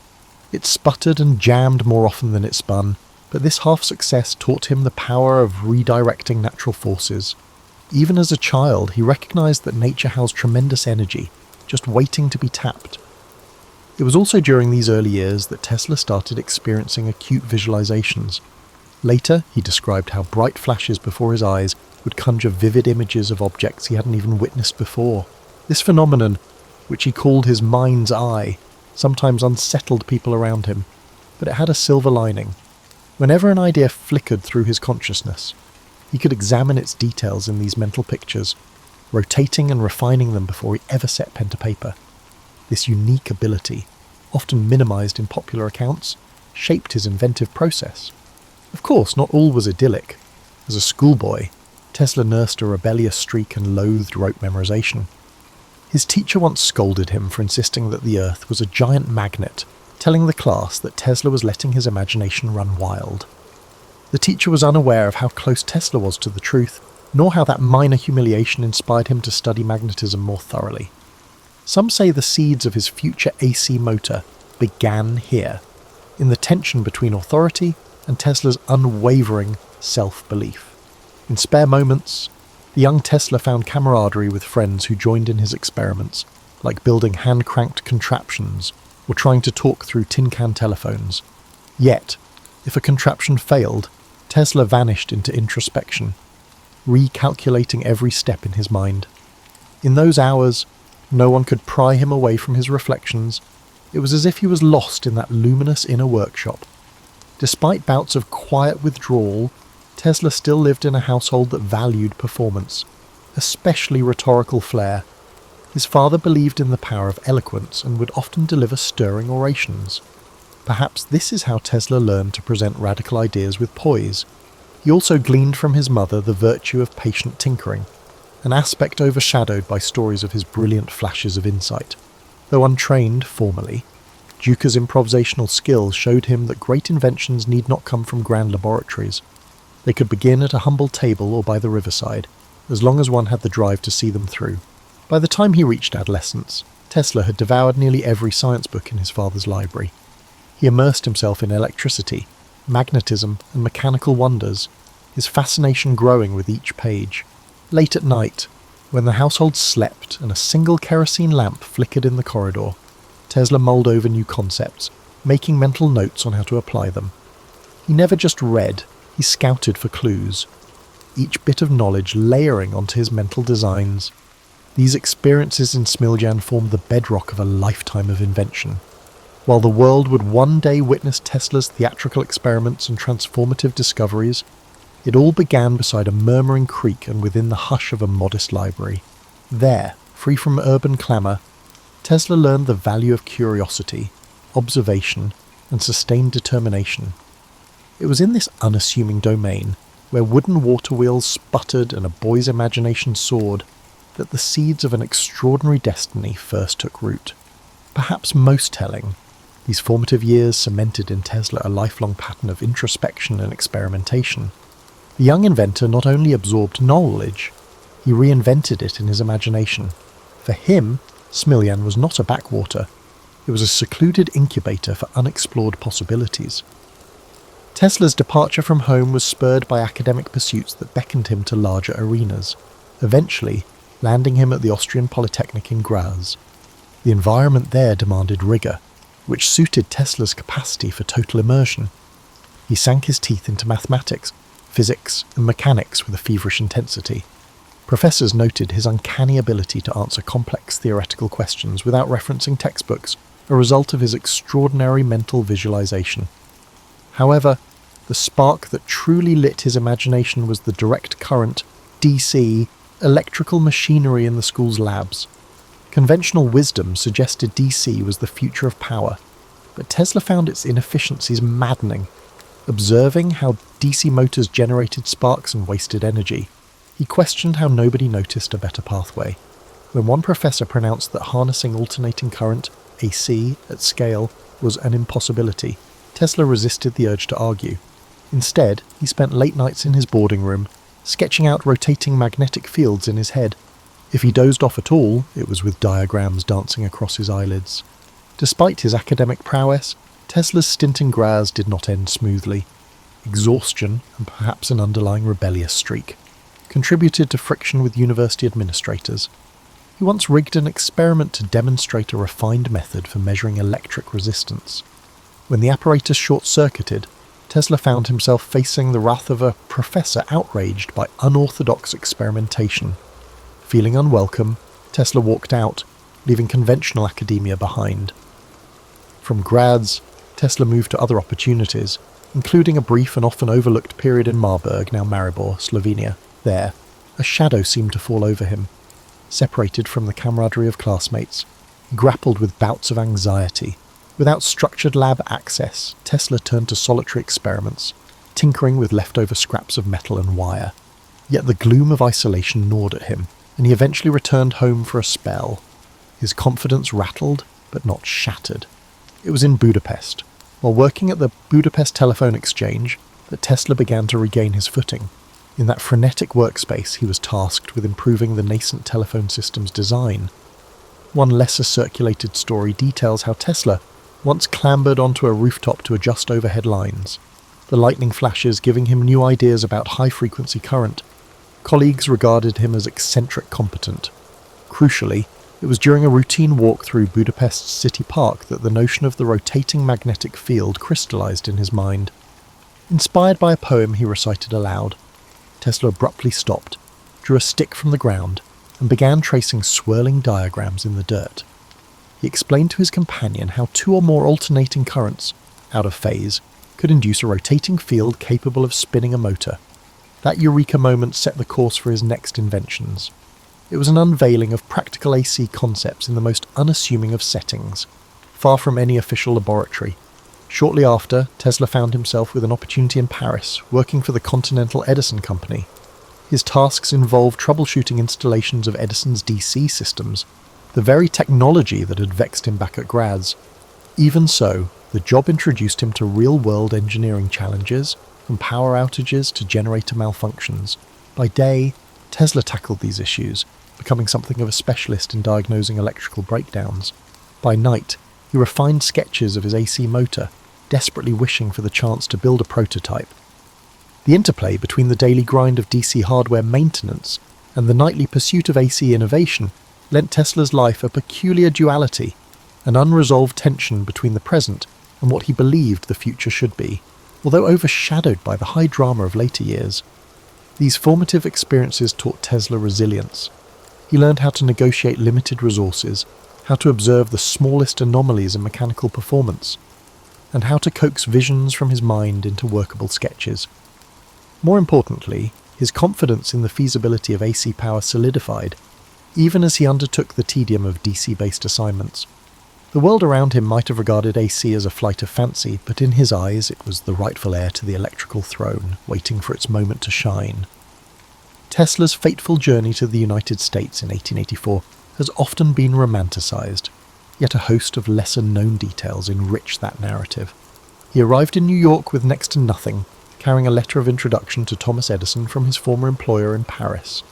It sputtered and jammed more often than it spun, but this half-success taught him the power of redirecting natural forces. Even as a child, he recognized that nature housed tremendous energy, just waiting to be tapped. It was also during these early years that Tesla started experiencing acute visualizations. Later, he described how bright flashes before his eyes would conjure vivid images of objects he hadn't even witnessed before. This phenomenon, which he called his mind's eye, sometimes unsettled people around him, but it had a silver lining. Whenever an idea flickered through his consciousness, he could examine its details in these mental pictures, rotating and refining them before he ever set pen to paper. This unique ability, often minimized in popular accounts, shaped his inventive process. Of course, not all was idyllic. As a schoolboy, Tesla nursed a rebellious streak and loathed rote memorization. His teacher once scolded him for insisting that the Earth was a giant magnet, telling the class that Tesla was letting his imagination run wild. The teacher was unaware of how close Tesla was to the truth, nor how that minor humiliation inspired him to study magnetism more thoroughly. Some say the seeds of his future AC motor began here, in the tension between authority and Tesla's unwavering self-belief. In spare moments, the young Tesla found camaraderie with friends who joined in his experiments, like building hand-cranked contraptions or trying to talk through tin can telephones. Yet, if a contraption failed, Tesla vanished into introspection, recalculating every step in his mind. In those hours, no one could pry him away from his reflections. It was as if he was lost in that luminous inner workshop. Despite bouts of quiet withdrawal, Tesla still lived in a household that valued performance, especially rhetorical flair. His father believed in the power of eloquence and would often deliver stirring orations. Perhaps this is how Tesla learned to present radical ideas with poise. He also gleaned from his mother the virtue of patient tinkering, an aspect overshadowed by stories of his brilliant flashes of insight. Though untrained formally, Juka's improvisational skills showed him that great inventions need not come from grand laboratories. They could begin at a humble table or by the riverside, as long as one had the drive to see them through. By the time he reached adolescence, Tesla had devoured nearly every science book in his father's library. He immersed himself in electricity, magnetism, and mechanical wonders, his fascination growing with each page. Late at night, when the household slept and a single kerosene lamp flickered in the corridor, Tesla mulled over new concepts, making mental notes on how to apply them. He never just read, he scouted for clues, each bit of knowledge layering onto his mental designs. These experiences in Smiljan formed the bedrock of a lifetime of invention. While the world would one day witness Tesla's theatrical experiments and transformative discoveries, it all began beside a murmuring creek and within the hush of a modest library. There, free from urban clamour, Tesla learned the value of curiosity, observation, and sustained determination. It was in this unassuming domain, where wooden water wheels sputtered and a boy's imagination soared, that the seeds of an extraordinary destiny first took root. Perhaps most telling, these formative years cemented in Tesla a lifelong pattern of introspection and experimentation. The young inventor not only absorbed knowledge, he reinvented it in his imagination. For him, Smiljan was not a backwater. It was a secluded incubator for unexplored possibilities. Tesla's departure from home was spurred by academic pursuits that beckoned him to larger arenas, eventually landing him at the Austrian Polytechnic in Graz. The environment there demanded rigour, which suited Tesla's capacity for total immersion. He sank his teeth into mathematics, physics, and mechanics with a feverish intensity. Professors noted his uncanny ability to answer complex theoretical questions without referencing textbooks, a result of his extraordinary mental visualization. However, the spark that truly lit his imagination was the direct current, DC, electrical machinery in the school's labs. Conventional wisdom suggested DC was the future of power, but Tesla found its inefficiencies maddening. Observing how DC motors generated sparks and wasted energy, he questioned how nobody noticed a better pathway. When one professor pronounced that harnessing alternating current, AC, at scale was an impossibility, Tesla resisted the urge to argue. Instead, he spent late nights in his boarding room, sketching out rotating magnetic fields in his head. If he dozed off at all, it was with diagrams dancing across his eyelids. Despite his academic prowess, Tesla's stint in Graz did not end smoothly. Exhaustion, and perhaps an underlying rebellious streak, contributed to friction with university administrators. He once rigged an experiment to demonstrate a refined method for measuring electric resistance. When the apparatus short-circuited, Tesla found himself facing the wrath of a professor outraged by unorthodox experimentation. Feeling unwelcome, Tesla walked out, leaving conventional academia behind. From Graz, Tesla moved to other opportunities, including a brief and often overlooked period in Marburg, now Maribor, Slovenia. There, a shadow seemed to fall over him. Separated from the camaraderie of classmates, he grappled with bouts of anxiety. Without structured lab access, Tesla turned to solitary experiments, tinkering with leftover scraps of metal and wire. Yet the gloom of isolation gnawed at him, and he eventually returned home for a spell. His confidence rattled, but not shattered. It was in Budapest, while working at the Budapest Telephone Exchange, that Tesla began to regain his footing. In that frenetic workspace, he was tasked with improving the nascent telephone system's design. One lesser circulated story details how Tesla once clambered onto a rooftop to adjust overhead lines, the lightning flashes giving him new ideas about high-frequency current. Colleagues regarded him as eccentric competent. Crucially, it was during a routine walk through Budapest's city park that the notion of the rotating magnetic field crystallized in his mind. Inspired by a poem he recited aloud, Tesla abruptly stopped, drew a stick from the ground, and began tracing swirling diagrams in the dirt. He explained to his companion how two or more alternating currents, out of phase, could induce a rotating field capable of spinning a motor. That eureka moment set the course for his next inventions. It was an unveiling of practical AC concepts in the most unassuming of settings, far from any official laboratory. Shortly after, Tesla found himself with an opportunity in Paris, working for the Continental Edison Company. His tasks involved troubleshooting installations of Edison's DC systems, the very technology that had vexed him back at Graz. Even so, the job introduced him to real-world engineering challenges, from power outages to generator malfunctions. By day, Tesla tackled these issues, becoming something of a specialist in diagnosing electrical breakdowns. By night, he refined sketches of his AC motor, desperately wishing for the chance to build a prototype. The interplay between the daily grind of DC hardware maintenance and the nightly pursuit of AC innovation lent Tesla's life a peculiar duality, an unresolved tension between the present and what he believed the future should be, although overshadowed by the high drama of later years. These formative experiences taught Tesla resilience. He learned how to negotiate limited resources, how to observe the smallest anomalies in mechanical performance, and how to coax visions from his mind into workable sketches. More importantly, his confidence in the feasibility of AC power solidified, even as he undertook the tedium of DC-based assignments. The world around him might have regarded AC as a flight of fancy, but in his eyes it was the rightful heir to the electrical throne, waiting for its moment to shine. Tesla's fateful journey to the United States in 1884 has often been romanticized, yet a host of lesser-known details enrich that narrative. He arrived in New York with next to nothing, carrying a letter of introduction to Thomas Edison from his former employer in Paris.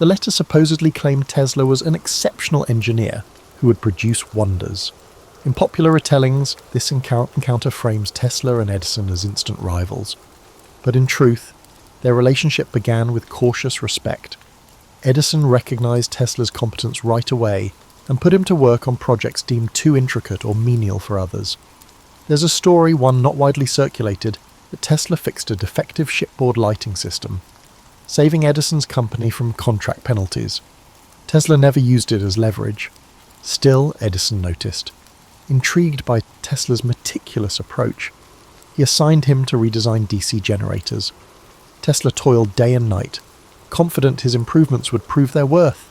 The letter supposedly claimed Tesla was an exceptional engineer who would produce wonders. In popular retellings, this encounter frames Tesla and Edison as instant rivals. But in truth, their relationship began with cautious respect. Edison recognized Tesla's competence right away and put him to work on projects deemed too intricate or menial for others. There's a story, one not widely circulated, that Tesla fixed a defective shipboard lighting system, saving Edison's company from contract penalties. Tesla never used it as leverage. Still, Edison noticed. Intrigued by Tesla's meticulous approach, he assigned him to redesign DC generators. Tesla toiled day and night, confident his improvements would prove their worth.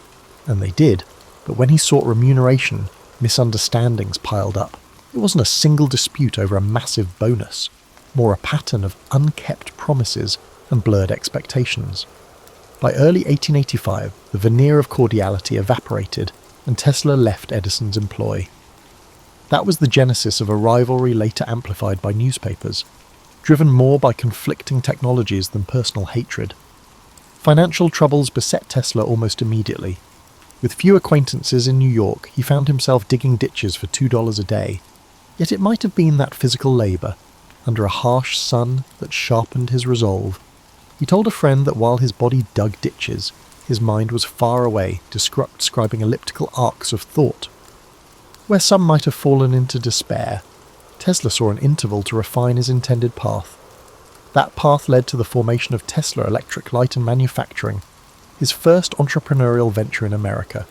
And they did, but when he sought remuneration, misunderstandings piled up. It wasn't a single dispute over a massive bonus, more a pattern of unkept promises and blurred expectations. By early 1885, the veneer of cordiality evaporated and Tesla left Edison's employ. That was the genesis of a rivalry later amplified by newspapers, driven more by conflicting technologies than personal hatred. Financial troubles beset Tesla almost immediately. With few acquaintances in New York, he found himself digging ditches for $2 a day. Yet it might have been that physical labour, under a harsh sun, that sharpened his resolve. He told a friend that while his body dug ditches, his mind was far away, describing elliptical arcs of thought. Where some might have fallen into despair, Tesla saw an interval to refine his intended path. That path led to the formation of Tesla Electric Light and Manufacturing, his first entrepreneurial venture in America.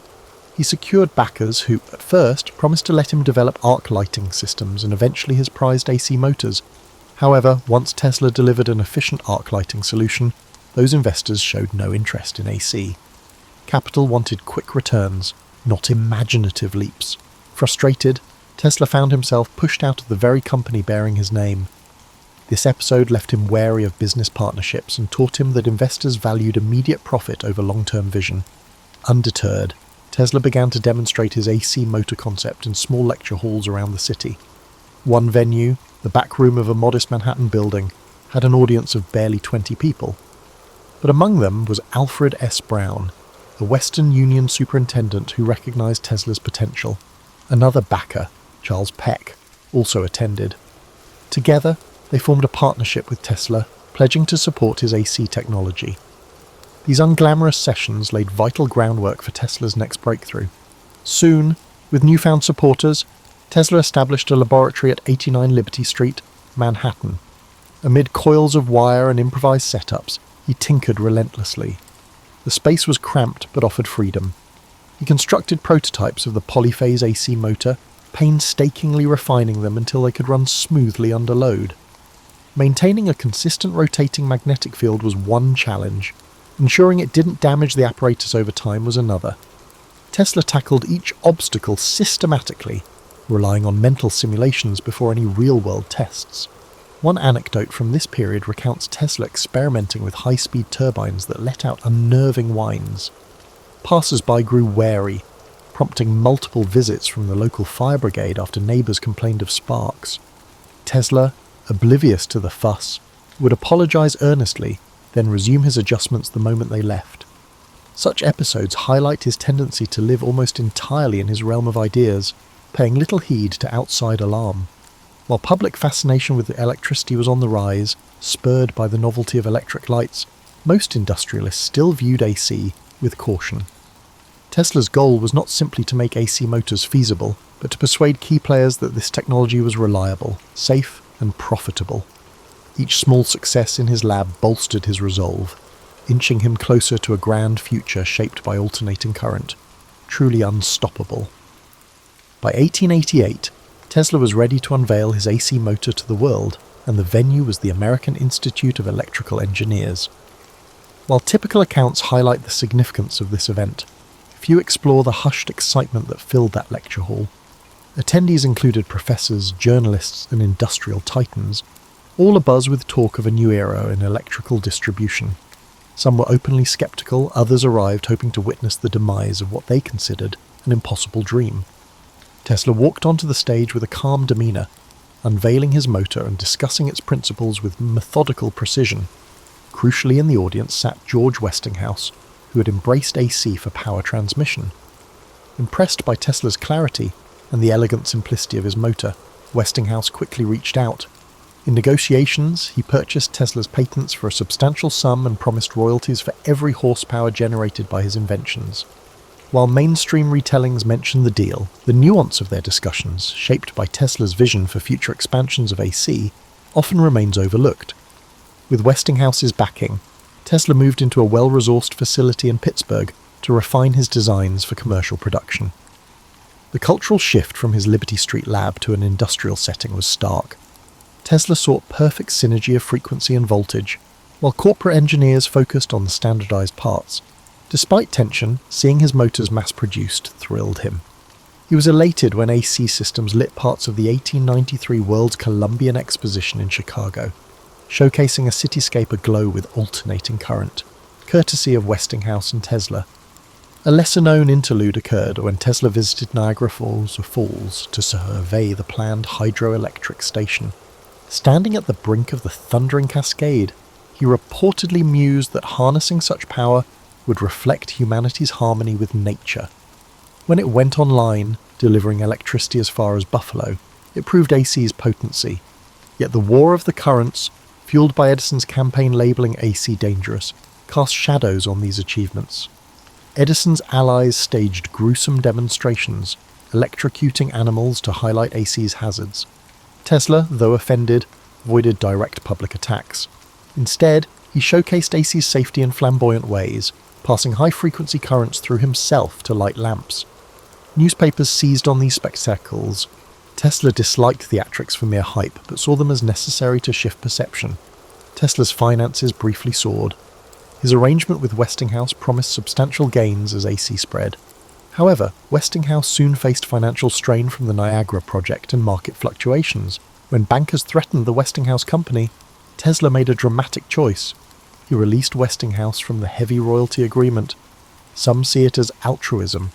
He secured backers who, at first, promised to let him develop arc lighting systems and eventually his prized AC motors. However, once Tesla delivered an efficient arc lighting solution, those investors showed no interest in AC. Capital wanted quick returns, not imaginative leaps. Frustrated, Tesla found himself pushed out of the very company bearing his name. This episode left him wary of business partnerships and taught him that investors valued immediate profit over long-term vision. Undeterred, Tesla began to demonstrate his AC motor concept in small lecture halls around the city. One venue, the back room of a modest Manhattan building, had an audience of barely 20 people. But among them was Alfred S. Brown, the Western Union superintendent who recognized Tesla's potential. Another backer, Charles Peck, also attended. Together, they formed a partnership with Tesla, pledging to support his AC technology. These unglamorous sessions laid vital groundwork for Tesla's next breakthrough. Soon, with newfound supporters, Tesla established a laboratory at 89 Liberty Street, Manhattan. Amid coils of wire and improvised setups, he tinkered relentlessly. The space was cramped but offered freedom. He constructed prototypes of the polyphase AC motor, painstakingly refining them until they could run smoothly under load. Maintaining a consistent rotating magnetic field was one challenge. Ensuring it didn't damage the apparatus over time was another. Tesla tackled each obstacle systematically, relying on mental simulations before any real-world tests. One anecdote from this period recounts Tesla experimenting with high-speed turbines that let out unnerving whines. Passers-by grew wary, prompting multiple visits from the local fire brigade after neighbours complained of sparks. Tesla, oblivious to the fuss, would apologise earnestly, then resume his adjustments the moment they left. Such episodes highlight his tendency to live almost entirely in his realm of ideas, paying little heed to outside alarm. While public fascination with electricity was on the rise, spurred by the novelty of electric lights, most industrialists still viewed AC with caution. Tesla's goal was not simply to make AC motors feasible, but to persuade key players that this technology was reliable, safe, and profitable. Each small success in his lab bolstered his resolve, inching him closer to a grand future shaped by alternating current, truly unstoppable. By 1888, Tesla was ready to unveil his AC motor to the world, and the venue was the American Institute of Electrical Engineers. While typical accounts highlight the significance of this event, few explore the hushed excitement that filled that lecture hall. Attendees included professors, journalists, and industrial titans, all abuzz with talk of a new era in electrical distribution. Some were openly skeptical, others arrived hoping to witness the demise of what they considered an impossible dream. Tesla walked onto the stage with a calm demeanour, unveiling his motor and discussing its principles with methodical precision. Crucially in the audience sat George Westinghouse, who had embraced AC for power transmission. Impressed by Tesla's clarity, and the elegant simplicity of his motor, Westinghouse quickly reached out. In negotiations, he purchased Tesla's patents for a substantial sum and promised royalties for every horsepower generated by his inventions. While mainstream retellings mention the deal, the nuance of their discussions, shaped by Tesla's vision for future expansions of AC, often remains overlooked. With Westinghouse's backing, Tesla moved into a well-resourced facility in Pittsburgh to refine his designs for commercial production. The cultural shift from his Liberty Street lab to an industrial setting was stark. Tesla sought perfect synergy of frequency and voltage, while corporate engineers focused on the standardized parts. Despite tension, seeing his motors mass-produced thrilled him. He was elated when AC Systems lit parts of the 1893 World's Columbian Exposition in Chicago, showcasing a cityscape aglow with alternating current, courtesy of Westinghouse and Tesla. A lesser-known interlude occurred when Tesla visited Niagara Falls to survey the planned hydroelectric station. Standing at the brink of the thundering cascade, he reportedly mused that harnessing such power would reflect humanity's harmony with nature. When it went online, delivering electricity as far as Buffalo, it proved AC's potency. Yet the war of the currents, fueled by Edison's campaign labelling AC dangerous, cast shadows on these achievements. Edison's allies staged gruesome demonstrations, electrocuting animals to highlight AC's hazards. Tesla, though offended, avoided direct public attacks. Instead, he showcased AC's safety in flamboyant ways, passing high-frequency currents through himself to light lamps. Newspapers seized on these spectacles. Tesla disliked theatrics for mere hype, but saw them as necessary to shift perception. Tesla's finances briefly soared. His arrangement with Westinghouse promised substantial gains as AC spread. However, Westinghouse soon faced financial strain from the Niagara project and market fluctuations. When bankers threatened the Westinghouse company, Tesla made a dramatic choice. He released Westinghouse from the heavy royalty agreement. Some see it as altruism.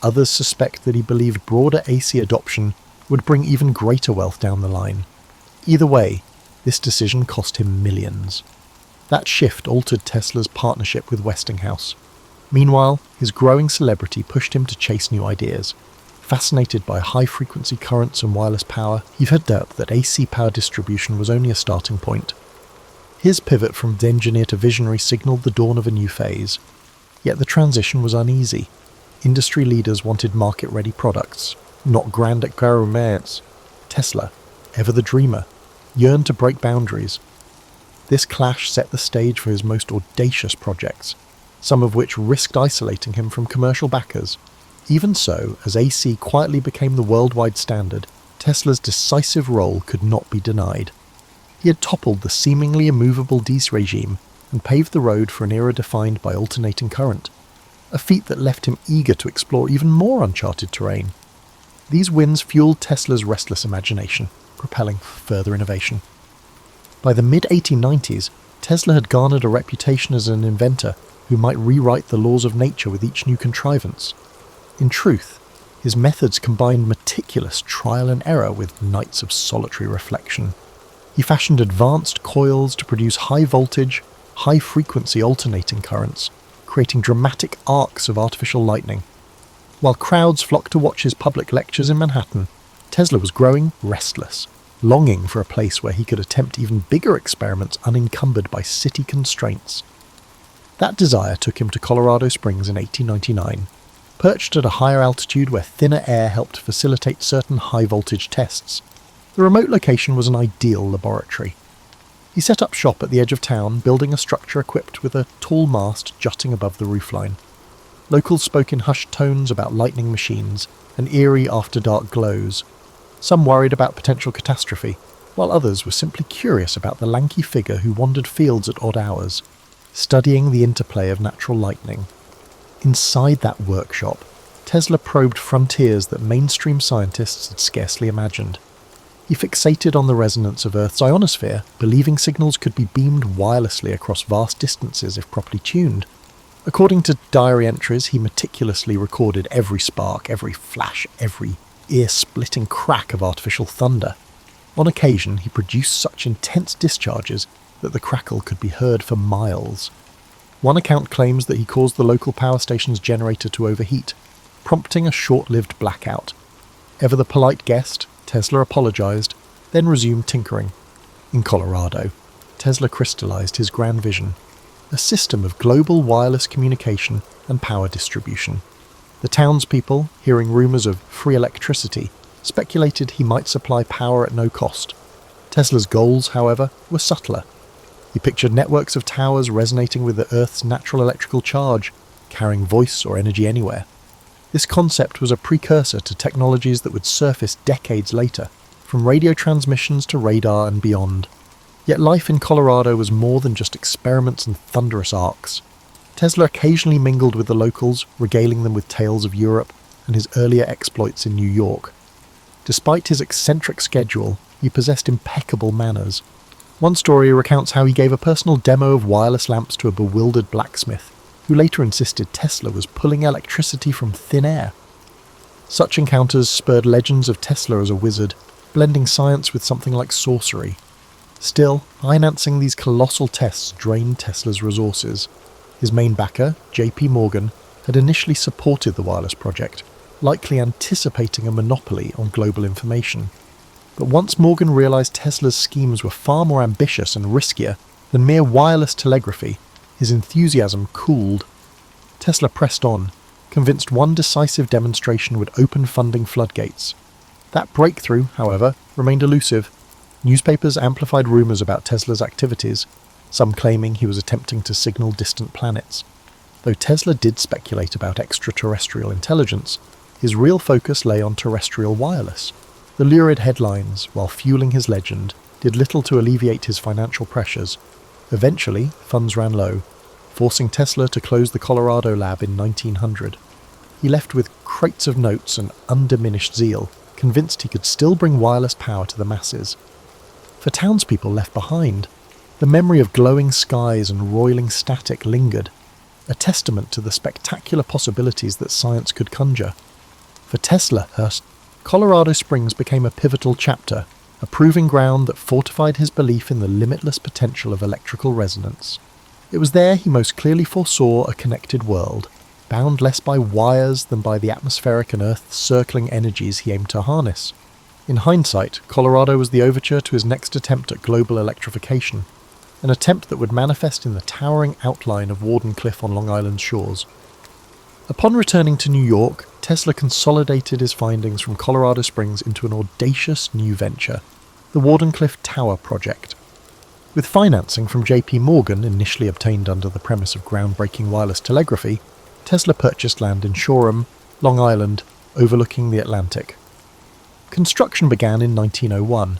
Others suspect that he believed broader AC adoption would bring even greater wealth down the line. Either way, this decision cost him millions. That shift altered Tesla's partnership with Westinghouse. Meanwhile, his growing celebrity pushed him to chase new ideas. Fascinated by high-frequency currents and wireless power, he found out that AC power distribution was only a starting point. His pivot from engineer to visionary signalled the dawn of a new phase. Yet the transition was uneasy. Industry leaders wanted market-ready products, not grand experiments. Tesla, ever the dreamer, yearned to break boundaries. This clash set the stage for his most audacious projects, some of which risked isolating him from commercial backers. Even so, as AC quietly became the worldwide standard, Tesla's decisive role could not be denied. He had toppled the seemingly immovable DC regime and paved the road for an era defined by alternating current, a feat that left him eager to explore even more uncharted terrain. These wins fueled Tesla's restless imagination, propelling further innovation. By the mid-1890s, Tesla had garnered a reputation as an inventor who might rewrite the laws of nature with each new contrivance. In truth, his methods combined meticulous trial and error with nights of solitary reflection. He fashioned advanced coils to produce high-voltage, high-frequency alternating currents, creating dramatic arcs of artificial lightning. While crowds flocked to watch his public lectures in Manhattan, Tesla was growing restless, longing for a place where he could attempt even bigger experiments unencumbered by city constraints. That desire took him to Colorado Springs in 1899, perched at a higher altitude where thinner air helped facilitate certain high-voltage tests. The remote location was an ideal laboratory. He set up shop at the edge of town, building a structure equipped with a tall mast jutting above the roofline. Locals spoke in hushed tones about lightning machines and eerie after-dark glows. Some worried about potential catastrophe, while others were simply curious about the lanky figure who wandered fields at odd hours, studying the interplay of natural lightning. Inside that workshop, Tesla probed frontiers that mainstream scientists had scarcely imagined. He fixated on the resonance of Earth's ionosphere, believing signals could be beamed wirelessly across vast distances if properly tuned. According to diary entries, he meticulously recorded every spark, every flash, every ear-splitting crack of artificial thunder. On occasion, he produced such intense discharges that the crackle could be heard for miles. One account claims that he caused the local power station's generator to overheat, prompting a short-lived blackout. Ever the polite guest, Tesla apologized, then resumed tinkering. In Colorado, Tesla crystallized his grand vision, a system of global wireless communication and power distribution. The townspeople, hearing rumors of free electricity, speculated he might supply power at no cost. Tesla's goals, however, were subtler. He pictured networks of towers resonating with the Earth's natural electrical charge, carrying voice or energy anywhere. This concept was a precursor to technologies that would surface decades later, from radio transmissions to radar and beyond. Yet life in Colorado was more than just experiments and thunderous arcs. Tesla occasionally mingled with the locals, regaling them with tales of Europe and his earlier exploits in New York. Despite his eccentric schedule, he possessed impeccable manners. One story recounts how he gave a personal demo of wireless lamps to a bewildered blacksmith, who later insisted Tesla was pulling electricity from thin air. Such encounters spurred legends of Tesla as a wizard, blending science with something like sorcery. Still, financing these colossal tests drained Tesla's resources. His main backer, J.P. Morgan, had initially supported the wireless project, likely anticipating a monopoly on global information. But once Morgan realized Tesla's schemes were far more ambitious and riskier than mere wireless telegraphy, his enthusiasm cooled. Tesla pressed on, convinced one decisive demonstration would open funding floodgates. That breakthrough, however, remained elusive. Newspapers amplified rumors about Tesla's activities, some claiming he was attempting to signal distant planets. Though Tesla did speculate about extraterrestrial intelligence, his real focus lay on terrestrial wireless. The lurid headlines, while fueling his legend, did little to alleviate his financial pressures. Eventually, funds ran low, forcing Tesla to close the Colorado lab in 1900. He left with crates of notes and undiminished zeal, convinced he could still bring wireless power to the masses. For townspeople left behind, the memory of glowing skies and roiling static lingered, a testament to the spectacular possibilities that science could conjure. For Tesla, Colorado Springs became a pivotal chapter, a proving ground that fortified his belief in the limitless potential of electrical resonance. It was there he most clearly foresaw a connected world, bound less by wires than by the atmospheric and earth-circling energies he aimed to harness. In hindsight, Colorado was the overture to his next attempt at global electrification, an attempt that would manifest in the towering outline of Warden Cliff on Long Island's shores. Upon returning to New York, Tesla consolidated his findings from Colorado Springs into an audacious new venture, the Wardenclyffe Tower Project. With financing from J.P. Morgan initially obtained under the premise of groundbreaking wireless telegraphy, Tesla purchased land in Shoreham, Long Island, overlooking the Atlantic. Construction began in 1901.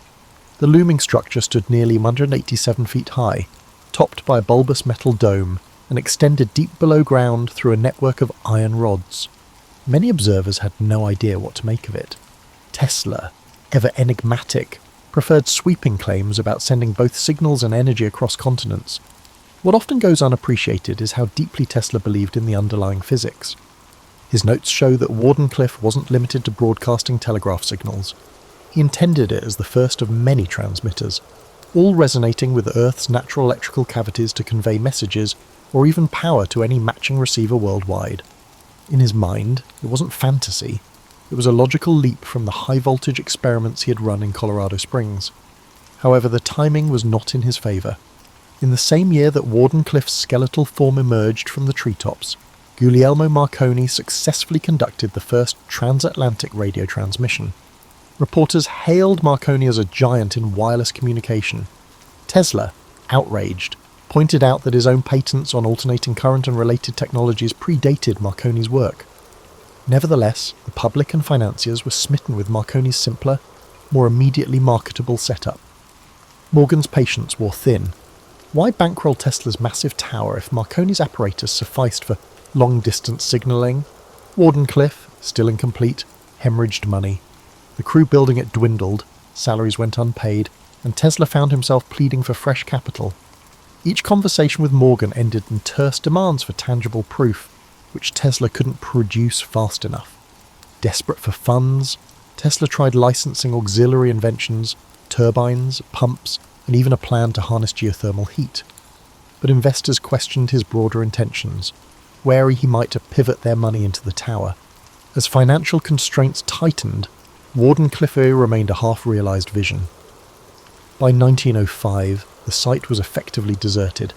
The looming structure stood nearly 187 feet high, topped by a bulbous metal dome, and extended deep below ground through a network of iron rods. Many observers had no idea what to make of it. Tesla, ever enigmatic, preferred sweeping claims about sending both signals and energy across continents. What often goes unappreciated is how deeply Tesla believed in the underlying physics. His notes show that Wardenclyffe wasn't limited to broadcasting telegraph signals. He intended it as the first of many transmitters, all resonating with Earth's natural electrical cavities to convey messages or even power to any matching receiver worldwide. In his mind, it wasn't fantasy. It was a logical leap from the high-voltage experiments he had run in Colorado Springs. However, the timing was not in his favour. In the same year that Wardenclyffe's skeletal form emerged from the treetops, Guglielmo Marconi successfully conducted the first transatlantic radio transmission. Reporters hailed Marconi as a giant in wireless communication. Tesla, outraged, pointed out that his own patents on alternating current and related technologies predated Marconi's work. Nevertheless, the public and financiers were smitten with Marconi's simpler, more immediately marketable setup. Morgan's patience wore thin. Why bankroll Tesla's massive tower if Marconi's apparatus sufficed for long-distance signalling? Wardenclyffe, still incomplete, hemorrhaged money. The crew building it dwindled, salaries went unpaid, and Tesla found himself pleading for fresh capital. Each conversation with Morgan ended in terse demands for tangible proof, which Tesla couldn't produce fast enough. Desperate for funds, Tesla tried licensing auxiliary inventions, turbines, pumps, and even a plan to harness geothermal heat. But investors questioned his broader intentions, wary he might pivot their money into the tower. As financial constraints tightened, Wardenclyffe remained a half-realised vision. By 1905, the site was effectively deserted,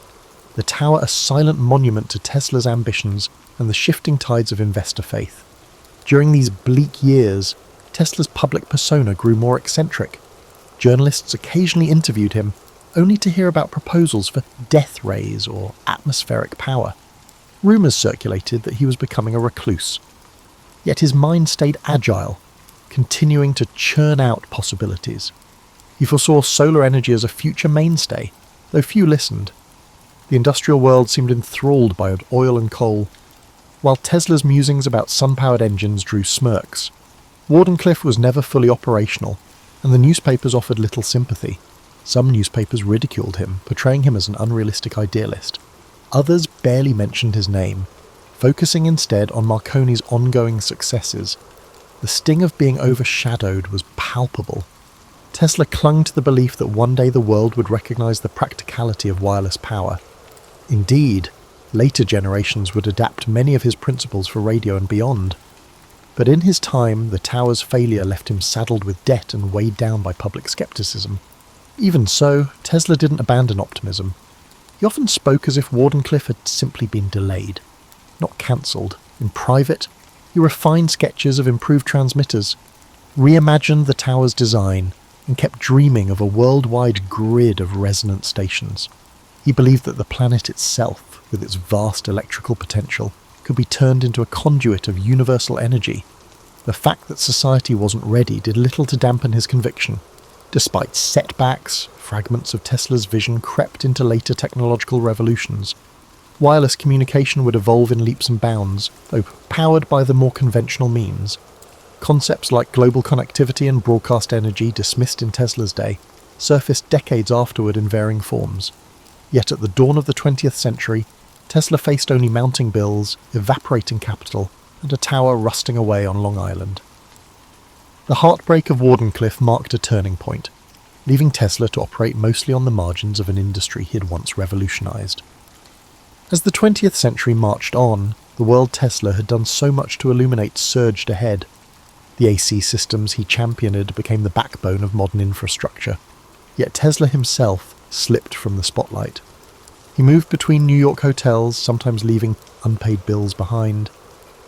the tower a silent monument to Tesla's ambitions and the shifting tides of investor faith. During these bleak years, Tesla's public persona grew more eccentric. Journalists occasionally interviewed him, only to hear about proposals for death rays or atmospheric power. Rumours circulated that he was becoming a recluse. Yet his mind stayed agile, continuing to churn out possibilities. He foresaw solar energy as a future mainstay, though few listened. The industrial world seemed enthralled by oil and coal, while Tesla's musings about sun-powered engines drew smirks. Wardenclyffe was never fully operational, and the newspapers offered little sympathy. Some newspapers ridiculed him, portraying him as an unrealistic idealist. Others barely mentioned his name, focusing instead on Marconi's ongoing successes. The sting of being overshadowed was palpable. Tesla clung to the belief that one day the world would recognise the practicality of wireless power. Indeed, later generations would adapt many of his principles for radio and beyond. But in his time, the tower's failure left him saddled with debt and weighed down by public scepticism. Even so, Tesla didn't abandon optimism. He often spoke as if Wardenclyffe had simply been delayed, not cancelled. In private, he refined sketches of improved transmitters, reimagined the tower's design, and kept dreaming of a worldwide grid of resonant stations. He believed that the planet itself, with its vast electrical potential, could be turned into a conduit of universal energy. The fact that society wasn't ready did little to dampen his conviction. Despite setbacks, fragments of Tesla's vision crept into later technological revolutions. Wireless communication would evolve in leaps and bounds, though powered by the more conventional means. Concepts like global connectivity and broadcast energy, dismissed in Tesla's day, surfaced decades afterward in varying forms. Yet at the dawn of the 20th century, Tesla faced only mounting bills, evaporating capital, and a tower rusting away on Long Island. The heartbreak of Wardenclyffe marked a turning point, leaving Tesla to operate mostly on the margins of an industry he had once revolutionised. As the 20th century marched on, the world Tesla had done so much to illuminate surged ahead. The AC systems he championed became the backbone of modern infrastructure. Yet Tesla himself slipped from the spotlight. He moved between New York hotels, sometimes leaving unpaid bills behind.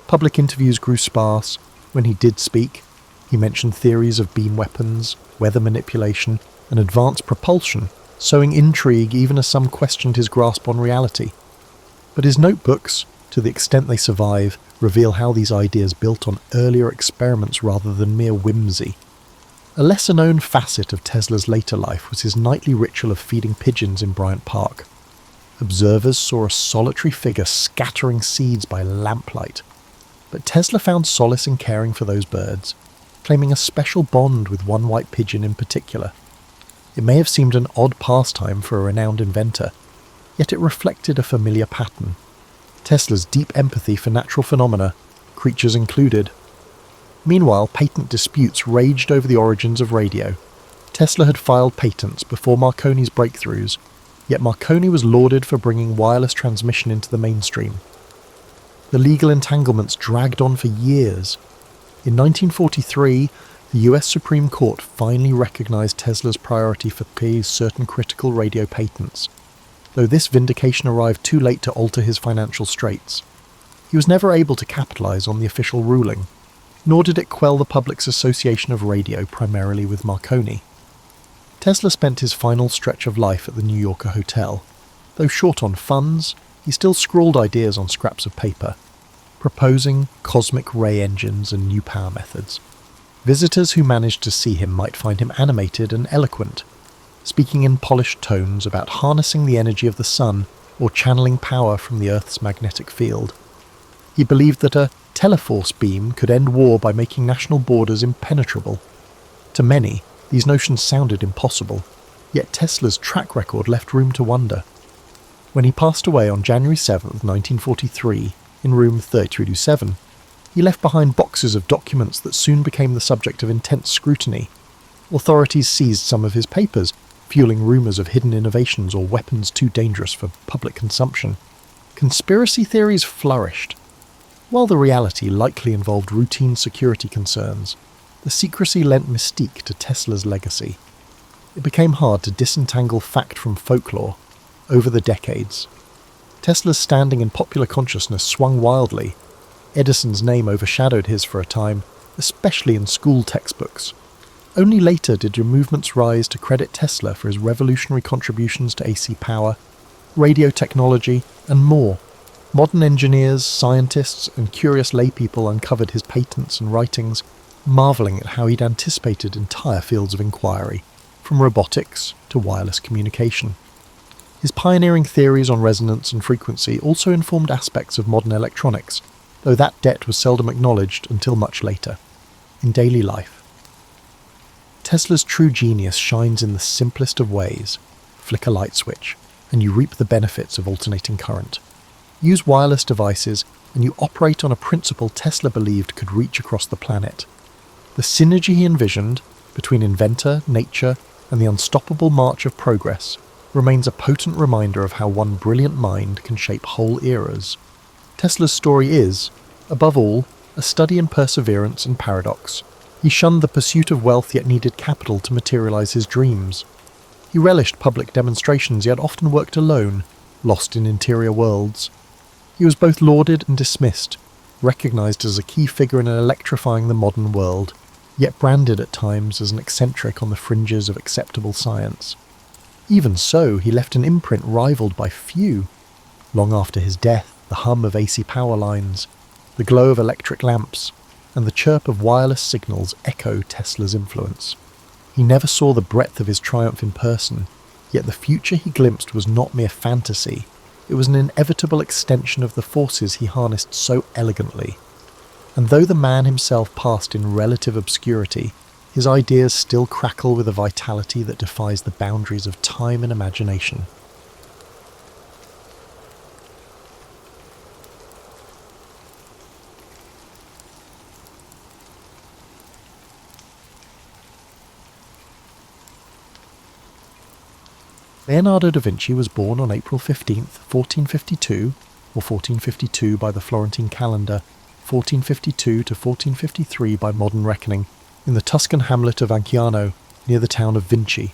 Public interviews grew sparse. When he did speak, he mentioned theories of beam weapons, weather manipulation, and advanced propulsion, sowing intrigue even as some questioned his grasp on reality. But his notebooks, to the extent they survive, reveal how these ideas built on earlier experiments rather than mere whimsy. A lesser-known facet of Tesla's later life was his nightly ritual of feeding pigeons in Bryant Park. Observers saw a solitary figure scattering seeds by lamplight. But Tesla found solace in caring for those birds, claiming a special bond with one white pigeon in particular. It may have seemed an odd pastime for a renowned inventor, yet it reflected a familiar pattern. Tesla's deep empathy for natural phenomena, creatures included. Meanwhile, patent disputes raged over the origins of radio. Tesla had filed patents before Marconi's breakthroughs, yet Marconi was lauded for bringing wireless transmission into the mainstream. The legal entanglements dragged on for years. In 1943, the US Supreme Court finally recognized Tesla's priority for certain critical radio patents, though this vindication arrived too late to alter his financial straits. He was never able to capitalize on the official ruling, nor did it quell the public's association of radio primarily with Marconi. Tesla spent his final stretch of life at the New Yorker hotel. Though short on funds, he still scrawled ideas on scraps of paper, proposing cosmic ray engines and new power methods. Visitors who managed to see him might find him animated and eloquent, speaking in polished tones about harnessing the energy of the sun or channeling power from the Earth's magnetic field. He believed that a teleforce beam could end war by making national borders impenetrable. To many, these notions sounded impossible, yet Tesla's track record left room to wonder. When he passed away on January 7, 1943, in room 3327, he left behind boxes of documents that soon became the subject of intense scrutiny. Authorities seized some of his papers, fueling rumours of hidden innovations or weapons too dangerous for public consumption. Conspiracy theories flourished. While the reality likely involved routine security concerns, the secrecy lent mystique to Tesla's legacy. It became hard to disentangle fact from folklore over the decades. Tesla's standing in popular consciousness swung wildly. Edison's name overshadowed his for a time, especially in school textbooks. Only later did your movements rise to credit Tesla for his revolutionary contributions to AC power, radio technology, and more. Modern engineers, scientists, and curious laypeople uncovered his patents and writings, marvelling at how he'd anticipated entire fields of inquiry, from robotics to wireless communication. His pioneering theories on resonance and frequency also informed aspects of modern electronics, though that debt was seldom acknowledged until much later, in daily life. Tesla's true genius shines in the simplest of ways. Flick a light switch, and you reap the benefits of alternating current. Use wireless devices, and you operate on a principle Tesla believed could reach across the planet. The synergy he envisioned, between inventor, nature, and the unstoppable march of progress, remains a potent reminder of how one brilliant mind can shape whole eras. Tesla's story is, above all, a study in perseverance and paradox. He shunned the pursuit of wealth yet needed capital to materialize his dreams. He relished public demonstrations yet often worked alone, lost in interior worlds. He was both lauded and dismissed, recognized as a key figure in electrifying the modern world, yet branded at times as an eccentric on the fringes of acceptable science. Even so, he left an imprint rivaled by few. Long after his death, the hum of AC power lines, the glow of electric lamps, and the chirp of wireless signals echo Tesla's influence. He never saw the breadth of his triumph in person, yet the future he glimpsed was not mere fantasy. It was an inevitable extension of the forces he harnessed so elegantly. And though the man himself passed in relative obscurity, his ideas still crackle with a vitality that defies the boundaries of time and imagination. Leonardo da Vinci was born on April 15th, 1452, or 1452 by the Florentine calendar, 1452 to 1453 by modern reckoning, in the Tuscan hamlet of Anciano, near the town of Vinci.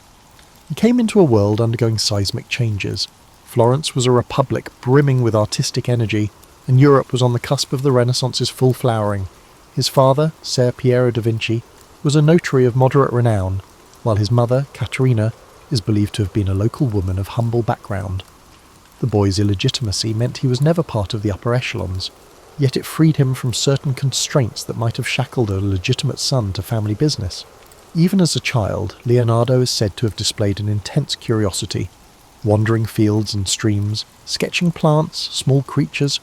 He came into a world undergoing seismic changes. Florence was a republic brimming with artistic energy, and Europe was on the cusp of the Renaissance's full flowering. His father, Ser Piero da Vinci, was a notary of moderate renown, while his mother, Caterina, is believed to have been a local woman of humble background. The boy's illegitimacy meant he was never part of the upper echelons, yet it freed him from certain constraints that might have shackled a legitimate son to family business. Even as a child, Leonardo is said to have displayed an intense curiosity, wandering fields and streams, sketching plants, small creatures,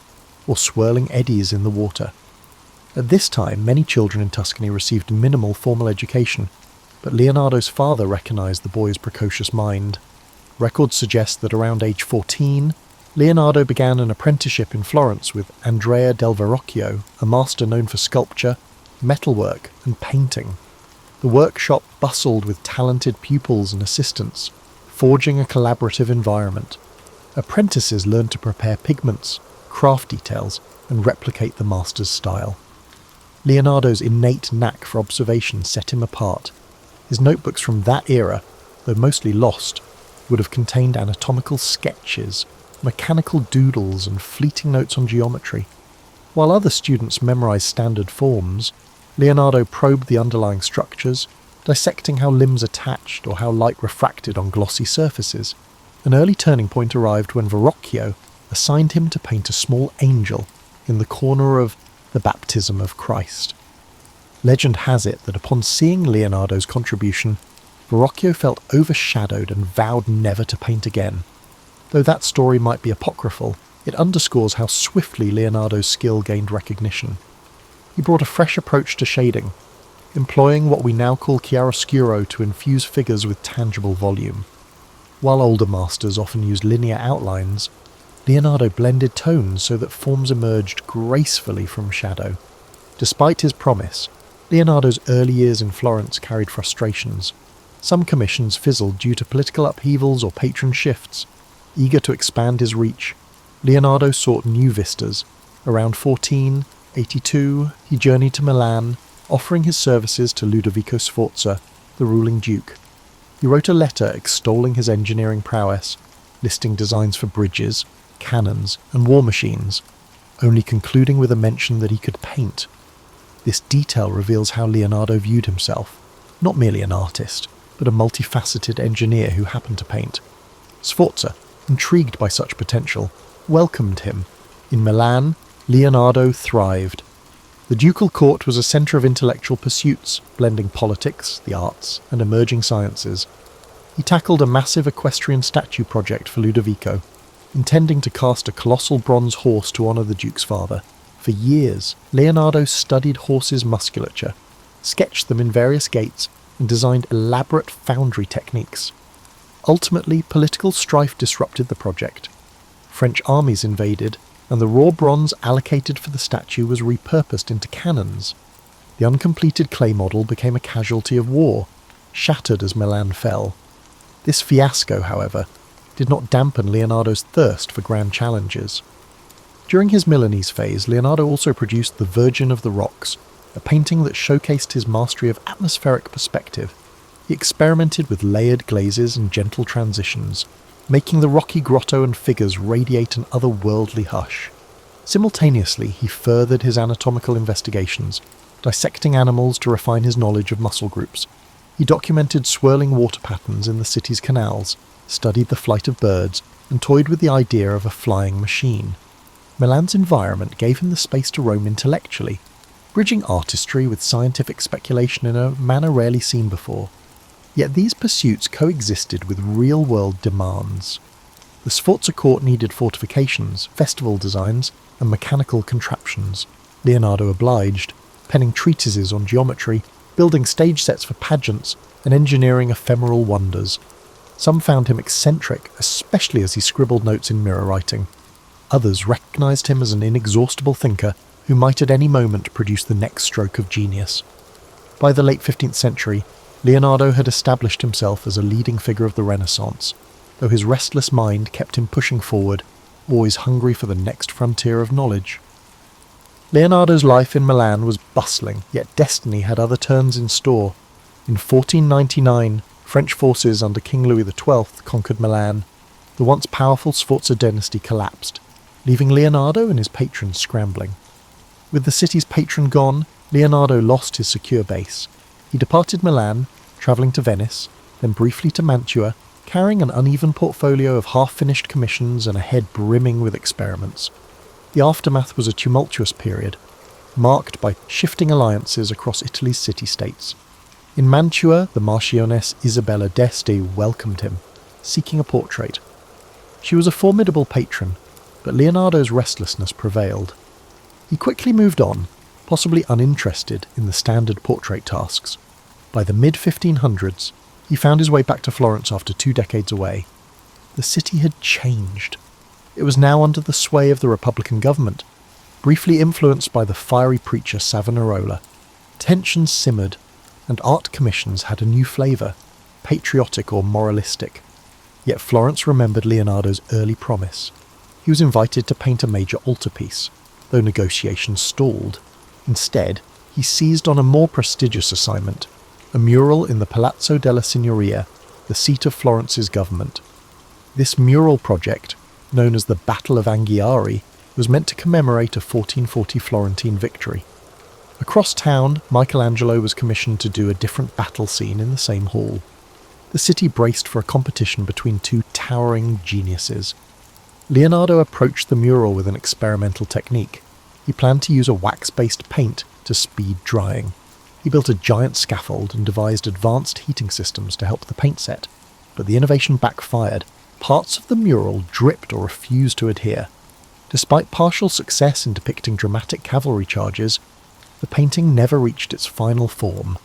or swirling eddies in the water. At this time, many children in Tuscany received minimal formal education, but Leonardo's father recognized the boy's precocious mind. Records suggest that around age 14, Leonardo began an apprenticeship in Florence with Andrea del Verrocchio, a master known for sculpture, metalwork, and painting. The workshop bustled with talented pupils and assistants, forging a collaborative environment. Apprentices learned to prepare pigments, craft details, and replicate the master's style. Leonardo's innate knack for observation set him apart. His notebooks from that era, though mostly lost, would have contained anatomical sketches, mechanical doodles, and fleeting notes on geometry. While other students memorized standard forms, Leonardo probed the underlying structures, dissecting how limbs attached or how light refracted on glossy surfaces. An early turning point arrived when Verrocchio assigned him to paint a small angel in the corner of the Baptism of Christ. Legend has it that upon seeing Leonardo's contribution, Verrocchio felt overshadowed and vowed never to paint again. Though that story might be apocryphal, it underscores how swiftly Leonardo's skill gained recognition. He brought a fresh approach to shading, employing what we now call chiaroscuro to infuse figures with tangible volume. While older masters often used linear outlines, Leonardo blended tones so that forms emerged gracefully from shadow. Despite his promise, Leonardo's early years in Florence carried frustrations. Some commissions fizzled due to political upheavals or patron shifts. Eager to expand his reach, Leonardo sought new vistas. Around 1482, he journeyed to Milan, offering his services to Ludovico Sforza, the ruling duke. He wrote a letter extolling his engineering prowess, listing designs for bridges, cannons, and war machines, only concluding with a mention that he could paint. This detail reveals how Leonardo viewed himself, not merely an artist, but a multifaceted engineer who happened to paint. Sforza, intrigued by such potential, welcomed him. In Milan, Leonardo thrived. The ducal court was a centre of intellectual pursuits, blending politics, the arts, and emerging sciences. He tackled a massive equestrian statue project for Ludovico, intending to cast a colossal bronze horse to honour the duke's father. For years, Leonardo studied horses' musculature, sketched them in various gaits, and designed elaborate foundry techniques. Ultimately, political strife disrupted the project. French armies invaded, and the raw bronze allocated for the statue was repurposed into cannons. The uncompleted clay model became a casualty of war, shattered as Milan fell. This fiasco, however, did not dampen Leonardo's thirst for grand challenges. During his Milanese phase, Leonardo also produced The Virgin of the Rocks, a painting that showcased his mastery of atmospheric perspective. He experimented with layered glazes and gentle transitions, making the rocky grotto and figures radiate an otherworldly hush. Simultaneously, he furthered his anatomical investigations, dissecting animals to refine his knowledge of muscle groups. He documented swirling water patterns in the city's canals, studied the flight of birds, and toyed with the idea of a flying machine. Milan's environment gave him the space to roam intellectually, bridging artistry with scientific speculation in a manner rarely seen before. Yet these pursuits coexisted with real-world demands. The Sforza court needed fortifications, festival designs, and mechanical contraptions. Leonardo obliged, penning treatises on geometry, building stage sets for pageants, and engineering ephemeral wonders. Some found him eccentric, especially as he scribbled notes in mirror writing. Others recognised him as an inexhaustible thinker who might at any moment produce the next stroke of genius. By the late 15th century, Leonardo had established himself as a leading figure of the Renaissance, though his restless mind kept him pushing forward, always hungry for the next frontier of knowledge. Leonardo's life in Milan was bustling, yet destiny had other turns in store. In 1499, French forces under King Louis XII conquered Milan. The once powerful Sforza dynasty collapsed, leaving Leonardo and his patrons scrambling. With the city's patron gone, Leonardo lost his secure base. He departed Milan, travelling to Venice, then briefly to Mantua, carrying an uneven portfolio of half-finished commissions and a head brimming with experiments. The aftermath was a tumultuous period, marked by shifting alliances across Italy's city-states. In Mantua, the Marchioness Isabella d'Este welcomed him, seeking a portrait. She was a formidable patron, but Leonardo's restlessness prevailed. He quickly moved on, possibly uninterested in the standard portrait tasks. By the mid-1500s, he found his way back to Florence after 2 decades away. The city had changed. It was now under the sway of the Republican government, briefly influenced by the fiery preacher Savonarola. Tensions simmered, and art commissions had a new flavour, patriotic or moralistic. Yet Florence remembered Leonardo's early promise. He was invited to paint a major altarpiece, though negotiations stalled. Instead, he seized on a more prestigious assignment, a mural in the Palazzo della Signoria, the seat of Florence's government. This mural project, known as the Battle of Anghiari, was meant to commemorate a 1440 Florentine victory. Across town, Michelangelo was commissioned to do a different battle scene in the same hall. The city braced for a competition between two towering geniuses. Leonardo approached the mural with an experimental technique. He planned to use a wax-based paint to speed drying. He built a giant scaffold and devised advanced heating systems to help the paint set, but the innovation backfired. Parts of the mural dripped or refused to adhere. Despite partial success in depicting dramatic cavalry charges, the painting never reached its final form.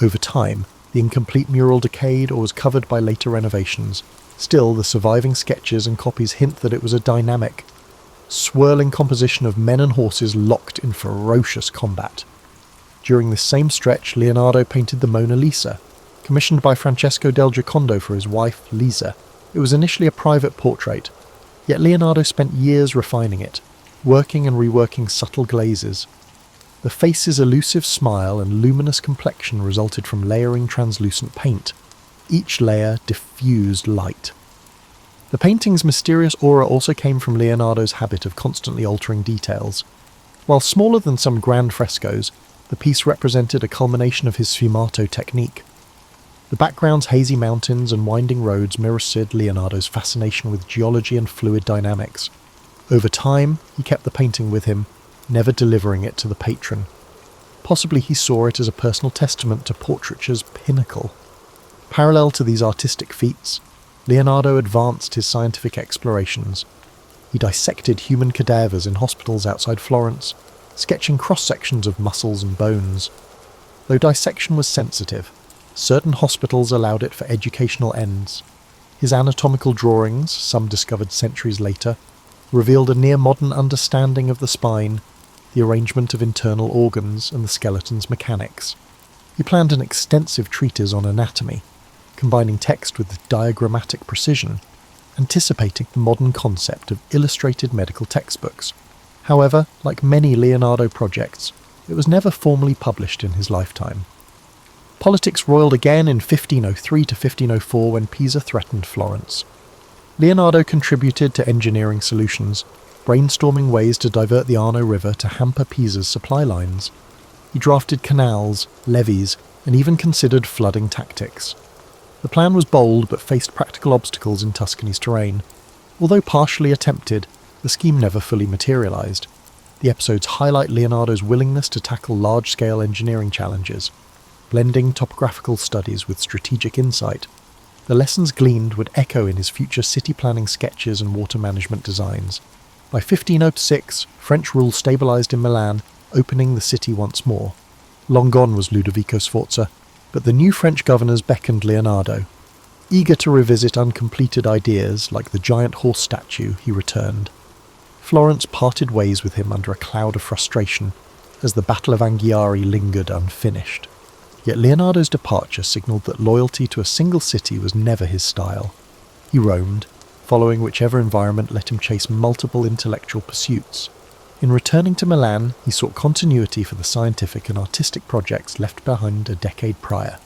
Over time, the incomplete mural decayed or was covered by later renovations. Still, the surviving sketches and copies hint that it was a dynamic, swirling composition of men and horses locked in ferocious combat. During this same stretch, Leonardo painted the Mona Lisa, commissioned by Francesco del Giocondo for his wife, Lisa. It was initially a private portrait, yet Leonardo spent years refining it, working and reworking subtle glazes. The face's elusive smile and luminous complexion resulted from layering translucent paint. Each layer diffused light. The painting's mysterious aura also came from Leonardo's habit of constantly altering details. While smaller than some grand frescoes, the piece represented a culmination of his sfumato technique. The background's hazy mountains and winding roads mirrored Leonardo's fascination with geology and fluid dynamics. Over time, he kept the painting with him, never delivering it to the patron. Possibly he saw it as a personal testament to portraiture's pinnacle. Parallel to these artistic feats, Leonardo advanced his scientific explorations. He dissected human cadavers in hospitals outside Florence, sketching cross-sections of muscles and bones. Though dissection was sensitive, certain hospitals allowed it for educational ends. His anatomical drawings, some discovered centuries later, revealed a near-modern understanding of the spine, the arrangement of internal organs, and the skeleton's mechanics. He planned an extensive treatise on anatomy, combining text with diagrammatic precision, anticipating the modern concept of illustrated medical textbooks. However, like many Leonardo projects, it was never formally published in his lifetime. Politics roiled again in 1503 to 1504 when Pisa threatened Florence. Leonardo contributed to engineering solutions, brainstorming ways to divert the Arno River to hamper Pisa's supply lines. He drafted canals, levees, and even considered flooding tactics. The plan was bold but faced practical obstacles in Tuscany's terrain. Although partially attempted, the scheme never fully materialised. The episodes highlight Leonardo's willingness to tackle large-scale engineering challenges, blending topographical studies with strategic insight. The lessons gleaned would echo in his future city planning sketches and water management designs. By 1506, French rule stabilised in Milan, opening the city once more. Long gone was Ludovico Sforza, but the new French governors beckoned Leonardo. Eager to revisit uncompleted ideas like the giant horse statue, he returned. Florence parted ways with him under a cloud of frustration, as the Battle of Anghiari lingered unfinished. Yet Leonardo's departure signalled that loyalty to a single city was never his style. He roamed, following whichever environment let him chase multiple intellectual pursuits. In returning to Milan, he sought continuity for the scientific and artistic projects left behind a decade prior.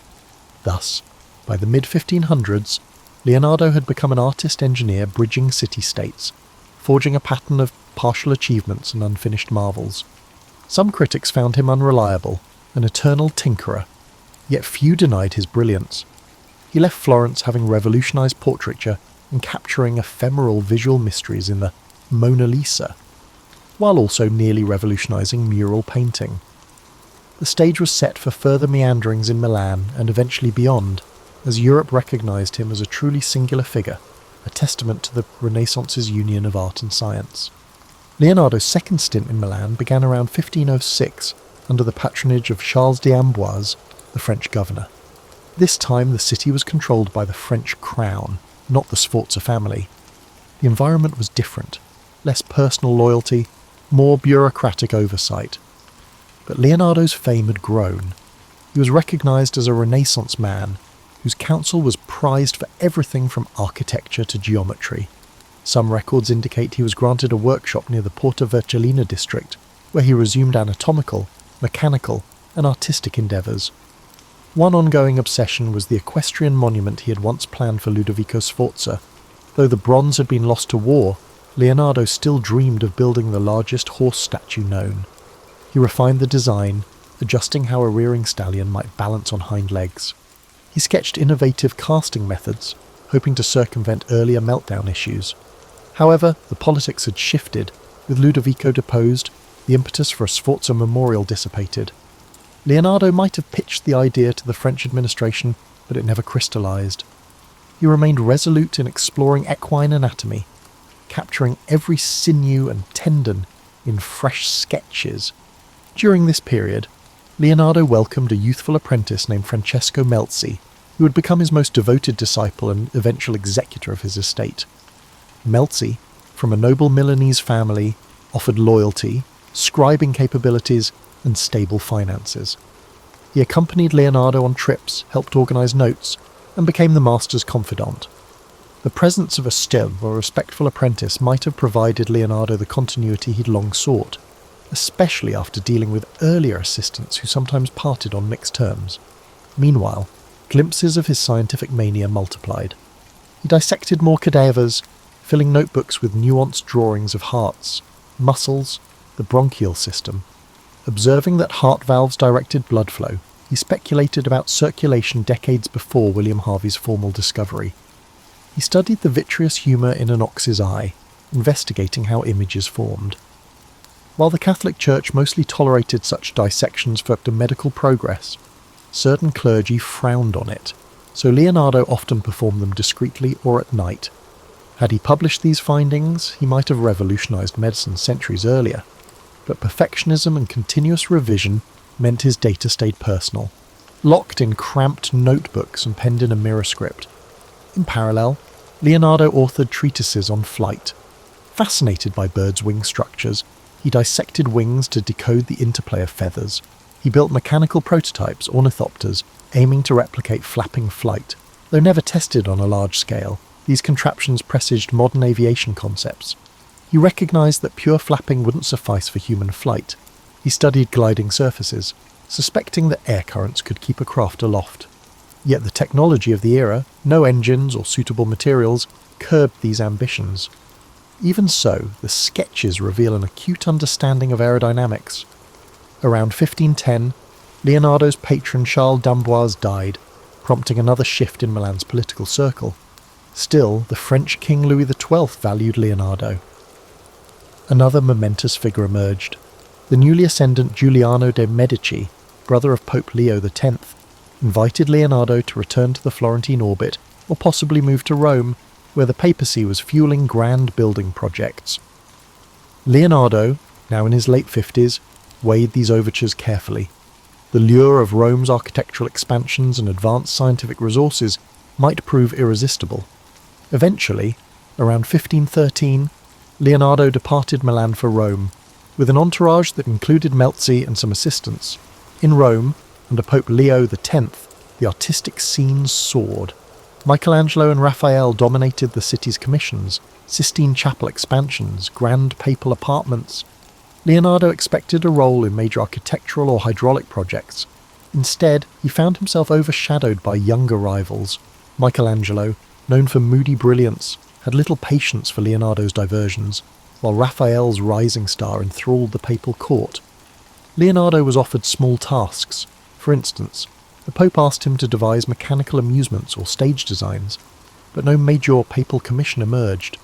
Thus, by the mid-1500s, Leonardo had become an artist-engineer bridging city-states, forging a pattern of partial achievements and unfinished marvels. Some critics found him unreliable, an eternal tinkerer, yet few denied his brilliance. He left Florence having revolutionised portraiture and capturing ephemeral visual mysteries in the Mona Lisa, while also nearly revolutionising mural painting. The stage was set for further meanderings in Milan and eventually beyond, as Europe recognised him as a truly singular figure, a testament to the Renaissance's union of art and science. Leonardo's second stint in Milan began around 1506 under the patronage of Charles d'Amboise, the French governor. This time the city was controlled by the French crown, not the Sforza family. The environment was different, less personal loyalty, more bureaucratic oversight. But Leonardo's fame had grown. He was recognised as a Renaissance man, whose counsel was prized for everything from architecture to geometry. Some records indicate he was granted a workshop near the Porta Vercellina district, where he resumed anatomical, mechanical, and artistic endeavours. One ongoing obsession was the equestrian monument he had once planned for Ludovico Sforza. Though the bronze had been lost to war, Leonardo still dreamed of building the largest horse statue known. He refined the design, adjusting how a rearing stallion might balance on hind legs. He sketched innovative casting methods, hoping to circumvent earlier meltdown issues. However, the politics had shifted. With Ludovico deposed, the impetus for a Sforza memorial dissipated. Leonardo might have pitched the idea to the French administration, but it never crystallised. He remained resolute in exploring equine anatomy, capturing every sinew and tendon in fresh sketches. During this period, Leonardo welcomed a youthful apprentice named Francesco Melzi, who would become his most devoted disciple and eventual executor of his estate. Melzi, from a noble Milanese family, offered loyalty, scribing capabilities, and stable finances. He accompanied Leonardo on trips, helped organise notes, and became the master's confidant. The presence of a stem or respectful apprentice might have provided Leonardo the continuity he'd long sought, especially after dealing with earlier assistants who sometimes parted on mixed terms. Meanwhile, glimpses of his scientific mania multiplied. He dissected more cadavers, filling notebooks with nuanced drawings of hearts, muscles, the bronchial system. Observing that heart valves directed blood flow, he speculated about circulation decades before William Harvey's formal discovery. He studied the vitreous humour in an ox's eye, investigating how images formed. While the Catholic Church mostly tolerated such dissections for medical progress, certain clergy frowned on it, so Leonardo often performed them discreetly or at night. Had he published these findings, he might have revolutionized medicine centuries earlier, but perfectionism and continuous revision meant his data stayed personal, locked in cramped notebooks and penned in a mirror script. In parallel, Leonardo authored treatises on flight. Fascinated by birds' wing structures, he dissected wings to decode the interplay of feathers. He built mechanical prototypes, ornithopters, aiming to replicate flapping flight. Though never tested on a large scale, these contraptions presaged modern aviation concepts. He recognized that pure flapping wouldn't suffice for human flight. He studied gliding surfaces, suspecting that air currents could keep a craft aloft. Yet the technology of the era, no engines or suitable materials, curbed these ambitions. Even so, the sketches reveal an acute understanding of aerodynamics. Around 1510, Leonardo's patron Charles d'Amboise died, prompting another shift in Milan's political circle. Still, the French King Louis XII valued Leonardo. Another momentous figure emerged. The newly ascendant Giuliano de' Medici, brother of Pope Leo X, invited Leonardo to return to the Florentine orbit or possibly move to Rome, where the papacy was fueling grand building projects. Leonardo, now in his late 50s, weighed these overtures carefully. The lure of Rome's architectural expansions and advanced scientific resources might prove irresistible. Eventually, around 1513, Leonardo departed Milan for Rome, with an entourage that included Melzi and some assistants. In Rome, under Pope Leo X, the artistic scene soared. Michelangelo and Raphael dominated the city's commissions, Sistine Chapel expansions, grand papal apartments. Leonardo expected a role in major architectural or hydraulic projects. Instead, he found himself overshadowed by younger rivals. Michelangelo, known for moody brilliance, had little patience for Leonardo's diversions, while Raphael's rising star enthralled the papal court. Leonardo was offered small tasks. For instance, the Pope asked him to devise mechanical amusements or stage designs, but no major papal commission emerged.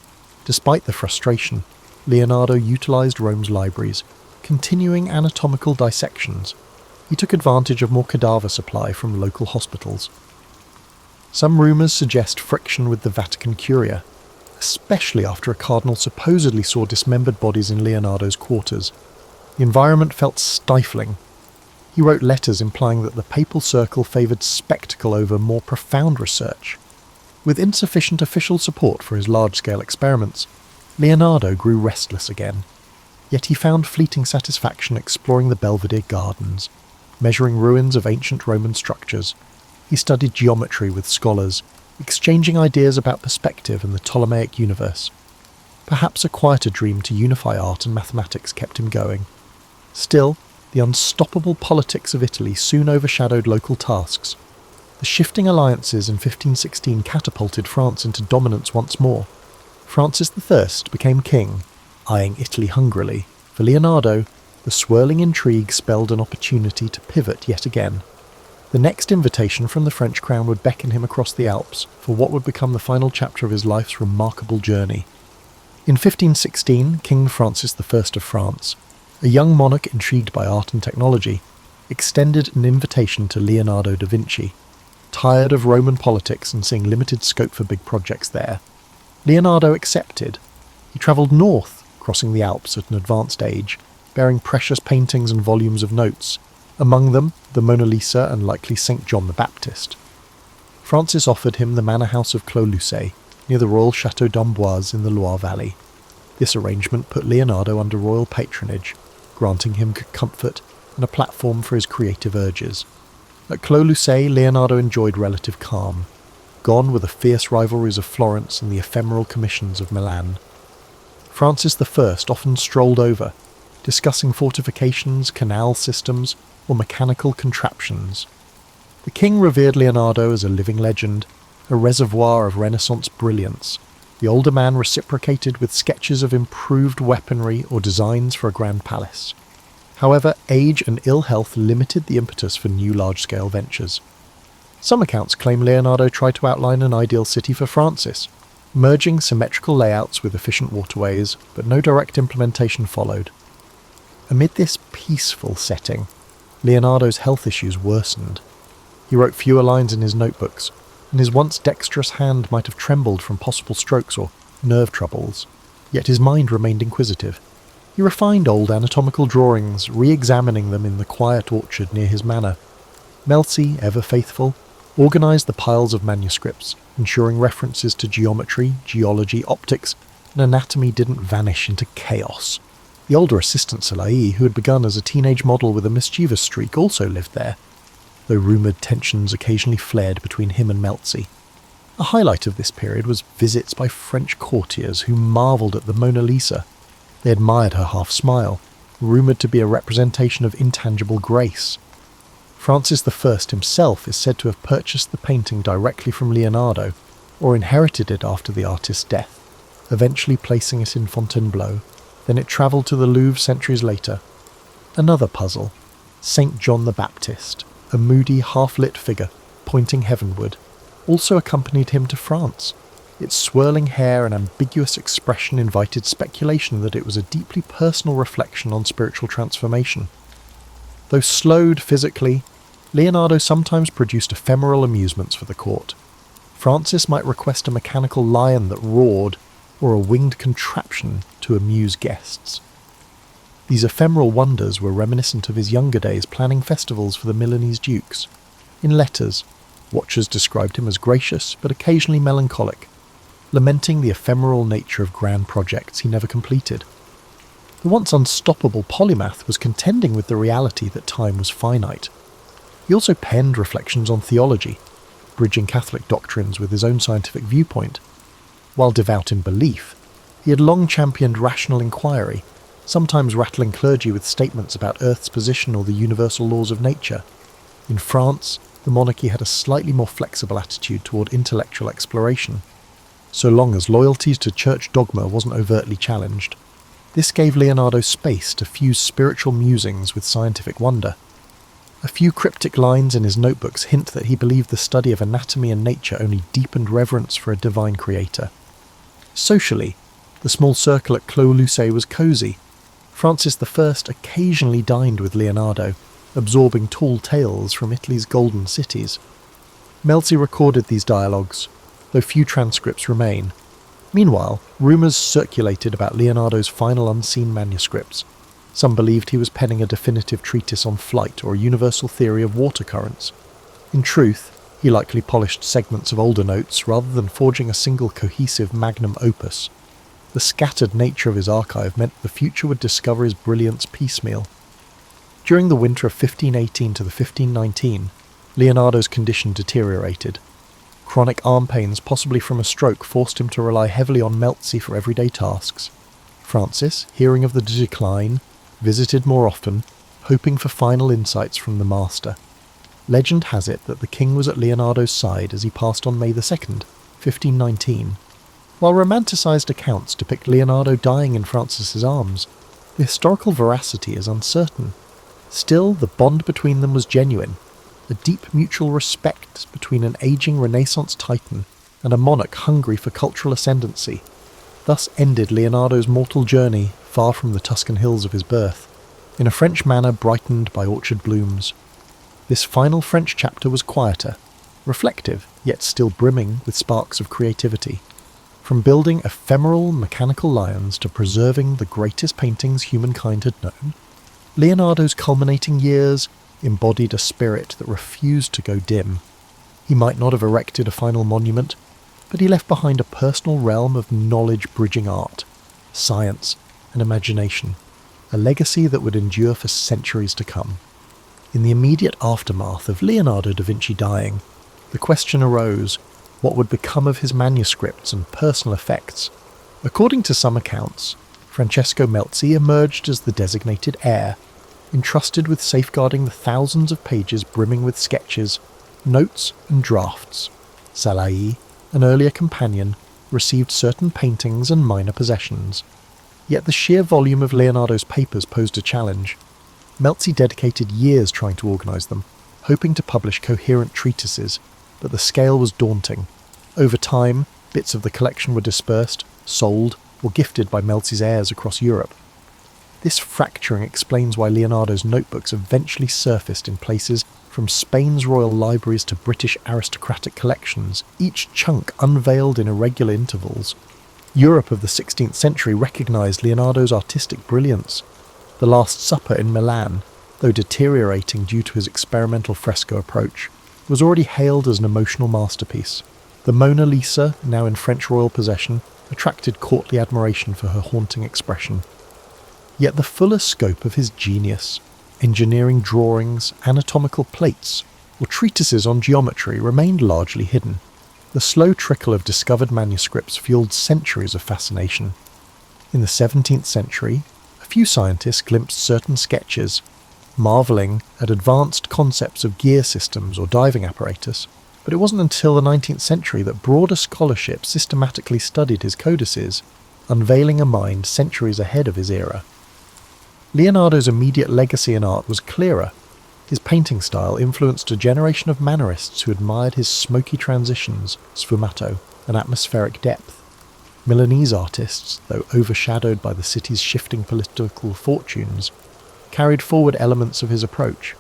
Despite the frustration, Leonardo utilized Rome's libraries, continuing anatomical dissections. He took advantage of more cadaver supply from local hospitals. Some rumours suggest friction with the Vatican Curia, especially after a cardinal supposedly saw dismembered bodies in Leonardo's quarters. The environment felt stifling. He wrote letters implying that the papal circle favoured spectacle over more profound research. With insufficient official support for his large-scale experiments, Leonardo grew restless again. Yet he found fleeting satisfaction exploring the Belvedere gardens, measuring ruins of ancient Roman structures. He studied geometry with scholars, exchanging ideas about perspective and the Ptolemaic universe. Perhaps a quieter dream to unify art and mathematics kept him going. Still, the unstoppable politics of Italy soon overshadowed local tasks. The shifting alliances in 1516 catapulted France into dominance once more. Francis I became king, eyeing Italy hungrily. For Leonardo, the swirling intrigue spelled an opportunity to pivot yet again. The next invitation from the French crown would beckon him across the Alps for what would become the final chapter of his life's remarkable journey. In 1516, King Francis I of France, a young monarch intrigued by art and technology, extended an invitation to Leonardo da Vinci. Tired of Roman politics and seeing limited scope for big projects there, Leonardo accepted. He travelled north, crossing the Alps at an advanced age, bearing precious paintings and volumes of notes, among them the Mona Lisa and likely St. John the Baptist. Francis offered him the manor house of Clos-Lucé, near the royal Château d'Amboise in the Loire Valley. This arrangement put Leonardo under royal patronage, granting him comfort and a platform for his creative urges. At Clos-Lucé, Leonardo enjoyed relative calm, gone were the fierce rivalries of Florence and the ephemeral commissions of Milan. Francis I often strolled over, discussing fortifications, canal systems, or mechanical contraptions. The king revered Leonardo as a living legend, a reservoir of Renaissance brilliance. The older man reciprocated with sketches of improved weaponry or designs for a grand palace. However, age and ill health limited the impetus for new large-scale ventures. Some accounts claim Leonardo tried to outline an ideal city for Francis, merging symmetrical layouts with efficient waterways, but no direct implementation followed. Amid this peaceful setting, Leonardo's health issues worsened. He wrote fewer lines in his notebooks, and his once dexterous hand might have trembled from possible strokes or nerve troubles, yet his mind remained inquisitive. He refined old anatomical drawings, re-examining them in the quiet orchard near his manor. Melzi, ever faithful, organised the piles of manuscripts, ensuring references to geometry, geology, optics, and anatomy didn't vanish into chaos. The older assistant Salai, who had begun as a teenage model with a mischievous streak, also lived there, though rumoured tensions occasionally flared between him and Melzi. A highlight of this period was visits by French courtiers who marvelled at the Mona Lisa. They admired her half-smile, rumoured to be a representation of intangible grace. Francis I himself is said to have purchased the painting directly from Leonardo, or inherited it after the artist's death, eventually placing it in Fontainebleau. Then it travelled to the Louvre centuries later. Another puzzle, St. John the Baptist, a moody, half-lit figure, pointing heavenward, also accompanied him to France. Its swirling hair and ambiguous expression invited speculation that it was a deeply personal reflection on spiritual transformation. Though slowed physically, Leonardo sometimes produced ephemeral amusements for the court. Francis might request a mechanical lion that roared, or a winged contraption to amuse guests. These ephemeral wonders were reminiscent of his younger days planning festivals for the Milanese dukes. In letters, watchers described him as gracious but occasionally melancholic, lamenting the ephemeral nature of grand projects he never completed. The once unstoppable polymath was contending with the reality that time was finite. He also penned reflections on theology, bridging Catholic doctrines with his own scientific viewpoint. While devout in belief, he had long championed rational inquiry, sometimes rattling clergy with statements about Earth's position or the universal laws of nature. In France, the monarchy had a slightly more flexible attitude toward intellectual exploration, so long as loyalty to church dogma wasn't overtly challenged. This gave Leonardo space to fuse spiritual musings with scientific wonder. A few cryptic lines in his notebooks hint that he believed the study of anatomy and nature only deepened reverence for a divine creator. Socially, the small circle at Clos Lucé was cosy. Francis I occasionally dined with Leonardo, absorbing tall tales from Italy's golden cities. Melzi recorded these dialogues, though few transcripts remain. Meanwhile, rumours circulated about Leonardo's final unseen manuscripts. Some believed he was penning a definitive treatise on flight or a universal theory of water currents. In truth, he likely polished segments of older notes rather than forging a single cohesive magnum opus. The scattered nature of his archive meant the future would discover his brilliance piecemeal. During the winter of 1518 to the 1519, Leonardo's condition deteriorated. Chronic arm pains, possibly from a stroke, forced him to rely heavily on Melzi for everyday tasks. Francis, hearing of the decline, visited more often, hoping for final insights from the master. Legend has it that the king was at Leonardo's side as he passed on May 2nd, 1519. While romanticised accounts depict Leonardo dying in Francis's arms, the historical veracity is uncertain. Still, the bond between them was genuine, a deep mutual respect between an ageing Renaissance titan and a monarch hungry for cultural ascendancy. Thus ended Leonardo's mortal journey far from the Tuscan hills of his birth, in a French manor brightened by orchard blooms. This final French chapter was quieter, reflective, yet still brimming with sparks of creativity. From building ephemeral mechanical lions to preserving the greatest paintings humankind had known, Leonardo's culminating years embodied a spirit that refused to go dim. He might not have erected a final monument, but he left behind a personal realm of knowledge-bridging art, science, and imagination, a legacy that would endure for centuries to come. In the immediate aftermath of Leonardo da Vinci dying, the question arose, what would become of his manuscripts and personal effects? According to some accounts, Francesco Melzi emerged as the designated heir, entrusted with safeguarding the thousands of pages brimming with sketches, notes and drafts. Salai, an earlier companion, received certain paintings and minor possessions. Yet the sheer volume of Leonardo's papers posed a challenge. Melzi dedicated years trying to organise them, hoping to publish coherent treatises, but the scale was daunting. Over time, bits of the collection were dispersed, sold, or gifted by Melzi's heirs across Europe. This fracturing explains why Leonardo's notebooks eventually surfaced in places from Spain's royal libraries to British aristocratic collections, each chunk unveiled in irregular intervals. Europe of the 16th century recognised Leonardo's artistic brilliance. The Last Supper in Milan, though deteriorating due to his experimental fresco approach, was already hailed as an emotional masterpiece. The Mona Lisa, now in French royal possession, attracted courtly admiration for her haunting expression. Yet the fuller scope of his genius, engineering drawings, anatomical plates, or treatises on geometry remained largely hidden. The slow trickle of discovered manuscripts fueled centuries of fascination. In the 17th century, a few scientists glimpsed certain sketches, marvelling at advanced concepts of gear systems or diving apparatus, but it wasn't until the 19th century that broader scholarship systematically studied his codices, unveiling a mind centuries ahead of his era. Leonardo's immediate legacy in art was clearer. His painting style influenced a generation of mannerists who admired his smoky transitions, sfumato, and atmospheric depth. Milanese artists, though overshadowed by the city's shifting political fortunes, carried forward elements of his approach.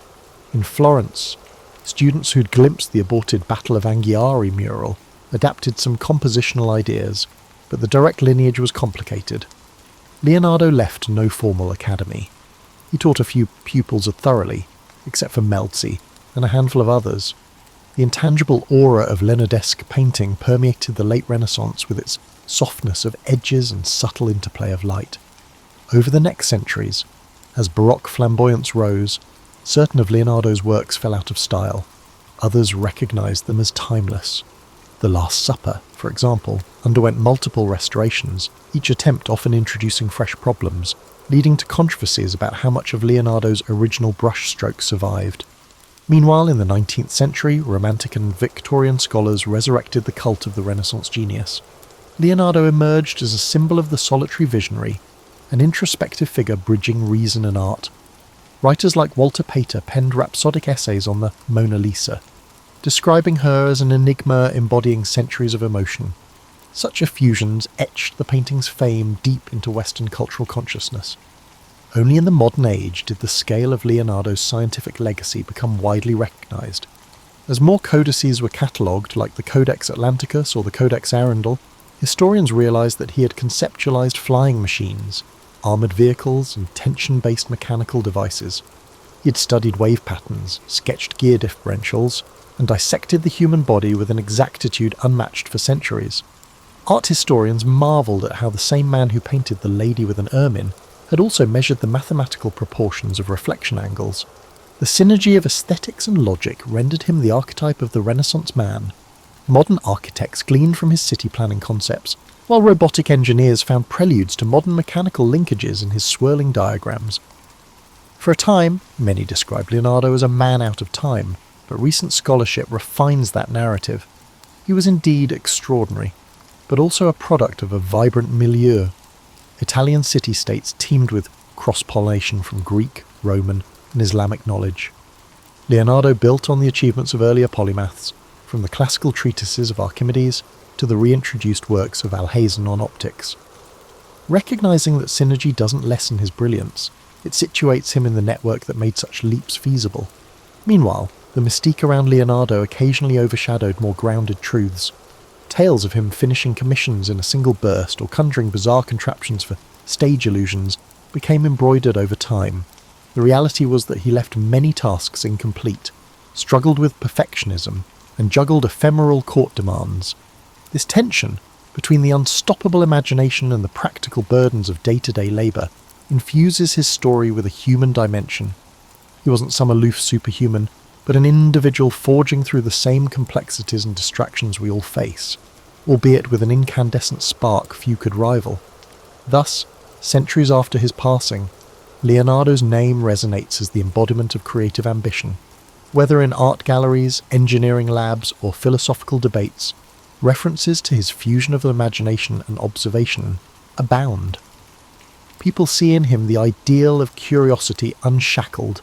In Florence, students who'd glimpsed the aborted Battle of Anghiari mural adapted some compositional ideas, but the direct lineage was complicated. Leonardo left no formal academy. He taught a few pupils thoroughly, except for Melzi and a handful of others. The intangible aura of Leonardesque painting permeated the late Renaissance with its softness of edges and subtle interplay of light. Over the next centuries, as Baroque flamboyance rose, certain of Leonardo's works fell out of style. Others recognised them as timeless. The Last Supper, for example, underwent multiple restorations, each attempt often introducing fresh problems, leading to controversies about how much of Leonardo's original brushstroke survived. Meanwhile, in the 19th century, Romantic and Victorian scholars resurrected the cult of the Renaissance genius. Leonardo emerged as a symbol of the solitary visionary, an introspective figure bridging reason and art. Writers like Walter Pater penned rhapsodic essays on the Mona Lisa, describing her as an enigma embodying centuries of emotion. Such effusions etched the painting's fame deep into Western cultural consciousness. Only in the modern age did the scale of Leonardo's scientific legacy become widely recognised. As more codices were catalogued, like the Codex Atlanticus or the Codex Arundel, historians realised that he had conceptualised flying machines, armoured vehicles, and tension-based mechanical devices. He had studied wave patterns, sketched gear differentials, and dissected the human body with an exactitude unmatched for centuries. Art historians marvelled at how the same man who painted the lady with an ermine had also measured the mathematical proportions of reflection angles. The synergy of aesthetics and logic rendered him the archetype of the Renaissance man. Modern architects gleaned from his city planning concepts, while robotic engineers found preludes to modern mechanical linkages in his swirling diagrams. For a time, many described Leonardo as a man out of time, but recent scholarship refines that narrative. He was indeed extraordinary, but also a product of a vibrant milieu. Italian city-states teemed with cross-pollination from Greek, Roman, and Islamic knowledge. Leonardo built on the achievements of earlier polymaths, from the classical treatises of Archimedes to the reintroduced works of Alhazen on optics. Recognizing that synergy doesn't lessen his brilliance, it situates him in the network that made such leaps feasible. Meanwhile, the mystique around Leonardo occasionally overshadowed more grounded truths. Tales of him finishing commissions in a single burst or conjuring bizarre contraptions for stage illusions became embroidered over time. The reality was that he left many tasks incomplete, struggled with perfectionism, and juggled ephemeral court demands. This tension between the unstoppable imagination and the practical burdens of day-to-day labour infuses his story with a human dimension. He wasn't some aloof superhuman, but an individual forging through the same complexities and distractions we all face, albeit with an incandescent spark few could rival. Thus, Centuries after his passing, Leonardo's name resonates as the embodiment of creative ambition. Whether in art galleries, engineering labs, or philosophical debates, references to his fusion of imagination and observation abound. People see in him the ideal of curiosity unshackled,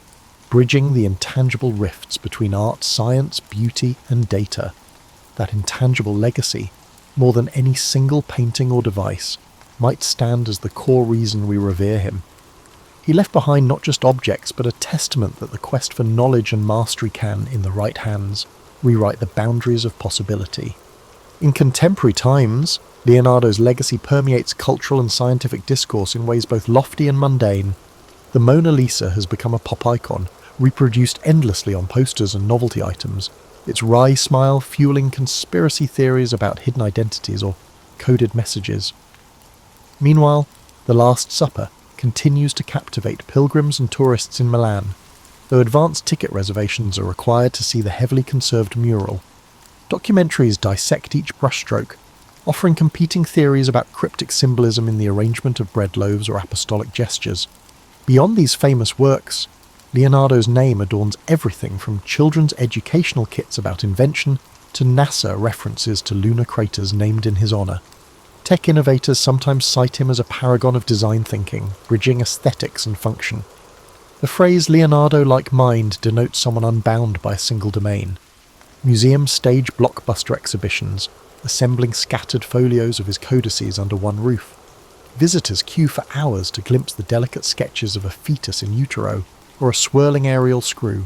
bridging the intangible rifts between art, science, beauty, and data. That intangible legacy, more than any single painting or device, might stand as the core reason we revere him. He left behind not just objects, but a testament that the quest for knowledge and mastery can, in the right hands, rewrite the boundaries of possibility. In contemporary times, Leonardo's legacy permeates cultural and scientific discourse in ways both lofty and mundane. The Mona Lisa has become a pop icon, reproduced endlessly on posters and novelty items, its wry smile fueling conspiracy theories about hidden identities or coded messages. Meanwhile, The Last Supper continues to captivate pilgrims and tourists in Milan, though advanced ticket reservations are required to see the heavily conserved mural. Documentaries dissect each brushstroke, offering competing theories about cryptic symbolism in the arrangement of bread loaves or apostolic gestures. Beyond these famous works, Leonardo's name adorns everything from children's educational kits about invention to NASA references to lunar craters named in his honour. Tech innovators sometimes cite him as a paragon of design thinking, bridging aesthetics and function. The phrase Leonardo-like mind denotes someone unbound by a single domain. Museums stage blockbuster exhibitions, assembling scattered folios of his codices under one roof. Visitors queue for hours to glimpse the delicate sketches of a fetus in utero or a swirling aerial screw.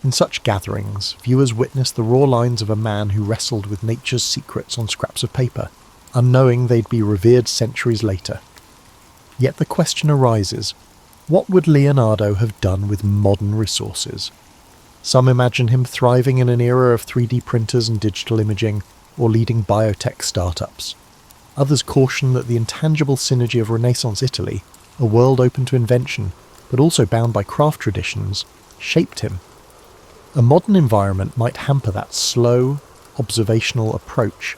In such gatherings, viewers witness the raw lines of a man who wrestled with nature's secrets on scraps of paper, unknowing they'd be revered centuries later. Yet the question arises, what would Leonardo have done with modern resources? Some imagine him thriving in an era of 3D printers and digital imaging, or leading biotech startups. Others caution that the intangible synergy of Renaissance Italy, a world open to invention, but also bound by craft traditions, shaped him. A modern environment might hamper that slow, observational approach.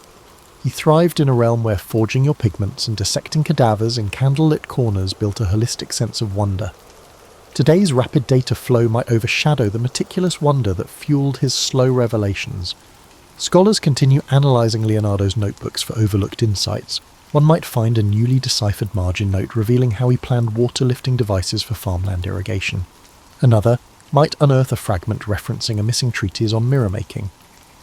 He thrived in a realm where forging your pigments and dissecting cadavers in candlelit corners built a holistic sense of wonder. Today's rapid data flow might overshadow the meticulous wonder that fueled his slow revelations. Scholars continue analysing Leonardo's notebooks for overlooked insights. One might find a newly deciphered margin note revealing how he planned water-lifting devices for farmland irrigation. Another might unearth a fragment referencing a missing treatise on mirror making.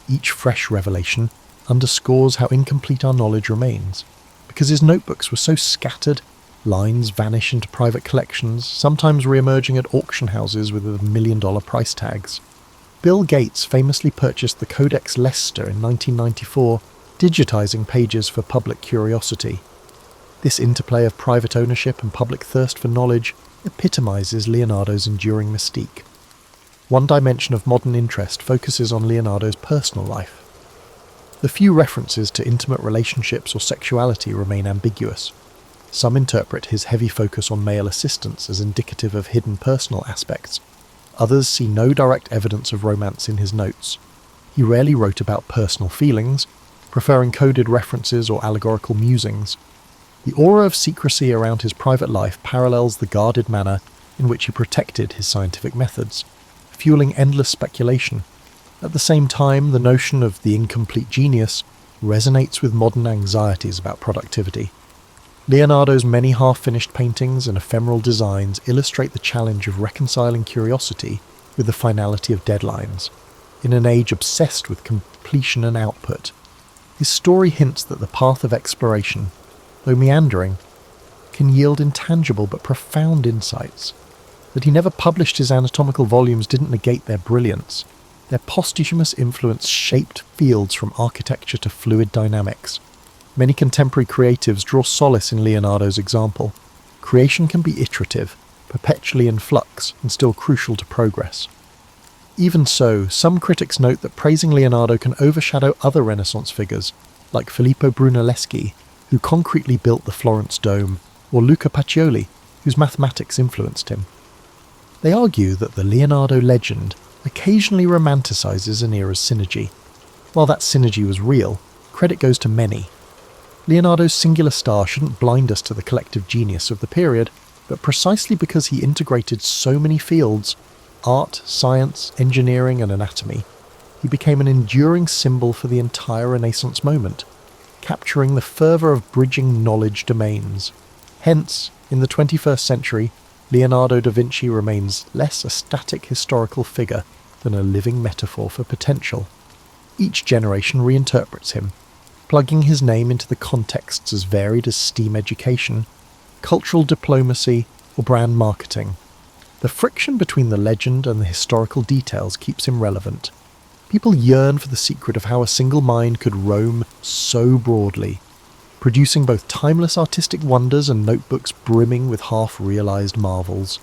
Each fresh revelation underscores how incomplete our knowledge remains. Because his notebooks were so scattered, lines vanish into private collections, sometimes re-emerging at auction houses with $1 million price tags. Bill Gates famously purchased the Codex Leicester in 1994, digitizing pages for public curiosity. This interplay of private ownership and public thirst for knowledge epitomizes Leonardo's enduring mystique. One dimension of modern interest focuses on Leonardo's personal life. The few references to intimate relationships or sexuality remain ambiguous. Some interpret his heavy focus on male assistants as indicative of hidden personal aspects. Others see no direct evidence of romance in his notes. He rarely wrote about personal feelings, preferring coded references or allegorical musings. The aura of secrecy around his private life parallels the guarded manner in which he protected his scientific methods, fueling endless speculation. At the same time, the notion of the incomplete genius resonates with modern anxieties about productivity. Leonardo's many half-finished paintings and ephemeral designs illustrate the challenge of reconciling curiosity with the finality of deadlines. In an age obsessed with completion and output, his story hints that the path of exploration, though meandering, can yield intangible but profound insights. That he never published his anatomical volumes didn't negate their brilliance. Their posthumous influence shaped fields from architecture to fluid dynamics. Many contemporary creatives draw solace in Leonardo's example. Creation can be iterative, perpetually in flux, and still crucial to progress. Even so, some critics note that praising Leonardo can overshadow other Renaissance figures, like Filippo Brunelleschi, who concretely built the Florence Dome, or Luca Pacioli, whose mathematics influenced him. They argue that the Leonardo legend occasionally romanticizes an era's synergy. While that synergy was real, credit goes to many. Leonardo's singular star shouldn't blind us to the collective genius of the period, but precisely because he integrated so many fields, art, science, engineering and anatomy, he became an enduring symbol for the entire Renaissance moment, capturing the fervour of bridging knowledge domains. Hence, in the 21st century, Leonardo da Vinci remains less a static historical figure than a living metaphor for potential. Each generation reinterprets him, plugging his name into the contexts as varied as STEAM education, cultural diplomacy, or brand marketing. The friction between the legend and the historical details keeps him relevant. People yearn for the secret of how a single mind could roam so broadly, producing both timeless artistic wonders and notebooks brimming with half-realised marvels.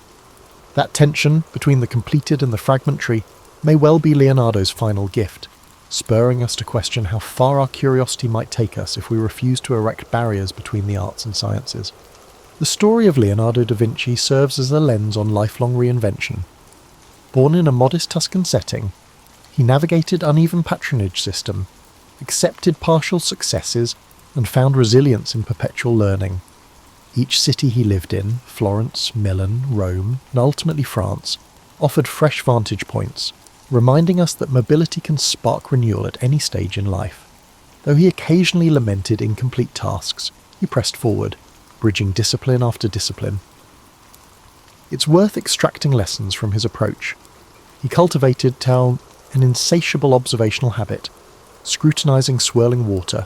That tension between the completed and the fragmentary may well be Leonardo's final gift, spurring us to question how far our curiosity might take us if we refuse to erect barriers between the arts and sciences. The story of Leonardo da Vinci serves as a lens on lifelong reinvention. Born in a modest Tuscan setting, he navigated uneven patronage system, accepted partial successes, and found resilience in perpetual learning. Each city he lived in, Florence, Milan, Rome, and ultimately France, offered fresh vantage points, reminding us that mobility can spark renewal at any stage in life. Though he occasionally lamented incomplete tasks, he pressed forward, bridging discipline after discipline. It's worth extracting lessons from his approach. He cultivated an insatiable observational habit, scrutinising swirling water,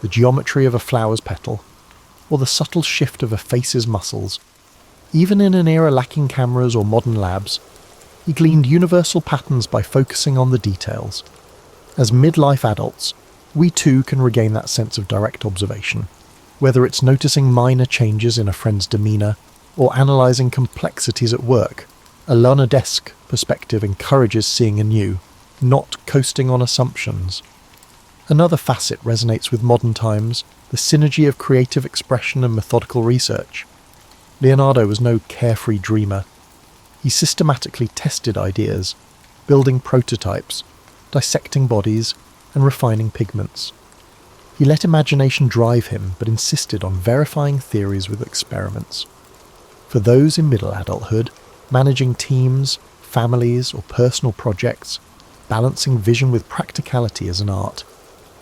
the geometry of a flower's petal, or the subtle shift of a face's muscles. Even in an era lacking cameras or modern labs, he gleaned universal patterns by focusing on the details. As midlife adults, we too can regain that sense of direct observation, whether it's noticing minor changes in a friend's demeanour or analysing complexities at work. A Leonardesque perspective encourages seeing anew, not coasting on assumptions. Another facet resonates with modern times, the synergy of creative expression and methodical research. Leonardo was no carefree dreamer. He systematically tested ideas, building prototypes, dissecting bodies, and refining pigments. He let imagination drive him, but insisted on verifying theories with experiments. For those in middle adulthood, managing teams, families, or personal projects, balancing vision with practicality as an art,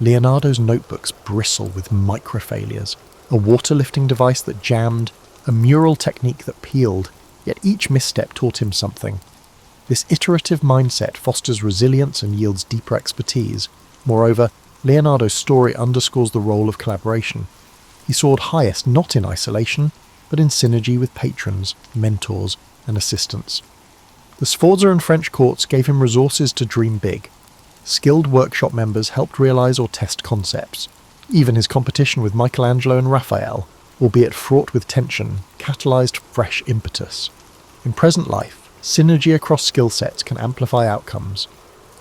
Leonardo's notebooks bristle with microfailures, a water-lifting device that jammed, a mural technique that peeled, yet each misstep taught him something. This iterative mindset fosters resilience and yields deeper expertise. Moreover, Leonardo's story underscores the role of collaboration. He soared highest not in isolation, but in synergy with patrons, mentors, and assistants. The Sforza and French courts gave him resources to dream big. Skilled workshop members helped realise or test concepts. Even his competition with Michelangelo and Raphael, albeit fraught with tension, catalysed fresh impetus. In present life, synergy across skill sets can amplify outcomes.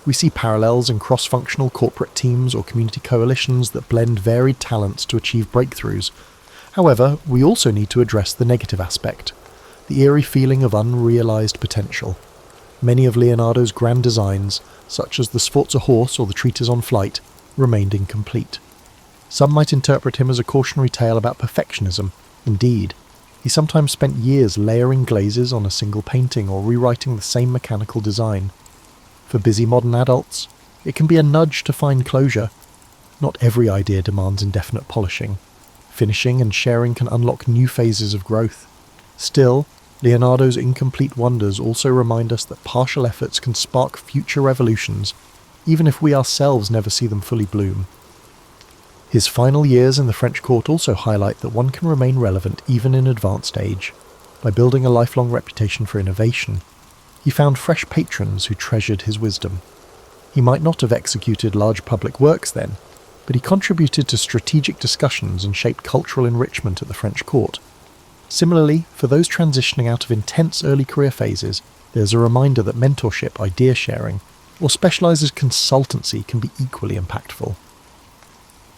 We see parallels in cross-functional corporate teams or community coalitions that blend varied talents to achieve breakthroughs. However, we also need to address the negative aspect, the eerie feeling of unrealised potential. Many of Leonardo's grand designs, such as the Sforza horse or the treatise on flight, remained incomplete. Some might interpret him as a cautionary tale about perfectionism. Indeed, he sometimes spent years layering glazes on a single painting or rewriting the same mechanical design. For busy modern adults, it can be a nudge to find closure. Not every idea demands indefinite polishing. Finishing and sharing can unlock new phases of growth. Still, Leonardo's incomplete wonders also remind us that partial efforts can spark future revolutions, even if we ourselves never see them fully bloom. His final years in the French court also highlight that one can remain relevant even in advanced age. By building a lifelong reputation for innovation, he found fresh patrons who treasured his wisdom. He might not have executed large public works then, but he contributed to strategic discussions and shaped cultural enrichment at the French court. Similarly, for those transitioning out of intense early career phases, there's a reminder that mentorship, idea sharing, or specialised consultancy can be equally impactful.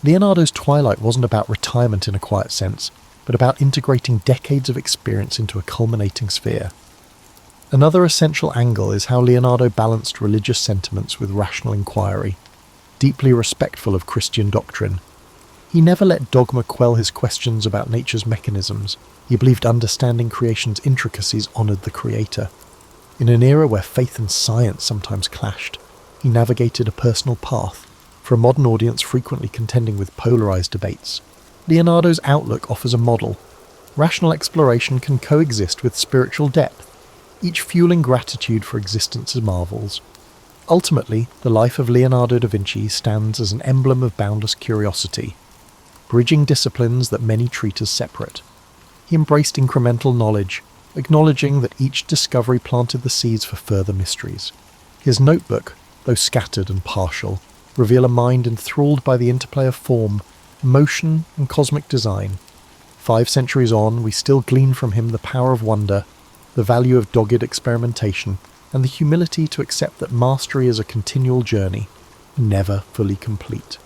Leonardo's twilight wasn't about retirement in a quiet sense, but about integrating decades of experience into a culminating sphere. Another essential angle is how Leonardo balanced religious sentiments with rational inquiry, deeply respectful of Christian doctrine. He never let dogma quell his questions about nature's mechanisms. He believed understanding creation's intricacies honoured the creator. In an era where faith and science sometimes clashed, he navigated a personal path, for a modern audience frequently contending with polarised debates. Leonardo's outlook offers a model. Rational exploration can coexist with spiritual depth, each fueling gratitude for existence's marvels. Ultimately, the life of Leonardo da Vinci stands as an emblem of boundless curiosity, bridging disciplines that many treat as separate. He embraced incremental knowledge, acknowledging that each discovery planted the seeds for further mysteries. His notebook, though scattered and partial, reveal a mind enthralled by the interplay of form, motion, and cosmic design. 5 centuries on, we still glean from him the power of wonder, the value of dogged experimentation, and the humility to accept that mastery is a continual journey, never fully complete.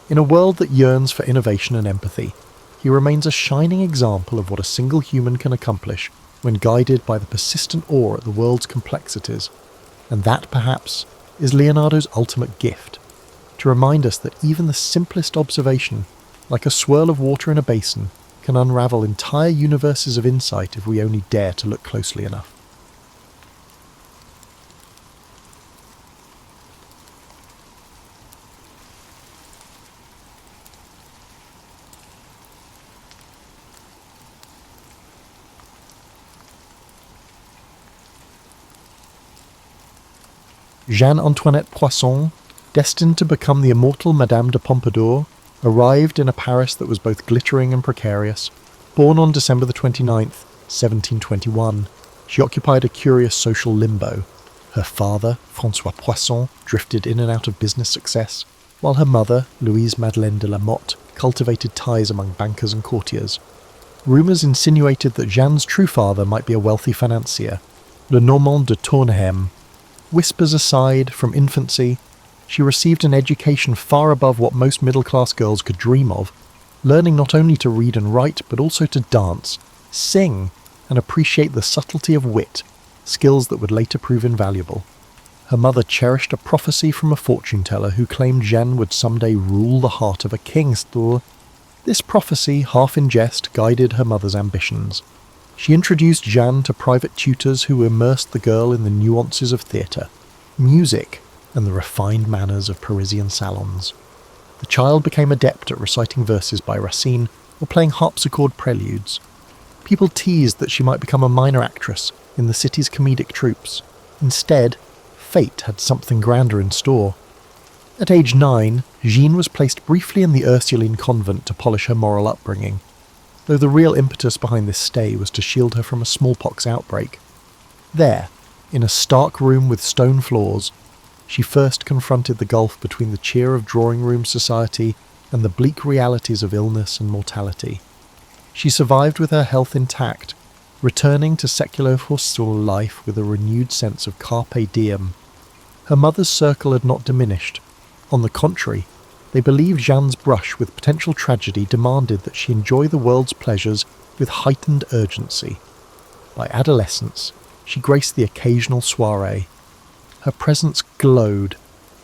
In a world that yearns for innovation and empathy, he remains a shining example of what a single human can accomplish when guided by the persistent awe at the world's complexities. And that, perhaps, is Leonardo's ultimate gift, to remind us that even the simplest observation, like a swirl of water in a basin, can unravel entire universes of insight if we only dare to look closely enough. Jeanne-Antoinette Poisson, destined to become the immortal Madame de Pompadour, arrived in a Paris that was both glittering and precarious. Born on December the 29th, 1721, she occupied a curious social limbo. Her father, François Poisson, drifted in and out of business success, while her mother, Louise Madeleine de la Motte, cultivated ties among bankers and courtiers. Rumours insinuated that Jeanne's true father might be a wealthy financier, le Normand de Tournehem. Whispers aside, from infancy, she received an education far above what most middle-class girls could dream of, learning not only to read and write, but also to dance, sing, and appreciate the subtlety of wit, skills that would later prove invaluable. Her mother cherished a prophecy from a fortune-teller who claimed Jeanne would someday rule the heart of a king. This prophecy, half in jest, guided her mother's ambitions. She introduced Jeanne to private tutors who immersed the girl in the nuances of theatre, music, and the refined manners of Parisian salons. The child became adept at reciting verses by Racine or playing harpsichord preludes. People teased that she might become a minor actress in the city's comedic troupes. Instead, fate had something grander in store. At age 9, Jeanne was placed briefly in the Ursuline convent to polish her moral upbringing, though the real impetus behind this stay was to shield her from a smallpox outbreak. There, in a stark room with stone floors, she first confronted the gulf between the cheer of drawing-room society and the bleak realities of illness and mortality. She survived with her health intact, returning to secular forestall life with a renewed sense of carpe diem. Her mother's circle had not diminished. On the contrary, they believed Jeanne's brush with potential tragedy demanded that she enjoy the world's pleasures with heightened urgency. By adolescence, she graced the occasional soiree. Her presence glowed,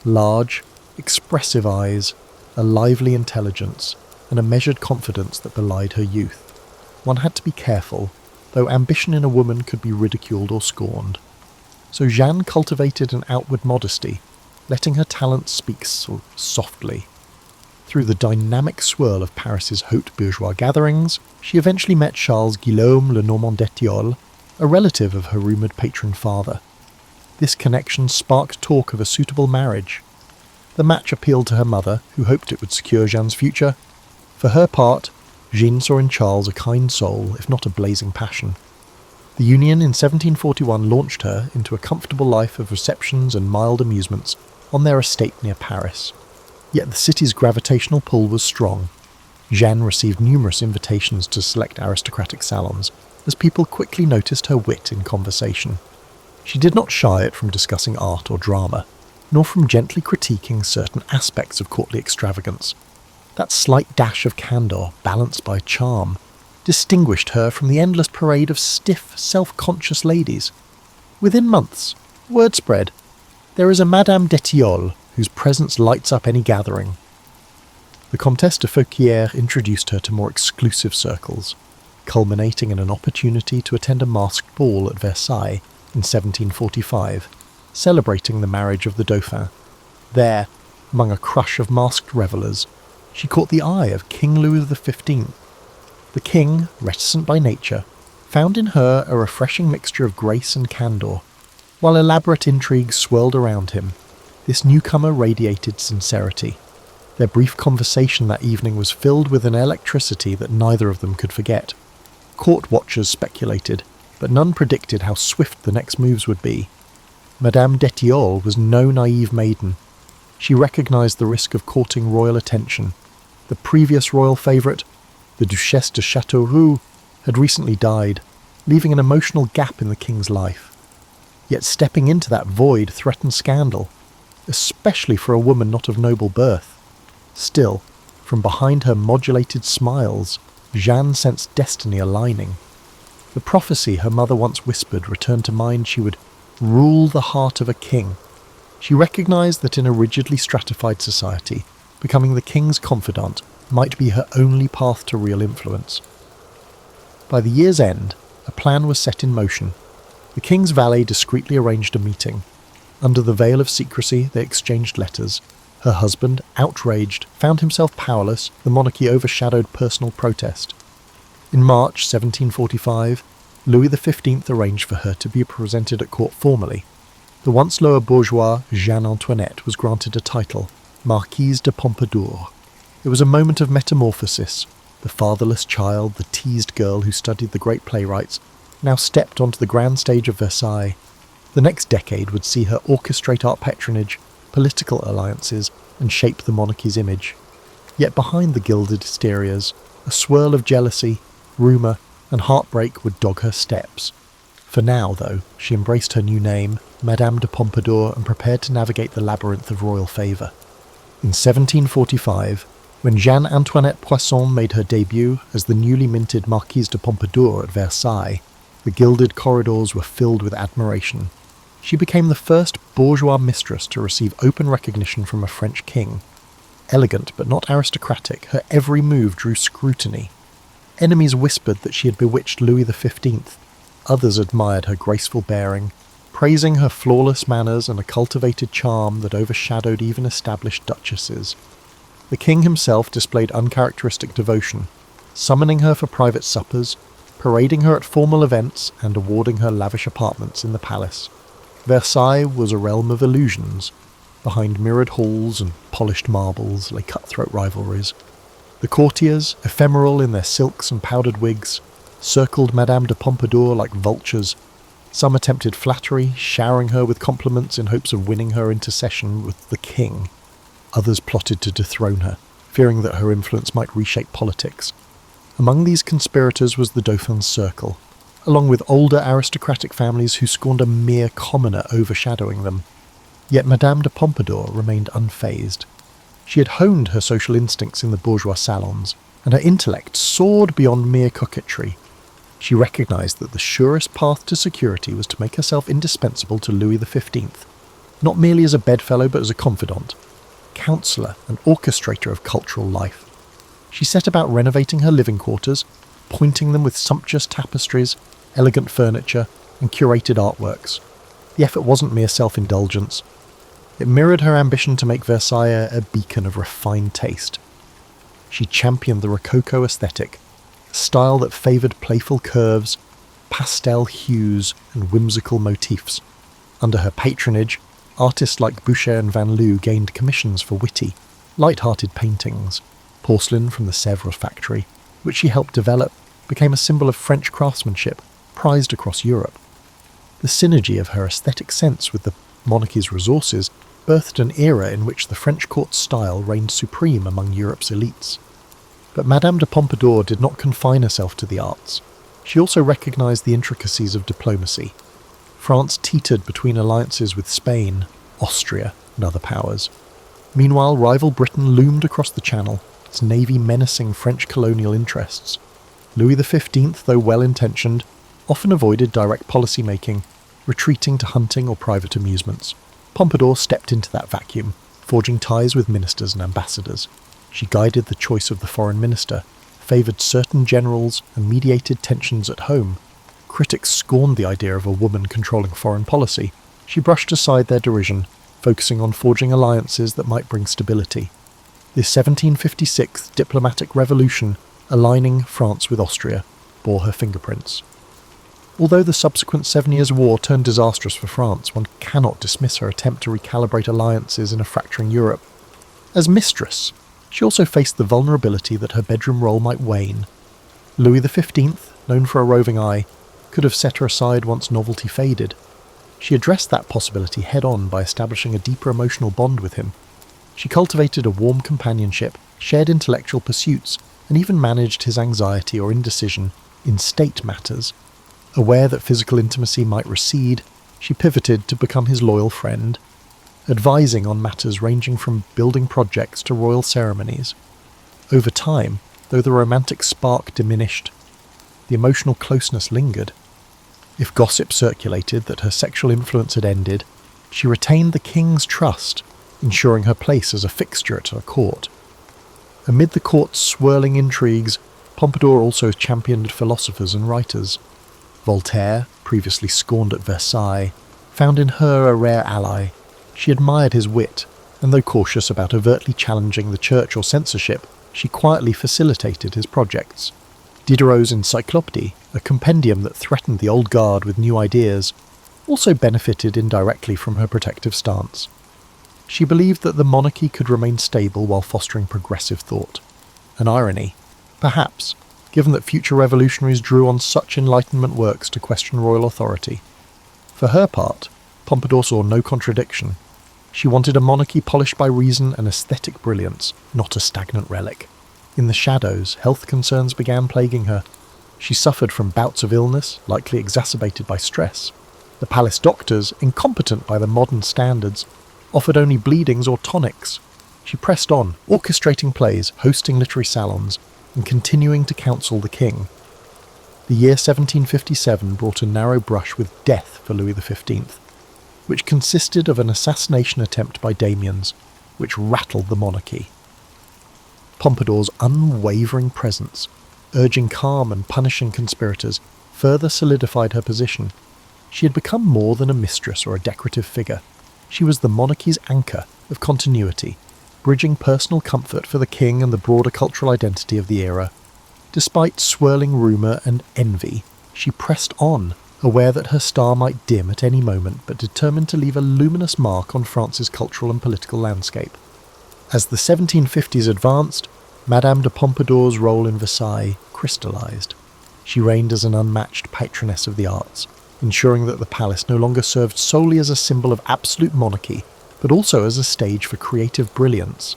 large, expressive eyes, a lively intelligence, and a measured confidence that belied her youth. One had to be careful, though ambition in a woman could be ridiculed or scorned. So Jeanne cultivated an outward modesty, letting her talents speak softly. Through the dynamic swirl of Paris's haute bourgeois gatherings, she eventually met Charles Guillaume Le Normand d'Etioles, a relative of her rumoured patron father. This connection sparked talk of a suitable marriage. The match appealed to her mother, who hoped it would secure Jeanne's future. For her part, Jeanne saw in Charles a kind soul, if not a blazing passion. The union in 1741 launched her into a comfortable life of receptions and mild amusements on their estate near Paris. Yet the city's gravitational pull was strong. Jeanne received numerous invitations to select aristocratic salons, as people quickly noticed her wit in conversation. She did not shy it from discussing art or drama, nor from gently critiquing certain aspects of courtly extravagance. That slight dash of candour, balanced by charm, distinguished her from the endless parade of stiff, self-conscious ladies. Within months, word spread, there is a Madame d'Etioles whose presence lights up any gathering. The Comtesse de Fouquier introduced her to more exclusive circles, culminating in an opportunity to attend a masked ball at Versailles in 1745, celebrating the marriage of the Dauphin. There, among a crush of masked revellers, she caught the eye of King Louis XV. The king, reticent by nature, found in her a refreshing mixture of grace and candour. While elaborate intrigues swirled around him, this newcomer radiated sincerity. Their brief conversation that evening was filled with an electricity that neither of them could forget. Court watchers speculated, but none predicted how swift the next moves would be. Madame d'Etiolles was no naive maiden. She recognised the risk of courting royal attention. The previous royal favourite, the Duchesse de Châteauroux, had recently died, leaving an emotional gap in the king's life. Yet stepping into that void threatened scandal, especially for a woman not of noble birth. Still, from behind her modulated smiles, Jeanne sensed destiny aligning. The prophecy her mother once whispered returned to mind. She would rule the heart of a king. She recognised that in a rigidly stratified society, becoming the king's confidant might be her only path to real influence. By the year's end, a plan was set in motion. The king's valet discreetly arranged a meeting. Under the veil of secrecy, they exchanged letters. Her husband, outraged, found himself powerless. The monarchy overshadowed personal protest. In March 1745, Louis XV arranged for her to be presented at court formally. The once lower bourgeois Jeanne Antoinette was granted a title, Marquise de Pompadour. It was a moment of metamorphosis. The fatherless child, the teased girl who studied the great playwrights, now stepped onto the grand stage of Versailles. The next decade would see her orchestrate art patronage, political alliances, and shape the monarchy's image. Yet behind the gilded exteriors, a swirl of jealousy, rumour, and heartbreak would dog her steps. For now, though, she embraced her new name, Madame de Pompadour, and prepared to navigate the labyrinth of royal favour. In 1745, when Jeanne Antoinette Poisson made her debut as the newly minted Marquise de Pompadour at Versailles, the gilded corridors were filled with admiration. She became the first bourgeois mistress to receive open recognition from a French king. Elegant but not aristocratic, her every move drew scrutiny. Enemies whispered that she had bewitched Louis XV. Others admired her graceful bearing, praising her flawless manners and a cultivated charm that overshadowed even established duchesses. The king himself displayed uncharacteristic devotion, summoning her for private suppers, parading her at formal events, and awarding her lavish apartments in the palace. Versailles was a realm of illusions. Behind mirrored halls and polished marbles lay cutthroat rivalries. The courtiers, ephemeral in their silks and powdered wigs, circled Madame de Pompadour like vultures. Some attempted flattery, showering her with compliments in hopes of winning her intercession with the king. Others plotted to dethrone her, fearing that her influence might reshape politics. Among these conspirators was the Dauphin's circle, along with older aristocratic families who scorned a mere commoner overshadowing them. Yet Madame de Pompadour remained unfazed. She had honed her social instincts in the bourgeois salons, and her intellect soared beyond mere coquetry. She recognised that the surest path to security was to make herself indispensable to Louis XV, not merely as a bedfellow but as a confidant, counsellor and orchestrator of cultural life. She set about renovating her living quarters, appointing them with sumptuous tapestries, elegant furniture, and curated artworks. The effort wasn't mere self-indulgence. It mirrored her ambition to make Versailles a beacon of refined taste. She championed the Rococo aesthetic, a style that favoured playful curves, pastel hues, and whimsical motifs. Under her patronage, artists like Boucher and Van Loo gained commissions for witty, light-hearted paintings. Porcelain from the Sèvres factory, which she helped develop, became a symbol of French craftsmanship, prized across Europe. The synergy of her aesthetic sense with the monarchy's resources birthed an era in which the French court style reigned supreme among Europe's elites. But Madame de Pompadour did not confine herself to the arts. She also recognised the intricacies of diplomacy. France teetered between alliances with Spain, Austria, and other powers. Meanwhile, rival Britain loomed across the Channel, its navy menacing French colonial interests. Louis XV, though well-intentioned, often avoided direct policy-making, retreating to hunting or private amusements. Pompadour stepped into that vacuum, forging ties with ministers and ambassadors. She guided the choice of the foreign minister, favoured certain generals, and mediated tensions at home. Critics scorned the idea of a woman controlling foreign policy. She brushed aside their derision, focusing on forging alliances that might bring stability. The 1756 diplomatic revolution, aligning France with Austria, bore her fingerprints. Although the subsequent 7 Years' War turned disastrous for France, one cannot dismiss her attempt to recalibrate alliances in a fracturing Europe. As mistress, she also faced the vulnerability that her bedroom role might wane. Louis XV, known for a roving eye, could have set her aside once novelty faded. She addressed that possibility head-on by establishing a deeper emotional bond with him. She cultivated a warm companionship, shared intellectual pursuits, and even managed his anxiety or indecision in state matters. Aware that physical intimacy might recede, she pivoted to become his loyal friend, advising on matters ranging from building projects to royal ceremonies. Over time, though the romantic spark diminished, the emotional closeness lingered. If gossip circulated that her sexual influence had ended, she retained the king's trust, ensuring her place as a fixture at her court. Amid the court's swirling intrigues, Pompadour also championed philosophers and writers. Voltaire, previously scorned at Versailles, found in her a rare ally. She admired his wit, and though cautious about overtly challenging the church or censorship, she quietly facilitated his projects. Diderot's Encyclopédie, a compendium that threatened the old guard with new ideas, also benefited indirectly from her protective stance. She believed that the monarchy could remain stable while fostering progressive thought. An irony, perhaps, given that future revolutionaries drew on such Enlightenment works to question royal authority. For her part, Pompadour saw no contradiction. She wanted a monarchy polished by reason and aesthetic brilliance, not a stagnant relic. In the shadows, health concerns began plaguing her. She suffered from bouts of illness, likely exacerbated by stress. The palace doctors, incompetent by the modern standards, offered only bleedings or tonics. She pressed on, orchestrating plays, hosting literary salons, and continuing to counsel the king. The year 1757 brought a narrow brush with death for Louis XV, which consisted of an assassination attempt by Damiens, which rattled the monarchy. Pompadour's unwavering presence, urging calm and punishing conspirators, further solidified her position. She had become more than a mistress or a decorative figure. She was the monarchy's anchor of continuity, bridging personal comfort for the king and the broader cultural identity of the era. Despite swirling rumour and envy, she pressed on, aware that her star might dim at any moment, but determined to leave a luminous mark on France's cultural and political landscape. As the 1750s advanced, Madame de Pompadour's role in Versailles crystallised. She reigned as an unmatched patroness of the arts, ensuring that the palace no longer served solely as a symbol of absolute monarchy, but also as a stage for creative brilliance.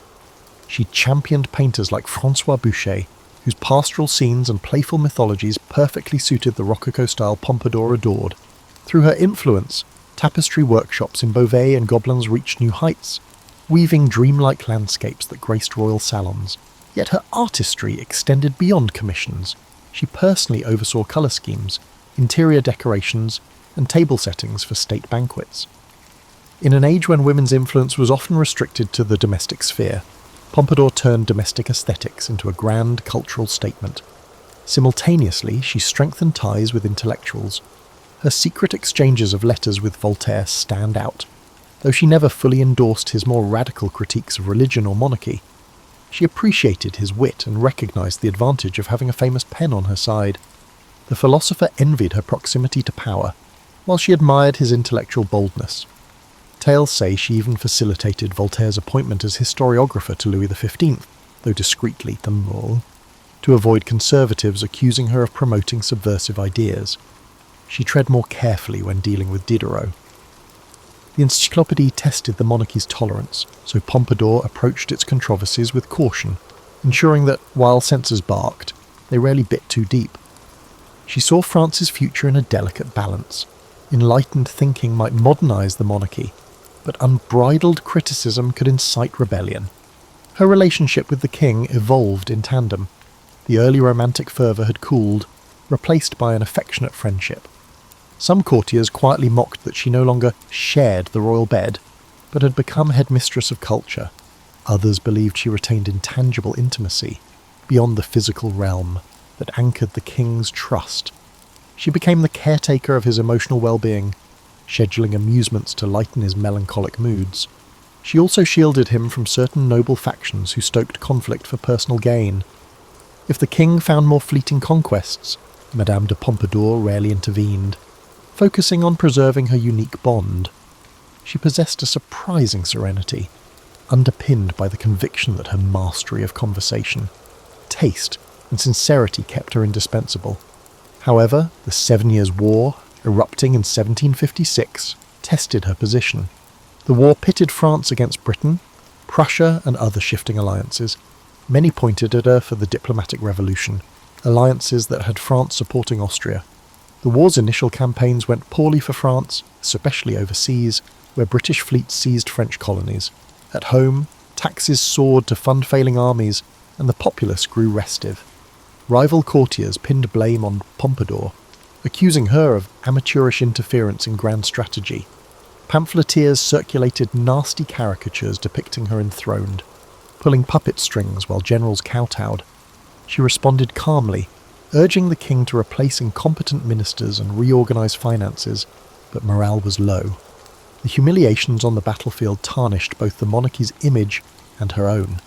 She championed painters like François Boucher, whose pastoral scenes and playful mythologies perfectly suited the Rococo style Pompadour adored. Through her influence, tapestry workshops in Beauvais and Gobelins reached new heights, weaving dreamlike landscapes that graced royal salons. Yet her artistry extended beyond commissions. She personally oversaw colour schemes, interior decorations, and table settings for state banquets. In an age when women's influence was often restricted to the domestic sphere, Pompadour turned domestic aesthetics into a grand cultural statement. Simultaneously, she strengthened ties with intellectuals. Her secret exchanges of letters with Voltaire stand out. Though she never fully endorsed his more radical critiques of religion or monarchy, she appreciated his wit and recognised the advantage of having a famous pen on her side. The philosopher envied her proximity to power, while she admired his intellectual boldness. Tales say she even facilitated Voltaire's appointment as historiographer to Louis XV, though discreetly to avoid conservatives accusing her of promoting subversive ideas. She tread more carefully when dealing with Diderot. The Encyclopédie tested the monarchy's tolerance, so Pompadour approached its controversies with caution, ensuring that, while censors barked, they rarely bit too deep. She saw France's future in a delicate balance. Enlightened thinking might modernise the monarchy, but unbridled criticism could incite rebellion. Her relationship with the king evolved in tandem. The early romantic fervour had cooled, replaced by an affectionate friendship. Some courtiers quietly mocked that she no longer shared the royal bed, but had become headmistress of culture. Others believed she retained intangible intimacy, beyond the physical realm, that anchored the king's trust. She became the caretaker of his emotional well-being, scheduling amusements to lighten his melancholic moods. She also shielded him from certain noble factions who stoked conflict for personal gain. If the king found more fleeting conquests, Madame de Pompadour rarely intervened, focusing on preserving her unique bond. She possessed a surprising serenity, underpinned by the conviction that her mastery of conversation, taste, and sincerity kept her indispensable. However, the 7 Years' War, erupting in 1756, tested her position. The war pitted France against Britain, Prussia, and other shifting alliances. Many pointed at her for the diplomatic revolution, alliances that had France supporting Austria. The war's initial campaigns went poorly for France, especially overseas, where British fleets seized French colonies. At home, taxes soared to fund failing armies, and the populace grew restive. Rival courtiers pinned blame on Pompadour, accusing her of amateurish interference in grand strategy. Pamphleteers circulated nasty caricatures depicting her enthroned, pulling puppet strings while generals kowtowed. She responded calmly, urging the king to replace incompetent ministers and reorganize finances, but morale was low. The humiliations on the battlefield tarnished both the monarchy's image and her own.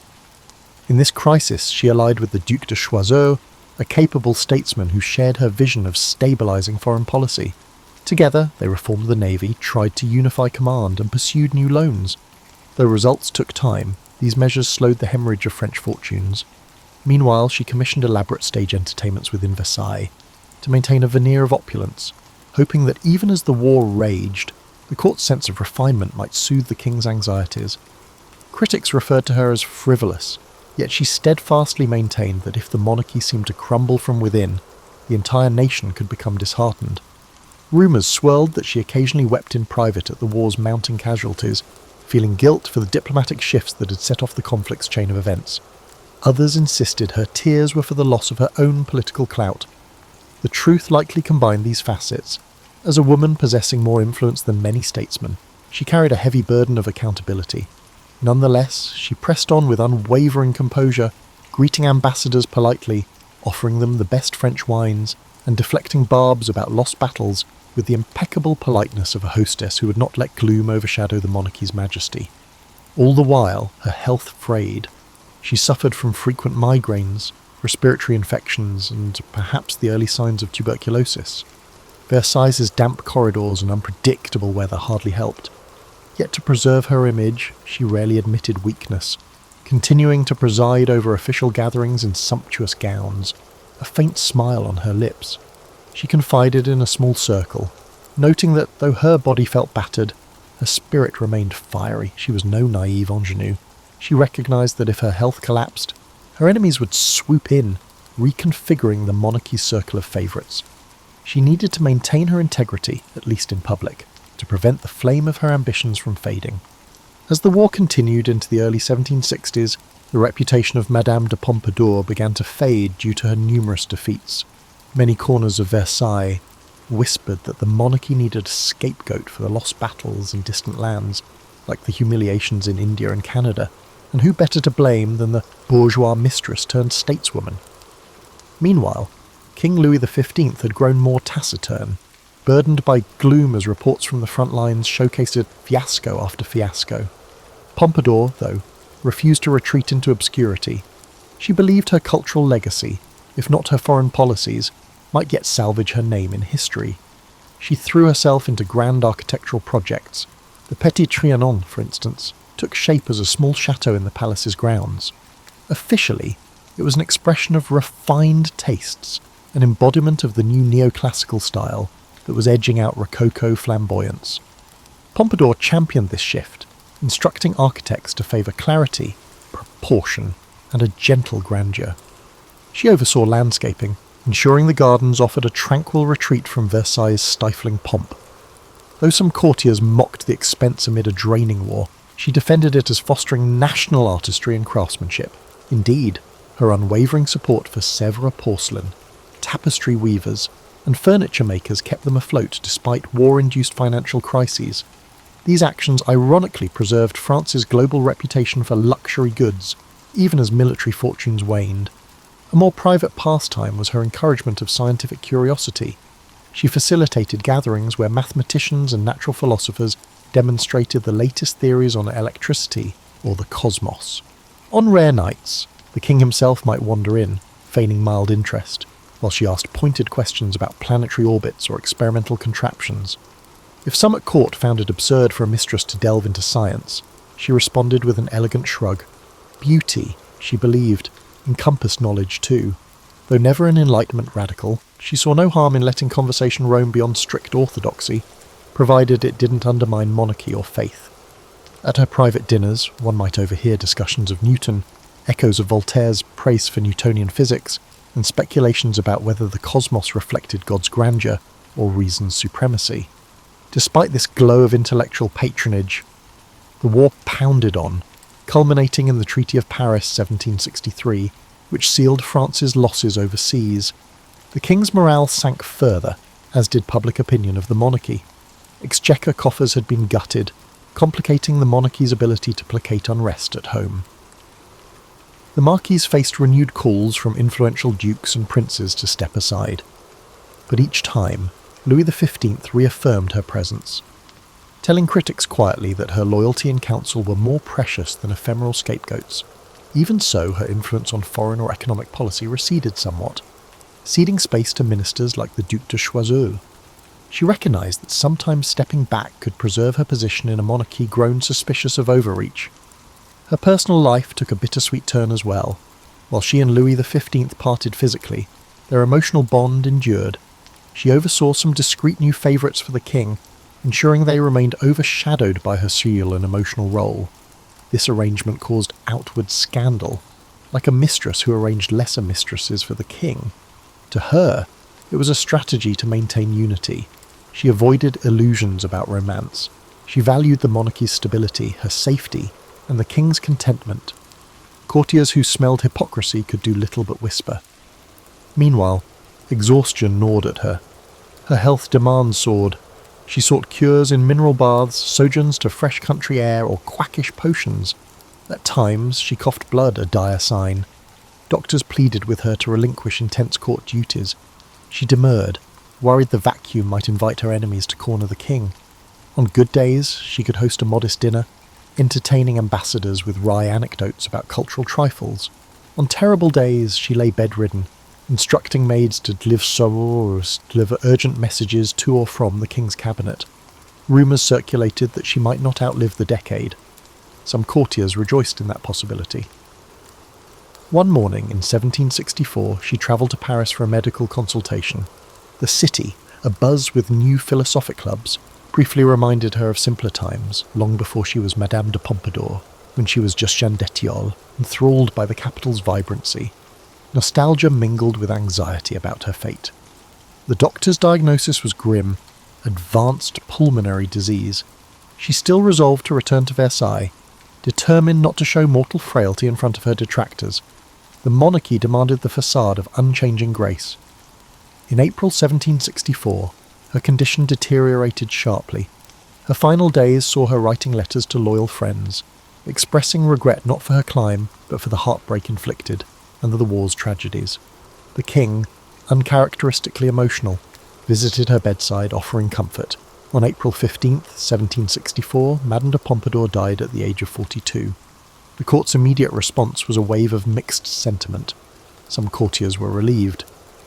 In this crisis, she allied with the Duc de Choiseul, a capable statesman who shared her vision of stabilizing foreign policy. Together, they reformed the navy, tried to unify command, and pursued new loans. Though results took time, these measures slowed the hemorrhage of French fortunes. Meanwhile, she commissioned elaborate stage entertainments within Versailles to maintain a veneer of opulence, hoping that even as the war raged, the court's sense of refinement might soothe the king's anxieties. Critics referred to her as frivolous, yet she steadfastly maintained that if the monarchy seemed to crumble from within, the entire nation could become disheartened. Rumours swirled that she occasionally wept in private at the war's mounting casualties, feeling guilt for the diplomatic shifts that had set off the conflict's chain of events. Others insisted her tears were for the loss of her own political clout. The truth likely combined these facets. As a woman possessing more influence than many statesmen, she carried a heavy burden of accountability. Nonetheless, she pressed on with unwavering composure, greeting ambassadors politely, offering them the best French wines, and deflecting barbs about lost battles with the impeccable politeness of a hostess who would not let gloom overshadow the monarchy's majesty. All the while, her health frayed. She suffered from frequent migraines, respiratory infections, and perhaps the early signs of tuberculosis. Versailles' damp corridors and unpredictable weather hardly helped. Yet to preserve her image, she rarely admitted weakness, continuing to preside over official gatherings in sumptuous gowns, a faint smile on her lips. She confided in a small circle, noting that though her body felt battered, her spirit remained fiery. She was no naive ingenue. She recognized that if her health collapsed, her enemies would swoop in, reconfiguring the monarchy's circle of favourites. She needed to maintain her integrity, at least in public, to prevent the flame of her ambitions from fading. As the war continued into the early 1760s, the reputation of Madame de Pompadour began to fade due to her numerous defeats. Many corners of Versailles whispered that the monarchy needed a scapegoat for the lost battles in distant lands, like the humiliations in India and Canada, and who better to blame than the bourgeois mistress turned stateswoman? Meanwhile, King Louis XV had grown more taciturn, burdened by gloom as reports from the front lines showcased fiasco after fiasco. Pompadour, though, refused to retreat into obscurity. She believed her cultural legacy, if not her foreign policies, might yet salvage her name in history. She threw herself into grand architectural projects. The Petit Trianon, for instance, took shape as a small chateau in the palace's grounds. Officially, it was an expression of refined tastes, an embodiment of the new neoclassical style that was edging out Rococo flamboyance. Pompadour championed this shift, instructing architects to favour clarity, proportion, and a gentle grandeur. She oversaw landscaping, ensuring the gardens offered a tranquil retreat from Versailles' stifling pomp. Though some courtiers mocked the expense amid a draining war, she defended it as fostering national artistry and craftsmanship. Indeed, her unwavering support for Sèvres porcelain, tapestry weavers, and furniture makers kept them afloat despite war-induced financial crises. These actions ironically preserved France's global reputation for luxury goods, even as military fortunes waned. A more private pastime was her encouragement of scientific curiosity. She facilitated gatherings where mathematicians and natural philosophers demonstrated the latest theories on electricity or the cosmos. On rare nights, the king himself might wander in, feigning mild interest, while she asked pointed questions about planetary orbits or experimental contraptions. If some at court found it absurd for a mistress to delve into science, she responded with an elegant shrug. Beauty, she believed, encompassed knowledge too. Though never an Enlightenment radical, she saw no harm in letting conversation roam beyond strict orthodoxy, provided it didn't undermine monarchy or faith. At her private dinners, one might overhear discussions of Newton, echoes of Voltaire's praise for Newtonian physics, and speculations about whether the cosmos reflected God's grandeur or reason's supremacy. Despite this glow of intellectual patronage, the war pounded on, culminating in the Treaty of Paris 1763, which sealed France's losses overseas. The king's morale sank further, as did public opinion of the monarchy. Exchequer coffers had been gutted, complicating the monarchy's ability to placate unrest at home. The marquise faced renewed calls from influential dukes and princes to step aside. But each time, Louis XV reaffirmed her presence, telling critics quietly that her loyalty and counsel were more precious than ephemeral scapegoats. Even so, her influence on foreign or economic policy receded somewhat, ceding space to ministers like the Duc de Choiseul. She recognised that sometimes stepping back could preserve her position in a monarchy grown suspicious of overreach. Her personal life took a bittersweet turn as well. While she and Louis XV parted physically, their emotional bond endured. She oversaw some discreet new favourites for the king, ensuring they remained overshadowed by her serial and emotional role. This arrangement caused outward scandal, like a mistress who arranged lesser mistresses for the king. To her, it was a strategy to maintain unity. She avoided illusions about romance. She valued the monarchy's stability, her safety, and the king's contentment. Courtiers who smelled hypocrisy could do little but whisper. Meanwhile, exhaustion gnawed at her. Her health demands soared. She sought cures in mineral baths, sojourns to fresh country air, or quackish potions. At times, she coughed blood, a dire sign. Doctors pleaded with her to relinquish intense court duties. She demurred, worried the vacuum might invite her enemies to corner the king. On good days, she could host a modest dinner, entertaining ambassadors with wry anecdotes about cultural trifles. On terrible days, she lay bedridden, instructing maids to deliver urgent messages to or from the king's cabinet. Rumours circulated that she might not outlive the decade. Some courtiers rejoiced in that possibility. One morning in 1764, she travelled to Paris for a medical consultation. The city, abuzz with new philosophic clubs, briefly reminded her of simpler times, long before she was Madame de Pompadour, when she was just Jeanne d'Etiole, enthralled by the capital's vibrancy. Nostalgia mingled with anxiety about her fate. The doctor's diagnosis was grim: advanced pulmonary disease. She still resolved to return to Versailles, determined not to show mortal frailty in front of her detractors. The monarchy demanded the facade of unchanging grace. In April 1764, her condition deteriorated sharply. Her final days saw her writing letters to loyal friends, expressing regret not for her climb, but for the heartbreak inflicted, and the war's tragedies. The king, uncharacteristically emotional, visited her bedside offering comfort. On April 15th, 1764, Madame de Pompadour died at the age of 42. The court's immediate response was a wave of mixed sentiment. Some courtiers were relieved,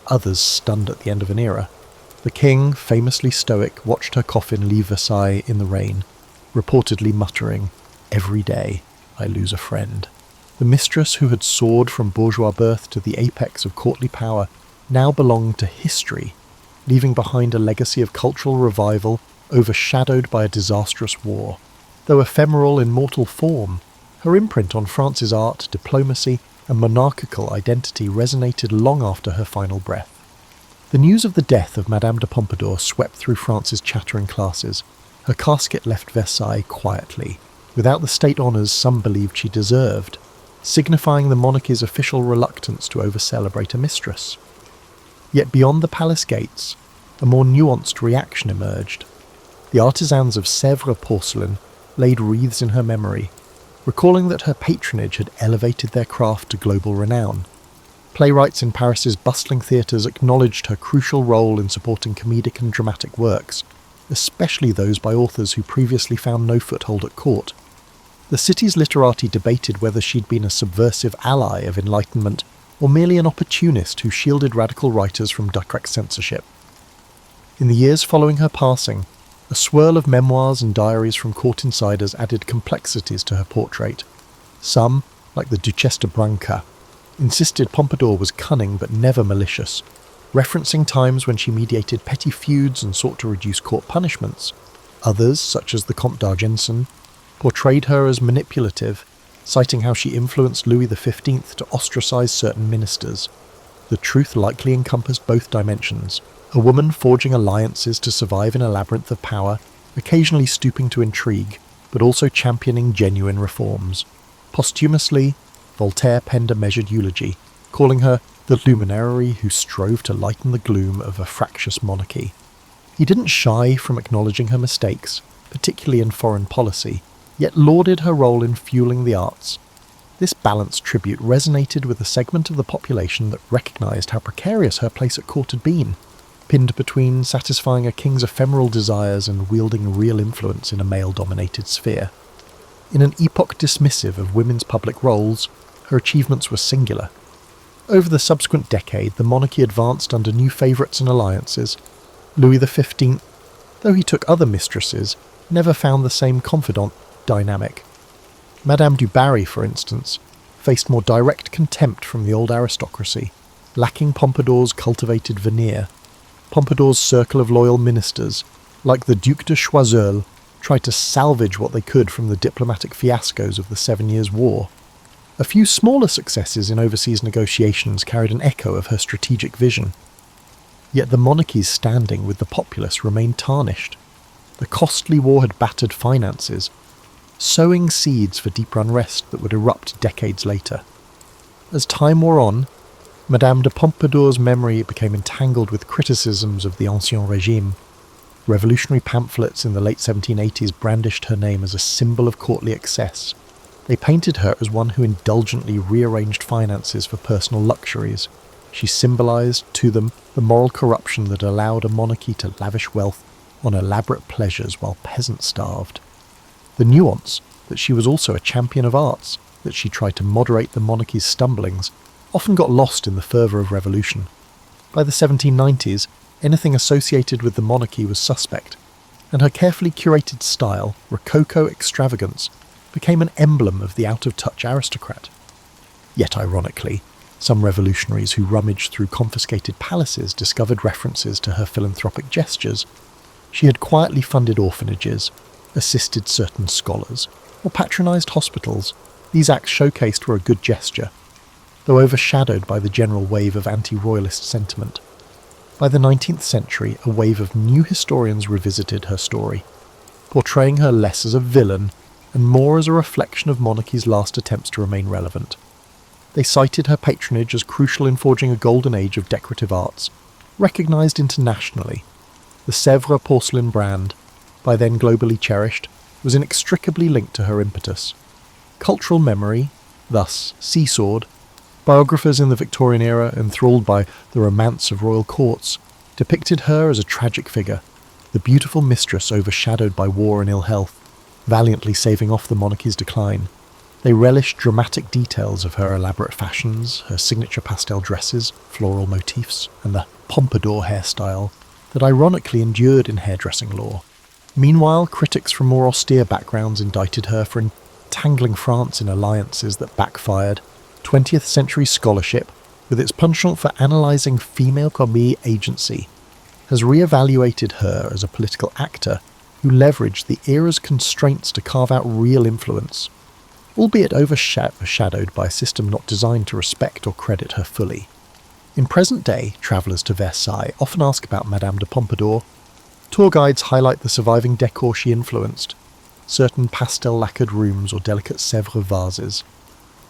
others stunned at the end of an era. The king, famously stoic, watched her coffin leave Versailles in the rain, reportedly muttering, "Every day I lose a friend." The mistress who had soared from bourgeois birth to the apex of courtly power now belonged to history, leaving behind a legacy of cultural revival overshadowed by a disastrous war. Though ephemeral in mortal form, her imprint on France's art, diplomacy, and monarchical identity resonated long after her final breath. The news of the death of Madame de Pompadour swept through France's chattering classes. Her casket left Versailles quietly, without the state honours some believed she deserved, signifying the monarchy's official reluctance to over-celebrate a mistress. Yet beyond the palace gates, a more nuanced reaction emerged. The artisans of Sèvres porcelain laid wreaths in her memory, recalling that her patronage had elevated their craft to global renown. Playwrights in Paris's bustling theatres acknowledged her crucial role in supporting comedic and dramatic works, especially those by authors who previously found no foothold at court. The city's literati debated whether she'd been a subversive ally of Enlightenment or merely an opportunist who shielded radical writers from direct censorship. In the years following her passing, a swirl of memoirs and diaries from court insiders added complexities to her portrait. Some, like the Duchesse de Branca, insisted Pompadour was cunning but never malicious, referencing times when she mediated petty feuds and sought to reduce court punishments. Others, such as the Comte d'Argenson, portrayed her as manipulative, citing how she influenced Louis XV to ostracize certain ministers. The truth likely encompassed both dimensions, a woman forging alliances to survive in a labyrinth of power, occasionally stooping to intrigue, but also championing genuine reforms. Posthumously, Voltaire penned a measured eulogy, calling her the luminary who strove to lighten the gloom of a fractious monarchy. He didn't shy from acknowledging her mistakes, particularly in foreign policy, yet lauded her role in fueling the arts. This balanced tribute resonated with a segment of the population that recognised how precarious her place at court had been, pinned between satisfying a king's ephemeral desires and wielding real influence in a male-dominated sphere. In an epoch dismissive of women's public roles, her achievements were singular. Over the subsequent decade, the monarchy advanced under new favourites and alliances. Louis XV, though he took other mistresses, never found the same confidant dynamic. Madame du Barry, for instance, faced more direct contempt from the old aristocracy, lacking Pompadour's cultivated veneer. Pompadour's circle of loyal ministers, like the Duc de Choiseul, tried to salvage what they could from the diplomatic fiascos of the 7 Years' War. A few smaller successes in overseas negotiations carried an echo of her strategic vision. Yet the monarchy's standing with the populace remained tarnished. The costly war had battered finances, sowing seeds for deeper unrest that would erupt decades later. As time wore on, Madame de Pompadour's memory became entangled with criticisms of the Ancien Régime. Revolutionary pamphlets in the late 1780s brandished her name as a symbol of courtly excess. They painted her as one who indulgently rearranged finances for personal luxuries. She symbolised to them the moral corruption that allowed a monarchy to lavish wealth on elaborate pleasures while peasants starved. The nuance that she was also a champion of arts, that she tried to moderate the monarchy's stumblings, often got lost in the fervour of revolution. By the 1790s, anything associated with the monarchy was suspect, and her carefully curated style, rococo extravagance, became an emblem of the out-of-touch aristocrat. Yet ironically, some revolutionaries who rummaged through confiscated palaces discovered references to her philanthropic gestures. She had quietly funded orphanages, assisted certain scholars, or patronised hospitals. These acts showcased were a good gesture, though overshadowed by the general wave of anti-royalist sentiment. By the 19th century, a wave of new historians revisited her story, portraying her less as a villain and more as a reflection of monarchy's last attempts to remain relevant. They cited her patronage as crucial in forging a golden age of decorative arts, recognised internationally. The Sèvres porcelain brand, by then globally cherished, was inextricably linked to her impetus. Cultural memory, thus seesawed, biographers in the Victorian era, enthralled by the romance of royal courts, depicted her as a tragic figure, the beautiful mistress overshadowed by war and ill health, valiantly saving off the monarchy's decline. They relished dramatic details of her elaborate fashions, her signature pastel dresses, floral motifs, and the Pompadour hairstyle that ironically endured in hairdressing lore. Meanwhile, critics from more austere backgrounds indicted her for entangling France in alliances that backfired. 20th century scholarship, with its penchant for analysing female commis agency, has re-evaluated her as a political actor who leveraged the era's constraints to carve out real influence, albeit overshadowed by a system not designed to respect or credit her fully. In present day, travellers to Versailles often ask about Madame de Pompadour. Tour guides highlight the surviving decor she influenced, certain pastel-lacquered rooms or delicate Sèvres vases.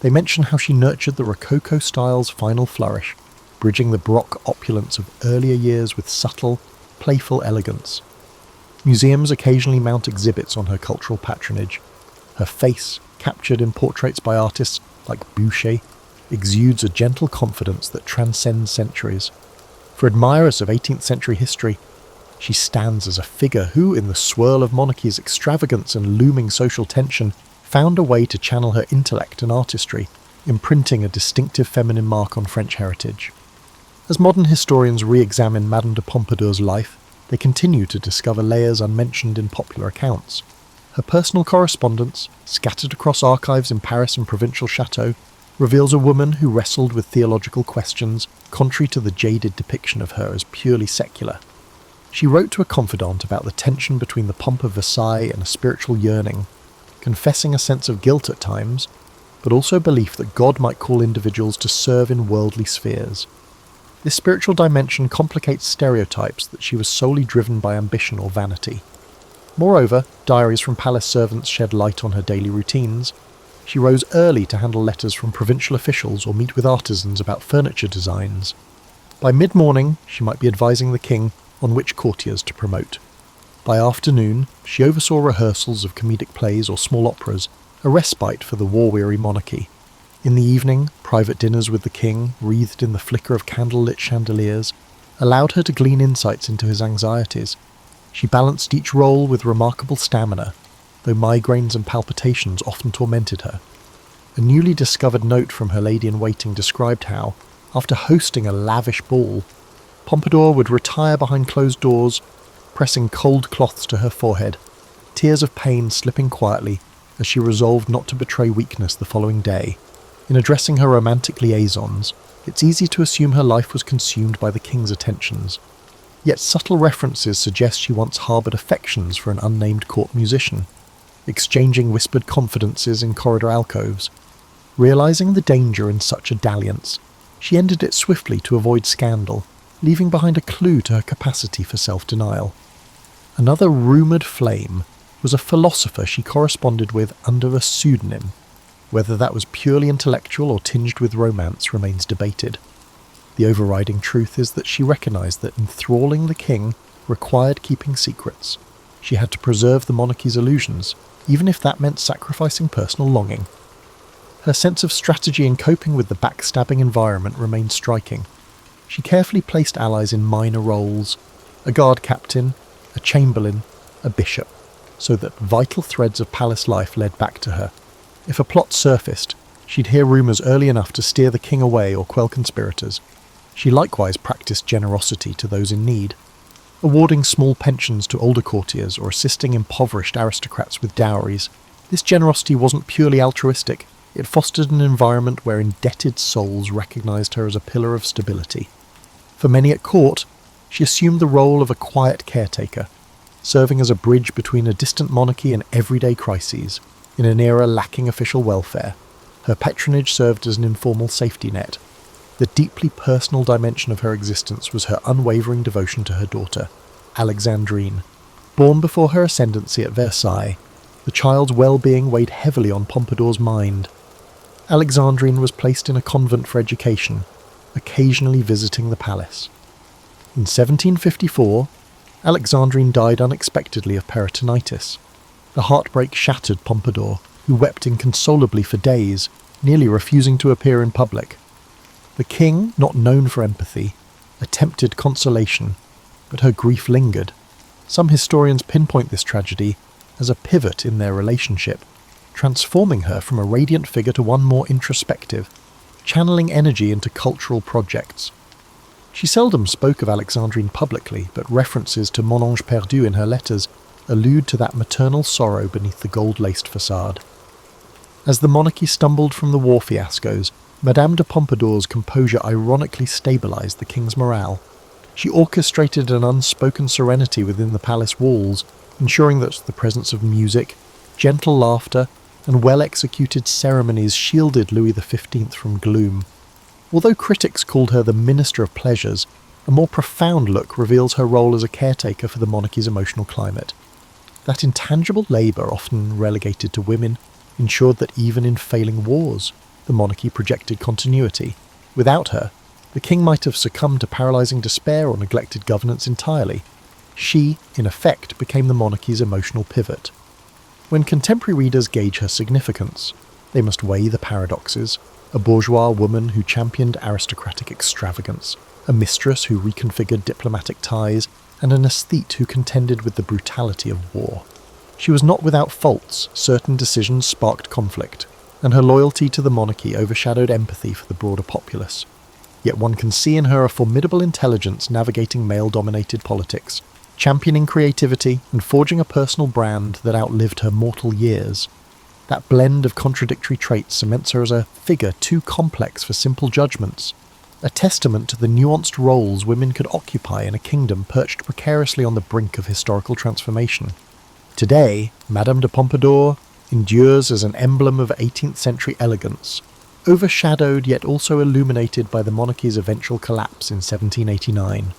They mention how she nurtured the Rococo style's final flourish, bridging the Baroque opulence of earlier years with subtle, playful elegance. Museums occasionally mount exhibits on her cultural patronage. Her face, captured in portraits by artists like Boucher, exudes a gentle confidence that transcends centuries. For admirers of 18th century history, she stands as a figure who, in the swirl of monarchy's extravagance and looming social tension, found a way to channel her intellect and artistry, imprinting a distinctive feminine mark on French heritage. As modern historians re-examine Madame de Pompadour's life, they continue to discover layers unmentioned in popular accounts. Her personal correspondence, scattered across archives in Paris and provincial chateaux, reveals a woman who wrestled with theological questions, contrary to the jaded depiction of her as purely secular. She wrote to a confidant about the tension between the pomp of Versailles and a spiritual yearning, confessing a sense of guilt at times, but also belief that God might call individuals to serve in worldly spheres. This spiritual dimension complicates stereotypes that she was solely driven by ambition or vanity. Moreover, diaries from palace servants shed light on her daily routines. She rose early to handle letters from provincial officials or meet with artisans about furniture designs. By mid-morning, she might be advising the king on which courtiers to promote. By afternoon, she oversaw rehearsals of comedic plays or small operas, a respite for the war-weary monarchy. In the evening, private dinners with the king, wreathed in the flicker of candle-lit chandeliers, allowed her to glean insights into his anxieties. She balanced each role with remarkable stamina, though migraines and palpitations often tormented her. A newly discovered note from her lady-in-waiting described how, after hosting a lavish ball, Pompadour would retire behind closed doors, pressing cold cloths to her forehead, tears of pain slipping quietly as she resolved not to betray weakness the following day. In addressing her romantic liaisons, it's easy to assume her life was consumed by the king's attentions. Yet subtle references suggest she once harboured affections for an unnamed court musician, exchanging whispered confidences in corridor alcoves. Realising the danger in such a dalliance, she ended it swiftly to avoid scandal, leaving behind a clue to her capacity for self-denial. Another rumoured flame was a philosopher she corresponded with under a pseudonym. Whether that was purely intellectual or tinged with romance remains debated. The overriding truth is that she recognised that enthralling the king required keeping secrets. She had to preserve the monarchy's illusions, even if that meant sacrificing personal longing. Her sense of strategy in coping with the backstabbing environment remained striking. She carefully placed allies in minor roles, a guard captain, a chamberlain, a bishop, so that vital threads of palace life led back to her. If a plot surfaced, she'd hear rumours early enough to steer the king away or quell conspirators. She likewise practised generosity to those in need, awarding small pensions to older courtiers or assisting impoverished aristocrats with dowries. This generosity wasn't purely altruistic, it fostered an environment where indebted souls recognised her as a pillar of stability. For many at court, she assumed the role of a quiet caretaker, serving as a bridge between a distant monarchy and everyday crises. In an era lacking official welfare, her patronage served as an informal safety net. The deeply personal dimension of her existence was her unwavering devotion to her daughter, Alexandrine. Born before her ascendancy at Versailles, the child's well-being weighed heavily on Pompadour's mind. Alexandrine was placed in a convent for education, occasionally visiting the palace. In 1754, Alexandrine died unexpectedly of peritonitis. The heartbreak shattered Pompadour, who wept inconsolably for days, nearly refusing to appear in public. The king, not known for empathy, attempted consolation, but her grief lingered. Some historians pinpoint this tragedy as a pivot in their relationship, transforming her from a radiant figure to one more introspective, channeling energy into cultural projects. She seldom spoke of Alexandrine publicly, but references to Mon Ange Perdu in her letters allude to that maternal sorrow beneath the gold-laced facade. As the monarchy stumbled from the war fiascos, Madame de Pompadour's composure ironically stabilised the king's morale. She orchestrated an unspoken serenity within the palace walls, ensuring that the presence of music, gentle laughter, and well-executed ceremonies shielded Louis XV from gloom. Although critics called her the Minister of Pleasures, a more profound look reveals her role as a caretaker for the monarchy's emotional climate. That intangible labour, often relegated to women, ensured that even in failing wars, the monarchy projected continuity. Without her, the king might have succumbed to paralysing despair or neglected governance entirely. She, in effect, became the monarchy's emotional pivot. When contemporary readers gauge her significance, they must weigh the paradoxes: a bourgeois woman who championed aristocratic extravagance, a mistress who reconfigured diplomatic ties, and an aesthete who contended with the brutality of war. She was not without faults. Certain decisions sparked conflict, and her loyalty to the monarchy overshadowed empathy for the broader populace. Yet one can see in her a formidable intelligence navigating male-dominated politics, championing creativity and forging a personal brand that outlived her mortal years. That blend of contradictory traits cements her as a figure too complex for simple judgments, a testament to the nuanced roles women could occupy in a kingdom perched precariously on the brink of historical transformation. Today, Madame de Pompadour endures as an emblem of 18th century elegance, overshadowed yet also illuminated by the monarchy's eventual collapse in 1789.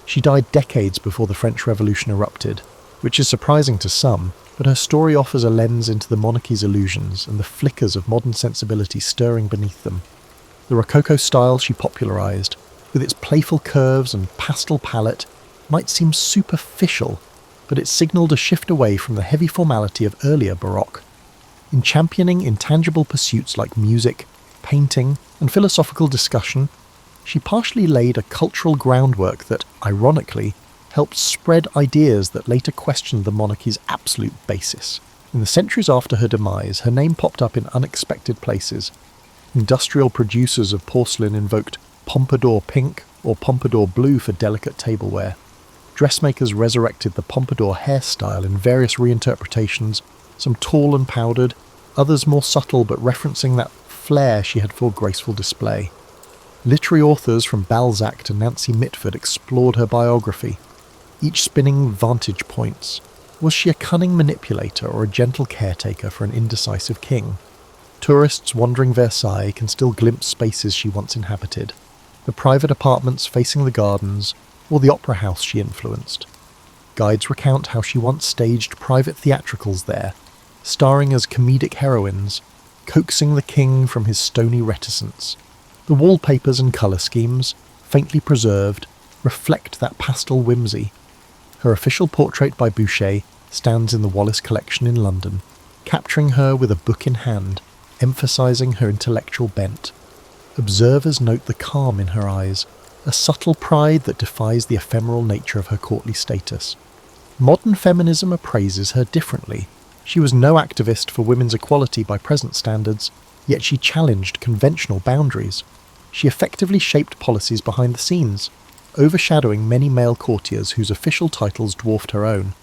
She died decades before the French Revolution erupted, which is surprising to some, but her story offers a lens into the monarchy's illusions and the flickers of modern sensibility stirring beneath them. The Rococo style she popularised, with its playful curves and pastel palette, might seem superficial, but it signalled a shift away from the heavy formality of earlier Baroque. In championing intangible pursuits like music, painting, and philosophical discussion, she partially laid a cultural groundwork that, ironically, helped spread ideas that later questioned the monarchy's absolute basis. In the centuries after her demise, her name popped up in unexpected places. Industrial producers of porcelain invoked Pompadour pink or Pompadour blue for delicate tableware. Dressmakers resurrected the Pompadour hairstyle in various reinterpretations, some tall and powdered, others more subtle but referencing that flair she had for graceful display. Literary authors from Balzac to Nancy Mitford explored her biography, each spinning vantage points. Was she a cunning manipulator or a gentle caretaker for an indecisive king? Tourists wandering Versailles can still glimpse spaces she once inhabited, the private apartments facing the gardens, or the opera house she influenced. Guides recount how she once staged private theatricals there, starring as comedic heroines, coaxing the king from his stony reticence. The wallpapers and colour schemes, faintly preserved, reflect that pastel whimsy. Her official portrait by Boucher stands in the Wallace Collection in London, capturing her with a book in hand, emphasising her intellectual bent. Observers note the calm in her eyes, a subtle pride that defies the ephemeral nature of her courtly status. Modern feminism appraises her differently. She was no activist for women's equality by present standards, yet she challenged conventional boundaries. She effectively shaped policies behind the scenes, overshadowing many male courtiers whose official titles dwarfed her own.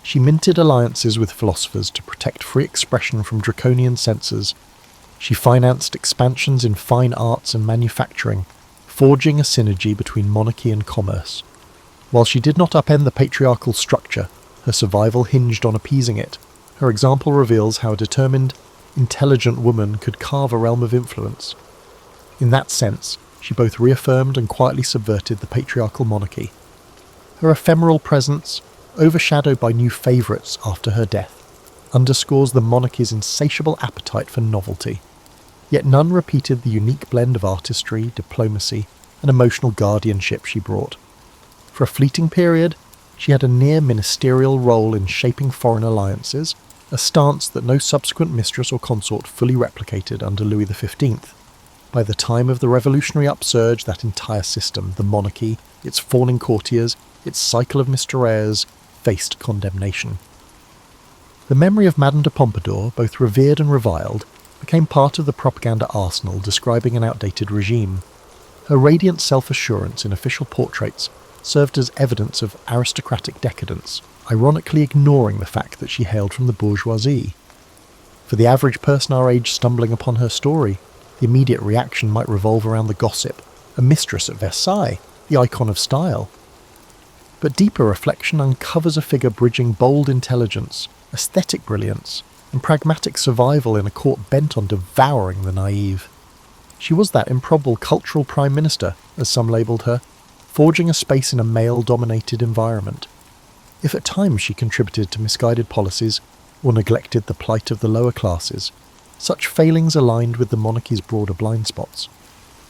She minted alliances with philosophers to protect free expression from draconian censors. She financed expansions in fine arts and manufacturing, forging a synergy between monarchy and commerce. While she did not upend the patriarchal structure, her survival hinged on appeasing it. Her example reveals how a determined, intelligent woman could carve a realm of influence. In that sense, she both reaffirmed and quietly subverted the patriarchal monarchy. Her ephemeral presence, overshadowed by new favourites after her death, underscores the monarchy's insatiable appetite for novelty. Yet none repeated the unique blend of artistry, diplomacy, and emotional guardianship she brought. For a fleeting period, she had a near-ministerial role in shaping foreign alliances, a stance that no subsequent mistress or consort fully replicated under Louis XV. By the time of the revolutionary upsurge, that entire system, the monarchy, its fawning courtiers, its cycle of misdemeanors, faced condemnation. The memory of Madame de Pompadour, both revered and reviled, became part of the propaganda arsenal describing an outdated regime. Her radiant self-assurance in official portraits served as evidence of aristocratic decadence, ironically ignoring the fact that she hailed from the bourgeoisie. For the average person our age stumbling upon her story, the immediate reaction might revolve around the gossip, a mistress at Versailles, the icon of style. But deeper reflection uncovers a figure bridging bold intelligence, aesthetic brilliance, and pragmatic survival in a court bent on devouring the naive. She was that improbable cultural prime minister, as some labelled her, forging a space in a male-dominated environment. If at times she contributed to misguided policies or neglected the plight of the lower classes, such failings aligned with the monarchy's broader blind spots.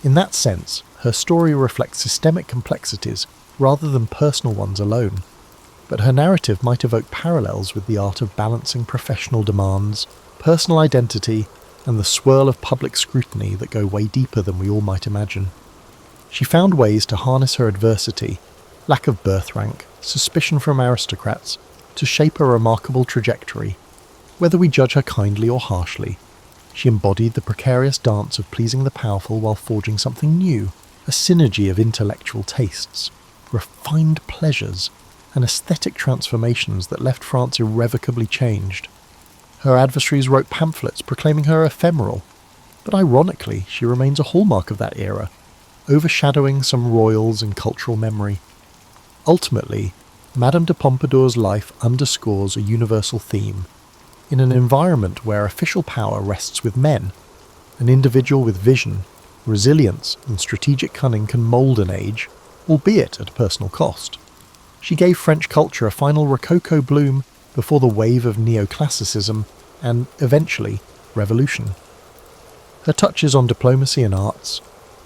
In that sense, her story reflects systemic complexities rather than personal ones alone. but her narrative might evoke parallels with the art of balancing professional demands, personal identity, and the swirl of public scrutiny that go way deeper than we all might imagine. She found ways to harness her adversity, lack of birth rank, suspicion from aristocrats, to shape a remarkable trajectory. Whether we judge her kindly or harshly, she embodied the precarious dance of pleasing the powerful while forging something new, a synergy of intellectual tastes, refined pleasures, and aesthetic transformations that left France irrevocably changed. Her adversaries wrote pamphlets proclaiming her ephemeral, but ironically she remains a hallmark of that era, overshadowing some royals in cultural memory. Ultimately, Madame de Pompadour's life underscores a universal theme. In an environment where official power rests with men, an individual with vision, resilience, and strategic cunning can mould an age, albeit at a personal cost. She gave French culture a final Rococo bloom before the wave of neoclassicism and, eventually, revolution. Her touches on diplomacy and arts,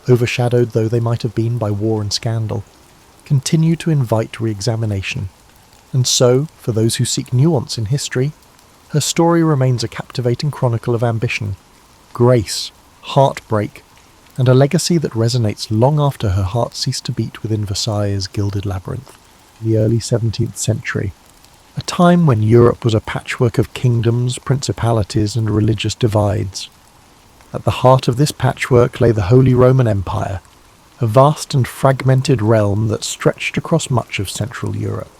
overshadowed though they might have been by war and scandal, continue to invite re-examination. And so, for those who seek nuance in history, her story remains a captivating chronicle of ambition, grace, heartbreak, and a legacy that resonates long after her heart ceased to beat within Versailles' gilded labyrinth, in the early 17th century, a time when Europe was a patchwork of kingdoms, principalities, and religious divides. At the heart of this patchwork lay the Holy Roman Empire, a vast and fragmented realm that stretched across much of Central Europe.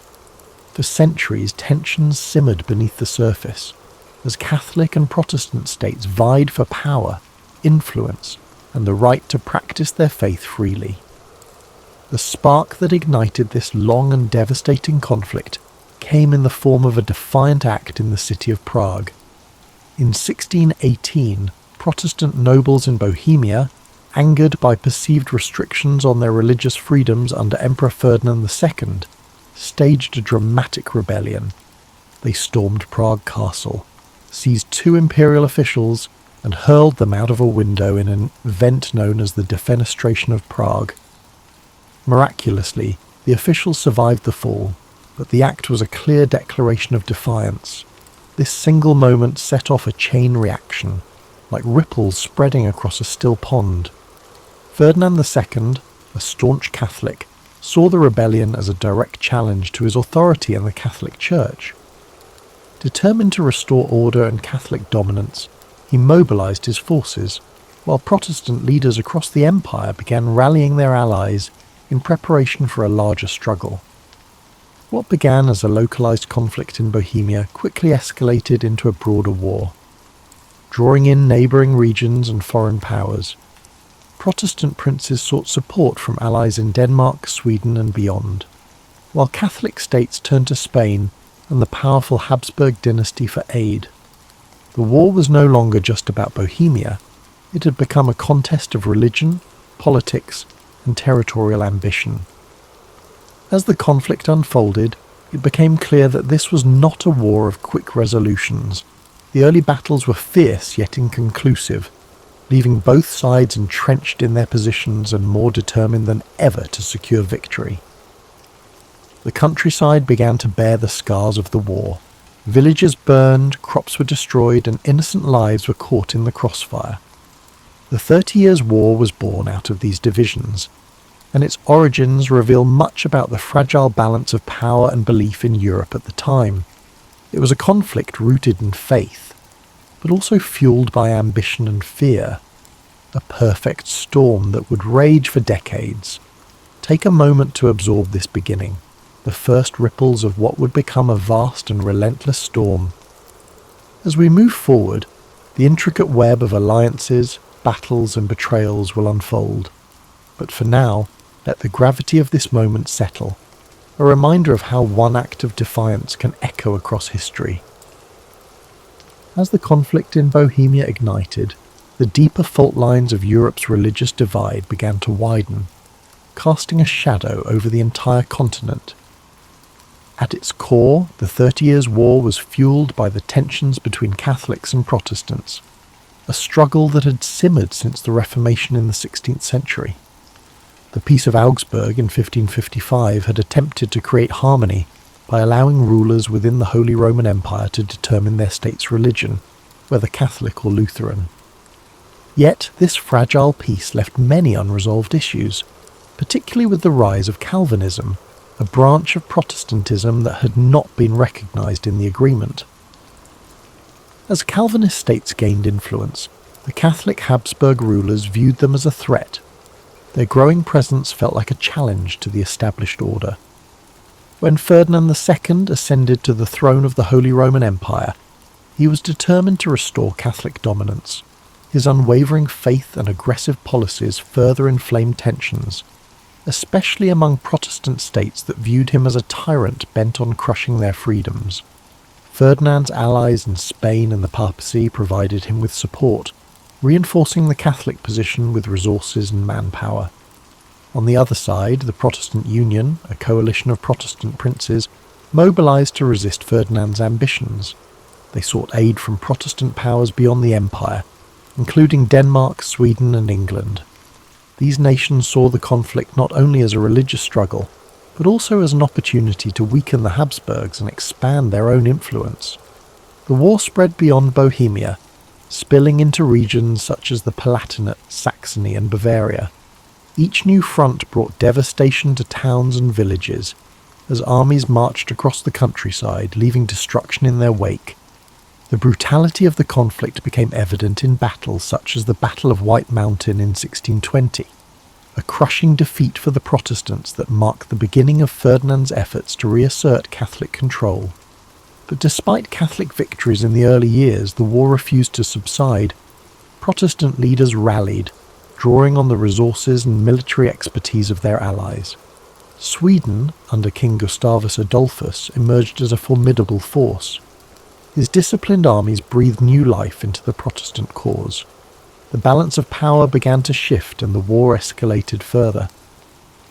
For centuries, tensions simmered beneath the surface, as Catholic and Protestant states vied for power, influence, and the right to practice their faith freely. The spark that ignited this long and devastating conflict came in the form of a defiant act in the city of Prague. In 1618, Protestant nobles in Bohemia, angered by perceived restrictions on their religious freedoms under Emperor Ferdinand II, staged a dramatic rebellion. They stormed Prague Castle, seized 2 imperial officials, and hurled them out of a window in an event known as the Defenestration of Prague. Miraculously, the officials survived the fall, but the act was a clear declaration of defiance. This single moment set off a chain reaction, like ripples spreading across a still pond. Ferdinand II, a staunch Catholic, saw the rebellion as a direct challenge to his authority in the Catholic Church. Determined to restore order and Catholic dominance, he mobilized his forces, while Protestant leaders across the empire began rallying their allies in preparation for a larger struggle. What began as a localized conflict in Bohemia quickly escalated into a broader war, drawing in neighboring regions and foreign powers. Protestant princes sought support from allies in Denmark, Sweden, and beyond, while Catholic states turned to Spain and the powerful Habsburg dynasty for aid. The war was no longer just about Bohemia. It had become a contest of religion, politics, and territorial ambition. As the conflict unfolded, it became clear that this was not a war of quick resolutions. The early battles were fierce yet inconclusive, leaving both sides entrenched in their positions and more determined than ever to secure victory. The countryside began to bear the scars of the war. Villages burned, crops were destroyed, and innocent lives were caught in the crossfire. The 30 Years' War was born out of these divisions, and its origins reveal much about the fragile balance of power and belief in Europe at the time. It was a conflict rooted in faith, but also fueled by ambition and fear, a perfect storm that would rage for decades. Take a moment to absorb this beginning, the first ripples of what would become a vast and relentless storm. As we move forward, the intricate web of alliances, battles, and betrayals will unfold. But for now, let the gravity of this moment settle, a reminder of how one act of defiance can echo across history. As the conflict in Bohemia ignited, the deeper fault lines of Europe's religious divide began to widen, casting a shadow over the entire continent. At its core, the 30 Years' War was fueled by the tensions between Catholics and Protestants, a struggle that had simmered since the Reformation in the 16th century. The Peace of Augsburg in 1555 had attempted to create harmony, by allowing rulers within the Holy Roman Empire to determine their state's religion, whether Catholic or Lutheran. Yet this fragile peace left many unresolved issues, particularly with the rise of Calvinism, a branch of Protestantism that had not been recognised in the agreement. As Calvinist states gained influence, the Catholic Habsburg rulers viewed them as a threat. Their growing presence felt like a challenge to the established order. When Ferdinand II ascended to the throne of the Holy Roman Empire, he was determined to restore Catholic dominance. His unwavering faith and aggressive policies further inflamed tensions, especially among Protestant states that viewed him as a tyrant bent on crushing their freedoms. Ferdinand's allies in Spain and the papacy provided him with support, reinforcing the Catholic position with resources and manpower. On the other side, the Protestant Union, a coalition of Protestant princes, mobilised to resist Ferdinand's ambitions. They sought aid from Protestant powers beyond the empire, including Denmark, Sweden and England. These nations saw the conflict not only as a religious struggle, but also as an opportunity to weaken the Habsburgs and expand their own influence. The war spread beyond Bohemia, spilling into regions such as the Palatinate, Saxony and Bavaria. Each new front brought devastation to towns and villages, as armies marched across the countryside, leaving destruction in their wake. The brutality of the conflict became evident in battles such as the Battle of White Mountain in 1620, a crushing defeat for the Protestants that marked the beginning of Ferdinand's efforts to reassert Catholic control. But despite Catholic victories in the early years, the war refused to subside. Protestant leaders rallied, drawing on the resources and military expertise of their allies. Sweden, under King Gustavus Adolphus, emerged as a formidable force. His disciplined armies breathed new life into the Protestant cause. The balance of power began to shift and the war escalated further.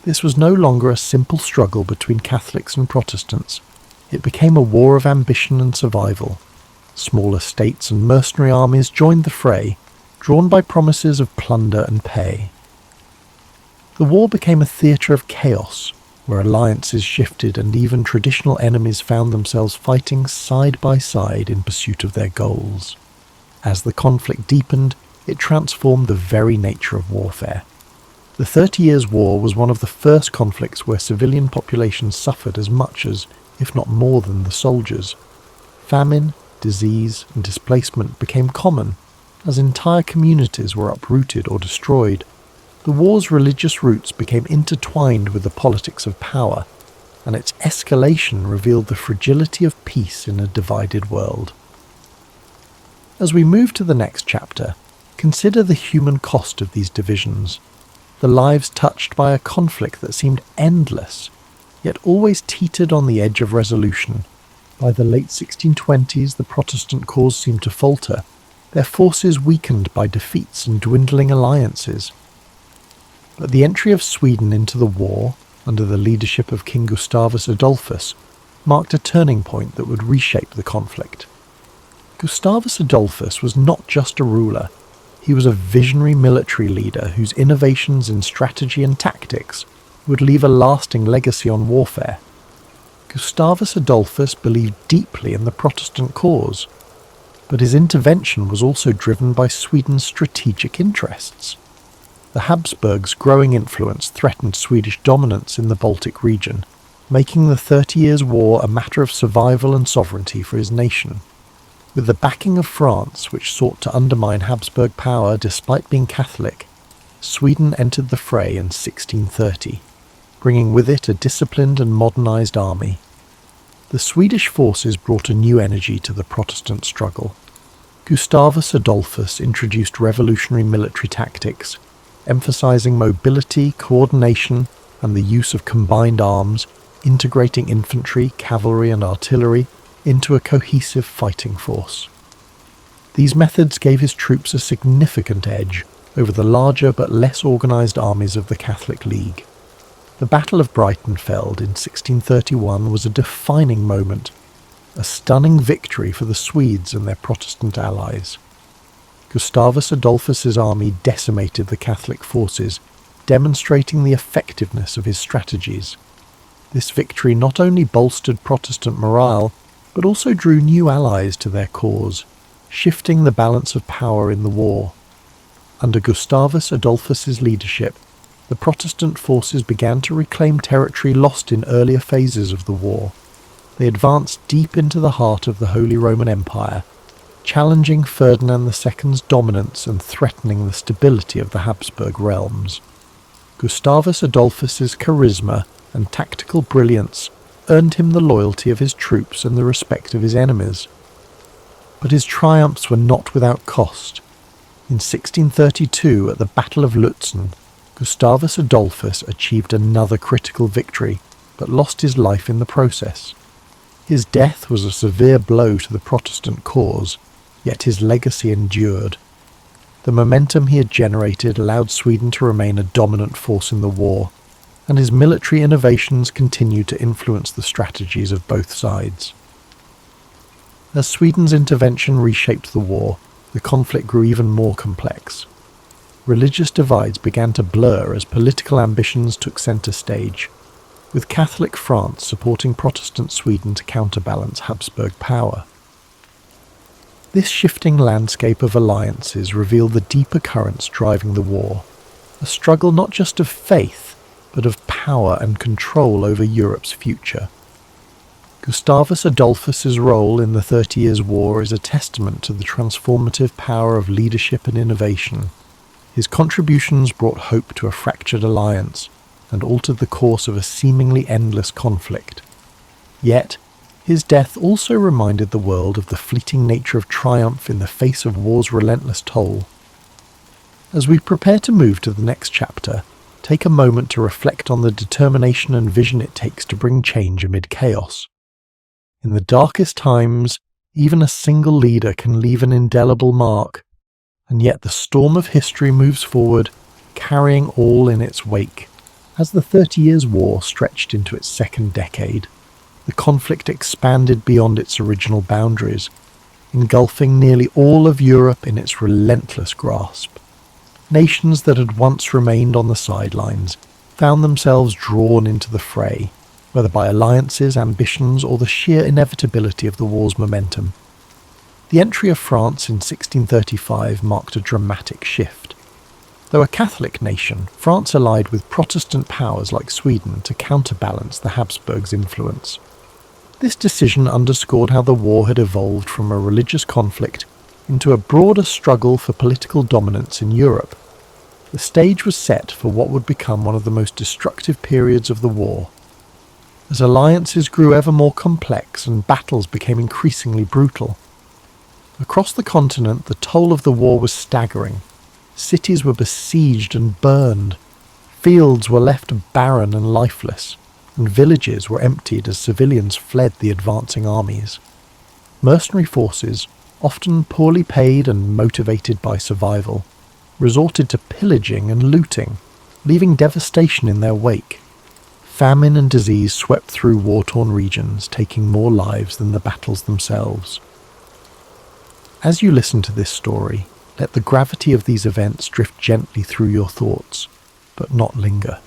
This was no longer a simple struggle between Catholics and Protestants. It became a war of ambition and survival. Smaller states and mercenary armies joined the fray, drawn by promises of plunder and pay. The war became a theatre of chaos, where alliances shifted and even traditional enemies found themselves fighting side by side in pursuit of their goals. As the conflict deepened, it transformed the very nature of warfare. The 30 Years' War was one of the first conflicts where civilian populations suffered as much as, if not more than, the soldiers. Famine, disease, and displacement became common, as entire communities were uprooted or destroyed. The war's religious roots became intertwined with the politics of power, and its escalation revealed the fragility of peace in a divided world. As we move to the next chapter, consider the human cost of these divisions, the lives touched by a conflict that seemed endless, yet always teetered on the edge of resolution. By the late 1620s, the Protestant cause seemed to falter, their forces weakened by defeats and dwindling alliances. But the entry of Sweden into the war, under the leadership of King Gustavus Adolphus, marked a turning point that would reshape the conflict. Gustavus Adolphus was not just a ruler, he was a visionary military leader whose innovations in strategy and tactics would leave a lasting legacy on warfare. Gustavus Adolphus believed deeply in the Protestant cause, but his intervention was also driven by Sweden's strategic interests. The Habsburgs' growing influence threatened Swedish dominance in the Baltic region, making the 30 Years' War a matter of survival and sovereignty for his nation. With the backing of France, which sought to undermine Habsburg power despite being Catholic, Sweden entered the fray in 1630, bringing with it a disciplined and modernised army. The Swedish forces brought a new energy to the Protestant struggle. Gustavus Adolphus introduced revolutionary military tactics, emphasising mobility, coordination, and the use of combined arms, integrating infantry, cavalry and artillery into a cohesive fighting force. These methods gave his troops a significant edge over the larger but less organised armies of the Catholic League. The Battle of Breitenfeld in 1631 was a defining moment, a stunning victory for the Swedes and their Protestant allies. Gustavus Adolphus's army decimated the Catholic forces, demonstrating the effectiveness of his strategies. This victory not only bolstered Protestant morale, but also drew new allies to their cause, shifting the balance of power in the war. Under Gustavus Adolphus's leadership, the Protestant forces began to reclaim territory lost in earlier phases of the war. They advanced deep into the heart of the Holy Roman Empire, challenging Ferdinand II's dominance and threatening the stability of the Habsburg realms. Gustavus Adolphus's charisma and tactical brilliance earned him the loyalty of his troops and the respect of his enemies. But his triumphs were not without cost. In 1632, at the Battle of Lutzen, Gustavus Adolphus achieved another critical victory, but lost his life in the process. His death was a severe blow to the Protestant cause, yet his legacy endured. The momentum he had generated allowed Sweden to remain a dominant force in the war, and his military innovations continued to influence the strategies of both sides. As Sweden's intervention reshaped the war, the conflict grew even more complex. Religious divides began to blur as political ambitions took centre stage, with Catholic France supporting Protestant Sweden to counterbalance Habsburg power. This shifting landscape of alliances revealed the deeper currents driving the war, a struggle not just of faith, but of power and control over Europe's future. Gustavus Adolphus's role in the 30 Years' War is a testament to the transformative power of leadership and innovation. His contributions brought hope to a fractured alliance and altered the course of a seemingly endless conflict. Yet, his death also reminded the world of the fleeting nature of triumph in the face of war's relentless toll. As we prepare to move to the next chapter, take a moment to reflect on the determination and vision it takes to bring change amid chaos. In the darkest times, even a single leader can leave an indelible mark, and yet the storm of history moves forward, carrying all in its wake. As the 30 Years' War stretched into its second decade, the conflict expanded beyond its original boundaries, engulfing nearly all of Europe in its relentless grasp. Nations that had once remained on the sidelines found themselves drawn into the fray, whether by alliances, ambitions, or the sheer inevitability of the war's momentum. The entry of France in 1635 marked a dramatic shift. Though a Catholic nation, France allied with Protestant powers like Sweden to counterbalance the Habsburgs' influence. This decision underscored how the war had evolved from a religious conflict into a broader struggle for political dominance in Europe. The stage was set for what would become one of the most destructive periods of the war. As alliances grew ever more complex and battles became increasingly brutal. Across the continent, the toll of the war was staggering. Cities were besieged and burned. Fields were left barren and lifeless, and villages were emptied as civilians fled the advancing armies. Mercenary forces, often poorly paid and motivated by survival, resorted to pillaging and looting, leaving devastation in their wake. Famine and disease swept through war-torn regions, taking more lives than the battles themselves. As you listen to this story, let the gravity of these events drift gently through your thoughts, but not linger.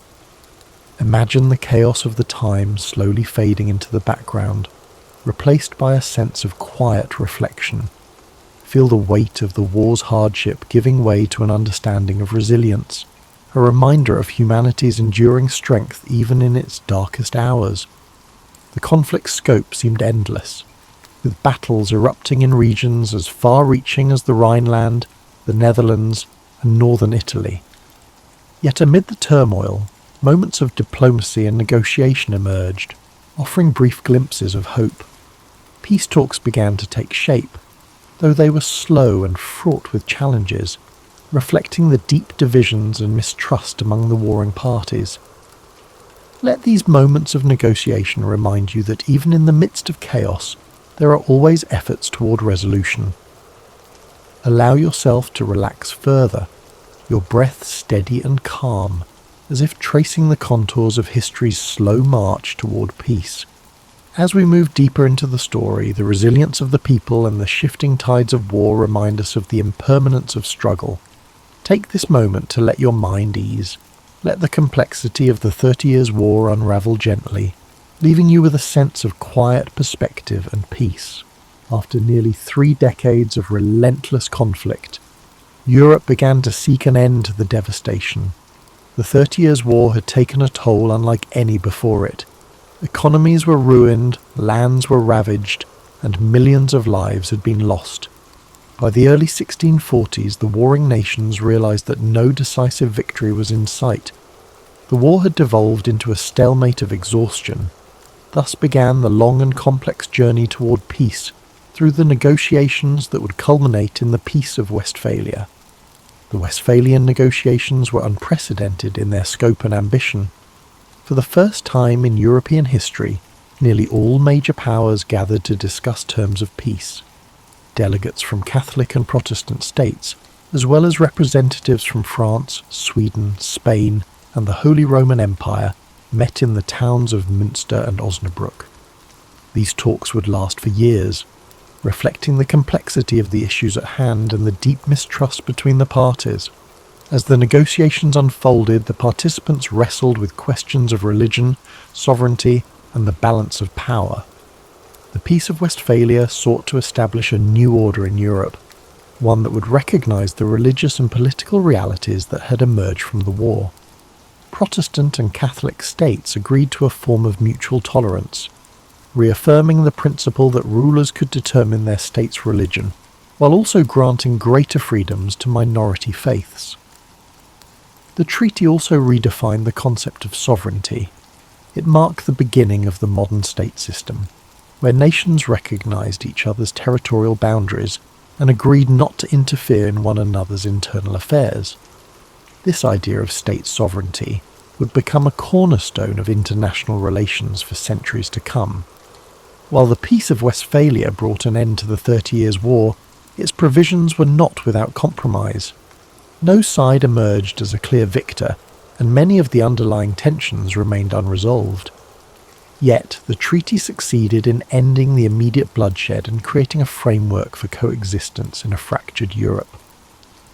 Imagine the chaos of the time slowly fading into the background, replaced by a sense of quiet reflection. Feel the weight of the war's hardship giving way to an understanding of resilience, a reminder of humanity's enduring strength even in its darkest hours. The conflict's scope seemed endless, with battles erupting in regions as far-reaching as the Rhineland, the Netherlands, and northern Italy. Yet amid the turmoil, moments of diplomacy and negotiation emerged, offering brief glimpses of hope. Peace talks began to take shape, though they were slow and fraught with challenges, reflecting the deep divisions and mistrust among the warring parties. Let these moments of negotiation remind you that even in the midst of chaos, there are always efforts toward resolution. Allow yourself to relax further, your breath steady and calm, as if tracing the contours of history's slow march toward peace. As we move deeper into the story, the resilience of the people and the shifting tides of war remind us of the impermanence of struggle. Take this moment to let your mind ease. Let the complexity of the 30 Years' War unravel gently, leaving you with a sense of quiet perspective and peace. After nearly 3 decades of relentless conflict, Europe began to seek an end to the devastation. The 30 Years' War had taken a toll unlike any before it. Economies were ruined, lands were ravaged, and millions of lives had been lost. By the early 1640s, the warring nations realized that no decisive victory was in sight. The war had devolved into a stalemate of exhaustion. Thus began the long and complex journey toward peace, through the negotiations that would culminate in the Peace of Westphalia. The Westphalian negotiations were unprecedented in their scope and ambition. For the first time in European history, nearly all major powers gathered to discuss terms of peace. Delegates from Catholic and Protestant states, as well as representatives from France, Sweden, Spain, and the Holy Roman Empire, met in the towns of Münster and Osnabrück. These talks would last for years, reflecting the complexity of the issues at hand and the deep mistrust between the parties. As the negotiations unfolded, the participants wrestled with questions of religion, sovereignty, and the balance of power. The Peace of Westphalia sought to establish a new order in Europe, one that would recognize the religious and political realities that had emerged from the war. Protestant and Catholic states agreed to a form of mutual tolerance, reaffirming the principle that rulers could determine their state's religion, while also granting greater freedoms to minority faiths. The treaty also redefined the concept of sovereignty. It marked the beginning of the modern state system, where nations recognized each other's territorial boundaries and agreed not to interfere in one another's internal affairs. This idea of state sovereignty would become a cornerstone of international relations for centuries to come. While the Peace of Westphalia brought an end to the 30 Years' War, its provisions were not without compromise. No side emerged as a clear victor, and many of the underlying tensions remained unresolved. Yet, the treaty succeeded in ending the immediate bloodshed and creating a framework for coexistence in a fractured Europe.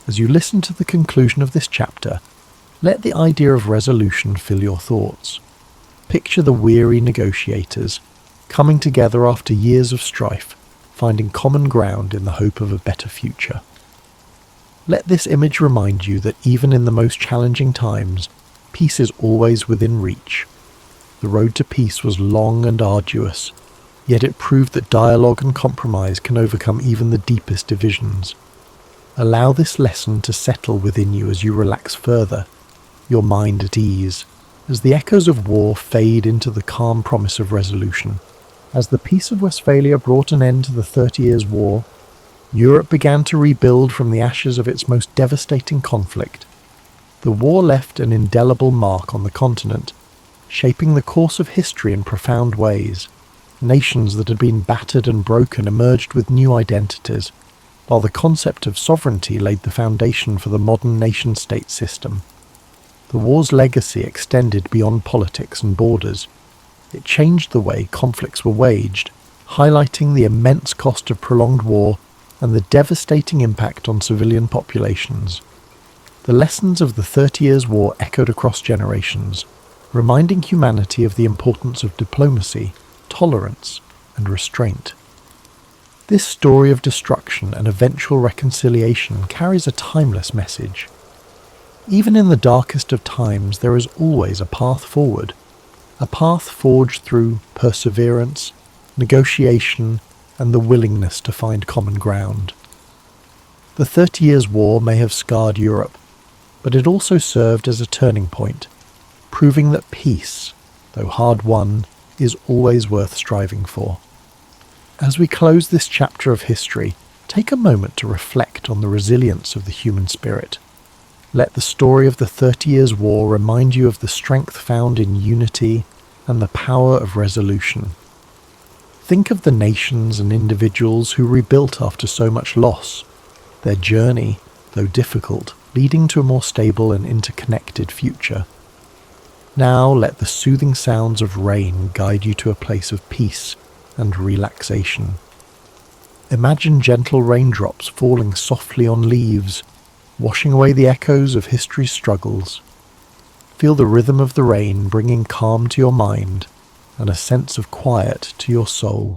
As you listen to the conclusion of this chapter, let the idea of resolution fill your thoughts. Picture the weary negotiators, coming together after years of strife, finding common ground in the hope of a better future. Let this image remind you that even in the most challenging times, peace is always within reach. The road to peace was long and arduous, yet it proved that dialogue and compromise can overcome even the deepest divisions. Allow this lesson to settle within you as you relax further, your mind at ease, as the echoes of war fade into the calm promise of resolution. As the Peace of Westphalia brought an end to the 30 Years' War, Europe began to rebuild from the ashes of its most devastating conflict. The war left an indelible mark on the continent, shaping the course of history in profound ways. Nations that had been battered and broken emerged with new identities, while the concept of sovereignty laid the foundation for the modern nation-state system. The war's legacy extended beyond politics and borders. It changed the way conflicts were waged, highlighting the immense cost of prolonged war and the devastating impact on civilian populations. The lessons of the 30 Years' War echoed across generations, reminding humanity of the importance of diplomacy, tolerance, and restraint. This story of destruction and eventual reconciliation carries a timeless message. Even in the darkest of times, there is always a path forward, a path forged through perseverance, negotiation, and the willingness to find common ground. The 30 Years' War may have scarred Europe, but it also served as a turning point, proving that peace, though hard won, is always worth striving for. As we close this chapter of history, take a moment to reflect on the resilience of the human spirit. Let the story of the 30 Years' War remind you of the strength found in unity and the power of resolution. Think of the nations and individuals who rebuilt after so much loss, their journey, though difficult, leading to a more stable and interconnected future. Now let the soothing sounds of rain guide you to a place of peace and relaxation. Imagine gentle raindrops falling softly on leaves, washing away the echoes of history's struggles. Feel the rhythm of the rain bringing calm to your mind, and a sense of quiet to your soul.